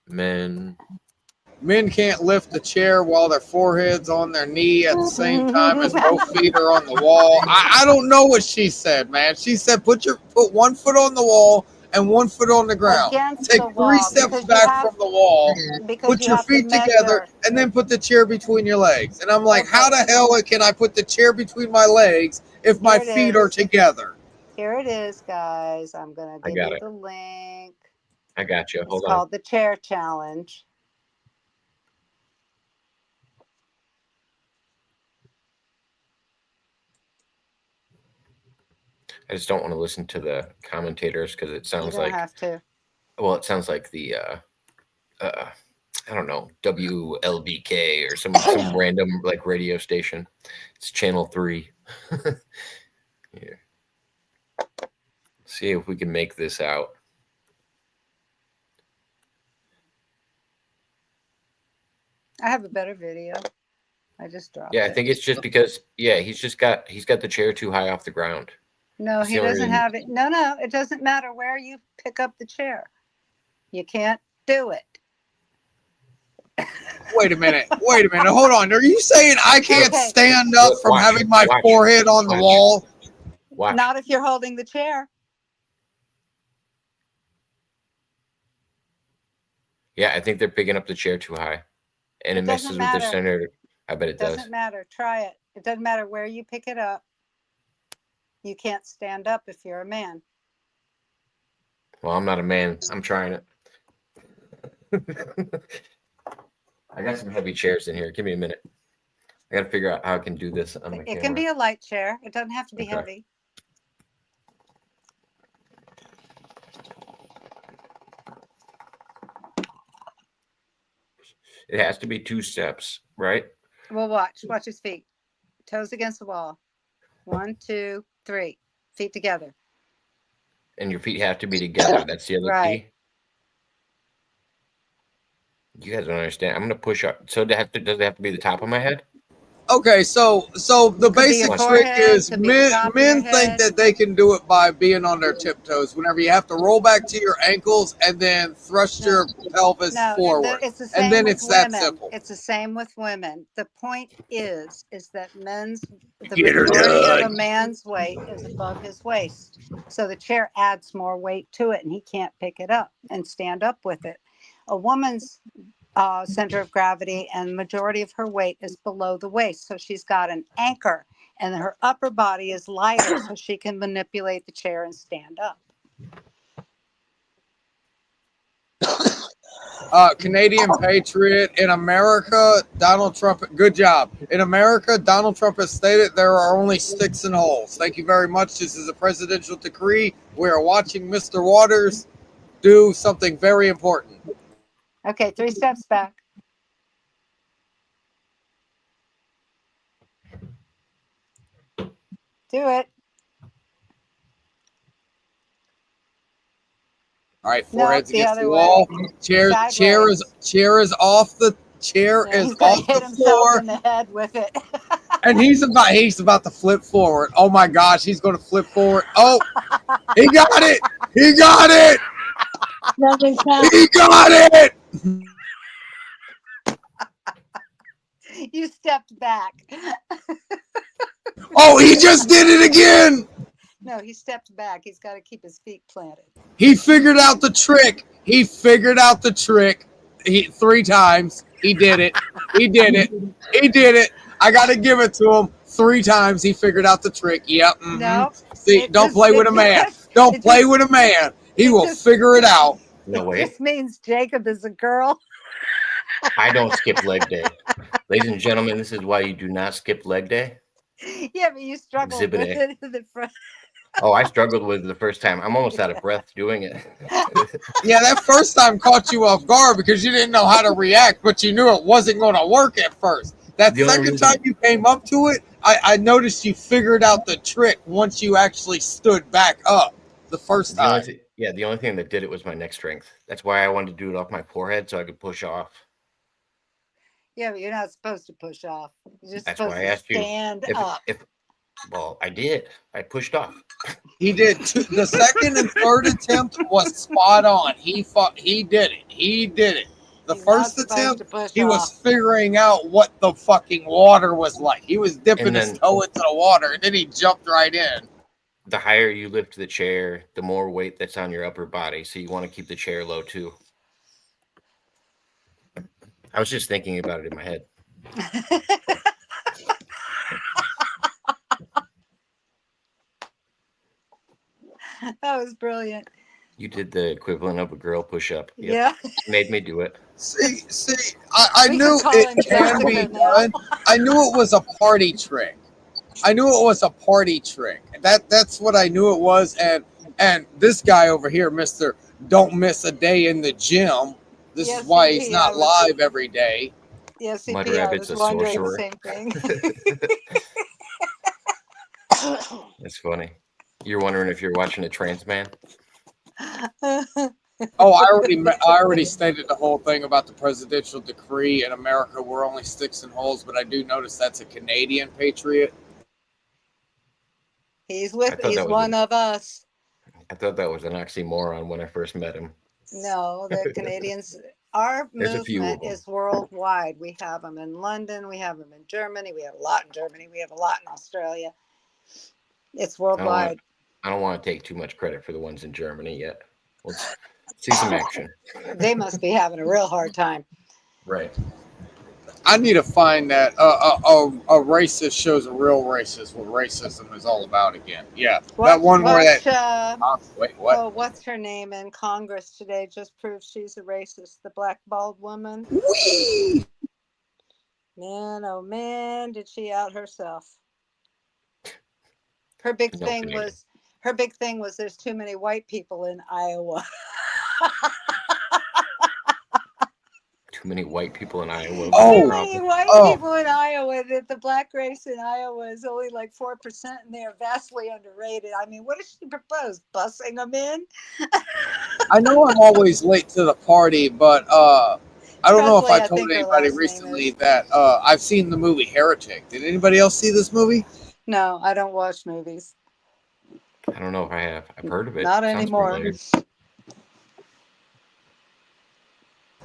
[SPEAKER 1] men?
[SPEAKER 18] Men can't lift the chair while their forehead's on their knee at the same time as both feet are on the wall. I don't know what she said, man. She said put 1 foot on the wall and 1 foot on the ground. Take 3 steps back from the wall, put your feet together, and then put the chair between your legs. And I'm like, how the hell can I put the chair between my legs if my feet are together?
[SPEAKER 14] Here it is, guys. I'm going to give you the link.
[SPEAKER 1] I got you.
[SPEAKER 14] It's
[SPEAKER 1] Hold on.
[SPEAKER 14] called the chair challenge.
[SPEAKER 1] I just don't want to listen to the commentators because it
[SPEAKER 14] You
[SPEAKER 1] sounds
[SPEAKER 14] don't
[SPEAKER 1] like,
[SPEAKER 14] have to.
[SPEAKER 1] well, it sounds like the, I don't know, WLBK or some random like radio station. It's channel 3. Yeah. See if we can make this out.
[SPEAKER 14] I have a better video. I just dropped
[SPEAKER 1] Yeah,
[SPEAKER 14] it.
[SPEAKER 1] I think it's just because, yeah, he's got the chair too high off the ground.
[SPEAKER 14] No,
[SPEAKER 1] That's
[SPEAKER 14] he
[SPEAKER 1] the only
[SPEAKER 14] doesn't
[SPEAKER 1] reason.
[SPEAKER 14] have it. No, it doesn't matter where you pick up the chair. You can't do it.
[SPEAKER 18] Wait a minute. Hold on. Are you saying I can't
[SPEAKER 14] Okay.
[SPEAKER 18] stand up
[SPEAKER 1] Look,
[SPEAKER 18] from
[SPEAKER 1] watch,
[SPEAKER 18] having my
[SPEAKER 1] watch,
[SPEAKER 18] forehead on the
[SPEAKER 1] watch.
[SPEAKER 18] wall?
[SPEAKER 1] Watch.
[SPEAKER 14] Not if you're holding the chair.
[SPEAKER 1] Yeah, I think they're picking up the chair too high, and it
[SPEAKER 14] It
[SPEAKER 1] messes
[SPEAKER 14] doesn't
[SPEAKER 1] with their
[SPEAKER 14] matter.
[SPEAKER 1] center. I bet it
[SPEAKER 14] It
[SPEAKER 1] does.
[SPEAKER 14] doesn't matter. Try it. It doesn't matter where you pick it up. You can't stand up if you're a man.
[SPEAKER 1] Well, I'm not a man. I'm trying it. I got some heavy chairs in here. Give me a minute. I got to figure out how I can do this on my
[SPEAKER 14] It
[SPEAKER 1] camera.
[SPEAKER 14] can be a light chair. It doesn't have to be
[SPEAKER 1] Okay.
[SPEAKER 14] heavy.
[SPEAKER 1] It has to be 2 steps, right?
[SPEAKER 14] Well, watch. Watch his feet. Toes against the wall. 1, 2, 3. Feet together.
[SPEAKER 1] And your feet have to be together. That's the other
[SPEAKER 14] Right.
[SPEAKER 1] key. You guys don't understand. I'm gonna push up. So does it have to be the top of my head?
[SPEAKER 18] Okay, so the
[SPEAKER 14] Could be
[SPEAKER 18] basic
[SPEAKER 14] your
[SPEAKER 18] trick
[SPEAKER 14] forehead,
[SPEAKER 18] is
[SPEAKER 14] could be the top of your
[SPEAKER 18] men think
[SPEAKER 14] head.
[SPEAKER 18] that they can do it by being on their tiptoes. Whenever you have to roll back to your ankles and then thrust your pelvis
[SPEAKER 14] No,
[SPEAKER 18] forward,
[SPEAKER 14] it's the same
[SPEAKER 18] and then
[SPEAKER 14] with
[SPEAKER 18] it's that
[SPEAKER 14] women.
[SPEAKER 18] simple.
[SPEAKER 14] It's the same with women. The point is that the
[SPEAKER 18] Get her
[SPEAKER 14] majority of a
[SPEAKER 18] done.
[SPEAKER 14] man's weight is above his waist. So the chair adds more weight to it and he can't pick it up and stand up with it. A woman's center of gravity and majority of her weight is below the waist. So she's got an anchor and her upper body is lighter so she can manipulate the chair and stand up.
[SPEAKER 18] Canadian patriot in America, Donald Trump. Good job. In America, Donald Trump has stated there are only sticks and holes. Thank you very much. This is a presidential decree. We are watching Mr. Waters do something very important.
[SPEAKER 14] Okay, 3 steps back. Do it.
[SPEAKER 18] All right,
[SPEAKER 14] No,
[SPEAKER 18] forehead's
[SPEAKER 14] the
[SPEAKER 18] against the
[SPEAKER 14] other
[SPEAKER 18] wall.
[SPEAKER 14] way.
[SPEAKER 18] Chair
[SPEAKER 14] Sideways.
[SPEAKER 18] is off the chair
[SPEAKER 14] Yeah,
[SPEAKER 18] is
[SPEAKER 14] he's gonna
[SPEAKER 18] off
[SPEAKER 14] hit
[SPEAKER 18] the
[SPEAKER 14] himself
[SPEAKER 18] floor,
[SPEAKER 14] in the head with it.
[SPEAKER 18] and he's about to flip forward. Oh my gosh, he's going to flip forward. Oh, he got it! He got it! He got it!
[SPEAKER 14] You stepped back.
[SPEAKER 18] Oh, he just did it again!
[SPEAKER 14] No, he stepped back. He's got to keep his feet planted.
[SPEAKER 18] He figured out the trick. He figured out the trick. 3 times. He did it. He did it. He did it. I got to give it to him. 3 times he figured out the trick. Yep. Mm-hmm.
[SPEAKER 14] No.
[SPEAKER 18] See, don't play with a man. Don't play with a man. He will figure it out.
[SPEAKER 1] No way.
[SPEAKER 14] This means Jacob is a girl.
[SPEAKER 1] I don't skip leg day. Ladies and gentlemen, this is why you do not skip leg day.
[SPEAKER 14] Yeah, but you struggled
[SPEAKER 1] Exhibit
[SPEAKER 14] with
[SPEAKER 1] A.
[SPEAKER 14] it in the front.
[SPEAKER 1] Oh, I struggled with it the first time. I'm almost out of breath doing it.
[SPEAKER 18] Yeah, that first time caught you off guard because you didn't know how to react, but you knew it wasn't going to work at first. That
[SPEAKER 1] The only
[SPEAKER 18] second
[SPEAKER 1] reason-
[SPEAKER 18] time you came up to it, I noticed you figured out the trick once you actually stood back up the first time.
[SPEAKER 1] The only thing that did it was my neck strength. That's why I wanted to do it off my forehead so I could push off.
[SPEAKER 14] Yeah, but you're not supposed to push off. You're just
[SPEAKER 1] That's
[SPEAKER 14] supposed
[SPEAKER 1] why I
[SPEAKER 14] to
[SPEAKER 1] asked you.
[SPEAKER 14] stand up.
[SPEAKER 1] Well, I did. I pushed off.
[SPEAKER 18] He did. The second and third attempt was spot on. He did it. He did it. The
[SPEAKER 14] He's not
[SPEAKER 18] first
[SPEAKER 14] supposed
[SPEAKER 18] attempt,
[SPEAKER 14] to push
[SPEAKER 18] he was
[SPEAKER 14] off.
[SPEAKER 18] figuring out what the fucking water was like. He was dipping
[SPEAKER 1] And
[SPEAKER 18] his
[SPEAKER 1] then-
[SPEAKER 18] toe into the water, and then he jumped right in.
[SPEAKER 1] The higher you lift the chair, the more weight that's on your upper body. So you want to keep the chair low too. I was just thinking about it in my head.
[SPEAKER 14] That was brilliant.
[SPEAKER 1] You did the equivalent of a girl push-up. Yep.
[SPEAKER 14] Yeah.
[SPEAKER 1] Made me do it.
[SPEAKER 18] See, I knew it can be done. I knew it was a party trick. That's what I knew it was. And this guy over here, Mr. Don't Miss a Day in the Gym. This is why he's not live every day.
[SPEAKER 14] Yeah, CP, I
[SPEAKER 1] Mudrabbit's
[SPEAKER 14] was
[SPEAKER 1] a
[SPEAKER 14] wondering the
[SPEAKER 1] sorcerer.
[SPEAKER 14] same thing.
[SPEAKER 1] That's funny. You're wondering if you're watching a trans man?
[SPEAKER 18] Oh, I already stated the whole thing about the presidential decree in America. We're only sticks and holes, but I do notice that's a Canadian patriot.
[SPEAKER 14] He's one of us.
[SPEAKER 1] I thought that was an oxymoron when I first met him.
[SPEAKER 14] No, the Canadians, our
[SPEAKER 1] There's a few of
[SPEAKER 14] movement
[SPEAKER 1] them.
[SPEAKER 14] is worldwide. We have them in London. We have them in Germany. We have a lot in Germany. We have a lot in Australia. It's worldwide.
[SPEAKER 1] I don't want to take too much credit for the ones in Germany yet. Let's see some action.
[SPEAKER 14] They must be having a real hard time.
[SPEAKER 1] Right.
[SPEAKER 18] I need to find that a racist shows a real racist what racism is all about again. Yeah, that one where that. Wait, what?
[SPEAKER 14] Oh, what's her name in Congress today? Just proved she's a racist. The black bald woman.
[SPEAKER 18] Whee!
[SPEAKER 14] Man, oh man, did she out herself? Her big thing was there's too many white people in Iowa.
[SPEAKER 1] Too many white people in Iowa.
[SPEAKER 14] Too many white people in Iowa. That the black race in Iowa is only like 4%, and they are vastly underrated. I mean, what does she propose? Busing them in?
[SPEAKER 18] I know I'm always late to the party, but I don't know if I told anybody recently that I've seen the movie Heretic. Did anybody else see this movie?
[SPEAKER 14] No, I don't watch movies.
[SPEAKER 1] I don't know if I have. I've heard of it.
[SPEAKER 14] Not
[SPEAKER 1] Sounds
[SPEAKER 14] anymore.
[SPEAKER 1] familiar.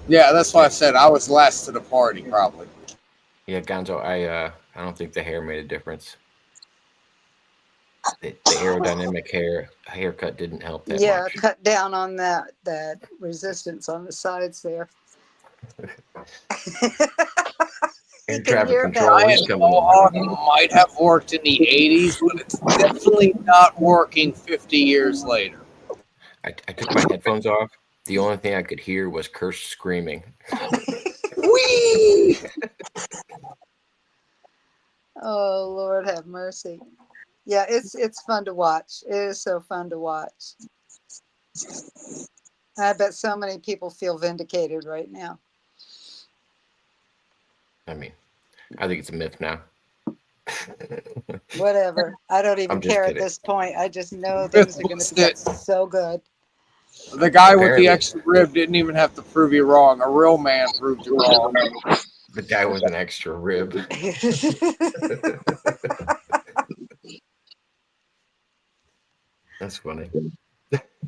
[SPEAKER 18] Yeah, that's why I said I was last to the party, probably.
[SPEAKER 1] Yeah, Gonzo, I don't think the hair made a difference. The aerodynamic haircut didn't help that
[SPEAKER 14] Yeah,
[SPEAKER 1] much.
[SPEAKER 14] cut down on that resistance on the sides there.
[SPEAKER 1] Air
[SPEAKER 14] can
[SPEAKER 1] traffic
[SPEAKER 14] hear
[SPEAKER 1] control
[SPEAKER 14] better.
[SPEAKER 1] is coming on.
[SPEAKER 18] Might have worked in the 80s, but it's definitely not working 50 years later.
[SPEAKER 1] I took my headphones off. The only thing I could hear was Curse screaming.
[SPEAKER 18] Whee!
[SPEAKER 14] Oh, Lord have mercy. Yeah, it's fun to watch. It is so fun to watch. I bet so many people feel vindicated right now.
[SPEAKER 1] I mean, I think it's a myth now.
[SPEAKER 14] Whatever. I don't even
[SPEAKER 1] I'm just
[SPEAKER 14] care
[SPEAKER 1] kidding.
[SPEAKER 14] at this point. I just know things are going to get so good.
[SPEAKER 18] The guy with
[SPEAKER 1] Apparently.
[SPEAKER 18] the extra rib didn't even have to prove you wrong. A real man proved you wrong.
[SPEAKER 1] The guy with an extra rib. That's funny.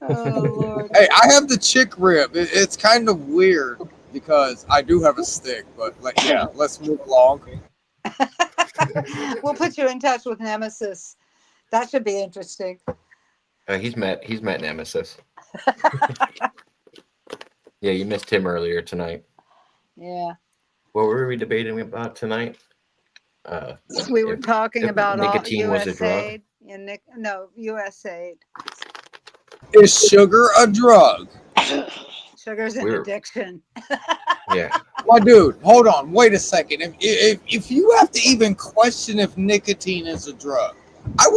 [SPEAKER 14] Oh, Lord.
[SPEAKER 18] Hey, I have the chick rib. It's kind of weird because I do have a stick, but yeah, let's move along.
[SPEAKER 14] We'll put you in touch with Nemesis. That should be interesting.
[SPEAKER 1] He's met Nemesis. Yeah, you missed him earlier tonight.
[SPEAKER 14] Yeah.
[SPEAKER 1] What were we debating about tonight?
[SPEAKER 14] We were
[SPEAKER 1] if-
[SPEAKER 14] talking
[SPEAKER 1] if
[SPEAKER 14] about
[SPEAKER 1] nicotine was a drug.
[SPEAKER 14] USAID. No, USAID.
[SPEAKER 18] Is sugar a drug?
[SPEAKER 14] Sugar's an addiction.
[SPEAKER 1] Yeah.
[SPEAKER 18] My dude, hold on. Wait a second. If you have to even question if nicotine is a drug, I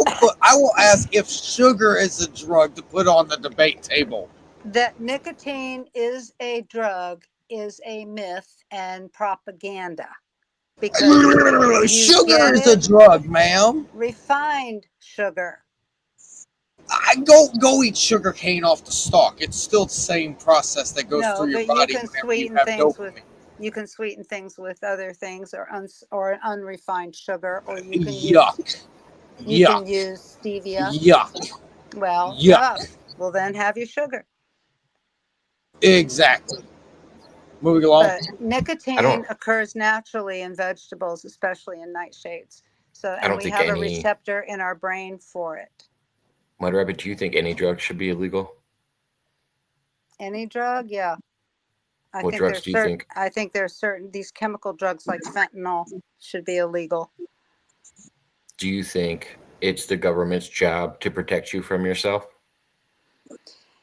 [SPEAKER 18] will ask if sugar is a drug to put on the debate table.
[SPEAKER 14] That nicotine is a drug is a myth and propaganda. Because
[SPEAKER 18] Sugar is a drug, ma'am.
[SPEAKER 14] Refined sugar.
[SPEAKER 18] I go eat sugar cane off the stalk. It's still the same process that goes
[SPEAKER 14] No,
[SPEAKER 18] through your
[SPEAKER 14] but
[SPEAKER 18] body
[SPEAKER 14] you can
[SPEAKER 18] whenever you
[SPEAKER 14] sweeten
[SPEAKER 18] have
[SPEAKER 14] things
[SPEAKER 18] dopamine.
[SPEAKER 14] with other things or an unrefined sugar, or you can
[SPEAKER 18] Yuck.
[SPEAKER 14] you can use stevia.
[SPEAKER 18] Yuck.
[SPEAKER 14] Well,
[SPEAKER 18] Yuck.
[SPEAKER 14] well then have your sugar.
[SPEAKER 18] Exactly. Moving along.
[SPEAKER 14] But nicotine occurs naturally in vegetables, especially in nightshades.
[SPEAKER 1] I
[SPEAKER 14] And
[SPEAKER 1] don't
[SPEAKER 14] we
[SPEAKER 1] think
[SPEAKER 14] have a
[SPEAKER 1] any-
[SPEAKER 14] receptor in our brain for it.
[SPEAKER 1] Mudrabbit, do you think any drug should be illegal?
[SPEAKER 14] Any drug, yeah.
[SPEAKER 1] What drugs do you think?
[SPEAKER 14] I think there's certain these chemical drugs like fentanyl should be illegal.
[SPEAKER 1] Do you think it's the government's job to protect you from yourself?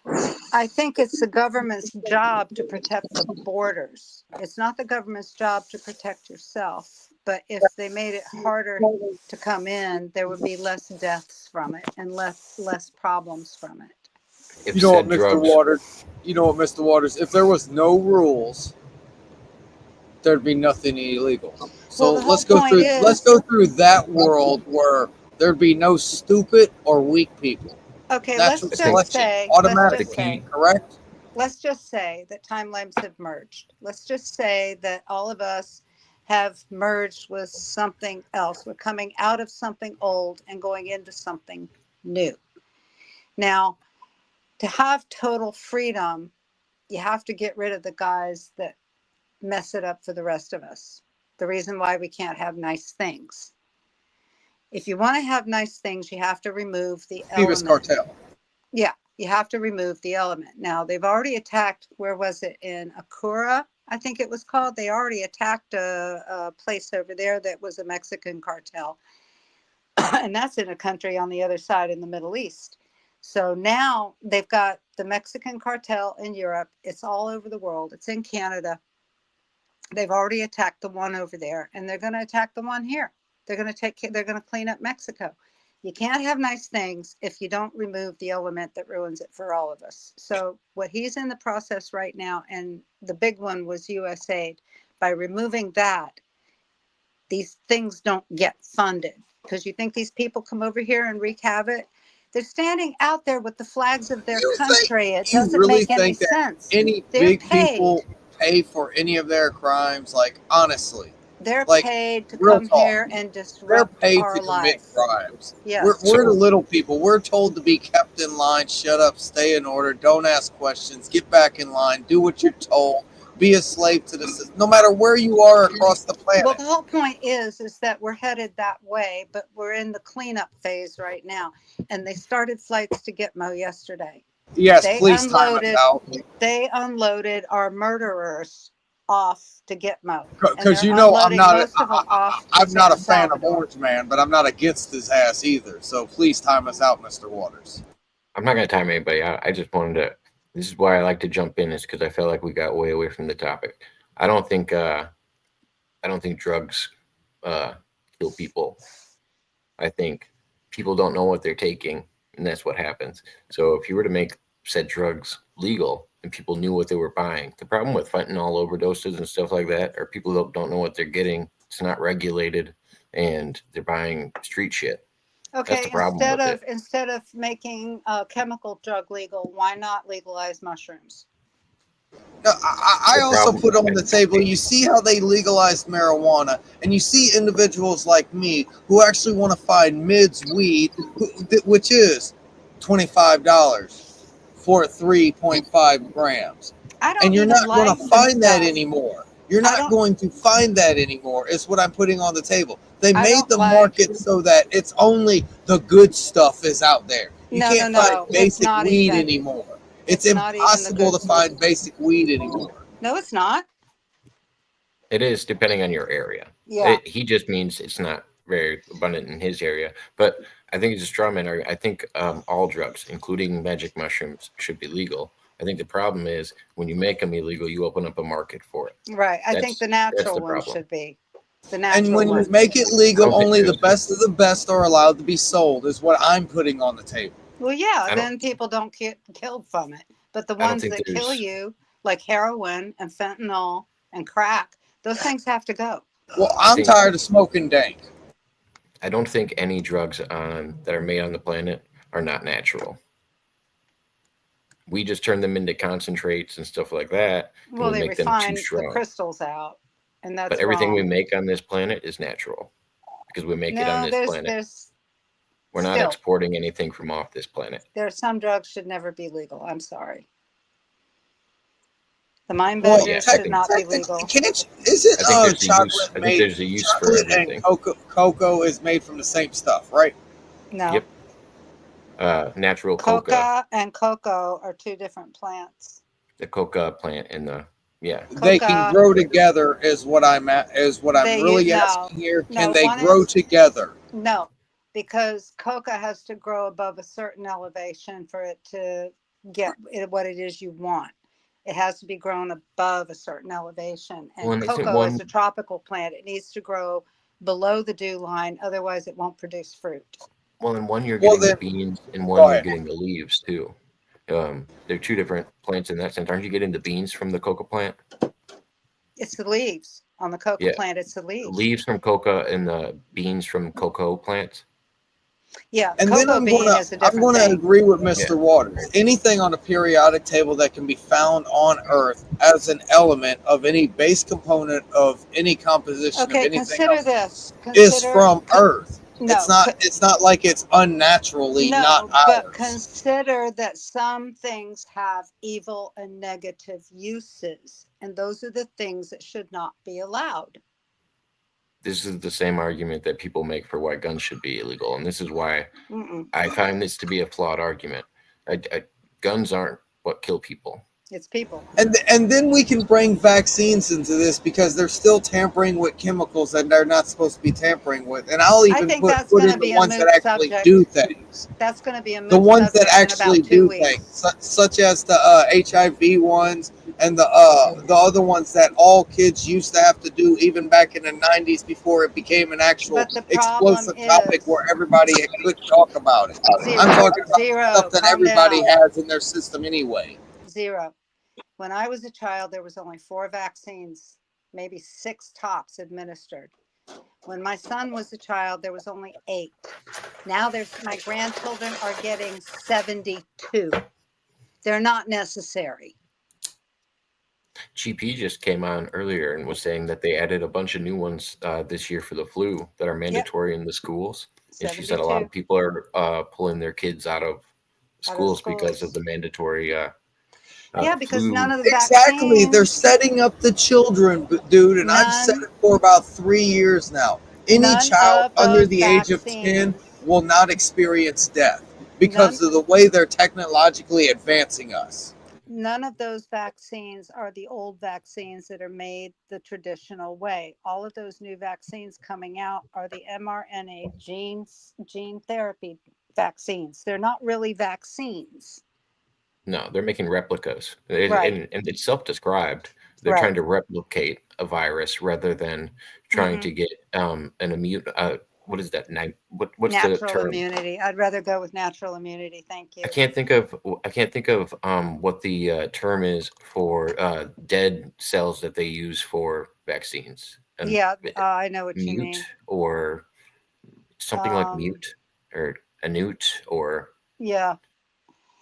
[SPEAKER 14] I think it's the government's job to protect the borders. It's not the government's job to protect yourself. But if they made it harder to come in, there would be less deaths from it and less problems from it.
[SPEAKER 18] You know what, Mr. Waters? You know what, Mr. Waters? If there was no rules, there'd be nothing illegal. So
[SPEAKER 14] Well,
[SPEAKER 18] let's go through that world where there'd be no stupid or weak people.
[SPEAKER 14] Okay,
[SPEAKER 18] Natural
[SPEAKER 14] let's just say,
[SPEAKER 18] automatically, correct?
[SPEAKER 14] Let's just say that timelines have merged. Let's just say that all of us have merged with something else. We're coming out of something old and going into something new. Now, to have total freedom, you have to get rid of the guys that mess it up for the rest of us. The reason why we can't have nice things. If you want to have nice things, you have to remove the element.
[SPEAKER 18] Cartel.
[SPEAKER 14] Yeah, you have to remove the element. Now, they've already attacked, where was it? In Acura, I think it was called. They already attacked a place over there that was a Mexican cartel. And that's in a country on the other side in the Middle East. So now they've got the Mexican cartel in Europe. It's all over the world. It's in Canada. They've already attacked the one over there, and they're going to attack the one here. They're going to clean up Mexico. You can't have nice things if you don't remove the element that ruins it for all of us. So what he's in the process right now, and the big one was USAID, by removing that, these things don't get funded. Because you think these people come over here and wreak havoc? They're standing out there with the flags of their country. It doesn't make any sense.
[SPEAKER 18] Any big people pay for any of their crimes? Like, honestly.
[SPEAKER 14] They're
[SPEAKER 18] like,
[SPEAKER 14] paid to
[SPEAKER 18] real
[SPEAKER 14] come
[SPEAKER 18] talk.
[SPEAKER 14] here and disrupt
[SPEAKER 18] They're paid
[SPEAKER 14] our
[SPEAKER 18] to commit
[SPEAKER 14] life.
[SPEAKER 18] crimes.
[SPEAKER 14] Yes.
[SPEAKER 18] We're the little people. We're told to be kept in line, shut up, stay in order, don't ask questions, get back in line, do what you're told, be a slave to the system, no matter where you are across the planet.
[SPEAKER 14] Well, the whole point is that we're headed that way, but we're in the cleanup phase right now. And they started flights to Gitmo yesterday.
[SPEAKER 18] Yes, please time us out.
[SPEAKER 14] They unloaded our murderers off to Gitmo.
[SPEAKER 18] Because you know I'm not a fan of Orange Man, but I'm not against his ass either. So please time us out, Mr. Waters.
[SPEAKER 1] I'm not going to time anybody out. I just wanted to. This is why I like to jump in, is because I feel like we got way away from the topic. I don't think drugs kill people. I think people don't know what they're taking, and that's what happens. So if you were to make said drugs legal and people knew what they were buying, the problem with fentanyl overdoses and stuff like that are people don't know what they're getting. It's not regulated, and they're buying street shit.
[SPEAKER 14] Okay, instead of making a chemical drug legal, why not legalize mushrooms?
[SPEAKER 18] No, I also put on the table, you see how they legalized marijuana, and you see individuals like me who actually want to find mids weed, which is $25 for 3.5 grams. And you're not going to find that anymore. You're not going to find that anymore, is what I'm putting on the table. They made the market so that it's only the good stuff is out there. You can't find basic weed anymore. It's impossible to find basic weed anymore.
[SPEAKER 14] No, it's not.
[SPEAKER 1] It is, depending on your area.
[SPEAKER 14] Yeah.
[SPEAKER 1] He just means it's not very abundant in his area. But I think it's a straw man argument. I think all drugs, including magic mushrooms, should be legal. I think the problem is when you make them illegal, you open up a market for it.
[SPEAKER 14] Right. I think the natural one should be.
[SPEAKER 18] And when you make it legal, only the best of the best are allowed to be sold, is what I'm putting on the table.
[SPEAKER 14] Well, yeah, then people don't get killed from it. But the ones that kill you, like heroin and fentanyl and crack, those things have to go.
[SPEAKER 18] Well, I'm tired of smoking dank.
[SPEAKER 1] I don't think any drugs that are made on the planet are not natural. We just turn them into concentrates and stuff like that.
[SPEAKER 14] Well, they refine the crystals out, and that's.
[SPEAKER 1] But everything we make on this planet is natural because we make it on this planet. We're not exporting anything from off this planet.
[SPEAKER 14] There are some drugs should never be legal. I'm sorry. The mind benders should not be legal.
[SPEAKER 18] Isn't chocolate made?
[SPEAKER 1] There's a use for everything.
[SPEAKER 18] And cocoa is made from the same stuff, right?
[SPEAKER 14] No.
[SPEAKER 1] Yep. Natural coca.
[SPEAKER 14] Coca and cocoa are two different plants.
[SPEAKER 1] The coca plant and the
[SPEAKER 18] they can grow together. Is what I'm really asking here. Can they grow together?
[SPEAKER 14] No, because coca has to grow above a certain elevation for it to get what it is you want. It has to be grown above a certain elevation. And
[SPEAKER 1] Well, and isn't
[SPEAKER 14] cocoa is
[SPEAKER 1] one
[SPEAKER 14] a tropical plant. It needs to grow below the dew line, otherwise it won't produce fruit.
[SPEAKER 1] well in one you're
[SPEAKER 18] Well,
[SPEAKER 1] getting the
[SPEAKER 18] then,
[SPEAKER 1] beans, and
[SPEAKER 18] go
[SPEAKER 1] one you're
[SPEAKER 18] ahead.
[SPEAKER 1] getting the leaves too. They're two different plants in that sense. Aren't you getting the beans from the coca plant?
[SPEAKER 14] It's the leaves. On the cocoa
[SPEAKER 1] Yeah,
[SPEAKER 14] plant, it's the leaves.
[SPEAKER 1] leaves from coca and the beans from cocoa plants.
[SPEAKER 14] Yeah,
[SPEAKER 18] And then
[SPEAKER 14] cocoa bean is a
[SPEAKER 18] I'm
[SPEAKER 14] different
[SPEAKER 18] gonna
[SPEAKER 14] thing.
[SPEAKER 18] agree with Mr.
[SPEAKER 1] Yeah.
[SPEAKER 18] Waters. Anything on a periodic table that can be found on Earth as an element of any base component of any composition of
[SPEAKER 14] Okay,
[SPEAKER 18] anything
[SPEAKER 14] consider
[SPEAKER 18] else
[SPEAKER 14] this.
[SPEAKER 18] is from Earth.
[SPEAKER 14] No,
[SPEAKER 18] It's not like it's unnaturally not
[SPEAKER 14] but
[SPEAKER 18] ours.
[SPEAKER 14] consider that some things have evil and negative uses, and those are the things that should not be allowed.
[SPEAKER 1] This is the same argument that people make for why guns should be illegal, and this is why
[SPEAKER 14] Mm-mm.
[SPEAKER 1] I find this to be a flawed argument. Guns aren't what kill people.
[SPEAKER 14] It's people.
[SPEAKER 18] And then we can bring vaccines into this because they're still tampering with chemicals that they're not supposed to be tampering with. And I'll even
[SPEAKER 14] think
[SPEAKER 18] put
[SPEAKER 14] that's
[SPEAKER 18] in
[SPEAKER 14] gonna
[SPEAKER 18] the
[SPEAKER 14] be a
[SPEAKER 18] ones
[SPEAKER 14] moot
[SPEAKER 18] that actually
[SPEAKER 14] subject.
[SPEAKER 18] do things.
[SPEAKER 14] That's going to be a moot
[SPEAKER 18] The ones that
[SPEAKER 14] subject in
[SPEAKER 18] actually
[SPEAKER 14] about 2
[SPEAKER 18] do
[SPEAKER 14] weeks.
[SPEAKER 18] things, such as the HIV ones and the other ones that all kids used to have to do even back in the 90s before it became an actual
[SPEAKER 14] But the problem
[SPEAKER 18] explosive topic where everybody could talk about it.
[SPEAKER 14] Zero.
[SPEAKER 18] I'm talking about
[SPEAKER 14] Zero.
[SPEAKER 18] stuff that
[SPEAKER 14] Calm
[SPEAKER 18] everybody
[SPEAKER 14] down.
[SPEAKER 18] has in their system anyway.
[SPEAKER 14] Zero. When I was a child, there was only 4 vaccines, maybe 6 tops administered. When my son was a child, there was only 8. Now my grandchildren are getting 72. They're not necessary.
[SPEAKER 1] GP just came on earlier and was saying that they added a bunch of new ones this year for the flu that are mandatory in the schools. And she said a lot of people are pulling their kids out of schools because of the mandatory
[SPEAKER 14] because
[SPEAKER 1] flu.
[SPEAKER 14] none of the
[SPEAKER 18] Exactly. They're setting up the children, dude, and I've said it for about 3 years now. Any child under the age of 10 will not experience death because of the way they're technologically advancing us.
[SPEAKER 14] None of those vaccines are the old vaccines that are made the traditional way. All of those new vaccines coming out are the mRNA gene therapy vaccines. They're not really vaccines.
[SPEAKER 1] No, they're making replicas.
[SPEAKER 14] Right.
[SPEAKER 1] And it's self-described. They're trying to replicate a virus rather than trying to get an immune. What is that? What's the
[SPEAKER 14] natural
[SPEAKER 1] term?
[SPEAKER 14] immunity. I'd rather go with natural immunity. Thank you.
[SPEAKER 1] I can't think of what the term is for dead cells that they use for vaccines.
[SPEAKER 14] I know what you mean.
[SPEAKER 1] Or something like mute or anute or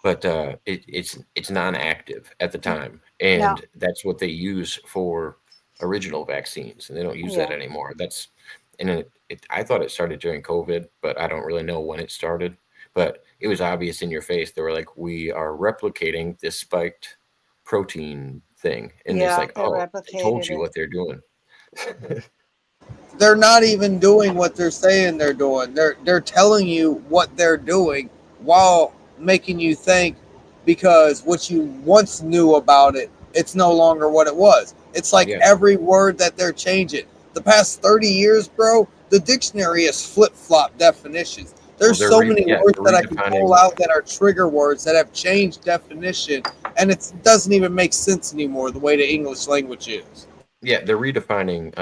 [SPEAKER 1] but it's non-active at the time, and that's what they use for original vaccines, and they don't use that anymore. I thought it started during COVID, but I don't really know when it started. But it was obvious in your face. They were like, "We are replicating this spiked protein thing," and it's like, "Oh, I told you what they're doing."
[SPEAKER 18] They're not even doing what they're saying they're doing. They're telling you what they're doing while making you think, because what you once knew about it, it's no longer what it was. It's like every word that they're changing. The past 30 years, bro, the dictionary has flip-flop definitions. There's so many words that I can pull out that are trigger words that have changed definition, and it doesn't even make sense anymore the way the English language is.
[SPEAKER 1] Yeah, they're redefining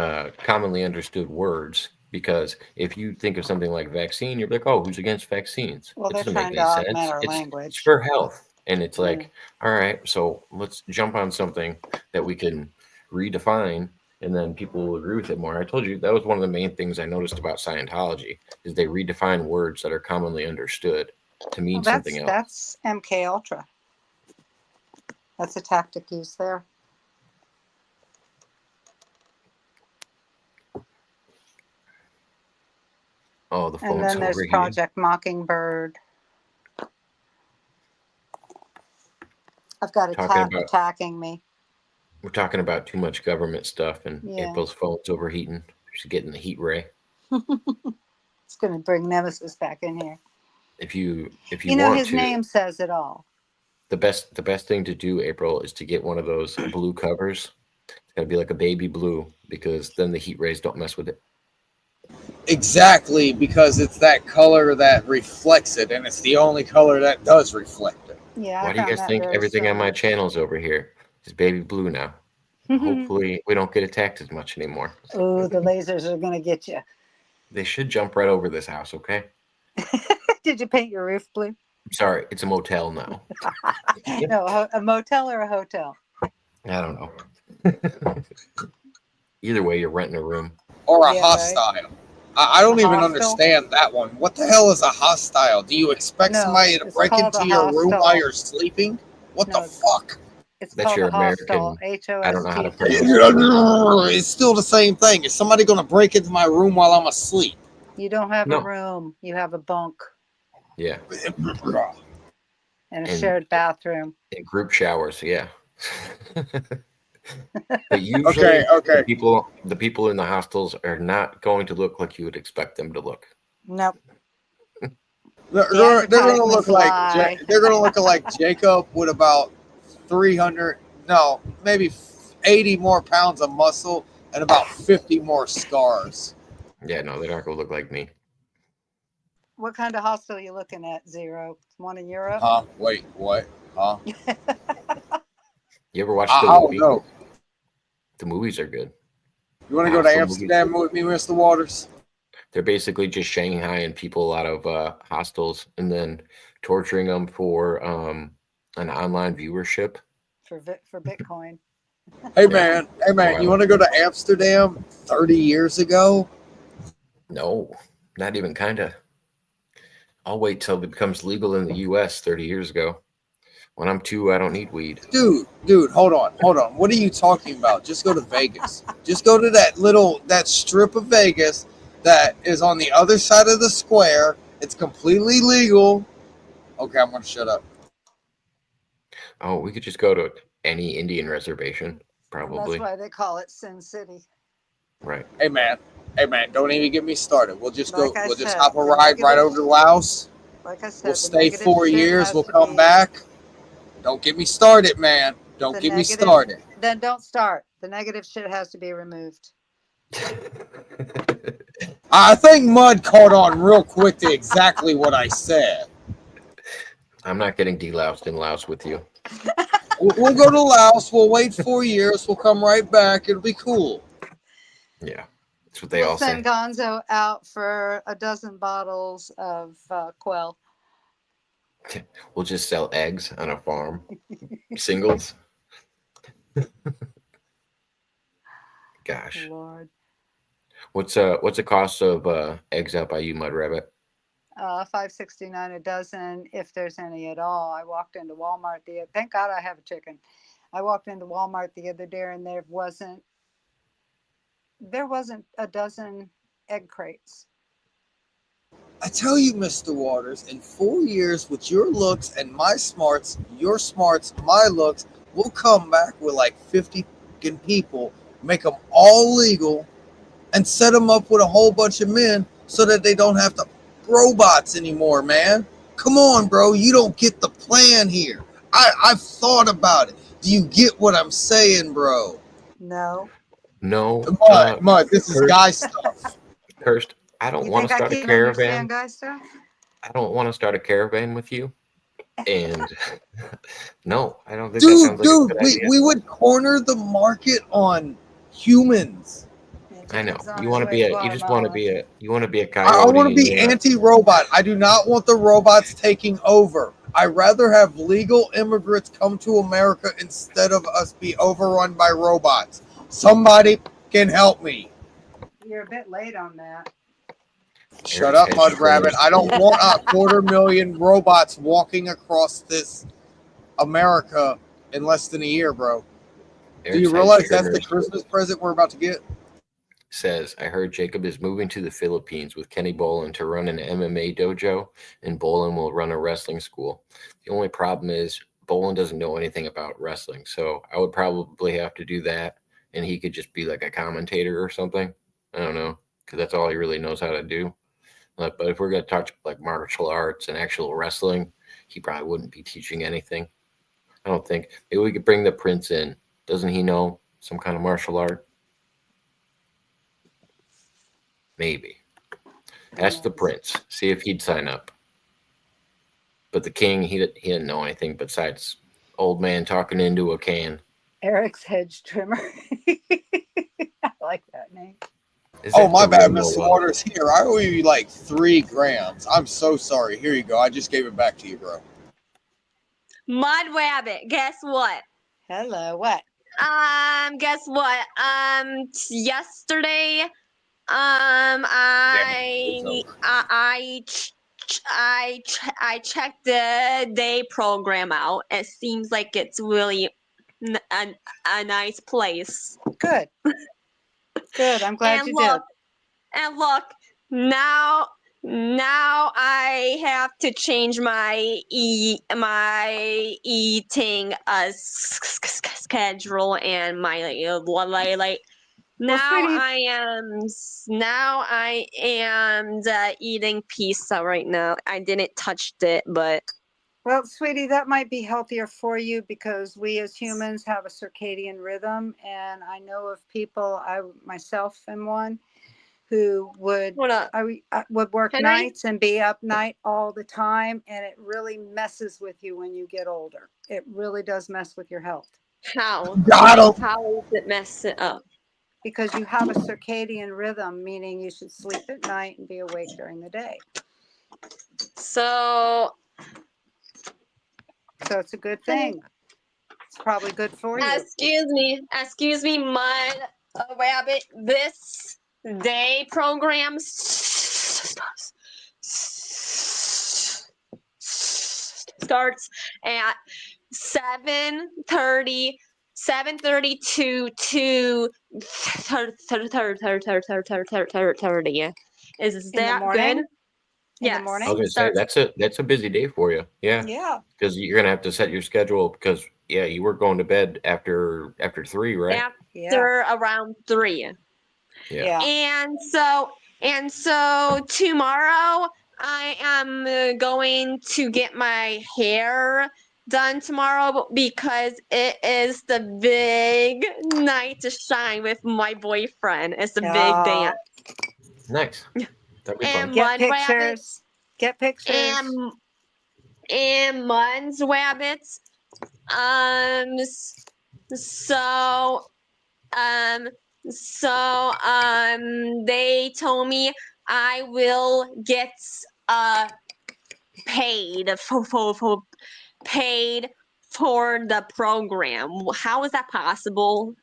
[SPEAKER 1] commonly understood words, because if you think of something like vaccine, you're like, "Oh, who's against vaccines?"
[SPEAKER 14] Well,
[SPEAKER 1] It
[SPEAKER 14] they're
[SPEAKER 1] doesn't make
[SPEAKER 14] trying to
[SPEAKER 1] any
[SPEAKER 14] augment
[SPEAKER 1] sense.
[SPEAKER 14] our
[SPEAKER 1] It's
[SPEAKER 14] language.
[SPEAKER 1] for health, and it's like, all right, so let's jump on something that we can redefine, and then people will agree with it more. I told you that was one of the main things I noticed about Scientology is they redefine words that are commonly understood to mean something else.
[SPEAKER 14] That's MK Ultra. That's a tactic used there.
[SPEAKER 1] Oh, the phone's
[SPEAKER 14] And then there's
[SPEAKER 1] overheated.
[SPEAKER 14] Project Mockingbird. I've got a cat attacking me.
[SPEAKER 1] We're talking about too much government stuff, and
[SPEAKER 14] Yeah.
[SPEAKER 1] April's phone's overheating. She's getting the heat ray.
[SPEAKER 14] It's going to bring Nemesis back in here.
[SPEAKER 1] If you
[SPEAKER 14] know,
[SPEAKER 1] want
[SPEAKER 14] his
[SPEAKER 1] to,
[SPEAKER 14] name says it all.
[SPEAKER 1] the best thing to do, April, is to get one of those blue covers. It's got to be like a baby blue, because then the heat rays don't mess with it.
[SPEAKER 18] Exactly, because it's that color that reflects it, and it's the only color that does reflect it.
[SPEAKER 14] Yeah,
[SPEAKER 1] Why
[SPEAKER 14] I
[SPEAKER 1] do you
[SPEAKER 14] found
[SPEAKER 1] guys
[SPEAKER 14] that
[SPEAKER 1] think
[SPEAKER 14] very
[SPEAKER 1] everything on my
[SPEAKER 14] strange.
[SPEAKER 1] channel's over here is baby blue now? Hopefully, we don't get attacked as much anymore.
[SPEAKER 14] Oh, the lasers are going to get you.
[SPEAKER 1] They should jump right over this house, okay?
[SPEAKER 14] Did you paint your roof blue?
[SPEAKER 1] Sorry, it's a motel now.
[SPEAKER 14] No, a motel or a hotel?
[SPEAKER 1] I don't know. Either way, you're renting a room.
[SPEAKER 18] Or a
[SPEAKER 14] Yeah,
[SPEAKER 18] hostile. I don't
[SPEAKER 14] A
[SPEAKER 18] even
[SPEAKER 14] hostel?
[SPEAKER 18] understand that one. What the hell is a hostile? Do you expect
[SPEAKER 14] No,
[SPEAKER 18] somebody to
[SPEAKER 14] it's
[SPEAKER 18] break
[SPEAKER 14] called
[SPEAKER 18] into
[SPEAKER 14] a
[SPEAKER 18] your room while
[SPEAKER 14] hostel.
[SPEAKER 18] you're sleeping? What
[SPEAKER 14] No,
[SPEAKER 18] the fuck?
[SPEAKER 14] It's
[SPEAKER 1] That's
[SPEAKER 14] called
[SPEAKER 1] your
[SPEAKER 14] a hostel.
[SPEAKER 1] American. I don't know how to
[SPEAKER 14] HOSTL.
[SPEAKER 1] pronounce it.
[SPEAKER 18] It's still the same thing. Is somebody going to break into my room while I'm asleep?
[SPEAKER 14] You don't have a
[SPEAKER 1] No.
[SPEAKER 14] room. You have a bunk
[SPEAKER 1] Yeah.
[SPEAKER 14] and a
[SPEAKER 1] And-
[SPEAKER 14] shared bathroom.
[SPEAKER 1] In group showers, yeah. But usually,
[SPEAKER 18] Okay.
[SPEAKER 1] the people in the hostels are not going to look like you would expect them to look.
[SPEAKER 14] Nope.
[SPEAKER 18] They're going to
[SPEAKER 14] advertisements
[SPEAKER 18] look like
[SPEAKER 14] lie.
[SPEAKER 18] they're going to look like Jacob with about 300, no, maybe 80 more pounds of muscle and about 50 more scars.
[SPEAKER 1] Yeah, no, they're not going to look like me.
[SPEAKER 14] What kind of hostel are you looking at, Zero? One in Europe?
[SPEAKER 18] Huh? Wait, what? Huh?
[SPEAKER 1] You ever watch
[SPEAKER 18] I
[SPEAKER 1] the
[SPEAKER 18] don't
[SPEAKER 1] movie?
[SPEAKER 18] know.
[SPEAKER 1] The movies are good.
[SPEAKER 18] You want to go to Amsterdam with me, Mr. Waters?
[SPEAKER 1] They're basically just Shanghaiing people out of hostels and then torturing them for an online viewership.
[SPEAKER 14] For Bitcoin.
[SPEAKER 18] Hey man, you want to go to Amsterdam 30 years ago?
[SPEAKER 1] No, not even kind of. I'll wait till it becomes legal in the U.S. 30 years ago. When I'm 2, I don't need weed.
[SPEAKER 18] Dude, hold on. What are you talking about? Just go to Vegas. Just go to that strip of Vegas that is on the other side of the square. It's completely legal. Okay, I'm going to shut up.
[SPEAKER 1] Oh, we could just go to any Indian reservation, probably.
[SPEAKER 14] That's why they call it Sin City.
[SPEAKER 1] Right.
[SPEAKER 18] Hey man, don't even get me started. We'll just
[SPEAKER 14] Like
[SPEAKER 18] go.
[SPEAKER 14] I
[SPEAKER 18] We'll just
[SPEAKER 14] said,
[SPEAKER 18] hop a
[SPEAKER 14] the
[SPEAKER 18] ride right
[SPEAKER 14] negative-
[SPEAKER 18] over to Laos.
[SPEAKER 14] Like I said,
[SPEAKER 18] We'll
[SPEAKER 14] the
[SPEAKER 18] stay
[SPEAKER 14] negative
[SPEAKER 18] 4
[SPEAKER 14] shit
[SPEAKER 18] years.
[SPEAKER 14] has
[SPEAKER 18] We'll
[SPEAKER 14] to
[SPEAKER 18] come
[SPEAKER 14] be-
[SPEAKER 18] back. Don't get me started, man. Don't
[SPEAKER 14] the
[SPEAKER 18] get me
[SPEAKER 14] negative-
[SPEAKER 18] started.
[SPEAKER 14] Then don't start. The negative shit has to be removed.
[SPEAKER 18] I think Mud caught on real quick to exactly what I said.
[SPEAKER 1] I'm not getting deloused in Laos with you.
[SPEAKER 18] We'll go to Laos. We'll wait 4 years. We'll come right back. It'll be cool.
[SPEAKER 1] Yeah, that's what they
[SPEAKER 14] We'll
[SPEAKER 1] all say.
[SPEAKER 14] send Gonzo out for a dozen bottles of Quell.
[SPEAKER 1] We'll just sell eggs on a farm. Singles. Gosh.
[SPEAKER 14] Lord.
[SPEAKER 1] What's the cost of eggs out by you, Mudrabbit?
[SPEAKER 14] $5.69 a dozen, if there's any at all. I walked into Walmart thank God I have a chicken. I walked into Walmart the other day and there wasn't a dozen egg crates.
[SPEAKER 18] I tell you, Mr. Waters, in 4 years with your looks and my smarts, your smarts, my looks, we'll come back with like 50 people, make them all legal, and set them up with a whole bunch of men so that they don't have to robots anymore, man. Come on, bro. You don't get the plan here. I've thought about it. Do you get what I'm saying, bro?
[SPEAKER 14] No.
[SPEAKER 1] No.
[SPEAKER 18] Mud, this is guy stuff.
[SPEAKER 1] Cursed. I don't
[SPEAKER 14] You
[SPEAKER 1] want
[SPEAKER 14] think
[SPEAKER 1] to
[SPEAKER 14] I
[SPEAKER 1] start a
[SPEAKER 14] can't
[SPEAKER 1] caravan.
[SPEAKER 14] understand guy stuff?
[SPEAKER 1] I don't want to start a caravan with you. And no, I don't think that sounds like a good idea.
[SPEAKER 18] we would corner the market on humans.
[SPEAKER 1] I know. You want to be a. You just want to be a. You want to be a coyote.
[SPEAKER 18] I want to be anti-robot. I do not want the robots taking over. I'd rather have legal immigrants come to America instead of us be overrun by robots. Somebody can help me.
[SPEAKER 14] You're a bit late on that.
[SPEAKER 18] Shut up, Mudrabbit. I don't want 250,000 robots walking across this America in less than a year, bro. Do you realize that's the Christmas present we're about to get?
[SPEAKER 1] Says, I heard Jacob is moving to the Philippines with Kenny Bolin to run an MMA dojo, and Bolin will run a wrestling school. The only problem is Bolin doesn't know anything about wrestling, so I would probably have to do that, and he could just be like a commentator or something. I don't know, because that's all he really knows how to do. But if we're going to talk like martial arts and actual wrestling, he probably wouldn't be teaching anything. I don't think. Maybe we could bring the prince in. Doesn't he know some kind of martial art? Maybe. Ask the prince. See if he'd sign up. but the king, he didn't know anything besides old man talking into a can.
[SPEAKER 14] Eric's hedge trimmer. I like that name.
[SPEAKER 18] Oh, my bad, Mr. Waters. Here, I owe you like 3 grams. I'm so sorry. Here you go. I just gave it back to you, bro.
[SPEAKER 19] Mudrabbit, guess what?
[SPEAKER 14] Hello, what?
[SPEAKER 19] Guess what? Yesterday, I checked the day program out. It seems like it's really a nice place.
[SPEAKER 14] Good. Good. I'm glad you did.
[SPEAKER 19] And look, now I have to change my eating schedule and my like. Now I am eating pizza right now. I didn't touch it, but.
[SPEAKER 14] Well, sweetie, that might be healthier for you because we as humans have a circadian rhythm, and I know of people. I myself am one who would would work nights and be up night all the time, and it really messes with you when you get older. It really does mess with your health.
[SPEAKER 19] How?
[SPEAKER 18] Got 'em.
[SPEAKER 19] How does it mess it up?
[SPEAKER 14] Because you have a circadian rhythm, meaning you should sleep at night and be awake during the day.
[SPEAKER 19] So
[SPEAKER 14] it's a good thing. It's probably good for you.
[SPEAKER 19] Excuse me, Mudrabbit. This day program starts at 7:30 to 2:30. Is that good?
[SPEAKER 14] In the morning?
[SPEAKER 1] I was gonna say that's a busy day for you. Yeah.
[SPEAKER 14] Yeah.
[SPEAKER 1] Because you're gonna have to set your schedule because you were going to bed after 3, right?
[SPEAKER 19] After around 3.
[SPEAKER 1] Yeah.
[SPEAKER 19] And so tomorrow I am going to get my hair done tomorrow because it is the big night to shine with my boyfriend. It's a big dance.
[SPEAKER 1] Nice. That'd be fun.
[SPEAKER 14] Get pictures. Get pictures.
[SPEAKER 19] And Mudrabbits. They told me I will get paid for the program. How is that possible?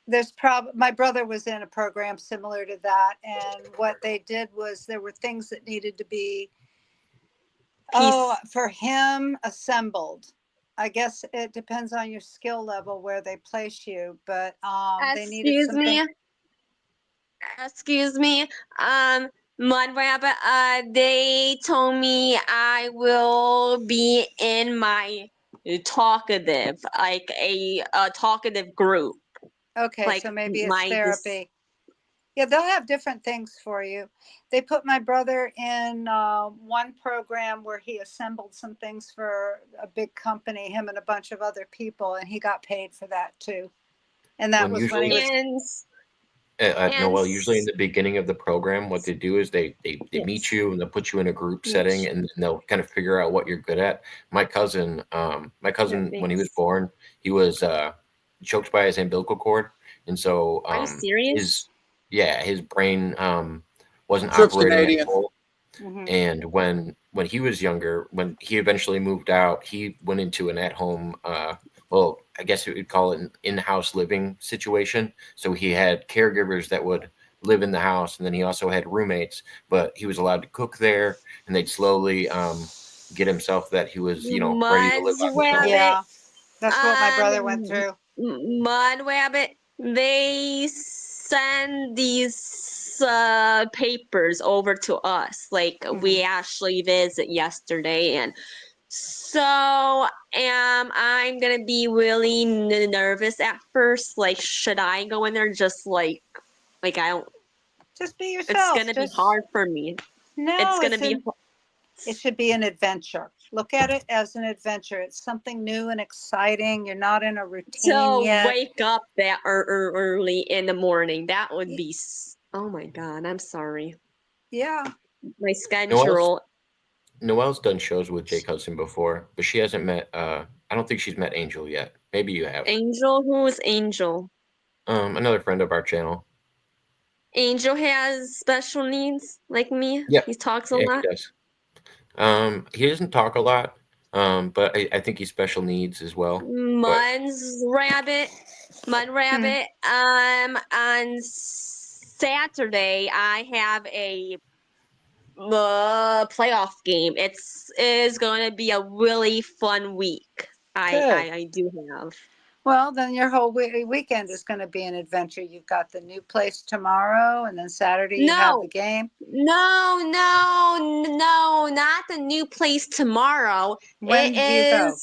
[SPEAKER 14] There's my brother was in a program similar to that, and what they did was there were things that needed to be for him assembled. I guess it depends on your skill level where they place you, but they needed something.
[SPEAKER 19] Excuse me, Mudrabbit. They told me I will be in my talkative, like a talkative group.
[SPEAKER 14] Okay,
[SPEAKER 19] like
[SPEAKER 14] so maybe it's therapy. Yeah, they'll have different things for you. They put my brother in one program where he assembled some things for a big company, him and a bunch of other people, and he got paid for that too. And that was when he was.
[SPEAKER 1] Noel, usually in the beginning of the program, what they do is they meet you and they'll put you in a group setting and they'll kind of figure out what you're good at. My cousin, when he was born, he was choked by his umbilical cord, and so
[SPEAKER 19] Are you serious?
[SPEAKER 1] his brain wasn't operating at full.
[SPEAKER 14] Mm-hmm.
[SPEAKER 1] And when he was younger, when he eventually moved out, he went into an at-home I guess you would call it an in-house living situation. So he had caregivers that would live in the house, and then he also had roommates, but he was allowed to cook there, and they'd slowly get himself that he was, ready to live on his own.
[SPEAKER 14] Yeah, that's what my brother went through.
[SPEAKER 19] Mudrabbit, they send these papers over to us. Like we actually visit yesterday, and so I'm gonna be really nervous at first. Like, should I go in there just like I don't?
[SPEAKER 14] Just be yourself.
[SPEAKER 19] It's gonna be hard for me.
[SPEAKER 14] No,
[SPEAKER 19] it's gonna be.
[SPEAKER 14] It should be an adventure. Look at it as an adventure. It's something new and exciting. You're not in a routine yet.
[SPEAKER 19] Wake up that early in the morning. That would be. Oh my God! I'm sorry.
[SPEAKER 14] Yeah.
[SPEAKER 19] My schedule.
[SPEAKER 1] Noelle's done shows with Jake Hudson before, but she hasn't met. I don't think she's met Angel yet. Maybe you have.
[SPEAKER 19] Angel? Who is Angel?
[SPEAKER 1] Another friend of our channel.
[SPEAKER 19] Angel has special needs like me.
[SPEAKER 1] Yeah.
[SPEAKER 19] He talks a
[SPEAKER 1] Yeah,
[SPEAKER 19] lot.
[SPEAKER 1] he does. He doesn't talk a lot. But I think he's special needs as well.
[SPEAKER 19] Mudrabbit. On Saturday I have a playoff game. It is going to be a really fun week. I do have.
[SPEAKER 14] Well, then your whole weekend is going to be an adventure. You've got the new place tomorrow, and then Saturday you have the game.
[SPEAKER 19] No, not the new place tomorrow.
[SPEAKER 14] When do you go?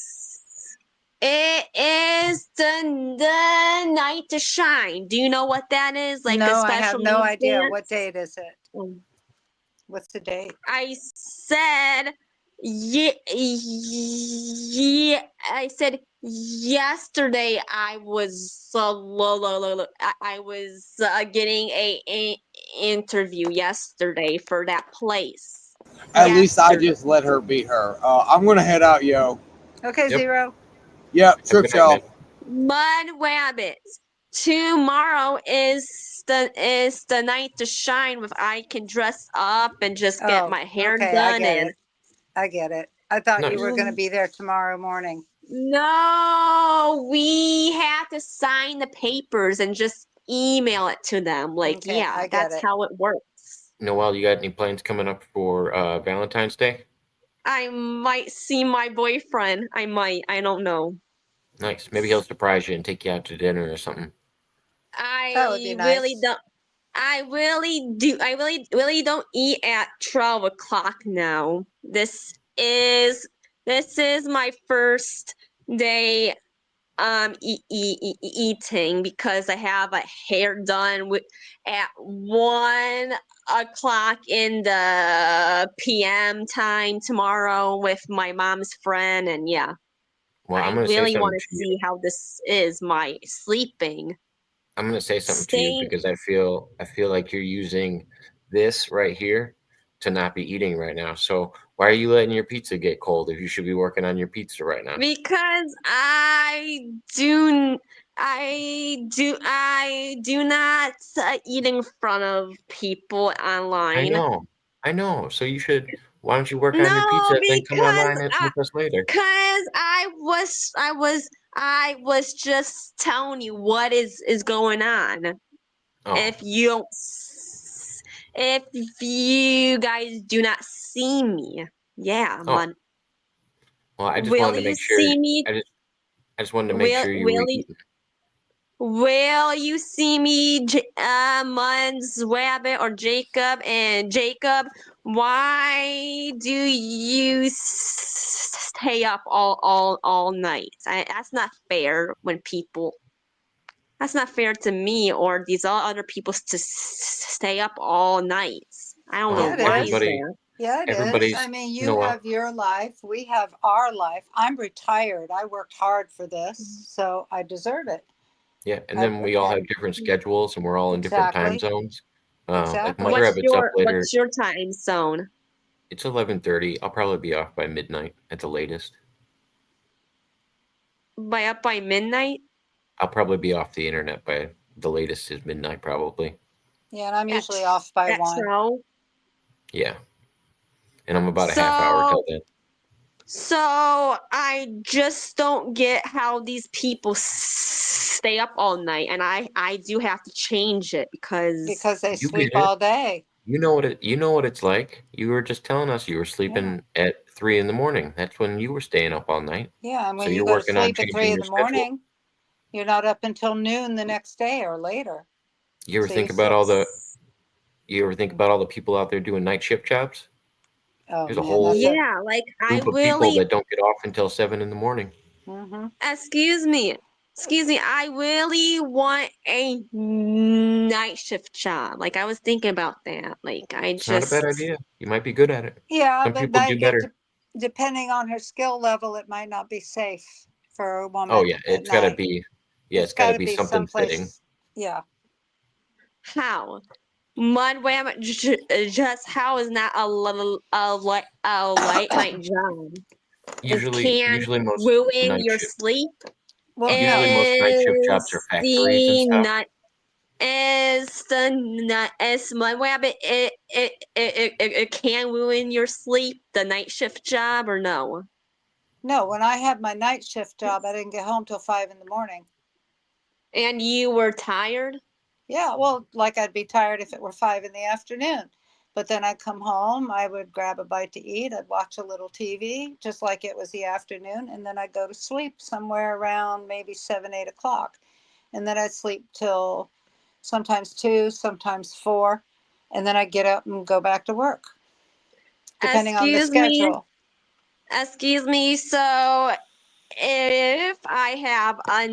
[SPEAKER 19] It is the night to shine. Do you know what that is? Like
[SPEAKER 14] no,
[SPEAKER 19] a special
[SPEAKER 14] I have no
[SPEAKER 19] needs
[SPEAKER 14] idea.
[SPEAKER 19] dance?
[SPEAKER 14] What date is it? What's the date?
[SPEAKER 19] I said, I said yesterday I was I was getting a interview yesterday for that place.
[SPEAKER 18] At least I just let her be her. I'm gonna head out, yo.
[SPEAKER 14] Okay, Zero.
[SPEAKER 18] Yep, trip y'all.
[SPEAKER 19] Mudrabbit. Tomorrow is the night to shine. If I can dress up and just get my hair done
[SPEAKER 14] I get it. I thought you were
[SPEAKER 19] Nice.
[SPEAKER 14] going to be there tomorrow morning.
[SPEAKER 19] No, we have to sign the papers and just email it to them. Like,
[SPEAKER 14] Okay,
[SPEAKER 19] yeah,
[SPEAKER 14] I get
[SPEAKER 19] that's
[SPEAKER 14] it.
[SPEAKER 19] how it works.
[SPEAKER 1] Noelle, you got any plans coming up for Valentine's Day?
[SPEAKER 19] I might see my boyfriend. I might. I don't know.
[SPEAKER 1] Nice. Maybe he'll surprise you and take you out to dinner or something.
[SPEAKER 14] That would be
[SPEAKER 19] really
[SPEAKER 14] nice.
[SPEAKER 19] don't. I really don't eat at 12 o'clock now. This is my first day eating because I have a hair done at 1 o'clock in the PM time tomorrow with my mom's friend, and yeah.
[SPEAKER 1] Well, I'm
[SPEAKER 19] I
[SPEAKER 1] going to say
[SPEAKER 19] really
[SPEAKER 1] something
[SPEAKER 19] want
[SPEAKER 1] to
[SPEAKER 19] to
[SPEAKER 1] you.
[SPEAKER 19] see how this is my sleeping.
[SPEAKER 1] I'm going to say something to you because I feel like you're using this right here to not be eating right now. So why are you letting your pizza get cold if you should be working on your pizza right now?
[SPEAKER 19] Because I do not eat in front of people online.
[SPEAKER 1] I know. So you should. Why don't you work on your
[SPEAKER 19] No,
[SPEAKER 1] pizza and then come
[SPEAKER 19] because
[SPEAKER 1] online and with us later?
[SPEAKER 19] I was just telling you what is going on.
[SPEAKER 1] Oh.
[SPEAKER 19] If you guys do not see me, yeah,
[SPEAKER 1] Oh.
[SPEAKER 19] man.
[SPEAKER 1] Well, I just
[SPEAKER 19] Will
[SPEAKER 1] wanted to
[SPEAKER 19] you
[SPEAKER 1] make sure.
[SPEAKER 19] see me?
[SPEAKER 1] I just wanted to make sure you were eating.
[SPEAKER 19] Will you see me, Mudrabbit or Jacob? And Jacob, why do you stay up all night? That's not fair when people. That's not fair to me or these other people to stay up all night. I don't know why is there.
[SPEAKER 14] Yeah, it is. I mean, you have your life. We have our life. I'm retired. I worked hard for this, so I deserve it.
[SPEAKER 1] Yeah, and then we all have different schedules, and we're all in different time zones. If Mudrabbit's up later,
[SPEAKER 19] What's your time zone?
[SPEAKER 1] it's 11:30. I'll probably be off by midnight at the latest.
[SPEAKER 19] By midnight?
[SPEAKER 1] I'll probably be off the internet by the latest is midnight, probably.
[SPEAKER 14] Yeah, and I'm usually off by 1.
[SPEAKER 1] Yeah, and I'm about a half hour till then.
[SPEAKER 19] So I just don't get how these people stay up all night, and I do have to change it because
[SPEAKER 14] they sleep all day.
[SPEAKER 1] You know what it's like. You were just telling us you were sleeping at 3 a.m. That's when you were staying up all night.
[SPEAKER 14] Yeah, and when
[SPEAKER 1] so
[SPEAKER 14] you
[SPEAKER 1] you're
[SPEAKER 14] go to
[SPEAKER 1] working on
[SPEAKER 14] sleep at 3
[SPEAKER 1] changing
[SPEAKER 14] in
[SPEAKER 1] your
[SPEAKER 14] the
[SPEAKER 1] schedule.
[SPEAKER 14] morning, you're not up until noon the next day or later.
[SPEAKER 1] You ever
[SPEAKER 14] So
[SPEAKER 1] think
[SPEAKER 14] you
[SPEAKER 1] about
[SPEAKER 14] still-
[SPEAKER 1] all the people out there doing night shift jobs?
[SPEAKER 14] Oh,
[SPEAKER 1] There's a
[SPEAKER 14] man,
[SPEAKER 1] whole
[SPEAKER 19] yeah, like I
[SPEAKER 1] group of people
[SPEAKER 19] really.
[SPEAKER 1] that don't get off until 7 a.m.
[SPEAKER 19] Excuse me. I really want a night shift job. Like I was thinking about that. Like I
[SPEAKER 1] It's not a
[SPEAKER 19] just.
[SPEAKER 1] bad idea. You might be good at it.
[SPEAKER 14] Yeah,
[SPEAKER 1] Some
[SPEAKER 14] but
[SPEAKER 1] people do better.
[SPEAKER 14] Depending on her skill level, it might not be safe for a woman.
[SPEAKER 1] Oh yeah,
[SPEAKER 14] at
[SPEAKER 1] it's got to
[SPEAKER 14] night.
[SPEAKER 1] be. Yeah, it's got to be something
[SPEAKER 14] someplace.
[SPEAKER 1] fitting.
[SPEAKER 14] Yeah.
[SPEAKER 19] How? Mudrabbit, just how is that a late night job?
[SPEAKER 1] Usually most
[SPEAKER 19] Ruin
[SPEAKER 1] night
[SPEAKER 19] your
[SPEAKER 1] shift.
[SPEAKER 19] sleep.
[SPEAKER 14] Well,
[SPEAKER 1] Usually most night shift jobs are factories and stuff.
[SPEAKER 19] Is Mudrabbit it can ruin your sleep, the night shift job, or no?
[SPEAKER 14] No, when I had my night shift job, I didn't get home till 5 in the morning.
[SPEAKER 19] And you were tired?
[SPEAKER 14] Yeah, well, like I'd be tired if it were 5 in the afternoon. But then I'd come home, I would grab a bite to eat, I'd watch a little TV, just like it was the afternoon, and then I'd go to sleep somewhere around maybe 7, 8 o'clock. And then I'd sleep till sometimes 2, sometimes 4, and then I'd get up and go back to work, depending on the schedule.
[SPEAKER 19] Excuse me, so if I have a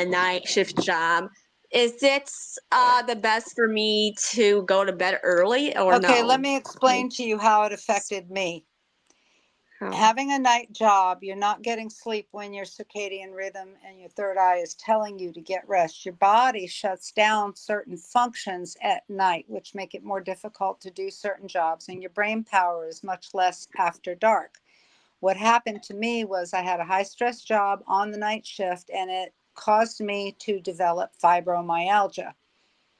[SPEAKER 19] night shift job, is it the best for me to go to bed early or no?
[SPEAKER 14] Okay, let me explain to you how it affected me. Having a night job, you're not getting sleep when your circadian rhythm and your third eye is telling you to get rest. Your body shuts down certain functions at night, which make it more difficult to do certain jobs, and your brain power is much less after dark. What happened to me was I had a high stress job on the night shift, and it caused me to develop fibromyalgia.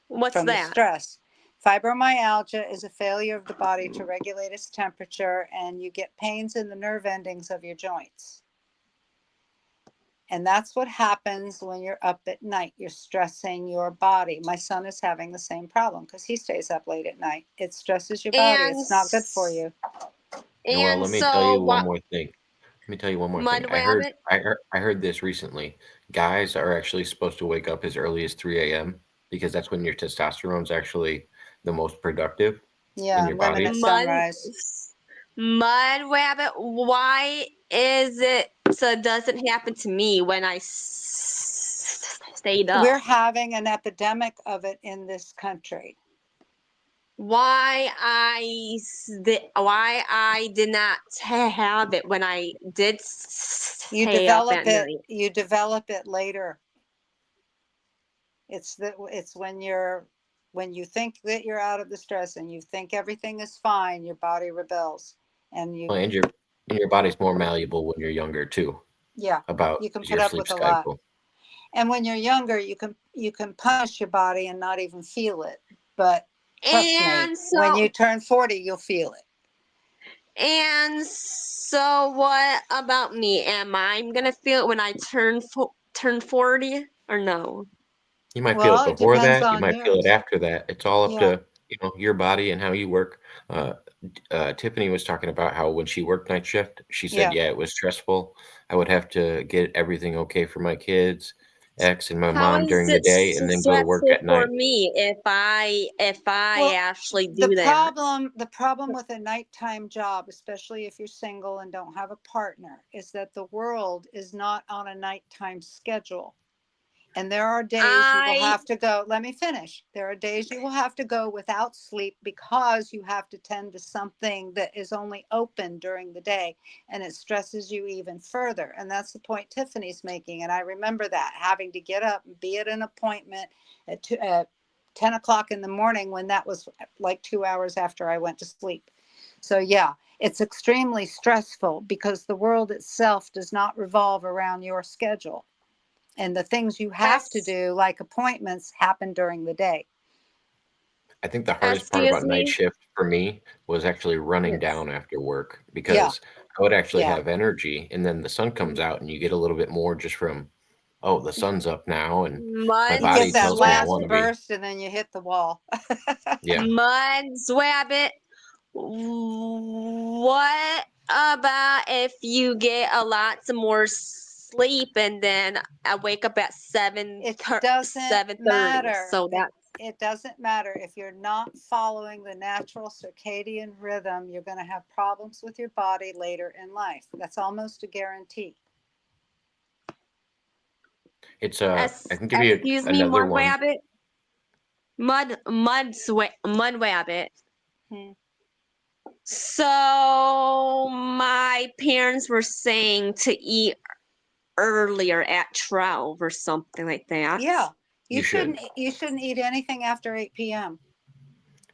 [SPEAKER 19] What's
[SPEAKER 14] from
[SPEAKER 19] that?
[SPEAKER 14] the stress. Fibromyalgia is a failure of the body to regulate its temperature, and you get pains in the nerve endings of your joints. And that's what happens when you're up at night. You're stressing your body. My son is having the same problem because he stays up late at night. It stresses your body. It's not good for you.
[SPEAKER 1] Well, let me tell you one more thing. Let me tell you one more thing. I heard this recently. Guys are actually supposed to wake up as early as 3 a.m. because that's when your testosterone's actually the most productive in your body.
[SPEAKER 19] Mudrabbit, why is it so it doesn't happen to me when I stayed up?
[SPEAKER 14] We're having an epidemic of it in this country.
[SPEAKER 19] Why I did not have it when I did stay up at night.
[SPEAKER 14] You develop it later. It's when you think that you're out of the stress and you think everything is fine, your body rebels, and you.
[SPEAKER 1] Well, and your body's more malleable when you're younger too.
[SPEAKER 14] Yeah,
[SPEAKER 1] about
[SPEAKER 14] you can
[SPEAKER 1] your
[SPEAKER 14] put up
[SPEAKER 1] sleep
[SPEAKER 14] with a
[SPEAKER 1] cycle.
[SPEAKER 14] lot. And when you're younger, you can punish your body and not even feel it. But trust me, when you turn 40, you'll feel it.
[SPEAKER 19] And so, what about me? Am I gonna feel it when I turn 40 or no?
[SPEAKER 1] You might feel it before that. You might feel it
[SPEAKER 14] yours.
[SPEAKER 1] after that. It's all up to your body and how you work. Tiffany was talking about how when she worked night shift, she said, "Yeah, it was stressful. I would have to get everything okay for my kids, X, and my mom during the day, and then go to work at night."
[SPEAKER 19] For me, if I actually do
[SPEAKER 14] the
[SPEAKER 19] that.
[SPEAKER 14] The problem with a nighttime job, especially if you're single and don't have a partner, is that the world is not on a nighttime schedule. And there are days you will have to go. Let me finish. There are days you will have to go without sleep because you have to tend to something that is only open during the day, and it stresses you even further. And that's the point Tiffany's making. And I remember that, having to get up and be at an appointment at 10 o'clock in the morning when that was like 2 hours after I went to sleep. So yeah, it's extremely stressful because the world itself does not revolve around your schedule. And the things you have to do, like appointments, happen during the day.
[SPEAKER 1] I think the hardest part about night shift for me was actually running down after work because I would actually have energy, and then the sun comes out and you get a little bit more just from, oh, the sun's up now, and my body tells me I want to be.
[SPEAKER 14] Burst, and then you hit the wall.
[SPEAKER 19] Mudrabbit, what about if you get a lot more sleep and then I wake up at 7:30?
[SPEAKER 14] Matter.
[SPEAKER 19] So that
[SPEAKER 14] it doesn't matter if you're not following the natural circadian rhythm. You're going to have problems with your body later in life. That's almost a guarantee.
[SPEAKER 1] It's I can give you another one.
[SPEAKER 19] Mudrabbit. So my parents were saying to eat earlier at 12 or something like that.
[SPEAKER 14] Yeah, you shouldn't eat anything after 8 p.m.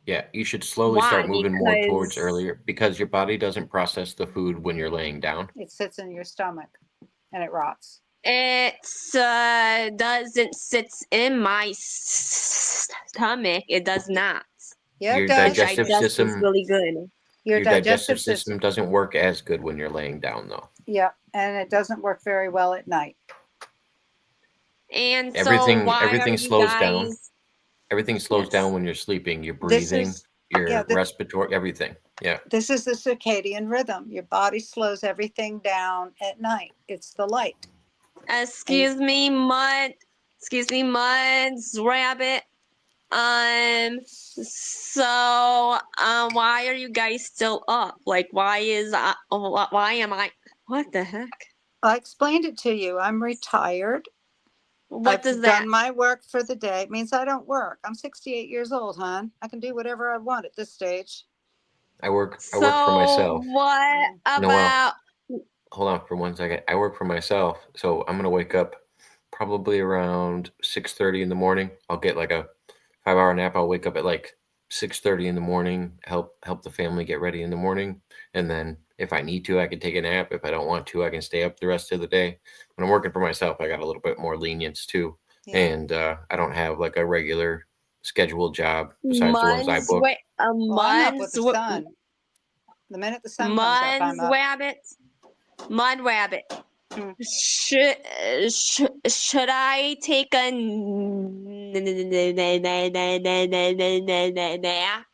[SPEAKER 1] Yeah, you should slowly
[SPEAKER 14] Why?
[SPEAKER 1] start moving more towards
[SPEAKER 14] Because
[SPEAKER 1] earlier because your body doesn't process the food when you're laying down.
[SPEAKER 14] it sits in your stomach and it rots.
[SPEAKER 19] It doesn't sit in my stomach. It does not.
[SPEAKER 14] Yeah,
[SPEAKER 1] Your
[SPEAKER 14] it does.
[SPEAKER 1] digestive system,
[SPEAKER 19] really good.
[SPEAKER 14] Your digestive
[SPEAKER 1] system doesn't work as good when you're laying down, though.
[SPEAKER 14] Yeah, and it doesn't work very well at night.
[SPEAKER 19] And
[SPEAKER 1] Everything
[SPEAKER 19] so why
[SPEAKER 1] everything
[SPEAKER 19] are
[SPEAKER 1] slows
[SPEAKER 19] you
[SPEAKER 1] down.
[SPEAKER 19] guys?
[SPEAKER 1] Everything slows down when you're sleeping. Your
[SPEAKER 14] This
[SPEAKER 1] breathing,
[SPEAKER 14] is
[SPEAKER 1] your respiratory, everything. Yeah.
[SPEAKER 14] This is the circadian rhythm. Your body slows everything down at night. It's the light.
[SPEAKER 19] Excuse me, Muds Rabbit. Why are you guys still up? Like, why am I? What the heck?
[SPEAKER 14] I explained it to you. I'm retired.
[SPEAKER 19] What does that?
[SPEAKER 14] Done my work for the day. It means I don't work. I'm 68 years old, hon. I can do whatever I want at this stage.
[SPEAKER 1] I work for myself.
[SPEAKER 19] What
[SPEAKER 1] Noelle, hold on for 1 second. I work for myself, so I'm gonna wake up probably around 6:30 in the morning. I'll get like a 5-hour nap. I'll wake up at like 6:30 in the morning, help the family get ready in the morning, and then if I need to, I can take a nap. If I don't want to, I can stay up the rest of the day. When I'm working for myself, I got a little bit more lenience too, and I don't have like a regular scheduled job besides the ones I book.
[SPEAKER 14] I'm up with the sun. The minute the sun comes up, I'm up.
[SPEAKER 19] Mud Rabbit. Should I take a nap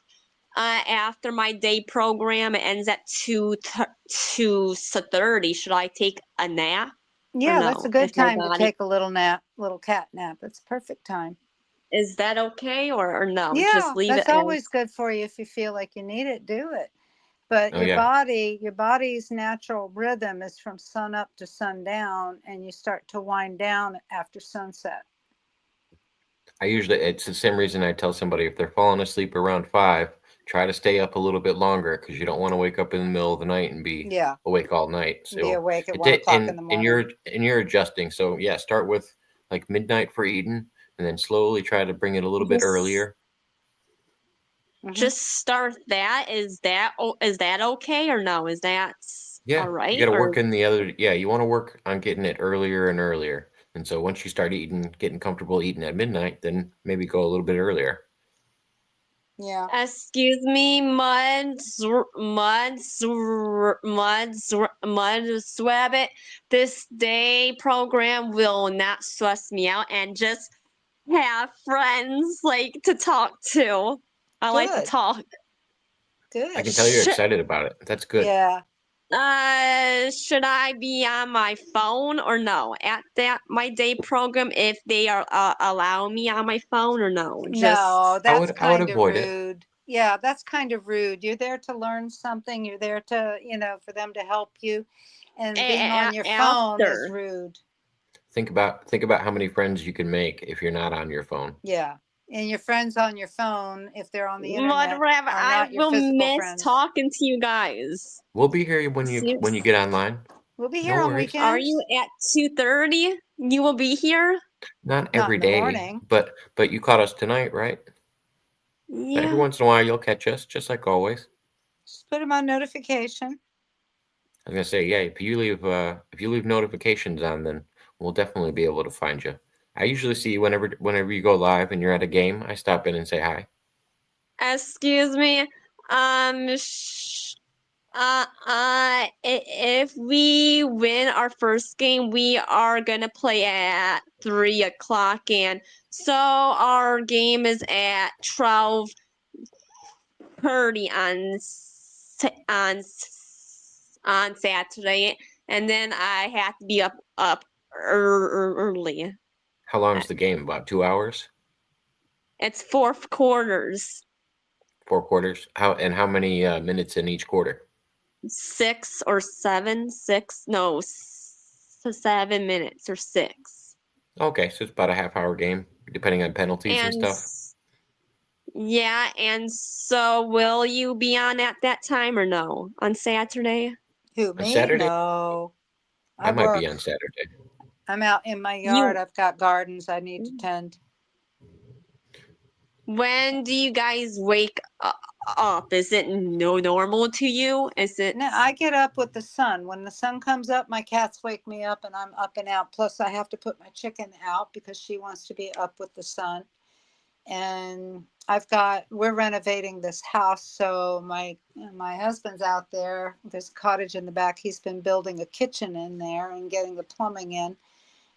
[SPEAKER 19] after my day program ends at 2:30? Should I take a nap?
[SPEAKER 14] Yeah,
[SPEAKER 19] no,
[SPEAKER 14] that's a good
[SPEAKER 19] if my
[SPEAKER 14] time to
[SPEAKER 19] body-
[SPEAKER 14] take a little nap, little cat nap. It's a perfect time.
[SPEAKER 19] Is that okay or no?
[SPEAKER 14] Yeah,
[SPEAKER 19] Just leave
[SPEAKER 14] that's
[SPEAKER 19] it.
[SPEAKER 14] always good for you. If you feel like you need it, do it. But
[SPEAKER 1] Oh,
[SPEAKER 14] your
[SPEAKER 1] yeah.
[SPEAKER 14] body's natural rhythm is from sun up to sundown, and you start to wind down after sunset.
[SPEAKER 1] It's the same reason I tell somebody if they're falling asleep around 5, try to stay up a little bit longer because you don't want to wake up in the middle of the night and be awake all night. So
[SPEAKER 14] Be awake at 1 o'clock in the morning.
[SPEAKER 1] And you're adjusting. So yeah, start with like midnight for eating, and then slowly try to bring it a little bit earlier.
[SPEAKER 19] Just start that. Is that okay or no? Is that all right?
[SPEAKER 1] You got to work in the other. Yeah, you want to work on getting it earlier and earlier. And so once you start getting comfortable eating at midnight, then maybe go a little bit earlier.
[SPEAKER 14] Yeah.
[SPEAKER 19] Excuse me, Muds Rabbit. This day program will not stress me out and just have friends like to talk to. I like to
[SPEAKER 14] Good.
[SPEAKER 19] talk.
[SPEAKER 14] Good.
[SPEAKER 1] I can tell you're excited about it. That's good.
[SPEAKER 14] Yeah.
[SPEAKER 19] Should I be on my phone or no at my day program if they are allow me on my phone or no?
[SPEAKER 14] No, that's
[SPEAKER 1] I would
[SPEAKER 14] kind of
[SPEAKER 1] avoid it.
[SPEAKER 14] rude. Yeah, that's kind of rude. You're there to learn something. You're there to, for them to help you. And being on your phone is rude.
[SPEAKER 1] Think about how many friends you can make if you're not on your phone.
[SPEAKER 14] Yeah. And your friends on your phone, if they're on the internet,
[SPEAKER 19] Mudrabbit,
[SPEAKER 14] are
[SPEAKER 19] I
[SPEAKER 14] not your
[SPEAKER 19] will
[SPEAKER 14] physical
[SPEAKER 19] miss
[SPEAKER 14] friends.
[SPEAKER 19] talking to you guys.
[SPEAKER 1] We'll be here when you get online.
[SPEAKER 14] We'll be here
[SPEAKER 1] No
[SPEAKER 14] on
[SPEAKER 1] worries.
[SPEAKER 14] weekends.
[SPEAKER 19] Are you at 2:30? You will be here?
[SPEAKER 1] Not every
[SPEAKER 14] in the
[SPEAKER 1] day,
[SPEAKER 14] morning.
[SPEAKER 1] but you caught us tonight, right?
[SPEAKER 19] Yeah.
[SPEAKER 1] Every once in a while you'll catch us, just like always.
[SPEAKER 14] Just put them on notification.
[SPEAKER 1] I was gonna say, yeah, if you leave notifications on, then we'll definitely be able to find you. I usually see you whenever you go live and you're at a game. I stop in and say hi.
[SPEAKER 19] Excuse me. If we win our first game, we are gonna play at 3 o'clock, and so our game is at 12:30 on Saturday, and then I have to be up early.
[SPEAKER 1] How long is the game? About 2 hours?
[SPEAKER 19] It's 4 quarters.
[SPEAKER 1] 4 quarters? How many minutes in each quarter?
[SPEAKER 19] 6 or 7, 6, no, 7 minutes or 6.
[SPEAKER 1] Okay, so it's about a half-hour game, depending on penalties and stuff.
[SPEAKER 19] Yeah, and so will you be on at that time or no? On Saturday?
[SPEAKER 14] Who,
[SPEAKER 1] On
[SPEAKER 14] me?
[SPEAKER 1] Saturday?
[SPEAKER 14] No.
[SPEAKER 1] I might be on Saturday.
[SPEAKER 14] I'm out in my yard. I've got gardens I need to tend.
[SPEAKER 19] When do you guys wake up? Is it no normal to you? Is it?
[SPEAKER 14] No, I get up with the sun. When the sun comes up, my cats wake me up and I'm up and out. Plus, I have to put my chicken out because she wants to be up with the sun. And we're renovating this house. So my husband's out there. There's a cottage in the back. He's been building a kitchen in there and getting the plumbing in.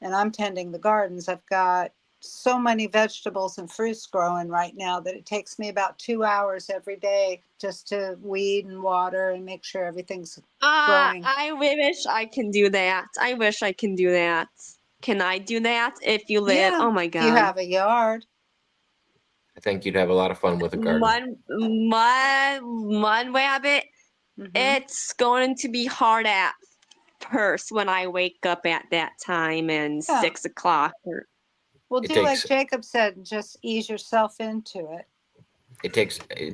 [SPEAKER 14] And I'm tending the gardens. I've got so many vegetables and fruits growing right now that it takes me about 2 hours every day just to weed and water and make sure everything's growing.
[SPEAKER 19] I wish I can do that. I wish I can do that. Can I do that if you live?
[SPEAKER 14] Yeah,
[SPEAKER 19] Oh my God.
[SPEAKER 14] you have a yard.
[SPEAKER 1] I think you'd have a lot of fun with a garden.
[SPEAKER 19] Mudrabbit, it's going to be hard at first when I wake up at that time and 6 o'clock.
[SPEAKER 14] Well, do like Jacob said, and just ease yourself into it.
[SPEAKER 1] It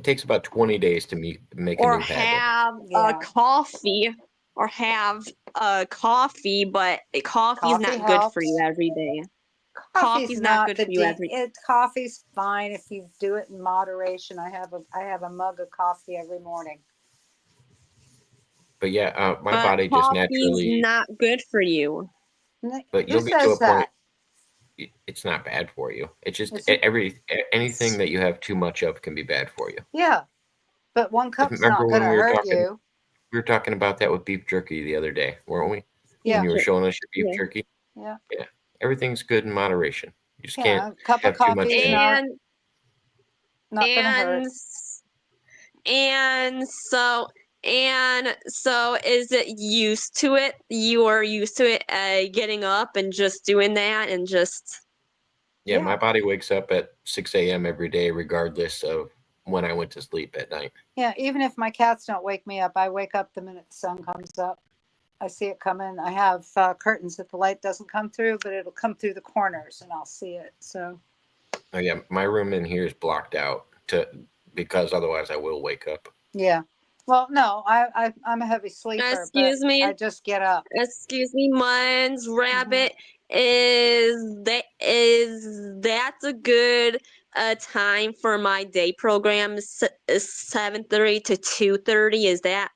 [SPEAKER 1] takes about 20 days to make a new habit.
[SPEAKER 19] Have a coffee, or have a coffee, but coffee's not good for you every day. Coffee's not good for you every day.
[SPEAKER 14] Coffee's fine if you do it in moderation. I have a mug of coffee every morning.
[SPEAKER 1] But yeah, my body just naturally
[SPEAKER 19] not good for you.
[SPEAKER 1] But you'll get to a point. It's not bad for you. It's just anything that you have too much of can be bad for you.
[SPEAKER 14] Yeah, but one cup's not going to hurt you.
[SPEAKER 1] We were talking about that with beef jerky the other day, weren't we?
[SPEAKER 14] Yeah.
[SPEAKER 1] And you were showing us your beef jerky.
[SPEAKER 14] Yeah.
[SPEAKER 1] Yeah. Everything's good in moderation. You just can't
[SPEAKER 14] a cup
[SPEAKER 1] have
[SPEAKER 14] of
[SPEAKER 1] too much.
[SPEAKER 14] coffee not going to hurt.
[SPEAKER 19] And so is it used to it? You are used to it getting up and just doing that and just.
[SPEAKER 1] Yeah, my body wakes up at 6 a.m. every day, regardless of when I went to sleep at night.
[SPEAKER 14] Yeah, even if my cats don't wake me up, I wake up the minute the sun comes up. I see it coming. I have curtains that the light doesn't come through, but it'll come through the corners and I'll see it. So.
[SPEAKER 1] Oh yeah, my room in here is blocked out because otherwise I will wake up.
[SPEAKER 14] Yeah. Well, no, I'm a heavy sleeper.
[SPEAKER 19] Excuse me.
[SPEAKER 14] I just get up.
[SPEAKER 19] Excuse me, Mudrabbit. Is that a good time for my day program? 7:30 to 2:30. Is that?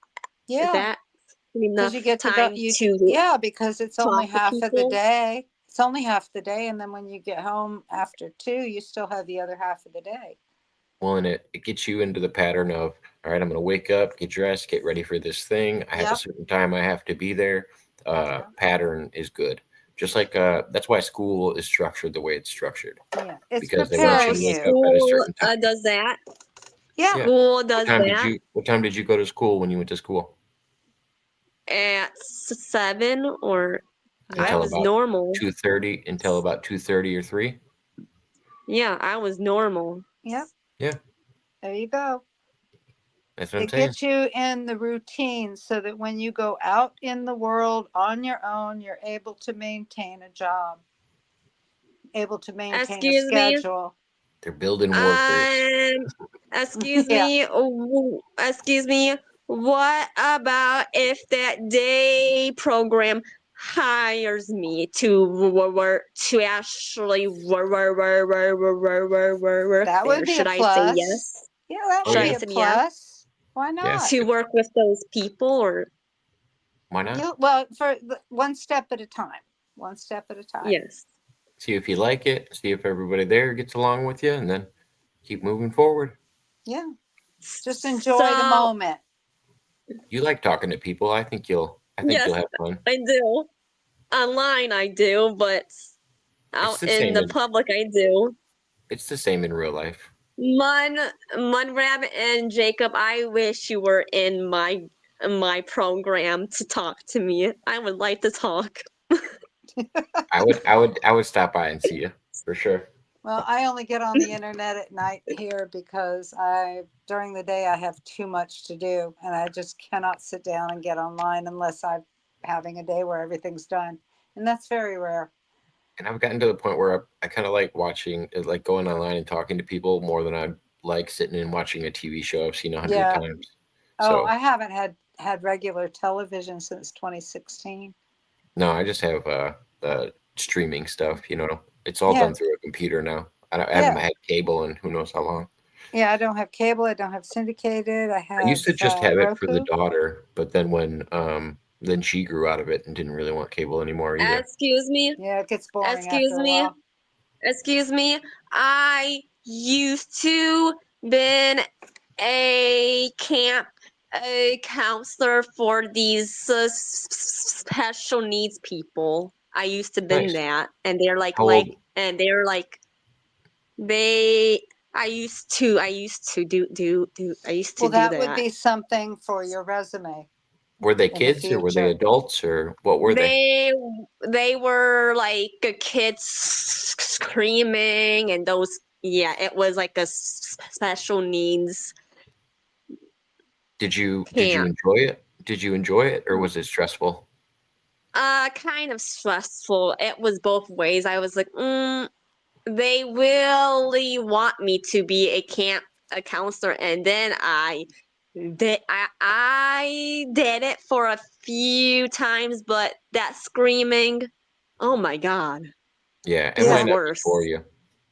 [SPEAKER 14] Yeah.
[SPEAKER 19] Is that enough
[SPEAKER 14] you get
[SPEAKER 19] time
[SPEAKER 14] to yeah, because it's only half of the day. It's only half the day, and then when you get home after 2, you still have the other half of the day.
[SPEAKER 1] Well, and it gets you into the pattern of, all right, I'm going to wake up, get dressed, get ready for this thing. I have a certain time I have to be there. Pattern is good. Just like that's why school is structured the way it's structured.
[SPEAKER 14] Yeah, it's
[SPEAKER 1] because they want you to wake up at a certain time.
[SPEAKER 19] Does that?
[SPEAKER 14] Yeah.
[SPEAKER 19] School does that.
[SPEAKER 1] What time did you go to school when you went to school?
[SPEAKER 19] At 7 or I
[SPEAKER 1] Until
[SPEAKER 19] was
[SPEAKER 1] about
[SPEAKER 19] normal.
[SPEAKER 1] 2:30 until about 2:30 or 3.
[SPEAKER 19] Yeah, I was normal.
[SPEAKER 14] Yep.
[SPEAKER 1] Yeah.
[SPEAKER 14] There you go.
[SPEAKER 1] That's what I'm
[SPEAKER 14] It
[SPEAKER 1] saying.
[SPEAKER 14] gets you in the routine so that when you go out in the world on your own, you're able to maintain a job, able to maintain a schedule.
[SPEAKER 1] They're building workers.
[SPEAKER 19] Excuse me. Excuse me. What about if that day program hires me to work, to actually work?
[SPEAKER 14] That would be
[SPEAKER 19] Should
[SPEAKER 14] a
[SPEAKER 19] I
[SPEAKER 14] plus.
[SPEAKER 19] say yes?
[SPEAKER 14] Yeah, that would be a plus. Why not?
[SPEAKER 19] To work with those people, or
[SPEAKER 1] why not?
[SPEAKER 14] Well, for one step at a time. One step at a time.
[SPEAKER 19] Yes.
[SPEAKER 1] See if you like it. See if everybody there gets along with you, and then keep moving forward.
[SPEAKER 14] Yeah. Just enjoy the moment.
[SPEAKER 1] You like talking to people. I think you'll have fun.
[SPEAKER 19] I do. Online, I do, but out in the public, I do.
[SPEAKER 1] It's the same in real life.
[SPEAKER 19] Mudrabbit and Jacob, I wish you were in my program to talk to me. I would like to talk.
[SPEAKER 1] I would stop by and see you for sure.
[SPEAKER 14] Well, I only get on the internet at night here because during the day I have too much to do and I just cannot sit down and get online unless I'm having a day where everything's done. And that's very rare.
[SPEAKER 1] And I've gotten to the point where I kind of like like going online and talking to people more than I like sitting and watching a TV show I've seen 100 times.
[SPEAKER 14] Oh, I haven't had regular television since 2016.
[SPEAKER 1] No, I just have streaming stuff. It's all done through a computer now. haven't had cable in who knows how long.
[SPEAKER 14] Yeah, I don't have cable. I don't have syndicated. I have
[SPEAKER 1] I used to just have it for the
[SPEAKER 14] Roku.
[SPEAKER 1] daughter, but then when then she grew out of it and didn't really want cable anymore either.
[SPEAKER 19] Excuse me.
[SPEAKER 14] Yeah, it gets boring
[SPEAKER 19] Excuse
[SPEAKER 14] after a
[SPEAKER 19] me.
[SPEAKER 14] while.
[SPEAKER 19] Excuse me. I used to been a counselor for these special needs people. I used to been
[SPEAKER 1] Nice.
[SPEAKER 19] that, and they're
[SPEAKER 1] How old? I used to do
[SPEAKER 14] Well, that would be something for your resume.
[SPEAKER 1] Were they
[SPEAKER 14] in the
[SPEAKER 1] kids or were they
[SPEAKER 14] future.
[SPEAKER 1] adults or what were they?
[SPEAKER 19] They were like a kids screaming and those. Yeah, it was like a special needs.
[SPEAKER 1] Did you
[SPEAKER 19] camp.
[SPEAKER 1] enjoy it? Did you enjoy it or was it stressful?
[SPEAKER 19] Kind of stressful. It was both ways. I was like, they really want me to be a counselor, and then I did it for a few times, but that screaming, oh my god,
[SPEAKER 1] Yeah, it
[SPEAKER 19] it
[SPEAKER 1] might
[SPEAKER 19] was
[SPEAKER 1] not be
[SPEAKER 19] worse.
[SPEAKER 1] for you.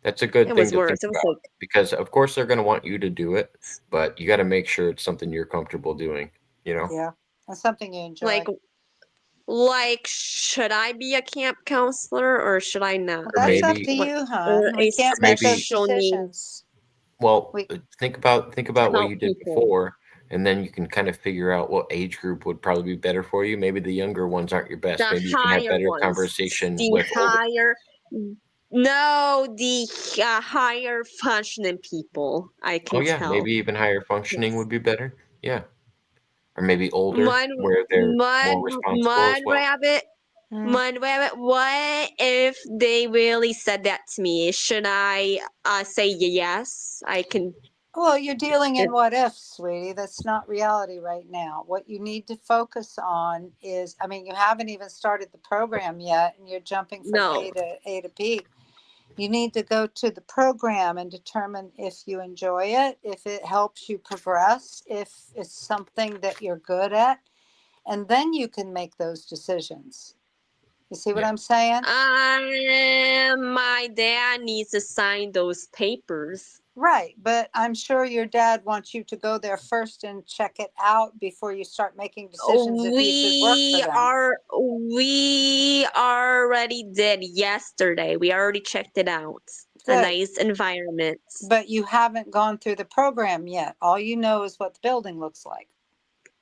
[SPEAKER 1] That's a good
[SPEAKER 19] It
[SPEAKER 1] thing
[SPEAKER 19] was
[SPEAKER 1] to think
[SPEAKER 19] worse. It was
[SPEAKER 1] about
[SPEAKER 19] like,
[SPEAKER 1] because of course they're going to want you to do it, but you got to make sure it's something you're comfortable doing, you know?
[SPEAKER 14] Yeah, that's something you enjoy.
[SPEAKER 19] like, should I be a camp counselor or should I not?
[SPEAKER 14] Well, that's up to you, hon. We can't make those decisions.
[SPEAKER 1] Well, think about what
[SPEAKER 19] help
[SPEAKER 1] you did
[SPEAKER 19] people.
[SPEAKER 1] before, and then you can kind of figure out what age group would probably be better for you. Maybe the younger ones aren't your best.
[SPEAKER 19] The
[SPEAKER 1] Maybe you can have
[SPEAKER 19] higher
[SPEAKER 1] better
[SPEAKER 19] ones.
[SPEAKER 1] conversation
[SPEAKER 19] The
[SPEAKER 1] with older.
[SPEAKER 19] higher. No, the higher functioning people. I can
[SPEAKER 1] Oh yeah,
[SPEAKER 19] tell.
[SPEAKER 1] maybe even higher functioning would be better. Yeah, or maybe older, where they're more responsible as well.
[SPEAKER 19] Mudrabbit, what if they really said that to me? Should I say yes? I can.
[SPEAKER 14] Well, you're dealing in what ifs, sweetie. That's not reality right now. What you need to focus on is, I mean, you haven't even started the program yet, and you're jumping from A to B. You need to go to the program and determine if you enjoy it, if it helps you progress, if it's something that you're good at, and then you can make those decisions. You see what I'm saying?
[SPEAKER 19] My dad needs to sign those papers.
[SPEAKER 14] Right, but I'm sure your dad wants you to go there first and check it out before you start making decisions if you should work for them.
[SPEAKER 19] We already did yesterday. We already checked it out.
[SPEAKER 14] Good.
[SPEAKER 19] A nice environment.
[SPEAKER 14] But you haven't gone through the program yet. All you know is what the building looks like.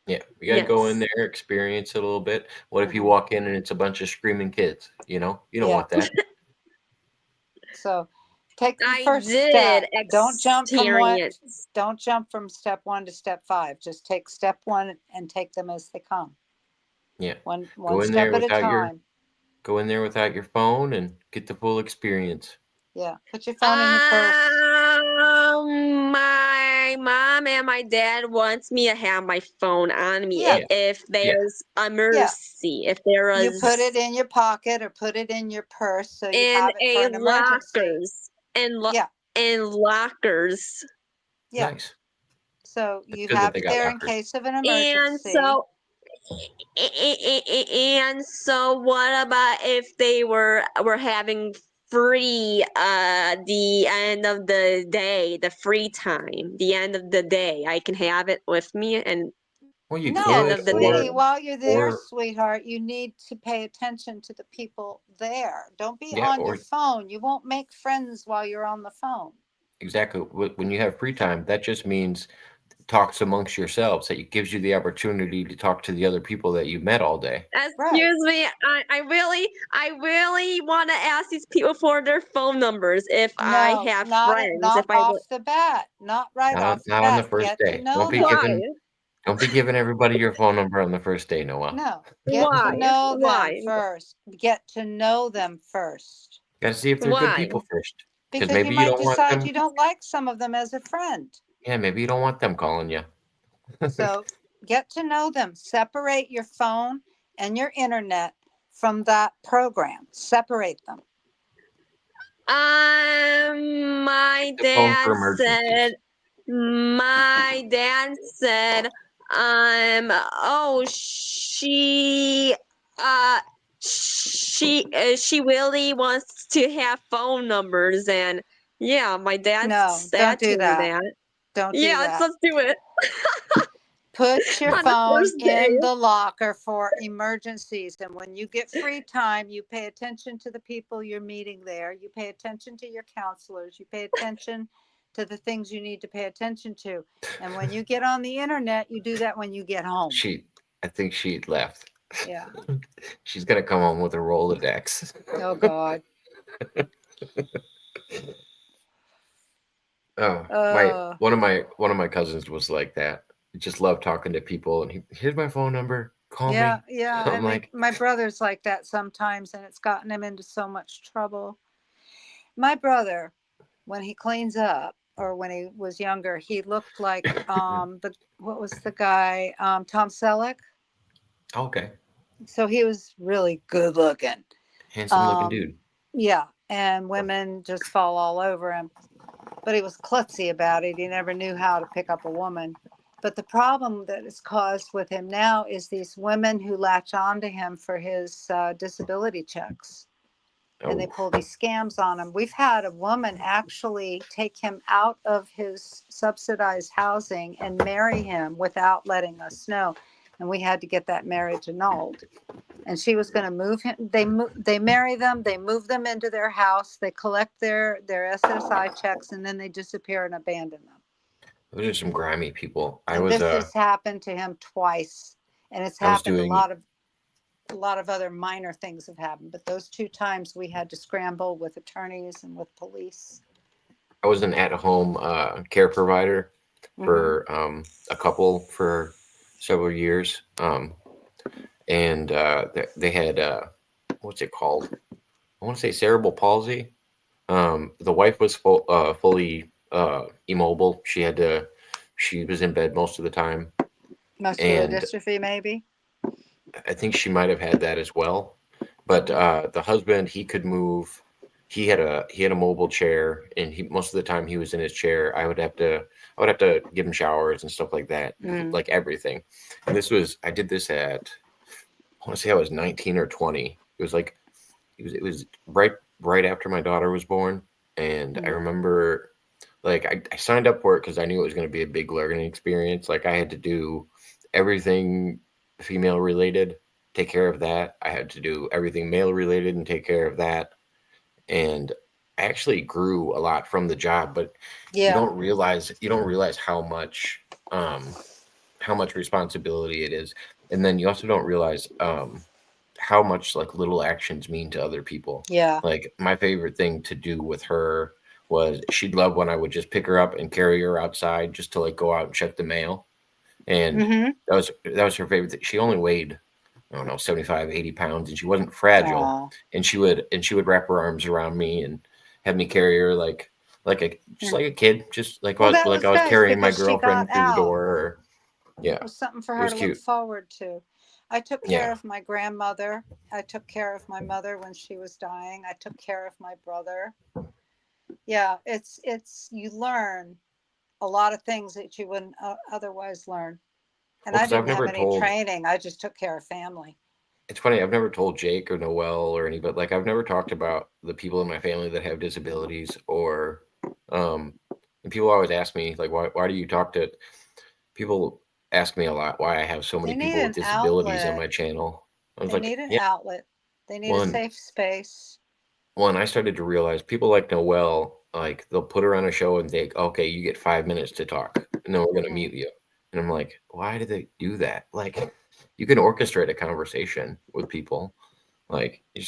[SPEAKER 1] Yeah, you got to go in there, experience it a little bit. What if you walk in and it's a bunch of screaming kids? You know, you don't want that.
[SPEAKER 14] So take the first step. Don't jump from step 1 to step 5. Just take step 1 and take them as they come.
[SPEAKER 1] Yeah.
[SPEAKER 14] One step at a time.
[SPEAKER 1] Go in there without your phone and get the full experience.
[SPEAKER 14] Yeah. Put your phone in your purse.
[SPEAKER 19] My mom and my dad wants me to have my phone on me if there's emergency. If there is,
[SPEAKER 14] you put it in your pocket or put it in your purse so you
[SPEAKER 19] in
[SPEAKER 14] have it for an emergency.
[SPEAKER 19] In lockers.
[SPEAKER 14] Yeah.
[SPEAKER 1] Nice.
[SPEAKER 14] So you have it there in case of an emergency.
[SPEAKER 19] And so what about if they were having free the end of the day, the free time, the end of the day, I can have it with me and
[SPEAKER 14] end of the day. While you're there, sweetheart, you need to pay attention to the people there. Don't be on your phone. You won't make friends while you're on the phone.
[SPEAKER 1] Exactly. When you have free time, that just means talks amongst yourselves. That it gives you the opportunity to talk to the other people that you met all day.
[SPEAKER 19] Excuse me, I really want to ask these people for their phone numbers if I have friends.
[SPEAKER 14] Not off the bat. Not right off the bat.
[SPEAKER 1] Not on the first day. Don't be giving everybody your phone number on the first day, Noah.
[SPEAKER 14] No. Get to know them first. Get to know them first.
[SPEAKER 1] Got to see if they're good people first.
[SPEAKER 14] Because
[SPEAKER 1] maybe
[SPEAKER 14] you might
[SPEAKER 1] don't want
[SPEAKER 14] decide
[SPEAKER 1] them.
[SPEAKER 14] you don't like some of them as a friend.
[SPEAKER 1] Yeah, maybe you don't want them calling you.
[SPEAKER 14] So get to know them. Separate your phone and your internet from that program. Separate them.
[SPEAKER 19] My dad said, she really wants to have phone numbers and Yeah, my dad
[SPEAKER 14] No,
[SPEAKER 19] said
[SPEAKER 14] don't do
[SPEAKER 19] to me
[SPEAKER 14] that.
[SPEAKER 19] that.
[SPEAKER 14] Don't do
[SPEAKER 19] Yes,
[SPEAKER 14] that.
[SPEAKER 19] let's do it.
[SPEAKER 14] Put your
[SPEAKER 19] On the
[SPEAKER 14] phone
[SPEAKER 19] first day.
[SPEAKER 14] in the locker for emergencies. And when you get free time, you pay attention to the people you're meeting there. You pay attention to your counselors. You pay attention to the things you need to pay attention to. And when you get on the internet, you do that when you get home.
[SPEAKER 1] I think she left.
[SPEAKER 14] Yeah.
[SPEAKER 1] She's gonna come home with a Rolodex.
[SPEAKER 14] Oh God.
[SPEAKER 1] One of my cousins was like that. He just loved talking to people, and here's my phone number. Call me.
[SPEAKER 14] Yeah.
[SPEAKER 1] I'm
[SPEAKER 14] And
[SPEAKER 1] like,
[SPEAKER 14] my brother's like that sometimes, and it's gotten him into so much trouble. My brother, when he cleans up, or when he was younger, he looked like what was the guy, Tom Selleck.
[SPEAKER 1] okay,
[SPEAKER 14] So he was really good looking,
[SPEAKER 1] handsome looking dude.
[SPEAKER 14] Yeah, and women just fall all over him. But he was klutzy about it. He never knew how to pick up a woman. But the problem that is caused with him now is these women who latch on to him for his disability checks. And they pull these scams on him. We've had a woman actually take him out of his subsidized housing and marry him without letting us know. And we had to get that marriage annulled. And she was going to move him. They marry them. They move them into their house. They collect their SSI checks, and then they disappear and abandon them.
[SPEAKER 1] Those are some grimy people.
[SPEAKER 14] This has happened to him twice, and it's happened. A lot of other minor things have happened, but those 2 times we had to scramble with attorneys and with police.
[SPEAKER 1] I was an at-home care provider for a couple for several years. And they had what's it called? I want to say cerebral palsy. The wife was fully immobile. She was in bed most of the time.
[SPEAKER 14] Muscular dystrophy, maybe.
[SPEAKER 1] I think she might have had that as well. But the husband, he could move. He had a mobile chair, and most of the time he was in his chair. I would have to give him showers and stuff like that, like everything. And I did this at, I want to say I was 19 or 20. It was right after my daughter was born. And I remember, like, I signed up for it because I knew it was going to be a big learning experience. Like, I had to do everything female related, take care of that. I had to do everything male related and take care of that. And I actually grew a lot from the job, but you don't realize how much responsibility it is. And then you also don't realize how much like little actions mean to other people.
[SPEAKER 14] Yeah.
[SPEAKER 1] Like my favorite thing to do with her was she'd love when I would just pick her up and carry her outside just to like go out and check the mail. And that was her favorite thing. She only weighed, I don't know, 75, 80 pounds, and she wasn't fragile.
[SPEAKER 14] Aww.
[SPEAKER 1] And she would wrap her arms around me and have me carry her like a kid, just like I was carrying my girlfriend through the door. Or,
[SPEAKER 14] it was something for her to look forward to. I took care of my grandmother. I took care of my mother when she was dying. I took care of my brother. Yeah, it's you learn a lot of things that you wouldn't otherwise learn. And I didn't have any training. I just took care of family.
[SPEAKER 1] It's funny. I've never told Jake or Noel or anybody. Like I've never talked about the people in my family that have disabilities. Or, and people always ask me like, why do you talk to people? Ask me a lot why I have so many people with disabilities on my channel.
[SPEAKER 14] They need an outlet. They need a safe space.
[SPEAKER 1] Well, I started to realize people like Noel, like they'll put her on a show and think, okay, you get 5 minutes to talk, and then we're going to mute you. And I'm like, why do they do that? Like, you can orchestrate a conversation with people. Like, they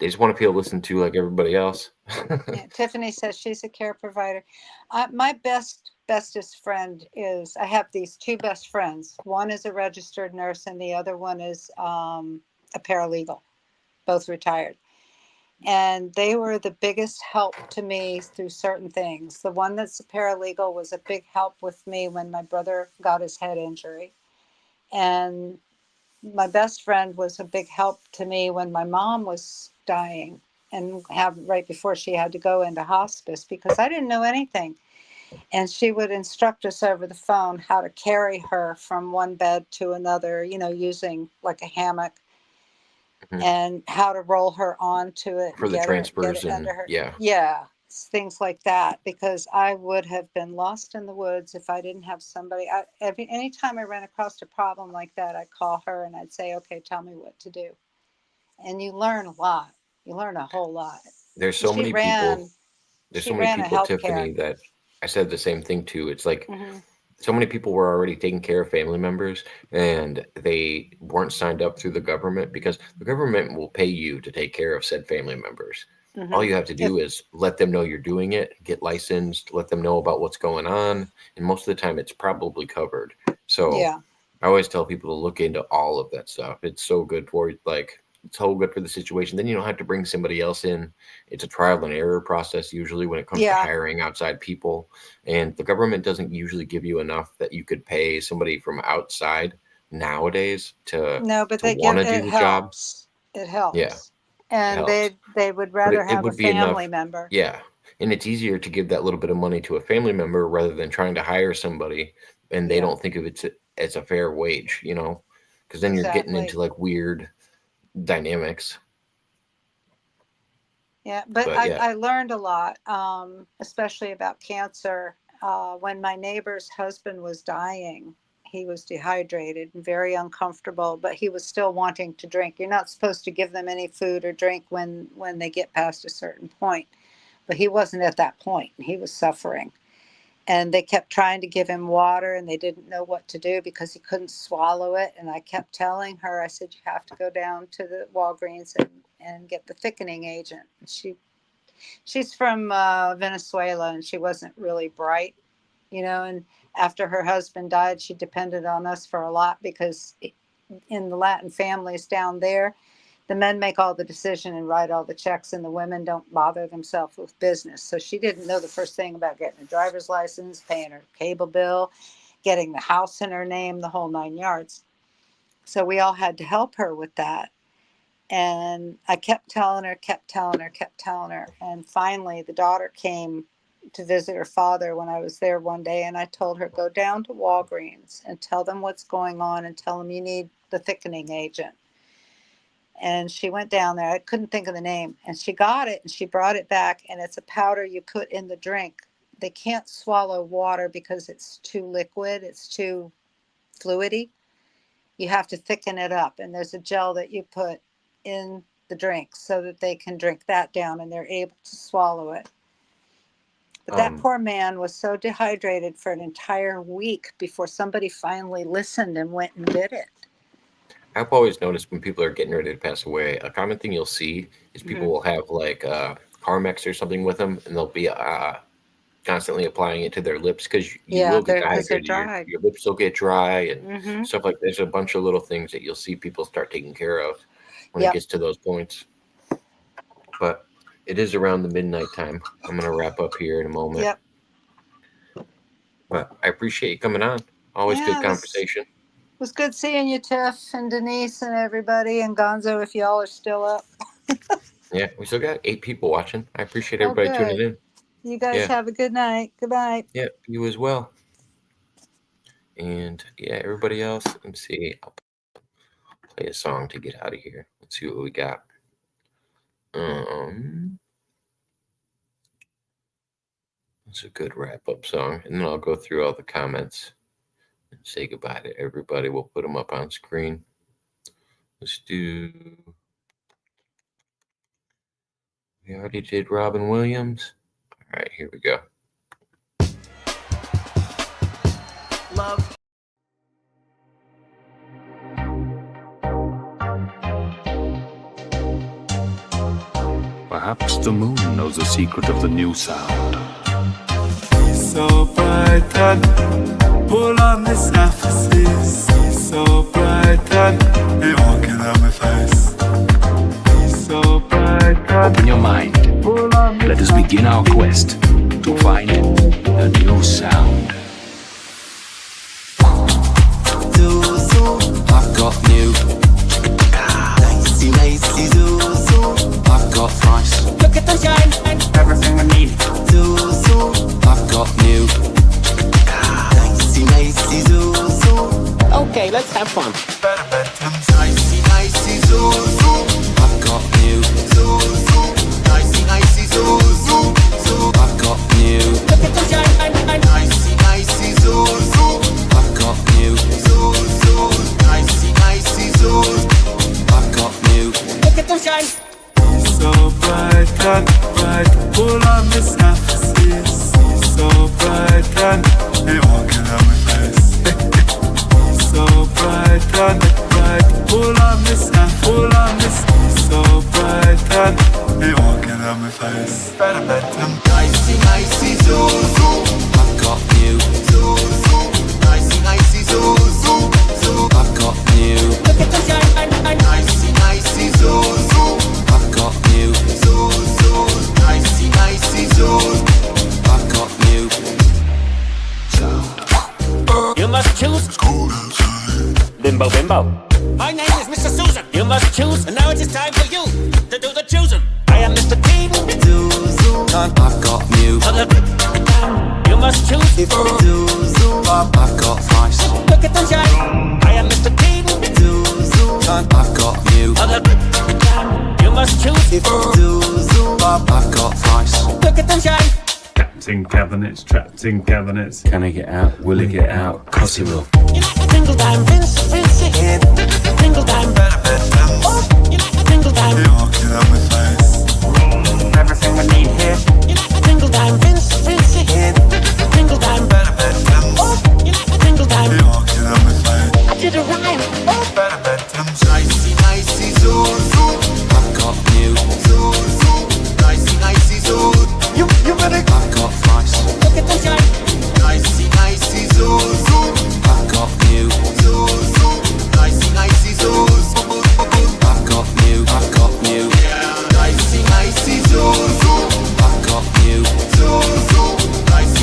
[SPEAKER 1] just want to feel listened to like everybody else.
[SPEAKER 14] Tiffany says she's a care provider. My bestest friend is, I have these 2 best friends. One is a registered nurse and the other one is a paralegal, both retired. And they were the biggest help to me through certain things. The one that's a paralegal was a big help with me when my brother got his head injury. And my best friend was a big help to me when my mom was dying and right before she had to go into hospice, because I didn't know anything. And she would instruct us over the phone how to carry her from one bed to another, using like a hammock, and how to roll her onto it
[SPEAKER 1] for the transfers and
[SPEAKER 14] under her.
[SPEAKER 1] Yeah.
[SPEAKER 14] Yeah. it's things like that, because I would have been lost in the woods if I didn't have somebody. Anytime I ran across a problem like that, I'd call her and I'd say, okay, tell me what to do. And you learn a lot. You learn a whole lot.
[SPEAKER 1] There's so many people. There's so many people, Tiffany, that I said the same thing to. It's like so many people were already taking care of family members and they weren't signed up through the government, because the government will pay you to take care of said family members. All you have to do is let them know you're doing it, get licensed, let them know about what's going on. And most of the time it's probably covered. So I always tell people to look into all of that stuff. It's so good for like, it's so good for the situation. Then you don't have to bring somebody else in. It's a trial and error process usually when it comes to hiring outside people. And the government doesn't usually give you enough that you could pay somebody from outside nowadays to want to do the job.
[SPEAKER 14] It helps.
[SPEAKER 1] Yeah.
[SPEAKER 14] And they would rather have a family member.
[SPEAKER 1] Yeah. And it's easier to give that little bit of money to a family member rather than trying to hire somebody and they don't think of it as a fair wage, you know, because then you're getting into like weird dynamics.
[SPEAKER 14] But I learned a lot, especially about cancer. When my neighbor's husband was dying, he was dehydrated and very uncomfortable, but he was still wanting to drink. You're not supposed to give them any food or drink when they get past a certain point, but he wasn't at that point. He was suffering. And they kept trying to give him water and they didn't know what to do because he couldn't swallow it. And I kept telling her, I said, you have to go down to the Walgreens and get the thickening agent. And she's from Venezuela and she wasn't really bright, you know, and after her husband died, she depended on us for a lot because in the Latin families down there, the men make all the decision and write all the checks and the women don't bother themselves with business. So she didn't know the first thing about getting a driver's license, paying her cable bill, getting the house in her name, the whole 9 yards. So we all had to help her with that. And I kept telling her. And finally the daughter came to visit her father when I was there one day. And I told her, go down to Walgreens and tell them what's going on and tell them you need the thickening agent. And she went down there. I couldn't think of the name. And she got it and she brought it back. And it's a powder you put in the drink. They can't swallow water because it's too liquid. It's too fluidy. You have to thicken it up. And there's a gel that you put in the drink so that they can drink that down and they're able to swallow it. But that poor man was so dehydrated for an entire week before somebody finally listened and went and did it.
[SPEAKER 1] I've always noticed when people are getting ready to pass away, a common thing you'll see is people will have like Carmex or something with them, and they'll be constantly applying it to their lips because you will get dehydrated. Your lips will get dry and stuff like that. There's a bunch of little things that you'll see people start taking care of when it gets to those points. But it is around the midnight time. I'm going to wrap up here in a moment. But I appreciate you coming on. Always good conversation.
[SPEAKER 14] It was good seeing you, Tiff, and Denise, and everybody, and Gonzo, if y'all are still up.
[SPEAKER 1] Yeah, we still got 8 people watching. I appreciate everybody tuning in.
[SPEAKER 14] You guys have a good night. Goodbye.
[SPEAKER 1] Yeah, you as well. And yeah, everybody else, let me see. I'll play a song to get out of here. Let's see what we got. It's a good wrap-up song, and then I'll go through all the comments and say goodbye to everybody. We'll put them up on screen. Let's do. We already did Robin Williams. All right, here we go.
[SPEAKER 13] Love.
[SPEAKER 20] Perhaps the moon knows the secret of the new sound.
[SPEAKER 21] He's so bright and pull on the surfaces. He's so bright and they walking on my face. He's so bright and
[SPEAKER 20] open your mind. Let us begin our quest to find the new sound.
[SPEAKER 21] I've got new lacy Zuzu. I've got price. Look at the shine, everything I need. Zuzu. I've got new lacy Zuzu.
[SPEAKER 13] Okay, let's have fun.
[SPEAKER 21] Better bedtime. Lacy Zuzu. I've got new Zuzu. Lacy Zuzu. must choose. It's cold outside. Bimbo, bimbo. My name is Mr. Susan. You must choose, and now it is time for you to do the choosing. I am Mr. Teen. I've got Mew. You must choose. If I've got Vice. Look at them shine. I am Mr. Teen. I've got Mew. You must choose. If I've got Vice. Look at them shine.
[SPEAKER 3] Trapped in cabinets. Can he get out? Will he get out? Cause he will.
[SPEAKER 21] You like a single dime, Vince again. Single dime, you like a single dime.
[SPEAKER 3] You're walking on my face.
[SPEAKER 21] Everything we need here. You like a single dime, Vince again. Single dime, you like a single dime.
[SPEAKER 3] You're walking on my face.
[SPEAKER 21] I did a rhyme.
[SPEAKER 3] Better bedtime.
[SPEAKER 21] Nicey, zoo. I've got Mew. Zoo. Nicey, zoo. You ready? I've got Vice. Look at them shine. Nicey, zoo. I've got Mew. Zoo. Nicey, zoo. I've got Mew. Yeah. Nicey, zoo. I've got Mew. Zoo.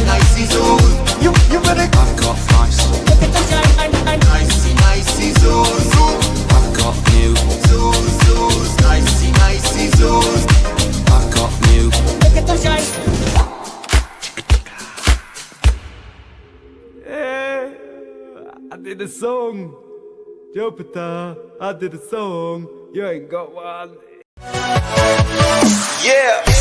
[SPEAKER 21] Nicey, zoo. You ready? I've got Vice. Look at them shine. Nicey, zoo. I've got Mew. Zoo. Nicey, zoo. I've got Mew. Look at them shine.
[SPEAKER 3] Yeah, I did a song. Jupiter, I did a song. You ain't got one.
[SPEAKER 21] Yeah.